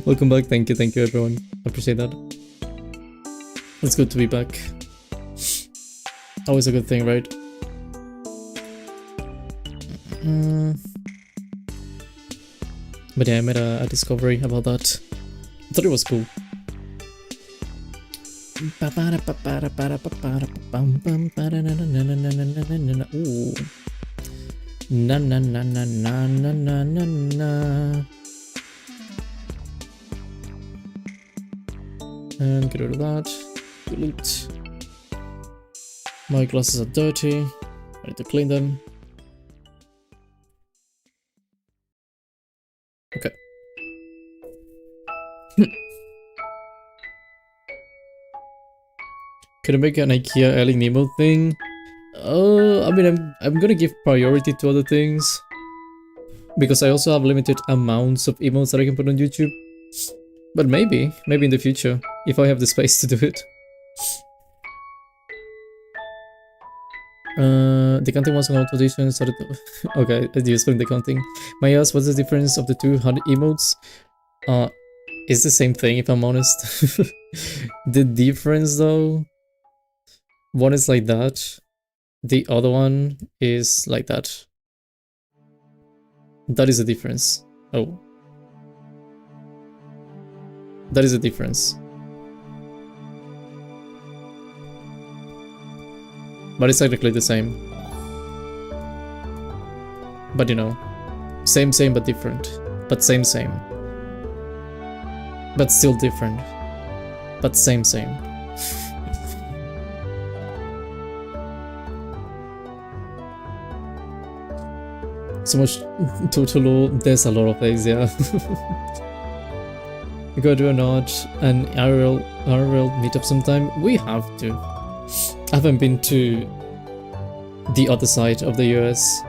Welcome back, thank you everyone. I appreciate that. It's good to be back. Always a good thing, right? But yeah, I made a discovery about that. I thought it was cool. Ooh. Na na na na na na na na na. And get rid of that. Delete. My glasses are dirty. I need to clean them. Okay. Could I make an IKEA Ellie Nemo thing? I mean, I'm gonna give priority to other things, because I also have limited amounts of emotes that I can put on YouTube. But maybe in the future, if I have the space to do it. The counting was on all positions. Okay, I do explain the counting. My ass, what's the difference of the two emotes? It's the same thing, if I'm honest. The difference though, one is like that, the other one is like that. That is the difference. Oh. That is the difference. But it's technically the same. But you know, same but different. But same. But still different. But same. So much Totto, there's a lot of things, yeah. We gotta do a nod and RL meetup sometime. We have to. I haven't been to the other side of the US.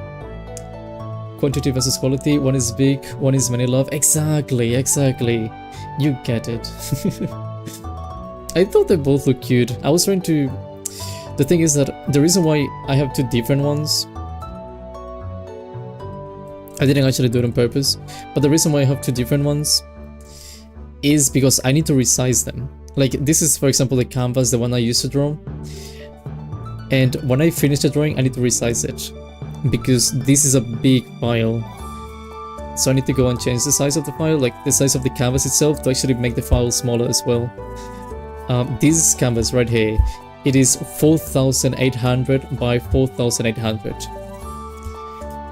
Quantity versus quality. One is big, one is many love. Exactly. You get it. I thought they both look cute. I was trying to... The thing is that the reason why I have two different ones, I didn't actually do it on purpose, but the reason why I have two different ones is because I need to resize them. Like this is, for example, the canvas, the one I used to draw. And when I finish the drawing, I need to resize it because this is a big file. So I need to go and change the size of the file, like the size of the canvas itself, to actually make the file smaller as well. This canvas right here, it is 4,800 by 4,800.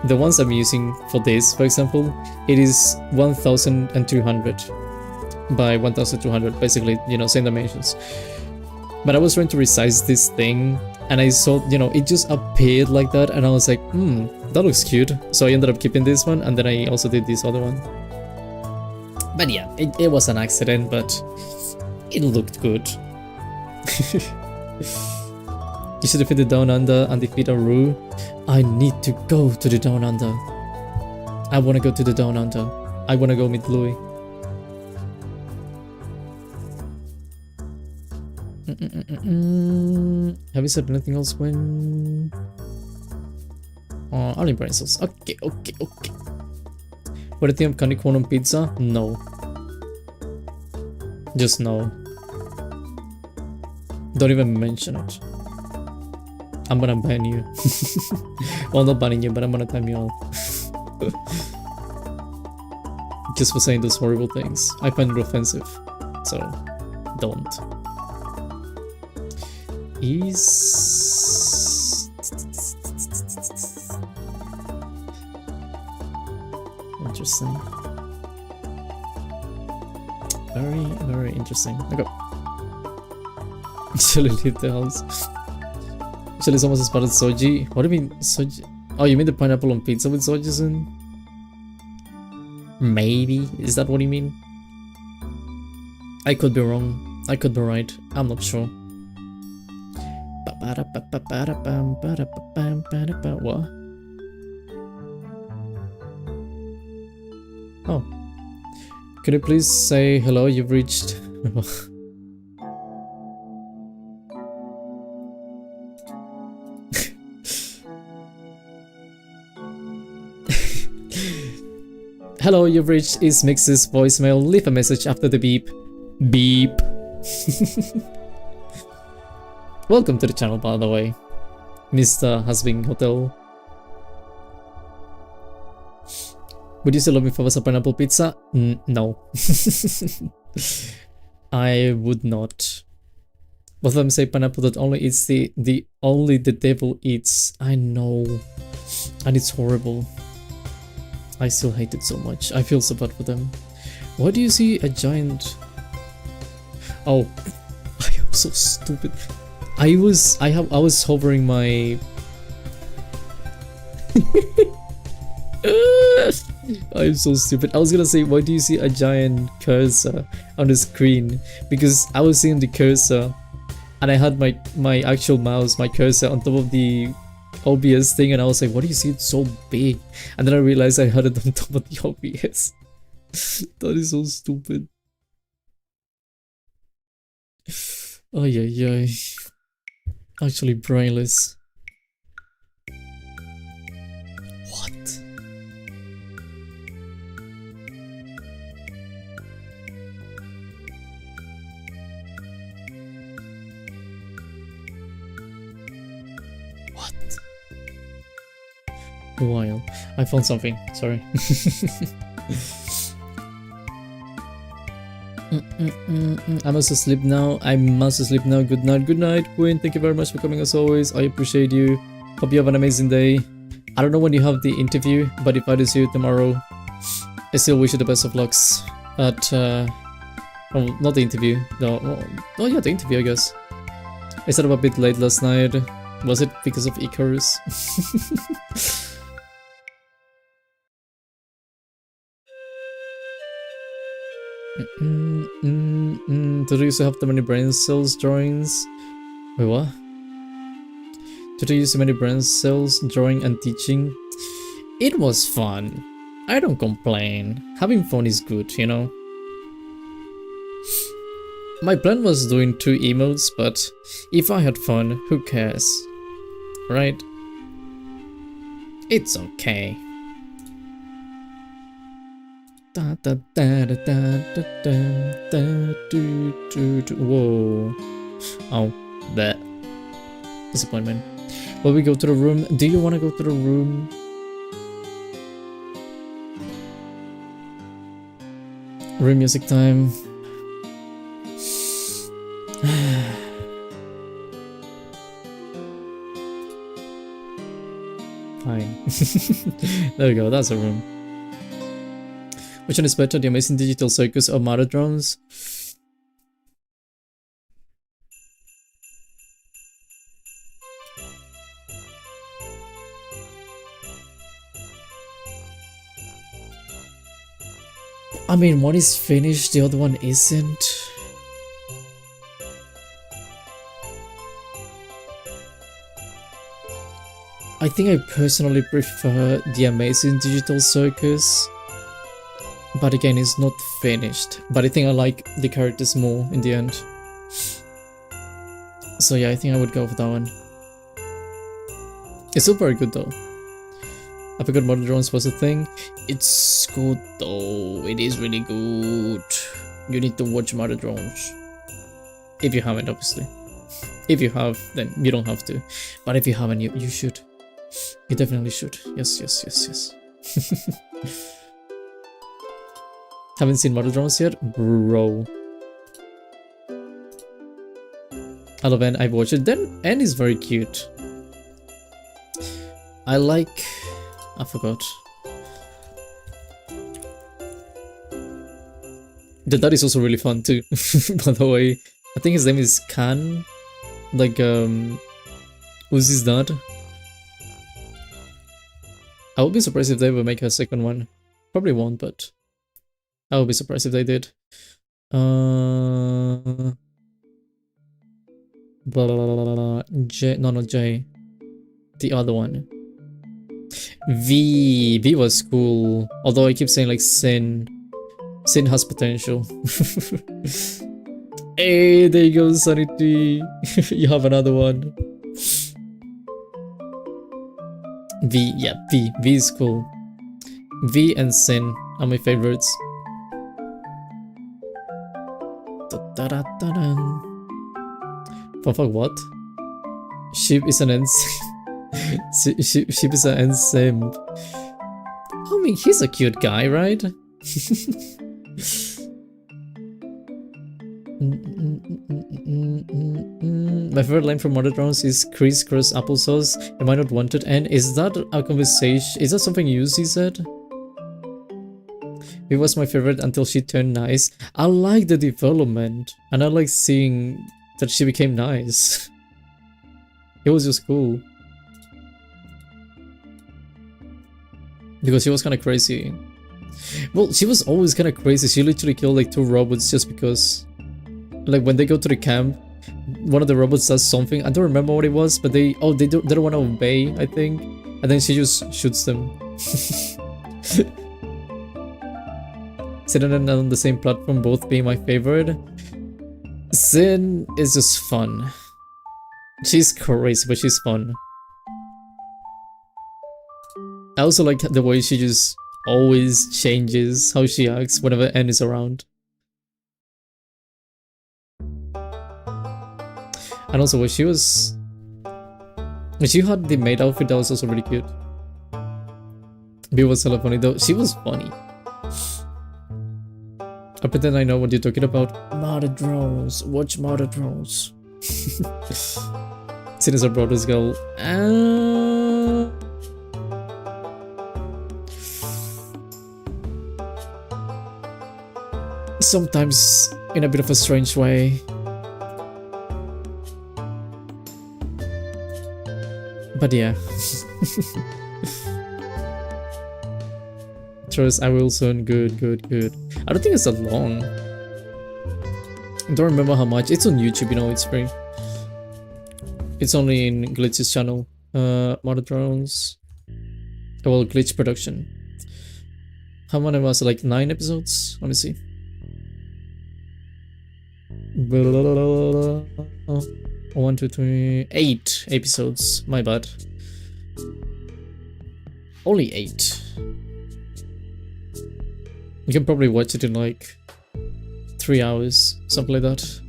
The ones I'm using for this, for example, it is 1,200 by 1,200, basically, you know, same dimensions. But I was trying to resize this thing, and I saw, you know, it just appeared like that, and I was like, that looks cute. So I ended up keeping this one, and then I also did this other one. But yeah, it was an accident, but it looked good. You should defeat the Down Under and defeat a Roo. I need to go to the Down Under. I wanna go to the Down Under. I wanna go meet Louis. Have you said anything else when... only brain cells. Okay. What do you think of candy corn on pizza? No. Just no. Don't even mention it. I'm gonna ban you. Well, not banning you, but I'm gonna time you out. Just for saying those horrible things. I find it offensive. So, don't. Interesting. Very interesting. Okay. Actually leave the house. Actually it's almost as bad as soji. What do you mean soji? Oh, you mean the pineapple on pizza with soji in? Maybe. Is that what you mean? I could be wrong. I could be right. I'm not sure. What? Oh. Could you please say hello, you've reached... Hello, you've reached Ismix's voicemail. Leave a message after the beep. Beep. Welcome to the channel, by the way, Mr. Husband Hotel. Would you still love me for a pineapple pizza? No. I would not. Both of them say pineapple that only eats only the devil eats. I know. And it's horrible. I still hate it so much. I feel so bad for them. Why do you see a giant... Oh, I am so stupid. I was hovering my... I'm so stupid. I was gonna say, why do you see a giant cursor on the screen? Because I was seeing the cursor and I had my actual mouse, my cursor on top of the OBS thing, and I was like, why do you see it so big? And then I realized I had it on top of the OBS. That is so stupid. Oh yeah. Actually brainless. What? What? Wild. I found something. Sorry. I must sleep now. Good night, Queen. Thank you very much for coming as always. I appreciate you. Hope you have an amazing day. I don't know when you have the interview, but if I do see you tomorrow, I still wish you the best of lucks at, well, not the interview. No, oh yeah, the interview, I guess. I started up a bit late last night. Was it because of Icarus? Did you used to have too many brain cells drawings? Wait, what? Did you use so many brain cells drawing and teaching? It was fun. I don't complain. Having fun is good, you know? My plan was doing 2 emotes, but if I had fun, who cares? Right? It's okay. Whoa. Oh, that disappointment. Will we go to the room? Do you want to go to the room? Room music time. Fine. There we go, that's a room. Which one is better, the Amazing Digital Circus or Mother Drones? I mean, one is finished, the other one isn't. I think I personally prefer the Amazing Digital Circus, but again, it's not finished. But I think I like the characters more in the end. So yeah, I think I would go for that one. It's still very good though. I forgot Mother Drones was a thing. It's good though. It is really good. You need to watch Mother Drones. If you haven't, obviously. If you have, then you don't have to. But if you haven't, you should. You definitely should. Yes, yes, yes, yes. Haven't seen Mother Drones yet? Bro. I love N. I've watched it. Then N is very cute. I like... I forgot. The dad is also really fun too, by the way. I think his name is Khan. Like, who's his dad? I would be surprised if they will make a second one. Probably won't, but I would be surprised if they did. Blah, blah, blah, blah, blah. J, no, not J. The other one. V was cool. Although I keep saying like Sin. Sin has potential. Hey, there you go, Sunny T. You have another one. V, yeah, V. V is cool. V and Sin are my favorites. Fuck, what? Sheep is an Sheep is an simp. I mean, he's a cute guy, right? My favorite line from Mother Drones is crisscross applesauce. Am I not wanted? And is that a conversation? Is that something Yuzi said? It was my favorite until she turned nice. I like the development, and I like seeing that she became nice. It was just cool. Because she was kind of crazy. Well, she was always kind of crazy. She literally killed like 2 robots just because... Like when they go to the camp, one of the robots does something. I don't remember what it was, but they don't want to obey, I think. And then she just shoots them. Sitting on the same platform, both being my favorite. Sin is just fun. She's crazy, but she's fun. I also like the way she just always changes how she acts whenever N is around. And also when she was... When she had the maid outfit, that was also really cute. B was hella funny though. She was funny. I pretend I know what you're talking about. Mother Drones. Watch Mother Drones. Sin is a brother's girl. Sometimes in a bit of a strange way. But yeah. Trust, I will soon. Good, good, good. I don't think it's that long. I don't remember how much. It's on YouTube, you know, it's free. It's only in Glitch's channel. Mother Drones. Oh, well, Glitch Production. How many was it? Like 9 episodes? Let me see. 1, 2, 3, 8 episodes. My bad. Only 8. You can probably watch it in like 3 hours, something like that.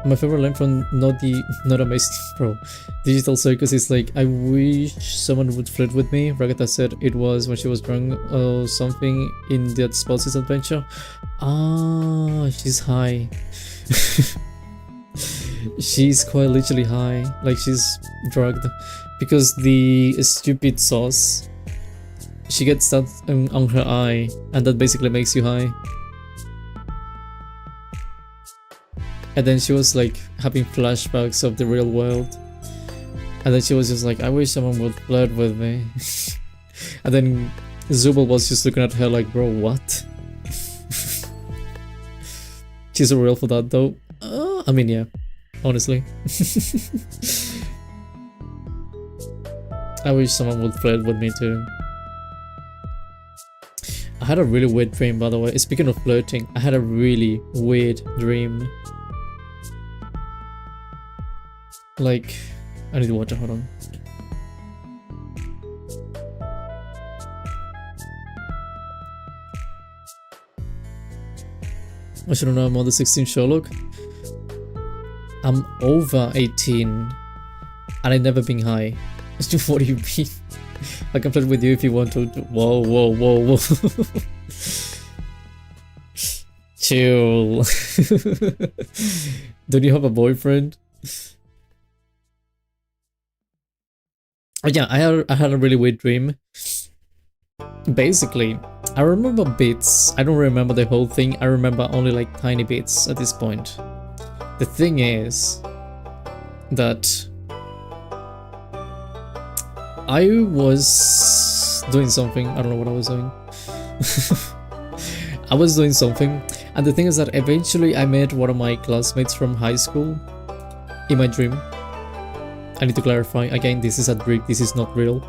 My favorite line from Not Amazing Bro Digital Circus is like, I wish someone would flirt with me. Ragata said it was when she was drunk or something in that Spouses Adventure. Ah, she's high. She's quite literally high, like she's drugged, because the stupid sauce, she gets that on her eye, and that basically makes you high. And then she was like having flashbacks of the real world, and then she was just like, I wish someone would flirt with me. And then Zubel was just looking at her like, bro, what? She's real for that though. I mean, yeah, honestly. I wish someone would flirt with me too. I had a really weird dream, by the way. Speaking of flirting, I had a really weird dream. Like, I need to watch it, hold on. I should know I'm on the 16 Sherlock. I'm over 18 and I've never been high. What do you mean? I can flirt with you if you want to. Whoa, whoa, whoa, whoa. Chill. Don't you have a boyfriend? Oh yeah, I had a really weird dream. Basically, I remember bits. I don't remember the whole thing. I remember only like tiny bits at this point. The thing is that I was doing something. I don't know what I was doing. I was doing something, and the thing is that eventually I met one of my classmates from high school in my dream. I need to clarify again, this is a dream, this is not real.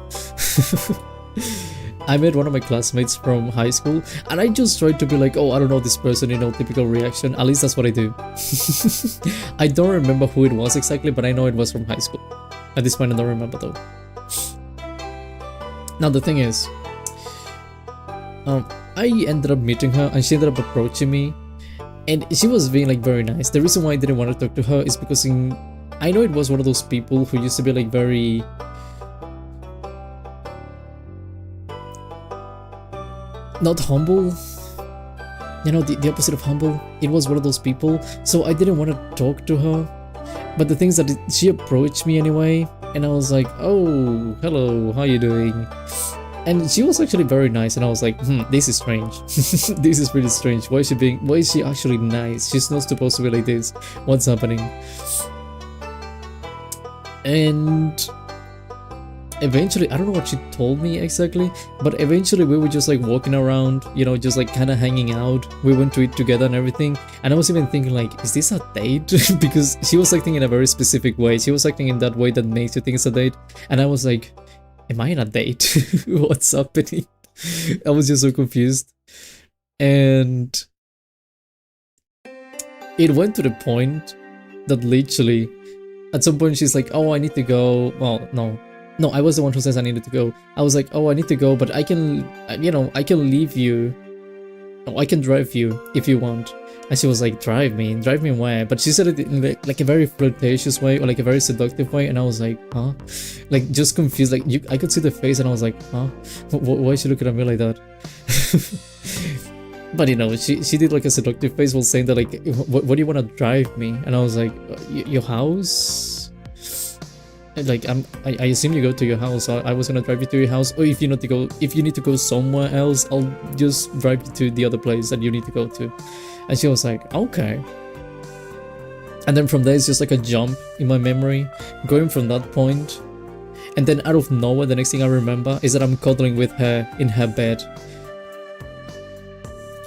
I met one of my classmates from high school, and I just tried to be like, oh, I don't know this person, you know, typical reaction. At least that's what I do. I don't remember who it was exactly, but I know it was from high school. At this point I don't remember though. Now the thing is, I ended up meeting her and she ended up approaching me, and she was being like very nice. The reason why I didn't want to talk to her is because I know it was one of those people who used to be like very not humble, you know, the opposite of humble. It was one of those people, so I didn't want to talk to her. But the thing is that she approached me anyway, and I was like, oh, hello, how you doing? And she was actually very nice, and I was like, this is strange. This is really strange. Why is she actually nice? She's not supposed to be like this. What's happening? And eventually, I don't know what she told me exactly, but eventually we were just like walking around, you know, just like kind of hanging out. We went to eat together and everything, and I was even thinking like, is this a date? Because she was acting in a very specific way. She was acting in that way that makes you think it's a date, and I was like, am I in a date? What's happening? I was just so confused. And it went to the point that literally at some point she's like, oh, I need to go. Well, no, I was the one who says I needed to go. I was like, oh, I need to go, but I can, you know, I can leave you. Oh, I can drive you if you want. And she was like, drive me where? But she said it in like a very flirtatious way, or like a very seductive way, and I was like, huh? Like just confused. Like I could see the face, and I was like, huh? Why is she looking at me like that? But you know, she did like a seductive face while saying that like, what do you want to drive me? And I was like, your house? Like I assume you go to your house. So I was gonna drive you to your house, or if you need to go somewhere else, I'll just drive you to the other place that you need to go to. And she was like, okay. And then from there it's just like a jump in my memory, going from that point, and then out of nowhere the next thing I remember is that I'm cuddling with her in her bed,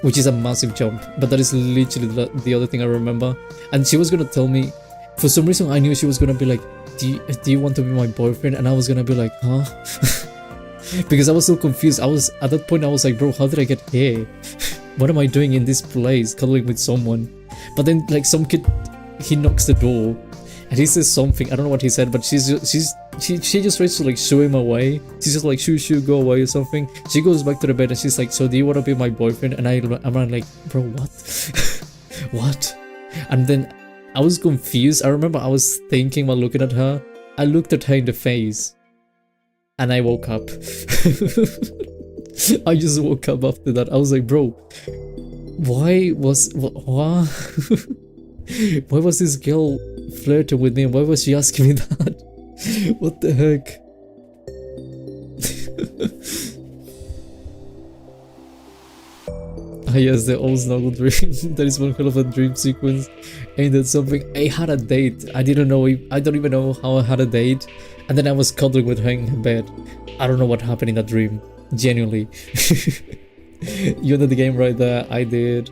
which is a massive jump, but that is literally the other thing I remember. And she was gonna tell me, for some reason I knew she was gonna be like, do you want to be my boyfriend? And I was gonna be like, huh? Because I was so confused. At that point I was like, bro, how did I get here? What am I doing in this place, cuddling with someone? But then like some kid, he knocks the door and he says something, I don't know what he said, but she's she just tries to like shoo him away. She's just like shoo, go away or something. She goes back to the bed and she's like, so do you want to be my boyfriend? And I'm like, bro, what? What? And then I was confused. I remember I was thinking while looking at her. I looked at her in the face and I woke up. I just woke up after that. I was like, bro, why was this girl flirting with me? Why was she asking me that? What the heck? Ah yes, the old snuggle dream. That is one hell of a dream sequence. Ain't that something? I had a date. I don't even know how I had a date. And then I was cuddling with her in her bed. I don't know what happened in that dream. Genuinely. You ended the game right there. I did.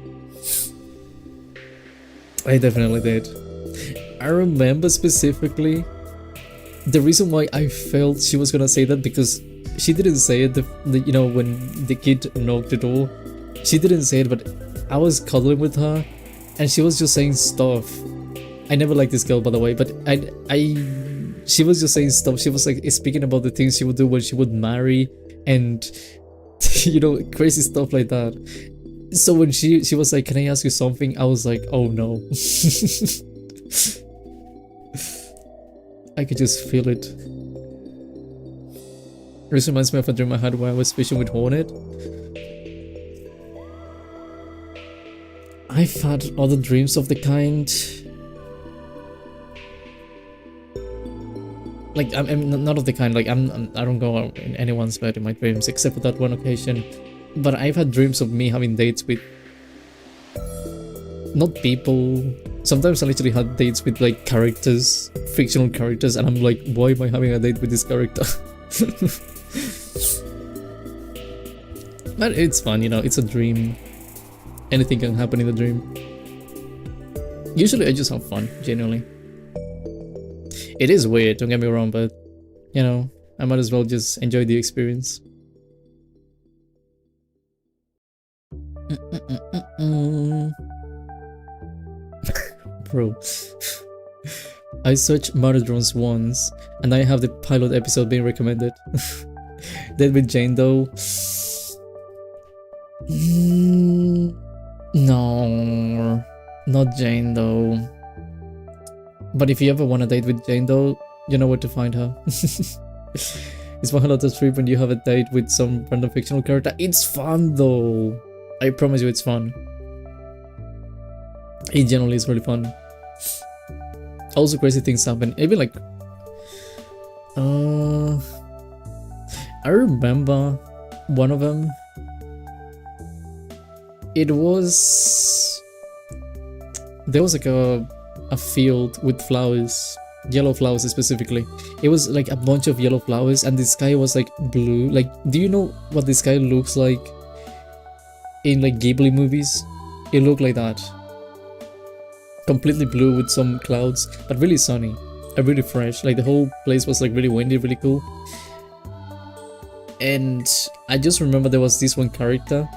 I definitely did. I remember specifically the reason why I felt she was gonna say that, because she didn't say it, you know, when the kid knocked the door. She didn't say it, but I was cuddling with her and she was just saying stuff. I never liked this girl, by the way, but she was just saying stuff. She was like speaking about the things she would do when she would marry and you know, crazy stuff like that. So when she was like, can I ask you something? I was like, oh no. I could just feel it. This reminds me of a dream I had where I was fishing with Hornet. I've had other dreams of the kind. Like, I'm not of the kind, like, I don't go out in anyone's bed in my dreams, except for that one occasion. But I've had dreams of me having dates with... not people. Sometimes I literally had dates with, like, characters, fictional characters, and I'm like, why am I having a date with this character? But it's fun, you know, it's a dream. Anything can happen in the dream. Usually I just have fun, genuinely. It is weird, don't get me wrong, but, you know, I might as well just enjoy the experience. Bro. I searched Murderons once, and I have the pilot episode being recommended. Dead with Jane though. No, not Jane though. But if you ever want to date with Jane though, you know where to find her. It's one hell of a trip when you have a date with some random fictional character. It's fun though. I promise you it's fun. It generally is really fun. Also crazy things happen. Even like... I remember one of them. It was... There was like a field with flowers. Yellow flowers specifically. It was like a bunch of yellow flowers and the sky was like blue. Like, do you know what the sky looks like in like Ghibli movies? It looked like that. Completely blue with some clouds, but really sunny and really fresh. Like the whole place was like really windy, really cool. And I just remember there was this one character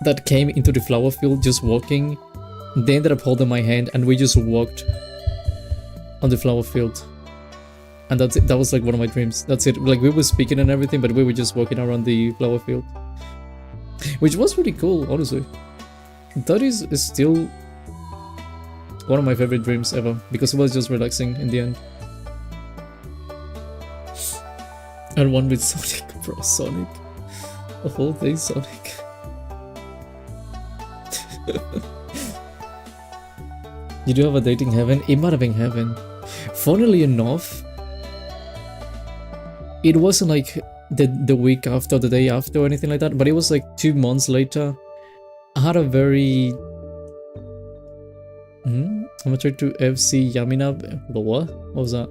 that came into the flower field just walking. They ended up holding my hand and we just walked on the flower field. And that's it. That was like one of my dreams. That's it. Like we were speaking and everything, but we were just walking around the flower field. Which was really cool, honestly. That is still one of my favorite dreams ever, because it was just relaxing in the end. And one with Sonic, bro, Sonic. A whole day Sonic. Did you have a dating heaven? It might have been heaven. Funnily enough, it wasn't like the week after, the day after or anything like that, but it was like 2 months later. I had a very... I'm gonna try to FC Yamina. What was that?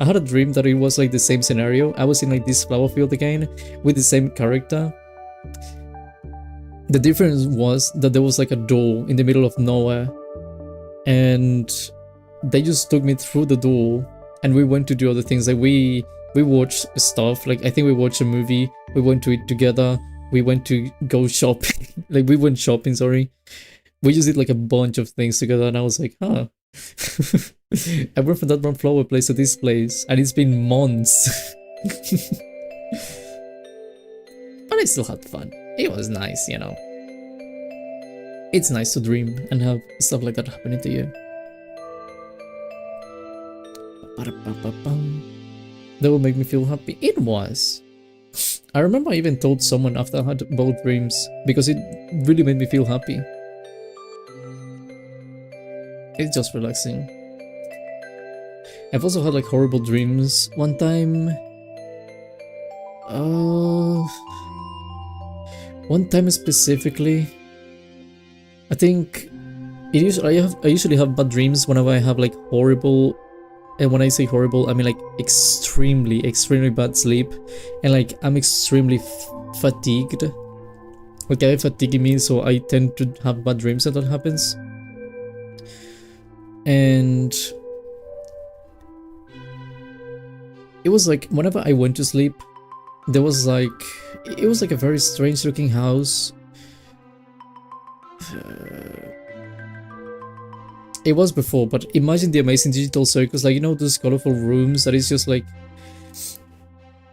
I had a dream that it was like the same scenario. I was in like this flower field again with the same character. The difference was that there was like a door in the middle of nowhere. And they just took me through the door and we went to do other things. Like we watched stuff. Like I think we watched a movie. We went to it together. We went to go shopping. Like we went shopping, sorry. We just did like a bunch of things together and I was like, huh. I went from that one flower place to this place, and it's been months. But I still had fun. It was nice, you know. It's nice to dream and have stuff like that happening to you. That will make me feel happy. It was. I remember I even told someone after I had both dreams, because it really made me feel happy. It's just relaxing. I've also had like horrible dreams. One time... one time specifically, I think I usually have bad dreams whenever I have like horrible, and when I say horrible, I mean like extremely bad sleep, and like I'm extremely fatigued. Like I have fatigue me, so I tend to have bad dreams when that happens. And it was like whenever I went to sleep, there was like, it was like a very strange looking house. It was before, but imagine the amazing digital circus, like, you know, those colorful rooms that is just like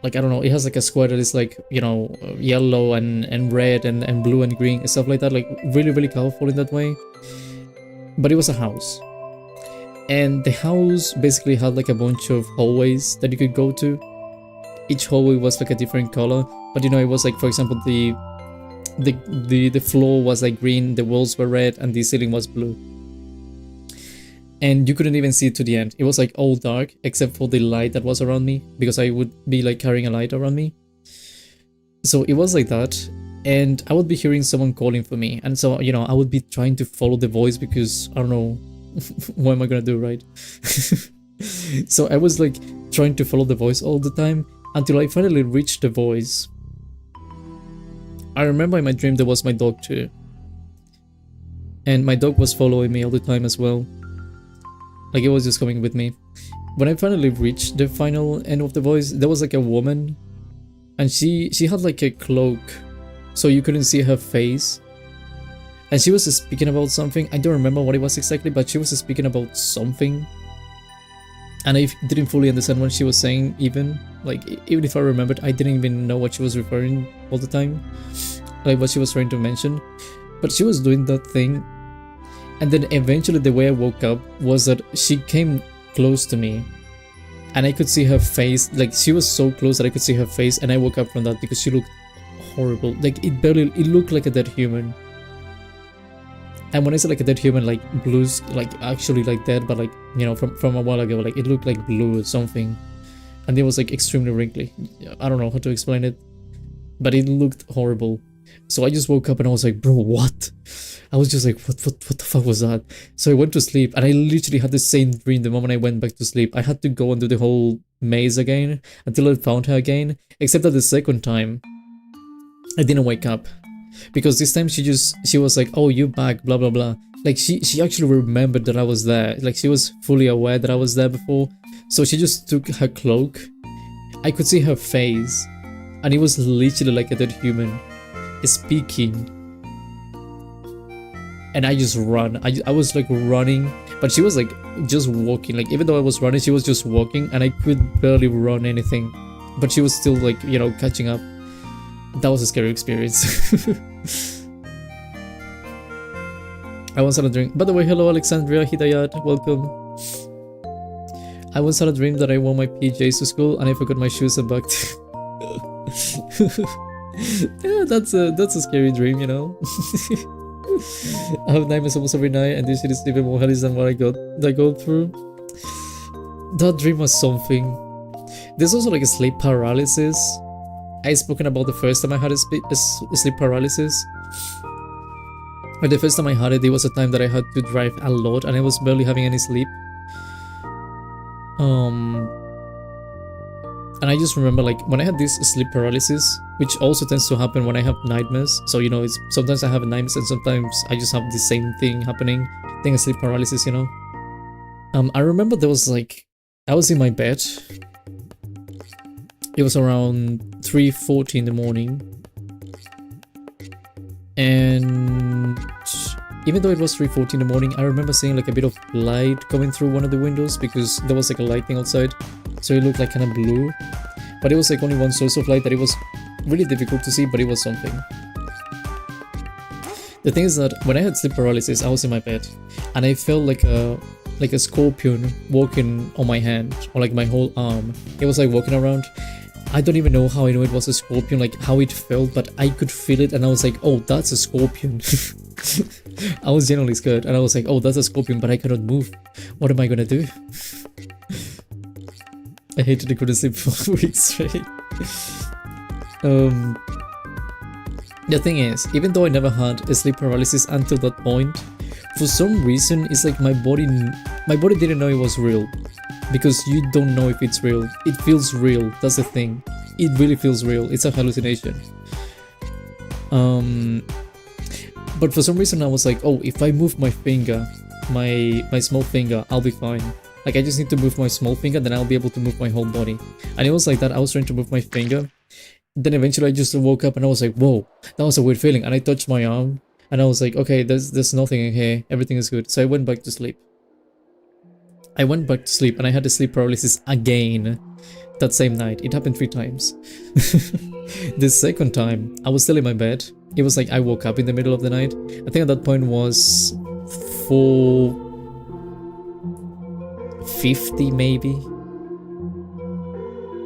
I don't know, it has like a square that is like, you know, yellow and red and blue and green and stuff like that, like really colorful in that way. But it was a house, and the house basically had like a bunch of hallways that you could go to. Each hallway was like a different color, but you know, it was like, for example, the floor was like green, the walls were red, and the ceiling was blue. And you couldn't even see it to the end. It was like all dark except for the light that was around me, because I would be like carrying a light around me. So it was like that, and I would be hearing someone calling for me, and so, you know, I would be trying to follow the voice, because I don't know what am I gonna do, right? So I was like trying to follow the voice all the time until I finally reached the voice. I remember in my dream there was my dog too, and my dog was following me all the time as well. Like, it was just coming with me. When I finally reached the final end of the voice, there was like a woman, and she had like a cloak, so you couldn't see her face. And she was speaking about something. I don't remember what it was exactly, but she was speaking about something. And I didn't fully understand what she was saying, even. Like, even if I remembered, I didn't even know what she was referring all the time. Like, what she was trying to mention. But she was doing that thing. And then eventually the way I woke up was that she came close to me. And I could see her face. Like, she was so close that I could see her face. And I woke up from that because she looked horrible. Like, it looked like a dead human. And when I say like a dead human, like blues, like actually like dead, but like, you know, from a while ago, like it looked like blue or something. And it was like extremely wrinkly. I don't know how to explain it, but it looked horrible. So I just woke up and I was like, bro, what? I was just like, what the fuck was that? So I went to sleep, and I literally had the same dream the moment I went back to sleep. I had to go and do the whole maze again until I found her again, except that the second time I didn't wake up. Because this time she was like, oh, you back, blah blah blah. Like, she actually remembered that I was there. Like, she was fully aware that I was there before. So she just took her cloak. I could see her face, and it was literally like a dead human speaking. And I just ran. I was like running, but she was like just walking. Like, even though I was running, she was just walking, and I could barely run anything. But she was still like, you know, catching up. That was a scary experience. I once had a dream. By the way, hello Alexandria Hidayat, welcome. I once had a dream that I wore my PJs to school and I forgot my shoes and bag. Yeah, that's a scary dream, you know. I have nightmares almost every night, and this shit is even more hellish than what I go through. That dream was something. There's also like a sleep paralysis. I've spoken about the first time I had a sleep paralysis. But the first time I had it, was a time that I had to drive a lot and I was barely having any sleep. And I just remember, like, when I had this sleep paralysis, which also tends to happen when I have nightmares. So, you know, it's sometimes I have nightmares and sometimes I just have the same thing happening. I think a sleep paralysis, you know. I remember there was like, I was in my bed. It was around 3:40 in the morning, and even though it was 3:40 in the morning, I remember seeing like a bit of light coming through one of the windows because there was like a lighting outside, so it looked like kind of blue. But it was like only one source of light that it was really difficult to see, but it was something. The thing is that when I had sleep paralysis, I was in my bed and I felt like a scorpion walking on my hand or like my whole arm. It was like walking around. I don't even know how I know it was a scorpion, like how it felt, but I could feel it and I was like, oh, that's a scorpion. I was genuinely scared and I was like, oh, that's a scorpion, but I cannot move. What am I gonna do? I hated to go to sleep for weeks straight. The thing is, even though I never had a sleep paralysis until that point, for some reason it's like my body didn't know it was real. Because you don't know if it's real. It feels real, that's the thing. It really feels real, it's a hallucination. But for some reason I was like, oh, if I move my finger, my small finger, I'll be fine. Like I just need to move my small finger, then I'll be able to move my whole body. And it was like that, I was trying to move my finger. Then eventually I just woke up and I was like, whoa, that was a weird feeling. And I touched my arm and I was like, okay, there's nothing in here, everything is good. So I went back to sleep. I went back to sleep and I had a sleep paralysis again that same night. It happened 3 times. The second time, I was still in my bed. It was like I woke up in the middle of the night. I think at that point was 4:50 maybe.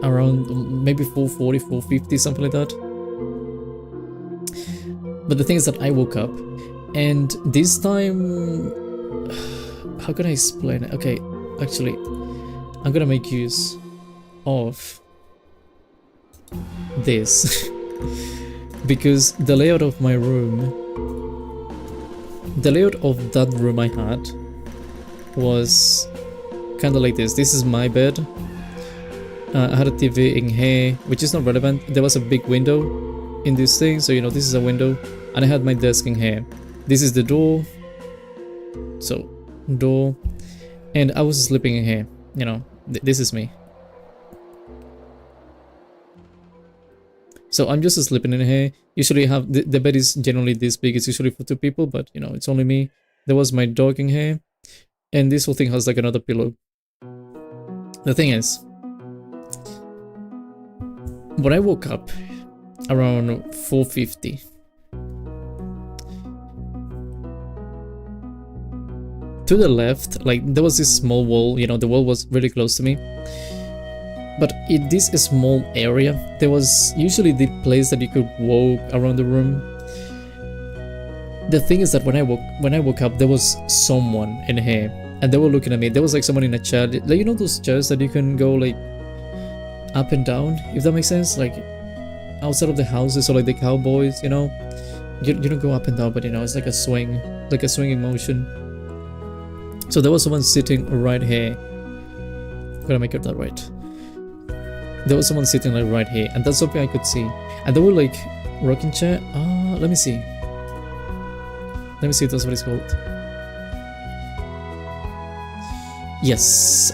Around maybe 4:40, 4:50, something like that. But the thing is that I woke up and this time, how can I explain it? Okay, actually, I'm gonna make use of this because the layout of my room, the layout of that room I had was kind of like this. This is my bed. I had a TV in here, which is not relevant. There was a big window in this thing, so you know, this is a window, and I had my desk in here. This is the door. So, door, and I was sleeping in here, you know, this is me. So I'm just sleeping in here. Usually I have, the bed is generally this big, it's usually for 2 people, but you know, it's only me. There was my dog in here, and this whole thing has like another pillow. The thing is, when I woke up around 4:50, to the left, like there was this small wall, you know, the wall was really close to me. But in this small area, there was usually the place that you could walk around the room. The thing is that when I woke up, there was someone in here, and they were looking at me. There was like someone in a chair, like, you know those chairs that you can go like up and down, if that makes sense, like outside of the houses, or like the cowboys, you know, you don't go up and down, but you know, it's like a swing, like a swinging motion. So there was someone sitting right here. I'm gonna make it that right. There was someone sitting like right here, and that's something I could see. And they were like rocking chair. Let me see. Let me see if that's what it's called. Yes.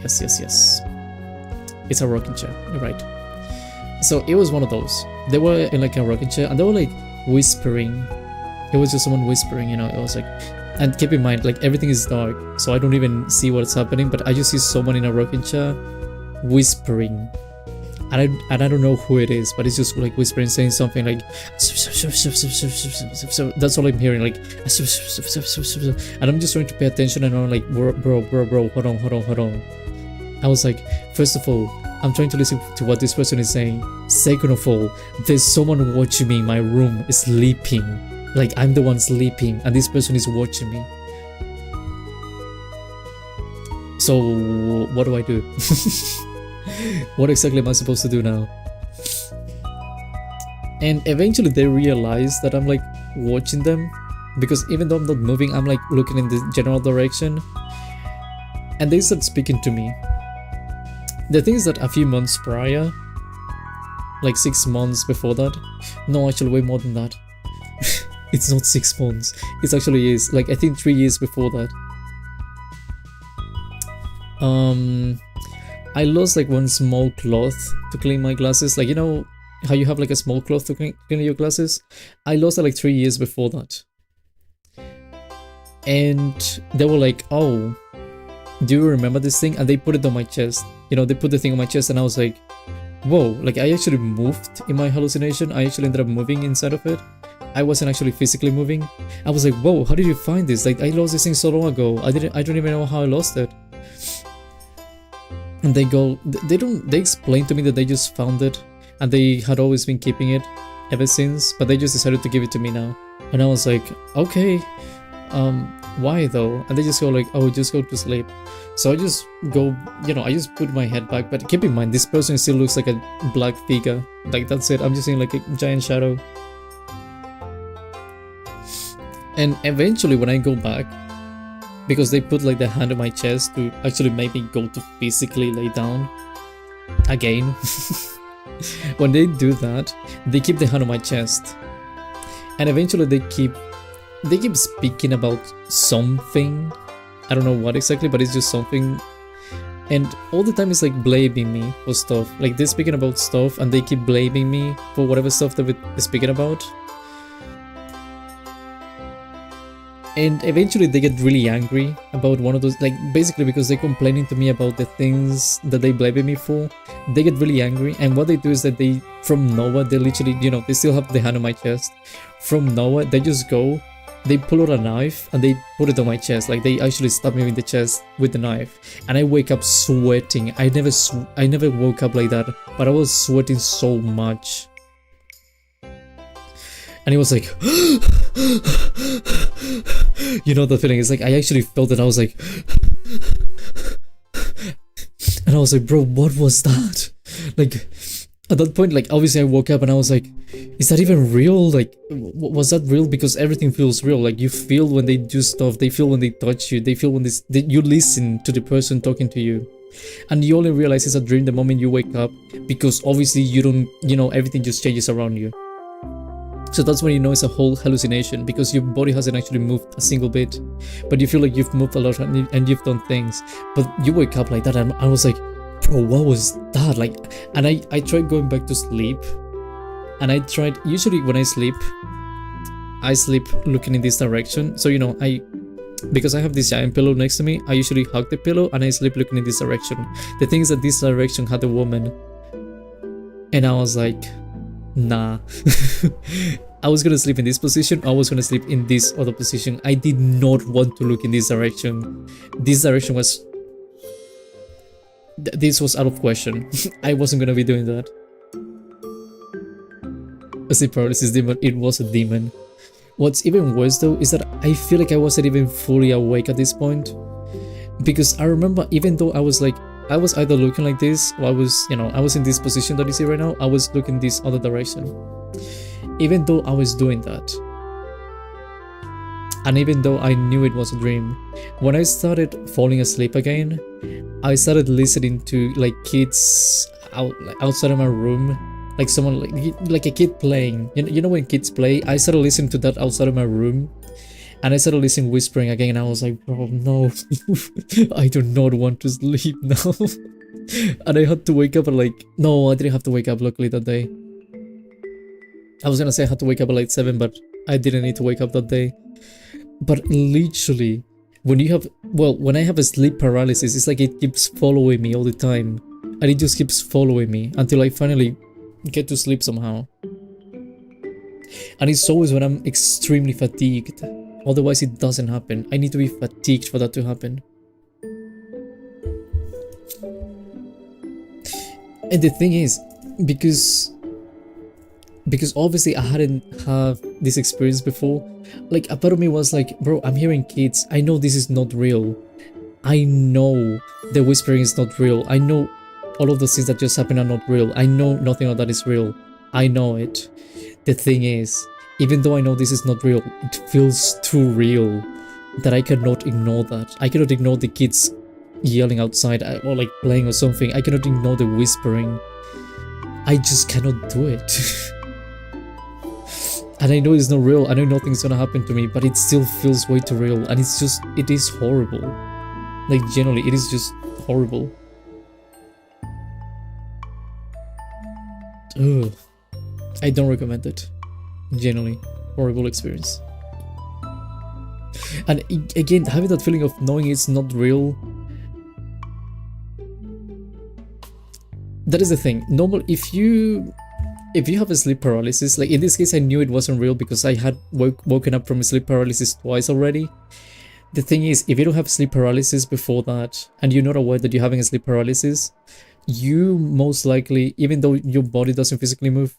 Yes. It's a rocking chair. You're right. So it was one of those. They were in like a rocking chair, and they were like whispering. It was just someone whispering, you know. It was like. And keep in mind, like everything is dark, so I don't even see what's happening, but I just see someone in a rocking chair whispering. And I don't know who it is, but it's just like whispering, saying something like, so that's all I'm hearing, like, and I'm just trying to pay attention, and I'm like, bro, hold on. I was like, first of all, I'm trying to listen to what this person is saying. Second of all, there's someone watching me in my room, sleeping. Like, I'm the one sleeping, and this person is watching me. So, what do I do? What exactly am I supposed to do now? And eventually they realize that I'm like watching them, because even though I'm not moving, I'm like looking in the general direction. And they start speaking to me. The thing is that a few months prior, like 6 months before that, no, actually way more than that. It's not 6 months, it actually is, like I think 3 years before that. I lost like one small cloth to clean my glasses, like you know how you have like a small cloth to clean your glasses? I lost it like 3 years before that. and they were like, oh, do you remember this thing? And they put it on my chest. You know, they put the thing on my chest, and I was like, whoa, like I actually moved in my hallucination. I actually ended up moving inside of it. I wasn't actually physically moving. I was like, whoa, how did you find this? Like, I lost this thing so long ago. I don't even know how I lost it. And they explained to me that they just found it and they had always been keeping it ever since, but they just decided to give it to me now. And I was like, okay, why though? And they just go like, oh, just go to sleep. So I just go, you know, I just put my head back, but keep in mind, this person still looks like a black figure. Like, that's it. I'm just seeing like a giant shadow. And eventually when I go back, because they put like the hand on my chest to actually make me go to physically lay down again. When they do that, they keep the hand on my chest. And eventually they keep speaking about something. I don't know what exactly, but it's just something. And all the time it's like blaming me for stuff. Like, they're speaking about stuff and they keep blaming me for whatever stuff they're speaking about. And eventually they get really angry about one of those, like, basically because they're complaining to me about the things that they blame me for. They get really angry, and what they do is that they, from nowhere, they literally, you know, they still have the hand on my chest. From nowhere, they just go, they pull out a knife and they put it on my chest. Like, they actually stab me in the chest with the knife. And I wake up sweating. I never woke up like that, but I was sweating so much. And it was like, you know the feeling, it's like, I actually felt it, I was like, and I was like, bro, what was that? Like, at that point, like, obviously I woke up and I was like, is that even real? Like, was that real? Because everything feels real. Like, you feel when they do stuff, they feel when they touch you, they feel when you listen to the person talking to you. And you only realize it's a dream the moment you wake up, because obviously you don't, you know, everything just changes around you. So that's when you know it's a whole hallucination, because your body hasn't actually moved a single bit, but you feel like you've moved a lot and you've done things. But you wake up like that, and I was like, bro, what was that? Like, and I tried going back to sleep, and I tried, usually when I sleep looking in this direction. So, you know, because I have this giant pillow next to me, I usually hug the pillow and I sleep looking in this direction. The thing is that this direction had a woman, and I was like, nah. I was gonna sleep in this position, I was gonna sleep in this other position. I did not want to look in this direction. This direction was... this was out of question. I wasn't gonna be doing that. A sleep paralysis demon, it was a demon. What's even worse though is that I feel like I wasn't even fully awake at this point. Because I remember, even though I was either looking like this, or I was in this position that you see right now, I was looking this other direction. Even though I was doing that, and even though I knew it was a dream, when I started falling asleep again, I started listening to like kids outside of my room, like someone like a kid playing. You know when kids play? I started listening to that outside of my room. And I started listening whispering again, and I was like, bro, no. I do not want to sleep now. And I had to wake up at like... no, I didn't have to wake up luckily that day. I was gonna say I had to wake up at like 7, but I didn't need to wake up that day. But literally, when I have a sleep paralysis, it's like it keeps following me all the time. And it just keeps following me until I finally get to sleep somehow. And it's always when I'm extremely fatigued. Otherwise it doesn't happen. I need to be fatigued for that to happen. And the thing is, because obviously I hadn't had this experience before, like a part of me was like, bro, I'm hearing kids, I know this is not real. I know the whispering is not real. I know all of those things that just happen are not real. I know nothing of that is real. I know it. The thing is, even though I know this is not real, it feels too real that I cannot ignore that. I cannot ignore the kids yelling outside or like playing or something. I cannot ignore the whispering. I just cannot do it. And I know it's not real. I know nothing's gonna happen to me, but it still feels way too real. And it is horrible. Like, generally, it is just horrible. Ugh. I don't recommend it. Generally, horrible experience. And again, having that feeling of knowing it's not real. That is the thing. Normal, if you have a sleep paralysis, like in this case I knew it wasn't real because I had woken up from a sleep paralysis twice already. The thing is, if you don't have sleep paralysis before that, and you're not aware that you're having a sleep paralysis, you most likely, even though your body doesn't physically move,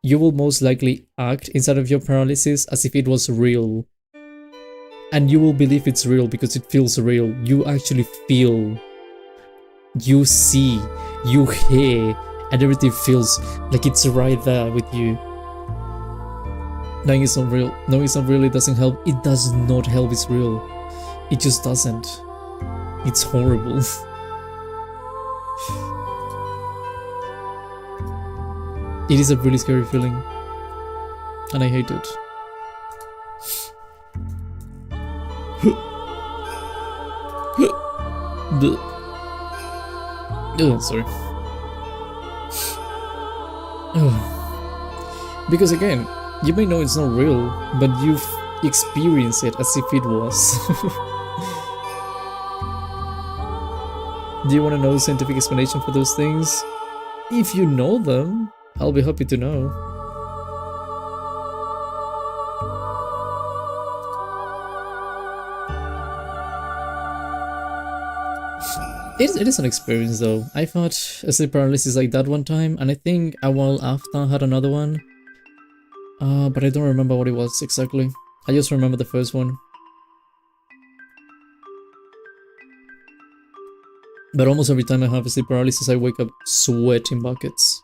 you will most likely act inside of your paralysis as if it was real. And you will believe it's real because it feels real. You actually feel, you see, you hear, and everything feels like it's right there with you. Knowing it's not real, it doesn't help. It does not help, it's real. It just doesn't. It's horrible. It is a really scary feeling. And I hate it. Oh, sorry. Because again, you may know it's not real, but you've experienced it as if it was. Do you want to know the scientific explanation for those things? If you know them, I'll be happy to know. It is an experience though. I've had a sleep paralysis like that one time, and I think a while after I had another one. But I don't remember what it was exactly. I just remember the first one. But almost every time I have a sleep paralysis, I wake up sweating buckets.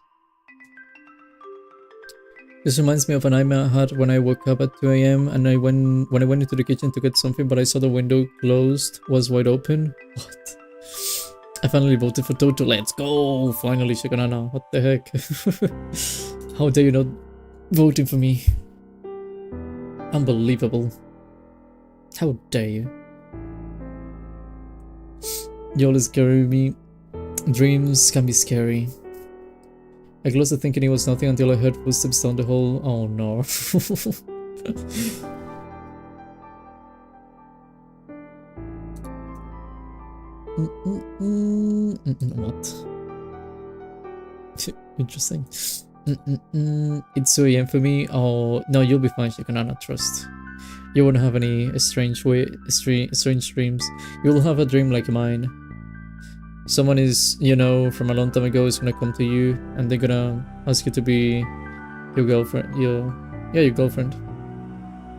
This reminds me of a nightmare I had when I woke up at 2 AM and when I went into the kitchen to get something, but I saw the window closed, was wide open. What? I finally voted for Totto. Let's go! Finally, Shakanana. What the heck? How dare you not voting for me? Unbelievable. How dare you? You always scare me. Dreams can be scary. I closed it thinking it was nothing until I heard footsteps down the hall. Oh no. What? Interesting. It's 2 AM for me. Oh no, you'll be fine, Shikanana, trust. You won't have any strange dreams. You'll have a dream like mine. Someone is, you know, from a long time ago is gonna come to you and they're gonna ask you to be your girlfriend. Your girlfriend.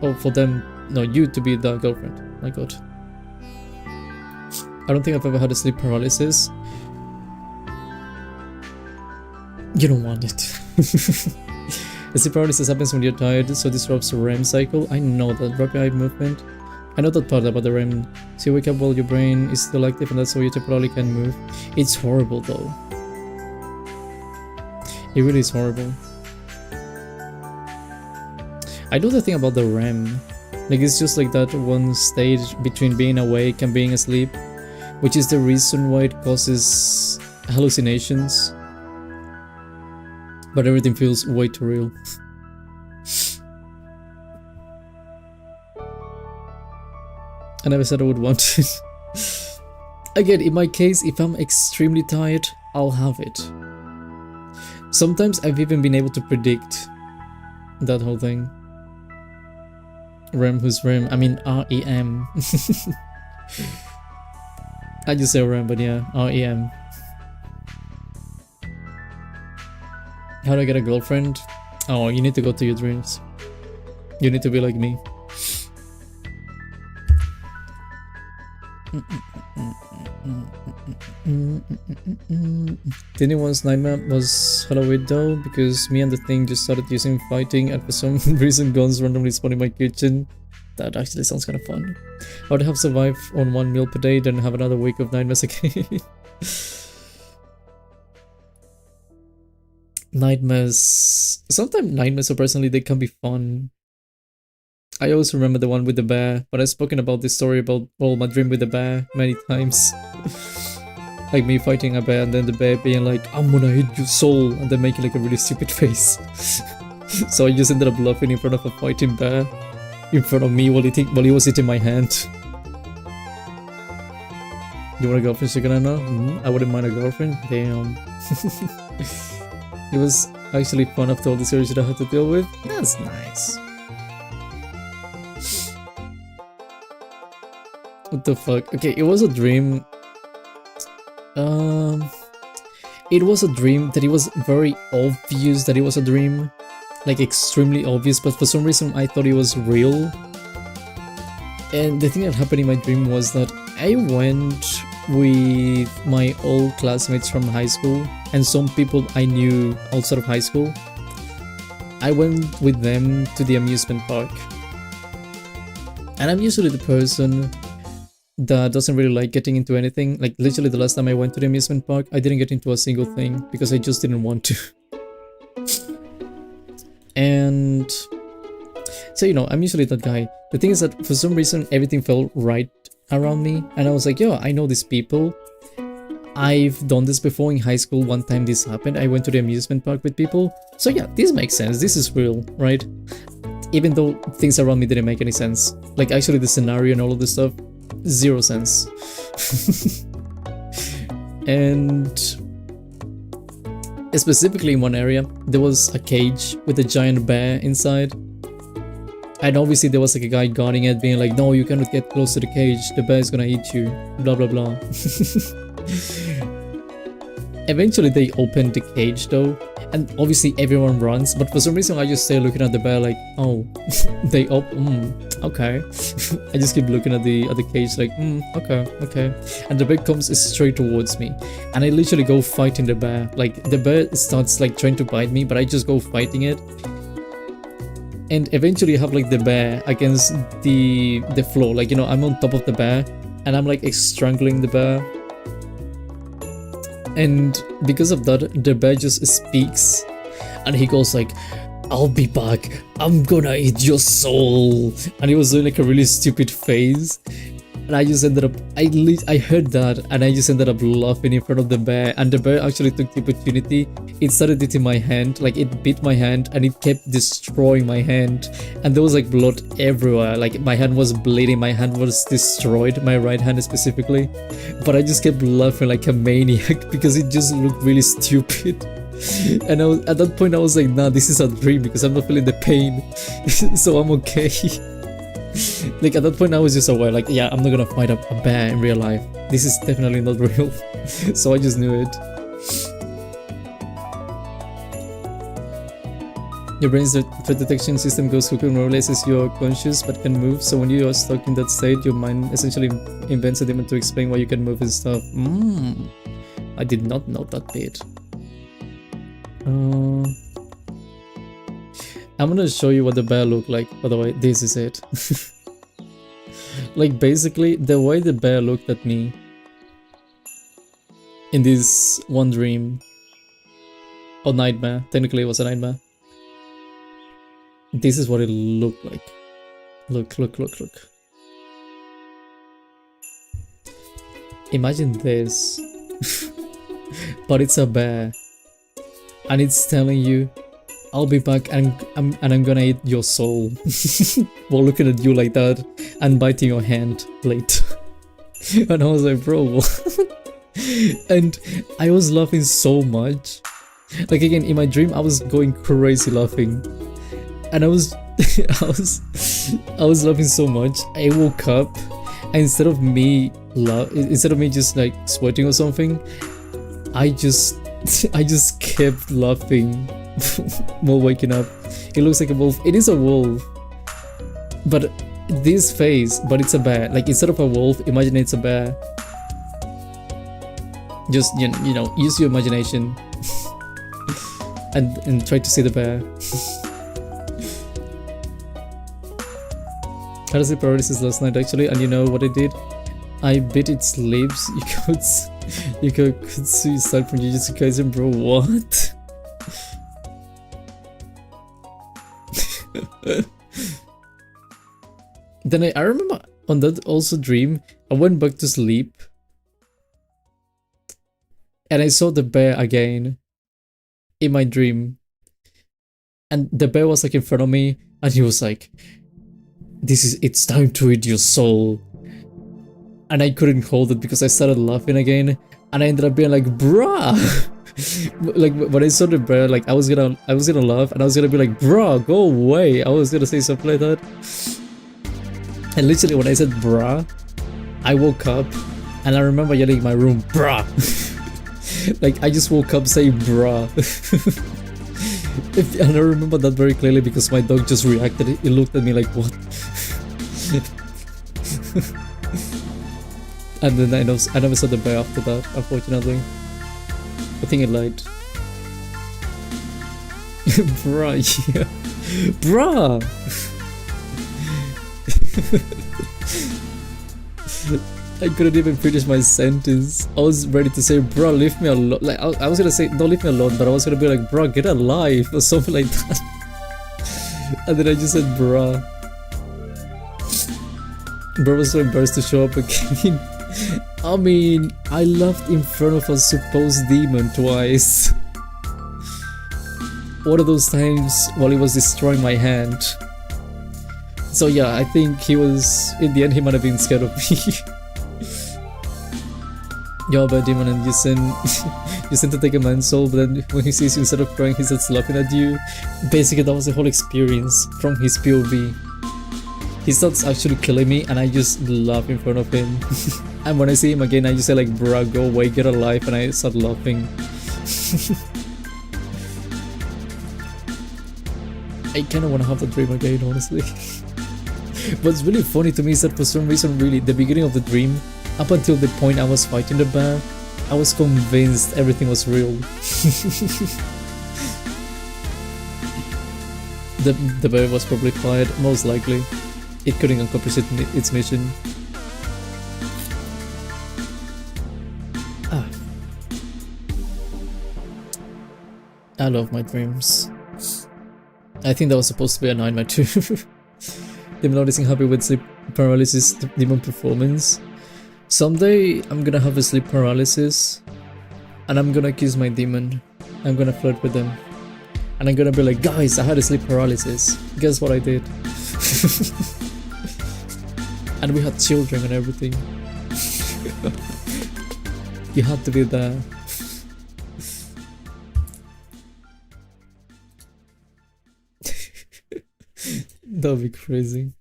Oh, for them, no, you to be the girlfriend. My god. I don't think I've ever had a sleep paralysis. You don't want it. A sleep paralysis happens when you're tired, so disrupts the REM cycle. I know that rapid eye movement. I know that part about the REM. So you wake up while your brain is still active and that's why you temporarily can't move. It's horrible though. It really is horrible. I know the thing about the REM. Like it's just like that one stage between being awake and being asleep, which is the reason why it causes hallucinations. But everything feels way too real. I never said I would want it. Again, in my case, if I'm extremely tired, I'll have it. Sometimes I've even been able to predict that whole thing. REM, who's REM? I mean REM. I just say REM, but yeah, REM. How do I get a girlfriend? Oh, you need to go to your dreams. You need to be like me. The anyone's nightmare was Halloween though, because me and the thing just started using fighting and for some reason guns randomly spawn in my kitchen. That actually sounds kind of fun. I would have survived on 1 meal per day, then have another week of nightmares again. Nightmares. Sometimes nightmares, so personally, they can be fun. I always remember the one with the bear, but I've spoken about this story about, well, my dream with the bear many times. Like me fighting a bear and then the bear being like, I'm gonna eat your soul, and then making like a really stupid face. So I just ended up laughing in front of a fighting bear. in front of me while he was eating my hand. You want a girlfriend, so you're gonna know? I wouldn't mind a girlfriend. Damn. It was actually fun after all the series that I had to deal with. That's nice. What the fuck? Okay, it was a dream. It was a dream that it was very obvious that it was a dream. Like extremely obvious, but for some reason I thought it was real. And the thing that happened in my dream was that I went with my old classmates from high school and some people I knew outside of high school. I went with them to the amusement park. And I'm usually the person that doesn't really like getting into anything. Like literally the last time I went to the amusement park, I didn't get into a single thing because I just didn't want to. And so, you know, I'm usually that guy. The thing is that for some reason everything felt right around me and I was like, yo, I know these people. I've done this before in high school. One time this happened, I went to the amusement park with people. So yeah, this makes sense, this is real, right? Even though things around me didn't make any sense. Like actually the scenario and all of this stuff, zero sense. And specifically in one area, there was a cage with a giant bear inside. And obviously there was like a guy guarding it, being like, no, you cannot get close to the cage, the bear is gonna eat you, blah blah blah. Eventually they opened the cage though, and obviously everyone runs, but for some reason I just stay looking at the bear like, oh, they okay. I just keep looking at the cage like, okay. And the bear comes straight towards me, and I literally go fighting the bear. Like the bear starts like trying to bite me, but I just go fighting it. And eventually I have like the bear against the floor, like, you know, I'm on top of the bear and I'm like strangling the bear. And because of that, the bear just speaks and he goes like, I'll be back, I'm gonna eat your soul. And he was doing like a really stupid face. And I just ended up, I heard that and I just ended up laughing in front of the bear. And the bear actually took the opportunity. It started eating my hand, like it bit my hand and it kept destroying my hand. And there was like blood everywhere, like my hand was bleeding, my hand was destroyed, my right hand specifically. But I just kept laughing like a maniac because it just looked really stupid. And at that point I was like, nah, this is a dream because I'm not feeling the pain. So I'm okay. Like at that point I was just aware, like, yeah, I'm not gonna fight a bear in real life. This is definitely not real. So I just knew it. Your brain's threat detection system goes cuckoo and realizes you're conscious but can move, so when you are stuck in that state, your mind essentially invents a demon to explain why you can move and stuff. I did not know that bit. I'm gonna show you what the bear looked like, by the way. This is it. Like basically the way the bear looked at me in this one dream or nightmare, technically it was a nightmare. This is what it looked like. Look. Imagine this. But it's a bear and it's telling you, I'll be back and I'm gonna eat your soul. While looking at you like that and biting your hand later. And I was like, bro, what? And I was laughing so much. Like again, in my dream I was going crazy laughing. And I was laughing so much. I woke up and instead of me just like sweating or something, I just kept laughing while waking up. It looks like a wolf. It is a wolf, but this face, but it's a bear. Like instead of a wolf, imagine it's a bear. Just you know, use your imagination and try to see the bear. I had paralysis last night actually, and you know what I did? I bit its lips. You could suicide from Jujutsu Kaisen, bro. What? Then I remember on that also dream, I went back to sleep and I saw the bear again in my dream. And the bear was like in front of me and he was like, it's time to eat your soul. And I couldn't hold it because I started laughing again, and I ended up being like, bruh. Like when I saw the bear, like I was gonna laugh, and I was gonna be like, bruh, go away. I was gonna say something like that. And literally when I said bruh, I woke up and I remember yelling in my room, bruh. Like I just woke up saying bruh. And I remember that very clearly because my dog just reacted. He looked at me like, what? And then I never saw the bear after that, unfortunately. I think it lied. Bruh, yeah. Bruh! I couldn't even finish my sentence. I was ready to say, bruh, leave me alone. Like, I was gonna say, don't leave me alone, but I was gonna be like, bruh, get a life, or something like that. And then I just said, bruh. Bro was so embarrassed to show up again. I mean, I laughed in front of a supposed demon twice. One of those times while he was destroying my hand. So yeah, I think he was, in the end he might have been scared of me. You're a demon and you send to take a man's soul, but then when he sees you, instead of crying, he starts laughing at you. Basically that was the whole experience from his POV. He starts actually killing me and I just laugh in front of him. And when I see him again, I just say like, bruh, go away, get a life, and I start laughing. I kinda wanna have the dream again, honestly. What's really funny to me is that for some reason, really, the beginning of the dream, up until the point I was fighting the bear, I was convinced everything was real. The bear was probably quiet, most likely. It couldn't accomplish its mission. Ah. I love my dreams. I think that was supposed to be a nightmare too. Them noticing happy with sleep paralysis demon performance. Someday I'm gonna have a sleep paralysis and I'm gonna kiss my demon. I'm gonna flirt with them. And I'm gonna be like, guys, I had a sleep paralysis. Guess what I did? And we had children and everything. You had to be there. That would be crazy.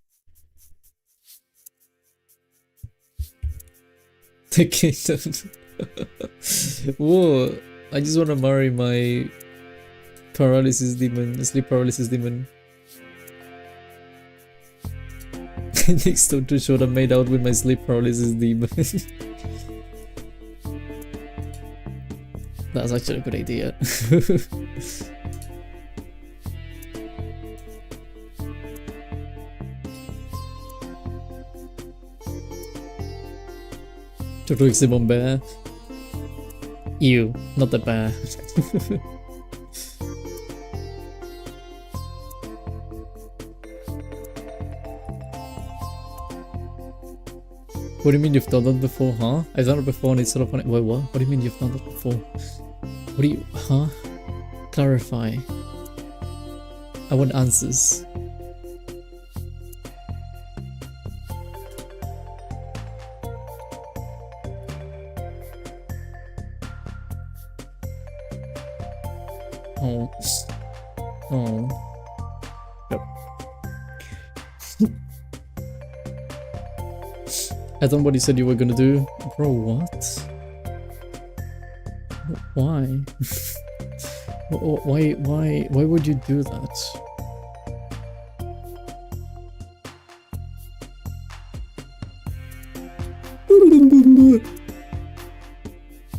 The kingdom. Whoa, I just want to marry my paralysis demon, sleep paralysis demon. Next Totto showed I made out with my sleep paralysis demon. That's actually a good idea. Totto is Simon bear. You, not the bear. What do you mean you've done that before, huh? I've done it before and it's sort of funny. Wait, what? What do you mean you've done that before? What do you... huh? Clarify. I want answers. Oh. Oh. Yep. I done what you said you were gonna do. Bro, what? Why? Why would you do that?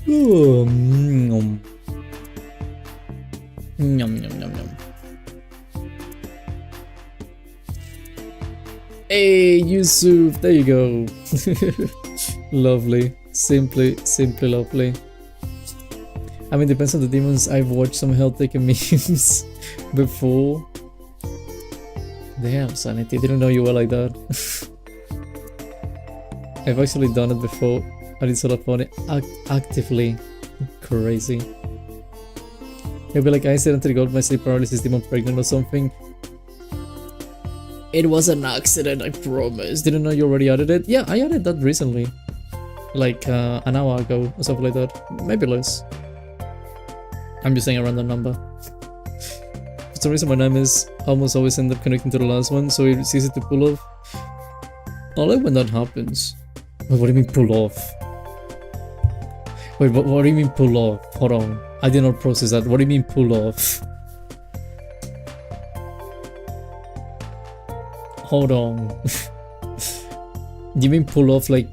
Oh, Yum yum yum yum. Hey Yusuf, there you go. Lovely, simply lovely. I mean, depends on the demons. I've watched some Helltaker memes before. Damn, Sanity, didn't know you were like that. I've actually done it before and it's sort of funny. Actively crazy. Maybe like I accidentally got my sleep paralysis demon pregnant or something. It was an accident, I promise. Didn't know you already added it? Yeah, I added that recently. Like an hour ago or something like that. Maybe less. I'm just saying a random number. For some reason my name is almost always end up connecting to the last one, so it's easy to pull off. I like when that happens. Wait, what do you mean pull off? Wait, what do you mean pull off? Hold on. I did not process that. What do you mean pull off? Hold on. Do you mean pull off like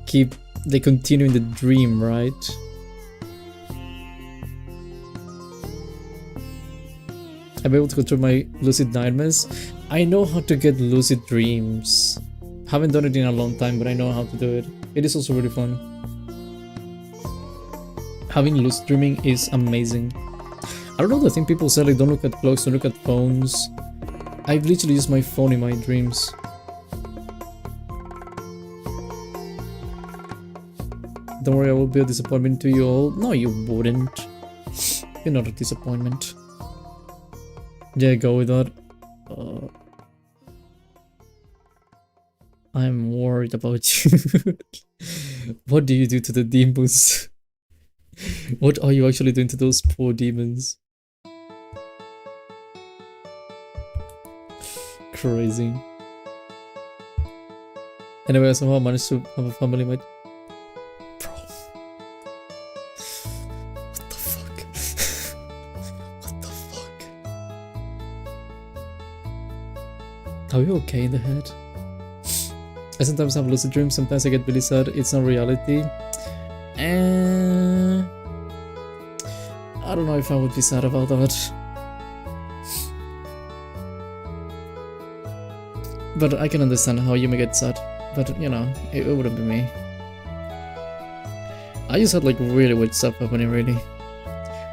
they continue in the dream, right? I'm able to control my lucid nightmares. I know how to get lucid dreams. Haven't done it in a long time, but I know how to do it. It is also really fun. Having lucid dreaming is amazing. I don't know the thing people say, like don't look at clocks, don't look at phones. I've literally used my phone in my dreams. Don't worry, I will be a disappointment to you all. No, you wouldn't. You're not a disappointment. Yeah, go with that. I'm worried about you. What do you do to the demons? What are you actually doing to those poor demons? Crazy. Anyway, I somehow managed to have a family, mate. Bro. What the fuck? What the fuck? Are you okay in the head? I sometimes have lucid dreams, sometimes I get really sad, it's not reality. And I don't know if I would be sad about that. But I can understand how you may get sad. But you know, it wouldn't be me. I just had like really weird stuff happening really.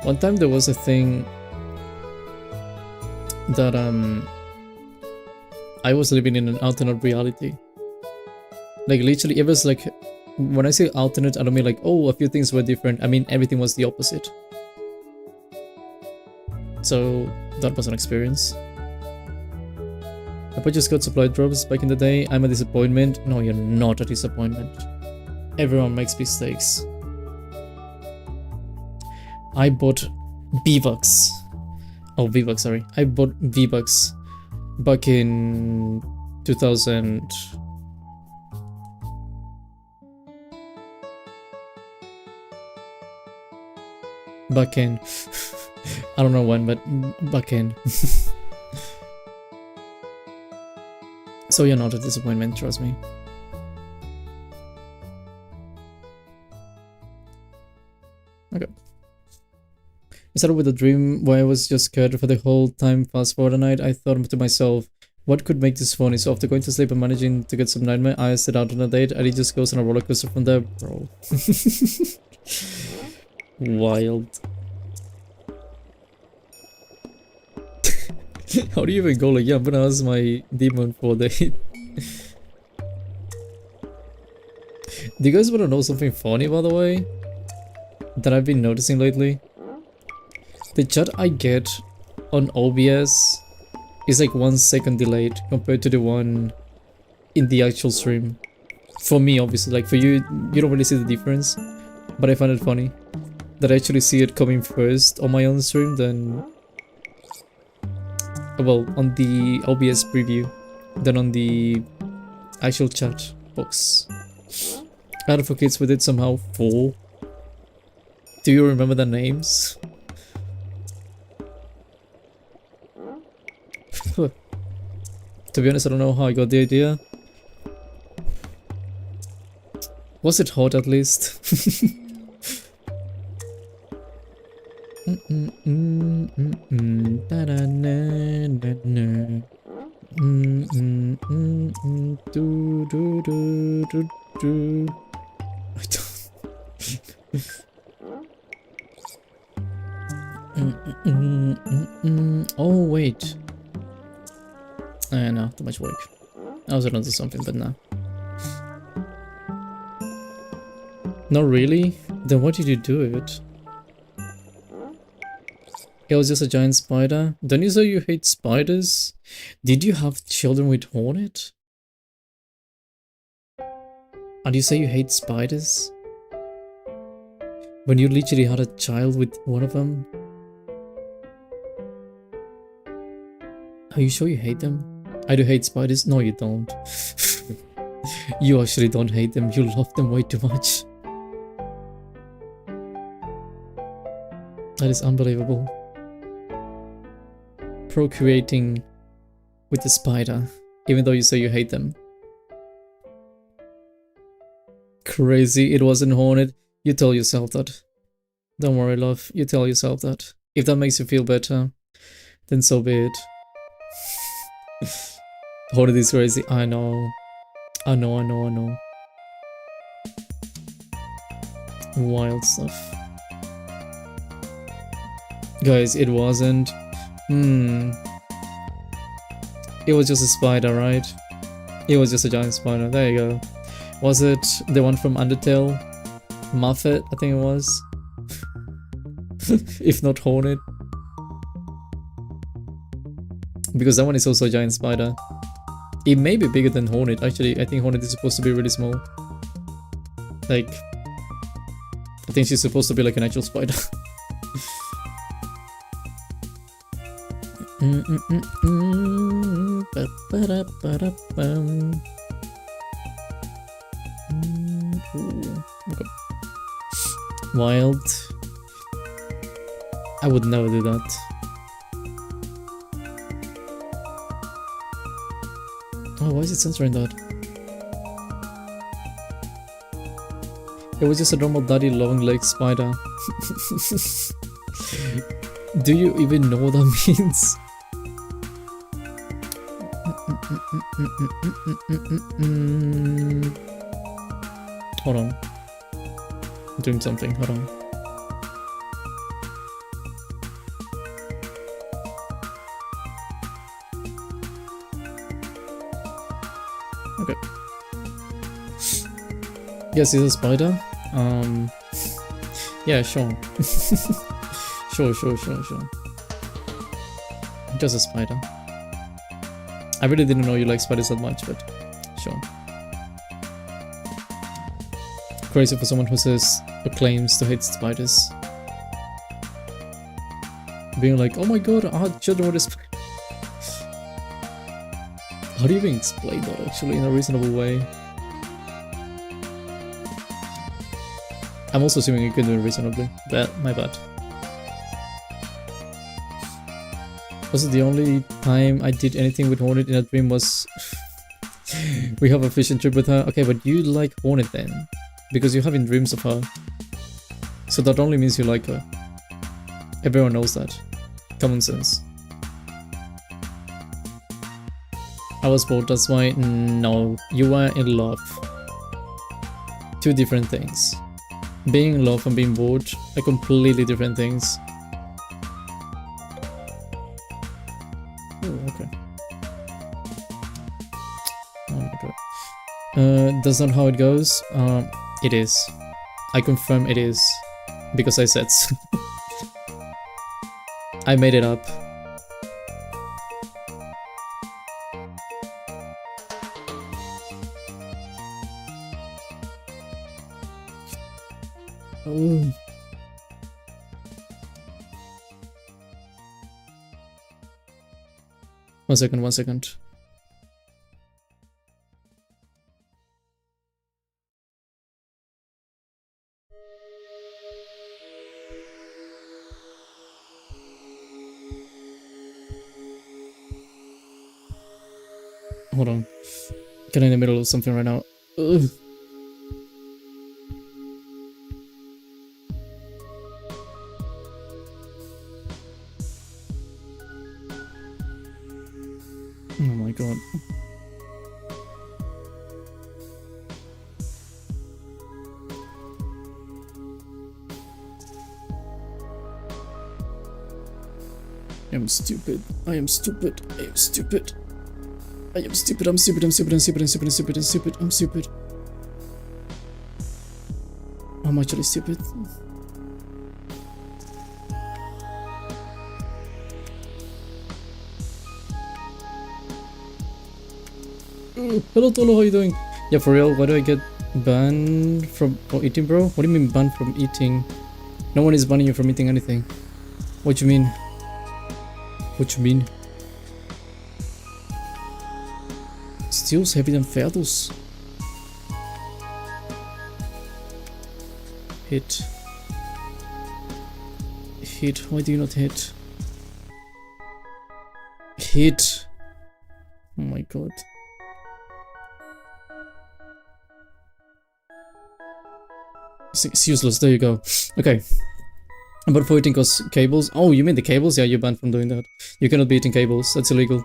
One time there was a thing that I was living in an alternate reality. Like literally it was like, when I say alternate, I don't mean like, oh, a few things were different. I mean everything was the opposite. So that was an experience. I purchased code supply drops back in the day. I'm a disappointment. No, you're not a disappointment. Everyone makes mistakes. I bought V-Bucks. Oh, V-Bucks, sorry. I bought V-Bucks back in 2000. Back in. I don't know when, but back in. So you're not a disappointment, trust me. Okay. I started with a dream where I was just scared for the whole time. Fast forward a night, I thought to myself, what could make this funny? So after going to sleep and managing to get some nightmare, I set out on a date. I just goes on a roller coaster from there, bro. Wild. How do you even go like, yeah, I'm gonna ask my demon for a date? Do you guys wanna know something funny, by the way? That I've been noticing lately? The chat I get on OBS is like 1 second delayed compared to the one in the actual stream. For me, obviously, like for you, you don't really see the difference. But I find it funny that I actually see it coming first on my own stream than... well, on the OBS preview than on the actual chat box. Advocates with it somehow 4. Do you remember the names? To be honest, I don't know how I got the idea. Was it hot at least? Oh wait. No, too much work. I was gonna do something, but no. Not really? Then why did you do it? It was just a giant spider. Don't you say you hate spiders? Did you have children with Hornet? And you say you hate spiders? When you literally had a child with one of them? Are you sure you hate them? I do hate spiders. No, you don't. You actually don't hate them. You love them way too much. That is unbelievable. Procreating with the spider, even though you say you hate them. Crazy, it wasn't Hornet. You tell yourself that. Don't worry, love. You tell yourself that. If that makes you feel better, then so be it. Hornet is crazy. I know. I know. Wild stuff. Guys, it wasn't. It was just a spider, right? It was just a giant spider. There you go. Was it the one from Undertale? Muffet, I think it was. If not Hornet. Because that one is also a giant spider. It may be bigger than Hornet. Actually, I think Hornet is supposed to be really small. Like, I think she's supposed to be like an actual spider. Okay. Wild. I would never do that. Oh, why is it censoring that? It was just a normal daddy long leg spider. Do you even know what that means? Hold on. I'm doing something, hold on. Okay. Yes, it's a spider. Yeah, sure. Sure. Just a spider. I really didn't know you like spiders that much, but sure. Crazy for someone who says or claims to hate spiders. Being like, oh my god, I had children with a spider. How do you even explain that actually in a reasonable way? I'm also assuming you can do it reasonably, but my bad. Also, the only time I did anything with Hornet in a dream was we have a fishing trip with her. Okay, but you like Hornet then, because you're having dreams of her. So that only means you like her. Everyone knows that. Common sense. I was bored, that's why. No, you were in love. Two different things. Being in love and being bored are completely different things. Oh, okay. Oh my god. That's not how it goes. It is. I confirm it is. Because I said so. I made it up. Oh. One second. Hold on. Get in the middle of something right now. Ugh. Oh my god. I'm stupid. I'm stupid. I'm actually stupid. Hello Tolo, how you doing? Yeah, for real, why do I get banned from eating, bro? What do you mean banned from eating? No one is banning you from eating anything. What you mean? What you mean? Steals heavy than feathers. Hit. Hit. Why do you not hit? Hit. Oh my god. It's useless. There you go. Okay. But for eating cause cables. Oh, you mean the cables? Yeah, you're banned from doing that. You cannot be eating cables. That's illegal.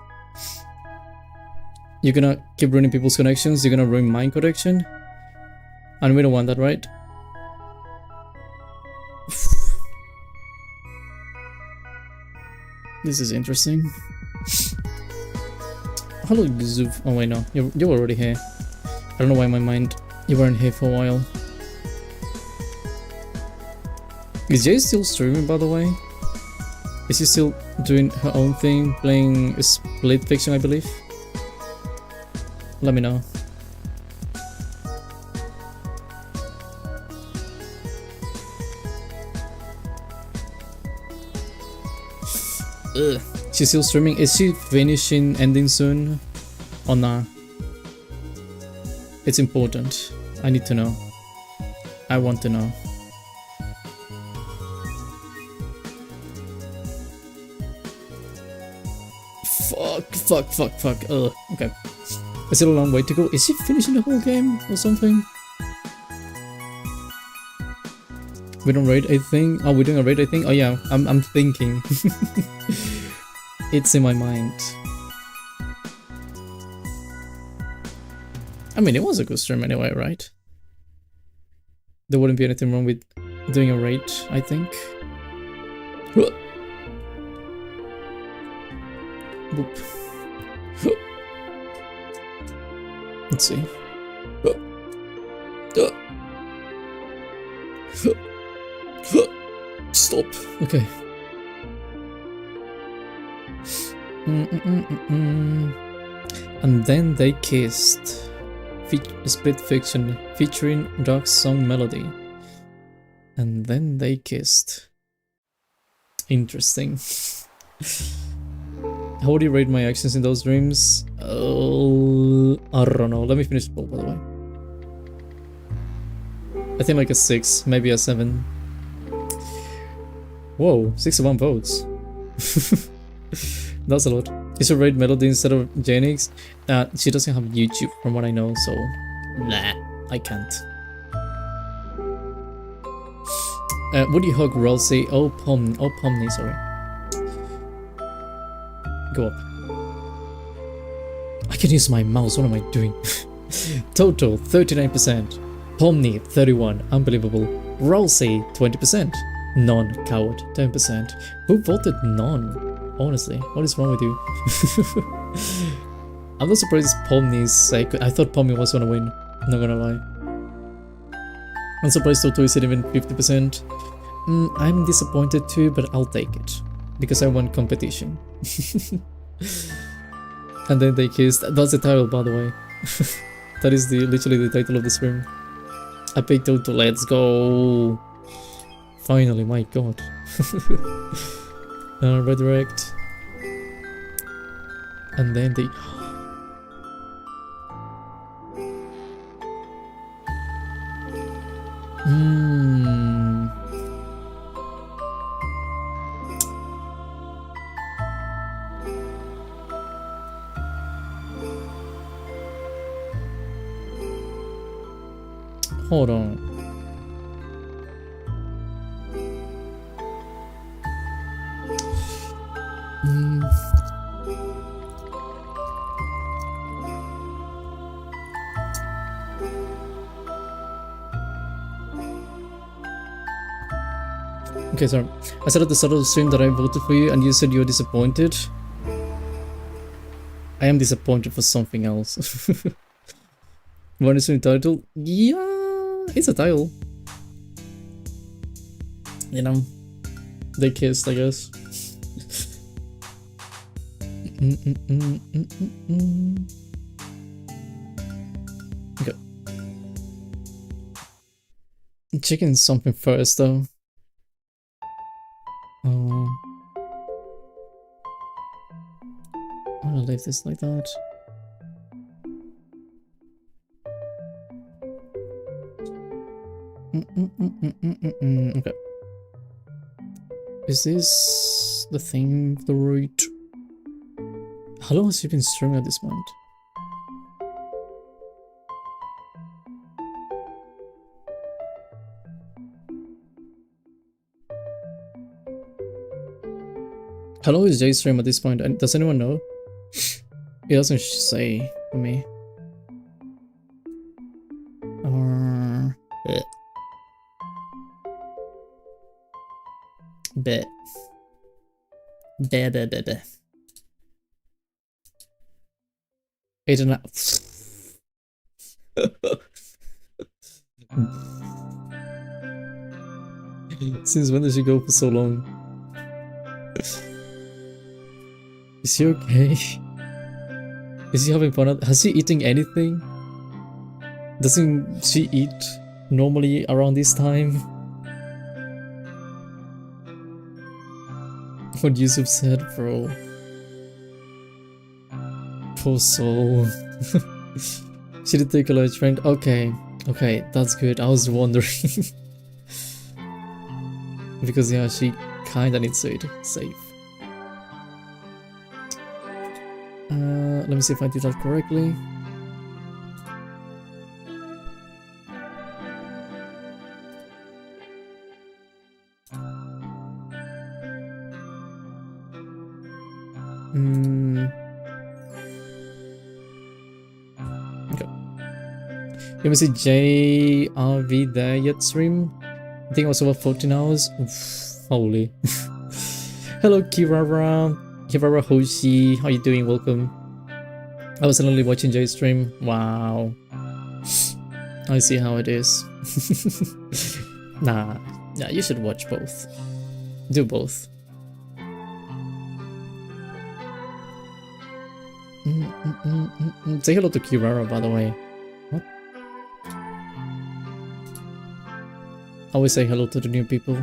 You're gonna keep ruining people's connections. You're gonna ruin my connection. And we don't want that, right? This is interesting. Hello, Zuv. Oh wait, no. You're already here. I don't know why in my mind you weren't here for a while. Is Jay still streaming, by the way? Is she still doing her own thing, playing Split Fiction, I believe? Let me know. Ugh. She's still streaming. Is she finishing, ending soon? Or nah? It's important. I need to know. I want to know. Fuck. Ugh. Okay. Is it a long way to go? Is she finishing the whole game or something? We don't raid a thing? Oh, we're doing a raid a thing? Oh yeah, I'm thinking. It's in my mind. I mean, it was a good stream anyway, right? There wouldn't be anything wrong with doing a raid, I think. Boop. Let's see. Stop. Okay. And then they kissed. Split Fiction featuring Dark Song Melody. And then they kissed. Interesting. How would you rate my actions in those dreams? I don't know. Let me finish the poll, by the way. I think like a 6, maybe a 7. Whoa, 61 votes. That's a lot. You should rate Melody instead of Janix. She doesn't have YouTube from what I know, so nah, I can't. Would you hug Ralsei? Oh, Pomni, sorry. Go up. I can use my mouse, what am I doing? Total 39%. Pomni 31, unbelievable. Ralsei 20%. Non-coward 10%. Who voted none? Honestly, what is wrong with you? I'm not surprised Pomni's sake. I thought Pomni was gonna win, not gonna lie. I'm surprised Totto isn't even 50%. I'm disappointed too, but I'll take it. Because I want competition. And then they kissed. That's the title, by the way. That is literally the title of the stream. I picked Totto, let's go. Finally, my god. Redirect. And then they... Hold on. Okay, sorry. I said at the start of the stream that I voted for you and you said you were disappointed. I am disappointed for something else. What is the title? Yeah, it's a title. You know, they kissed, I guess. Checking something first though. I'll leave this like that. Okay. Is this the thing, the route? How long has you been streaming at this point? How long is Jay's stream at this point? And does anyone know? It doesn't say for me. Bet. Bet. 8.5. Since when does she go for so long? Is he okay? Is he having fun? Has he eating anything? Doesn't she eat normally around this time? What Yusuf said, bro. Poor soul. She did take a large friend. Okay, that's good. I was wondering. Because yeah, she kinda needs to eat safe. Let me see if I did that correctly. Okay. Let me see JRV there yet stream. I think it was over 14 hours. Oof, holy. Hello Kirara Hoshi, how you doing? Welcome. I was suddenly watching Jay's stream. Wow. I see how it is. Nah, you should watch both. Do both. Say hello to Kirara, by the way. What? I always say hello to the new people.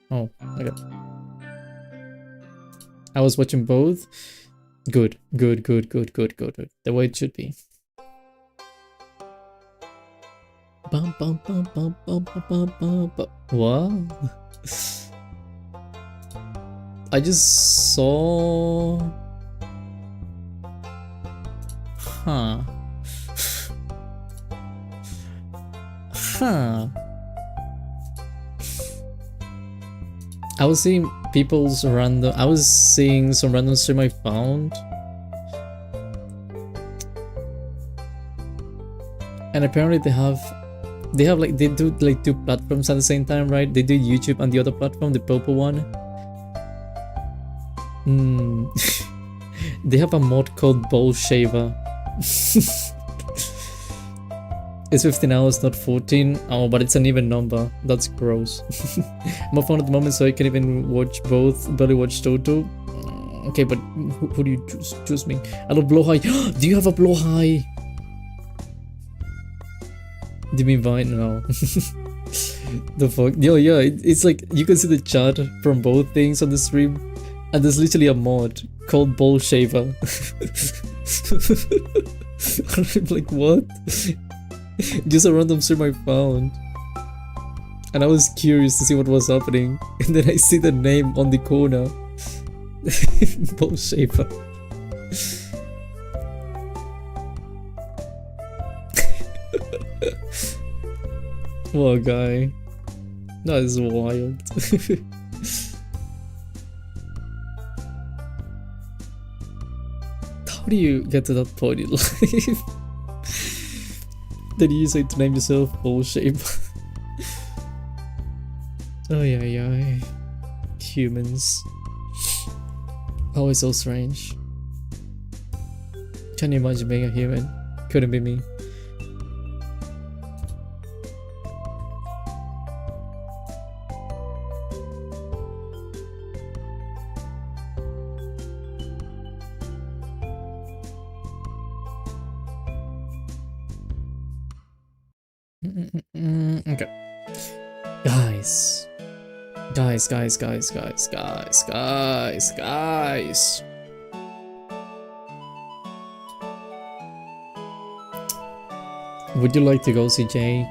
Oh, okay. I was watching both. Good. The way it should be. What? I just saw... Huh. I was seeing people's random... I was seeing some random stream I found. And apparently they do like two platforms at the same time, right? They do YouTube and the other platform, the purple one. They have a mod called Bowl Shaver. It's 15 hours, not 14. Oh, but it's an even number. That's gross. I'm on phone at the moment, so I can even watch both. Barely watch Totto. Okay, but who do you choose me? I love Blow High. Do you have a Blow High? Did we invite? No. The fuck? Yo, yeah, it's like you can see the chat from both things on the stream, and there's literally a mod called Bowl Shaver. I'm like, what? Just a random stream I found, and I was curious to see what was happening, and then I see the name on the corner. Bowl Shaver. What a guy. That is wild. How do you get to that point in life? Then you decide to name yourself Bowl Shape. Oh yeah. Humans. Always so strange. Can you imagine being a human? Couldn't be me. Okay. Guys. Guys. Would you like to go see Jay?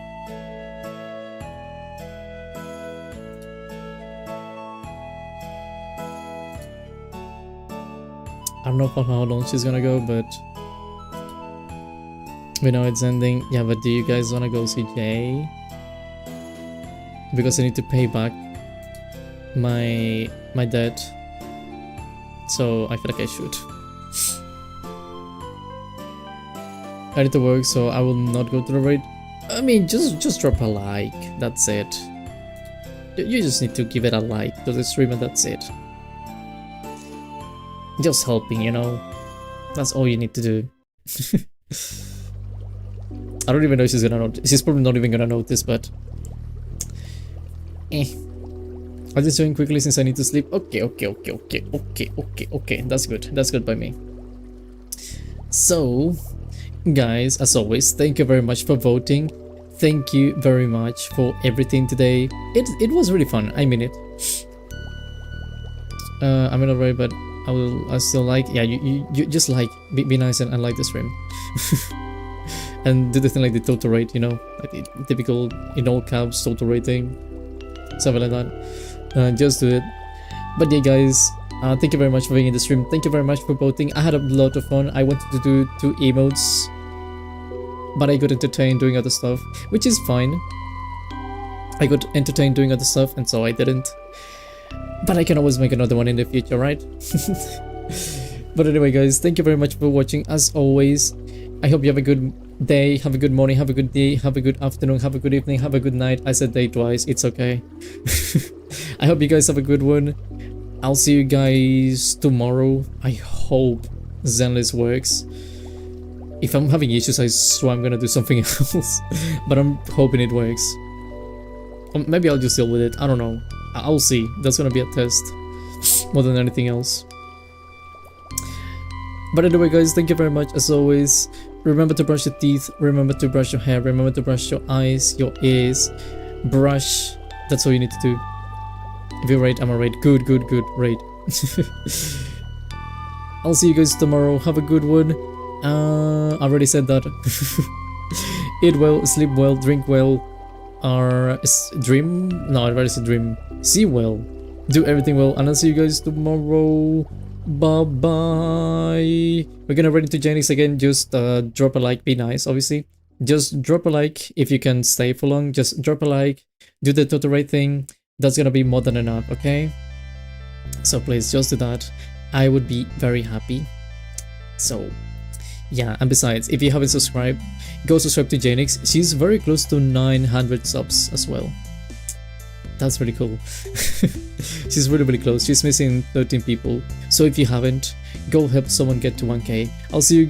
I don't know for how long she's gonna go, but we know it's ending. Yeah, but do you guys wanna go see Jay? Because I need to pay back my debt, so I feel like I should. I need to work, so I will not go to the raid. I mean, just drop a like. That's it. You just need to give it a like to the stream, and that's it. Just helping, you know. That's all you need to do. I don't even know if she's gonna notice. She's probably not even gonna notice, but I'll just join quickly since I need to sleep. Okay. That's good by me. So, guys, as always, thank you very much for voting. Thank you very much for everything today. It was really fun. I mean it. I'm in a raid, but I still like. Yeah, you just like be nice and like the stream. And do the thing like the Totto rate, you know, like the typical in all caps Totto rating, something like that. Just do it. But yeah, guys, thank you very much for being in the stream. Thank you very much for voting. I had a lot of fun. I wanted to do 2 emotes, but I got entertained doing other stuff, which is fine. I got entertained doing other stuff, and so I didn't. But I can always make another one in the future, right? But anyway, guys, thank you very much for watching. As always, I hope you have a good day, have a good morning, have a good day, have a good afternoon, have a good evening, have a good night. I said day twice, it's okay. I hope you guys have a good one. I'll see you guys tomorrow. I hope Zenless works. If I'm having issues, I swear I'm gonna do something else. But I'm hoping it works. Or maybe I'll just deal with it, I don't know. I'll see. That's gonna be a test more than anything else. But anyway, guys, thank you very much as always. Remember to brush your teeth, remember to brush your hair, remember to brush your eyes, your ears. Brush. That's all you need to do. If you rate, I'm a rate. Good, rate. I'll see you guys tomorrow. Have a good one. I already said that. Eat well, sleep well, drink well. Dream? No, I already said dream. See well. Do everything well, and I'll see you guys tomorrow. Bye bye. We're gonna run into Janix again. Just drop a like, be nice, obviously. Just drop a like if you can stay for long. Just drop a like, do the Totto rate thing. That's gonna be more than enough, okay? So please just do that. I would be very happy. So yeah, and besides, if you haven't subscribed, go subscribe to Janix. She's very close to 900 subs as well. That's really cool. She's really close. She's missing 13 people. So if you haven't, go help someone get to 1k. I'll see you guys.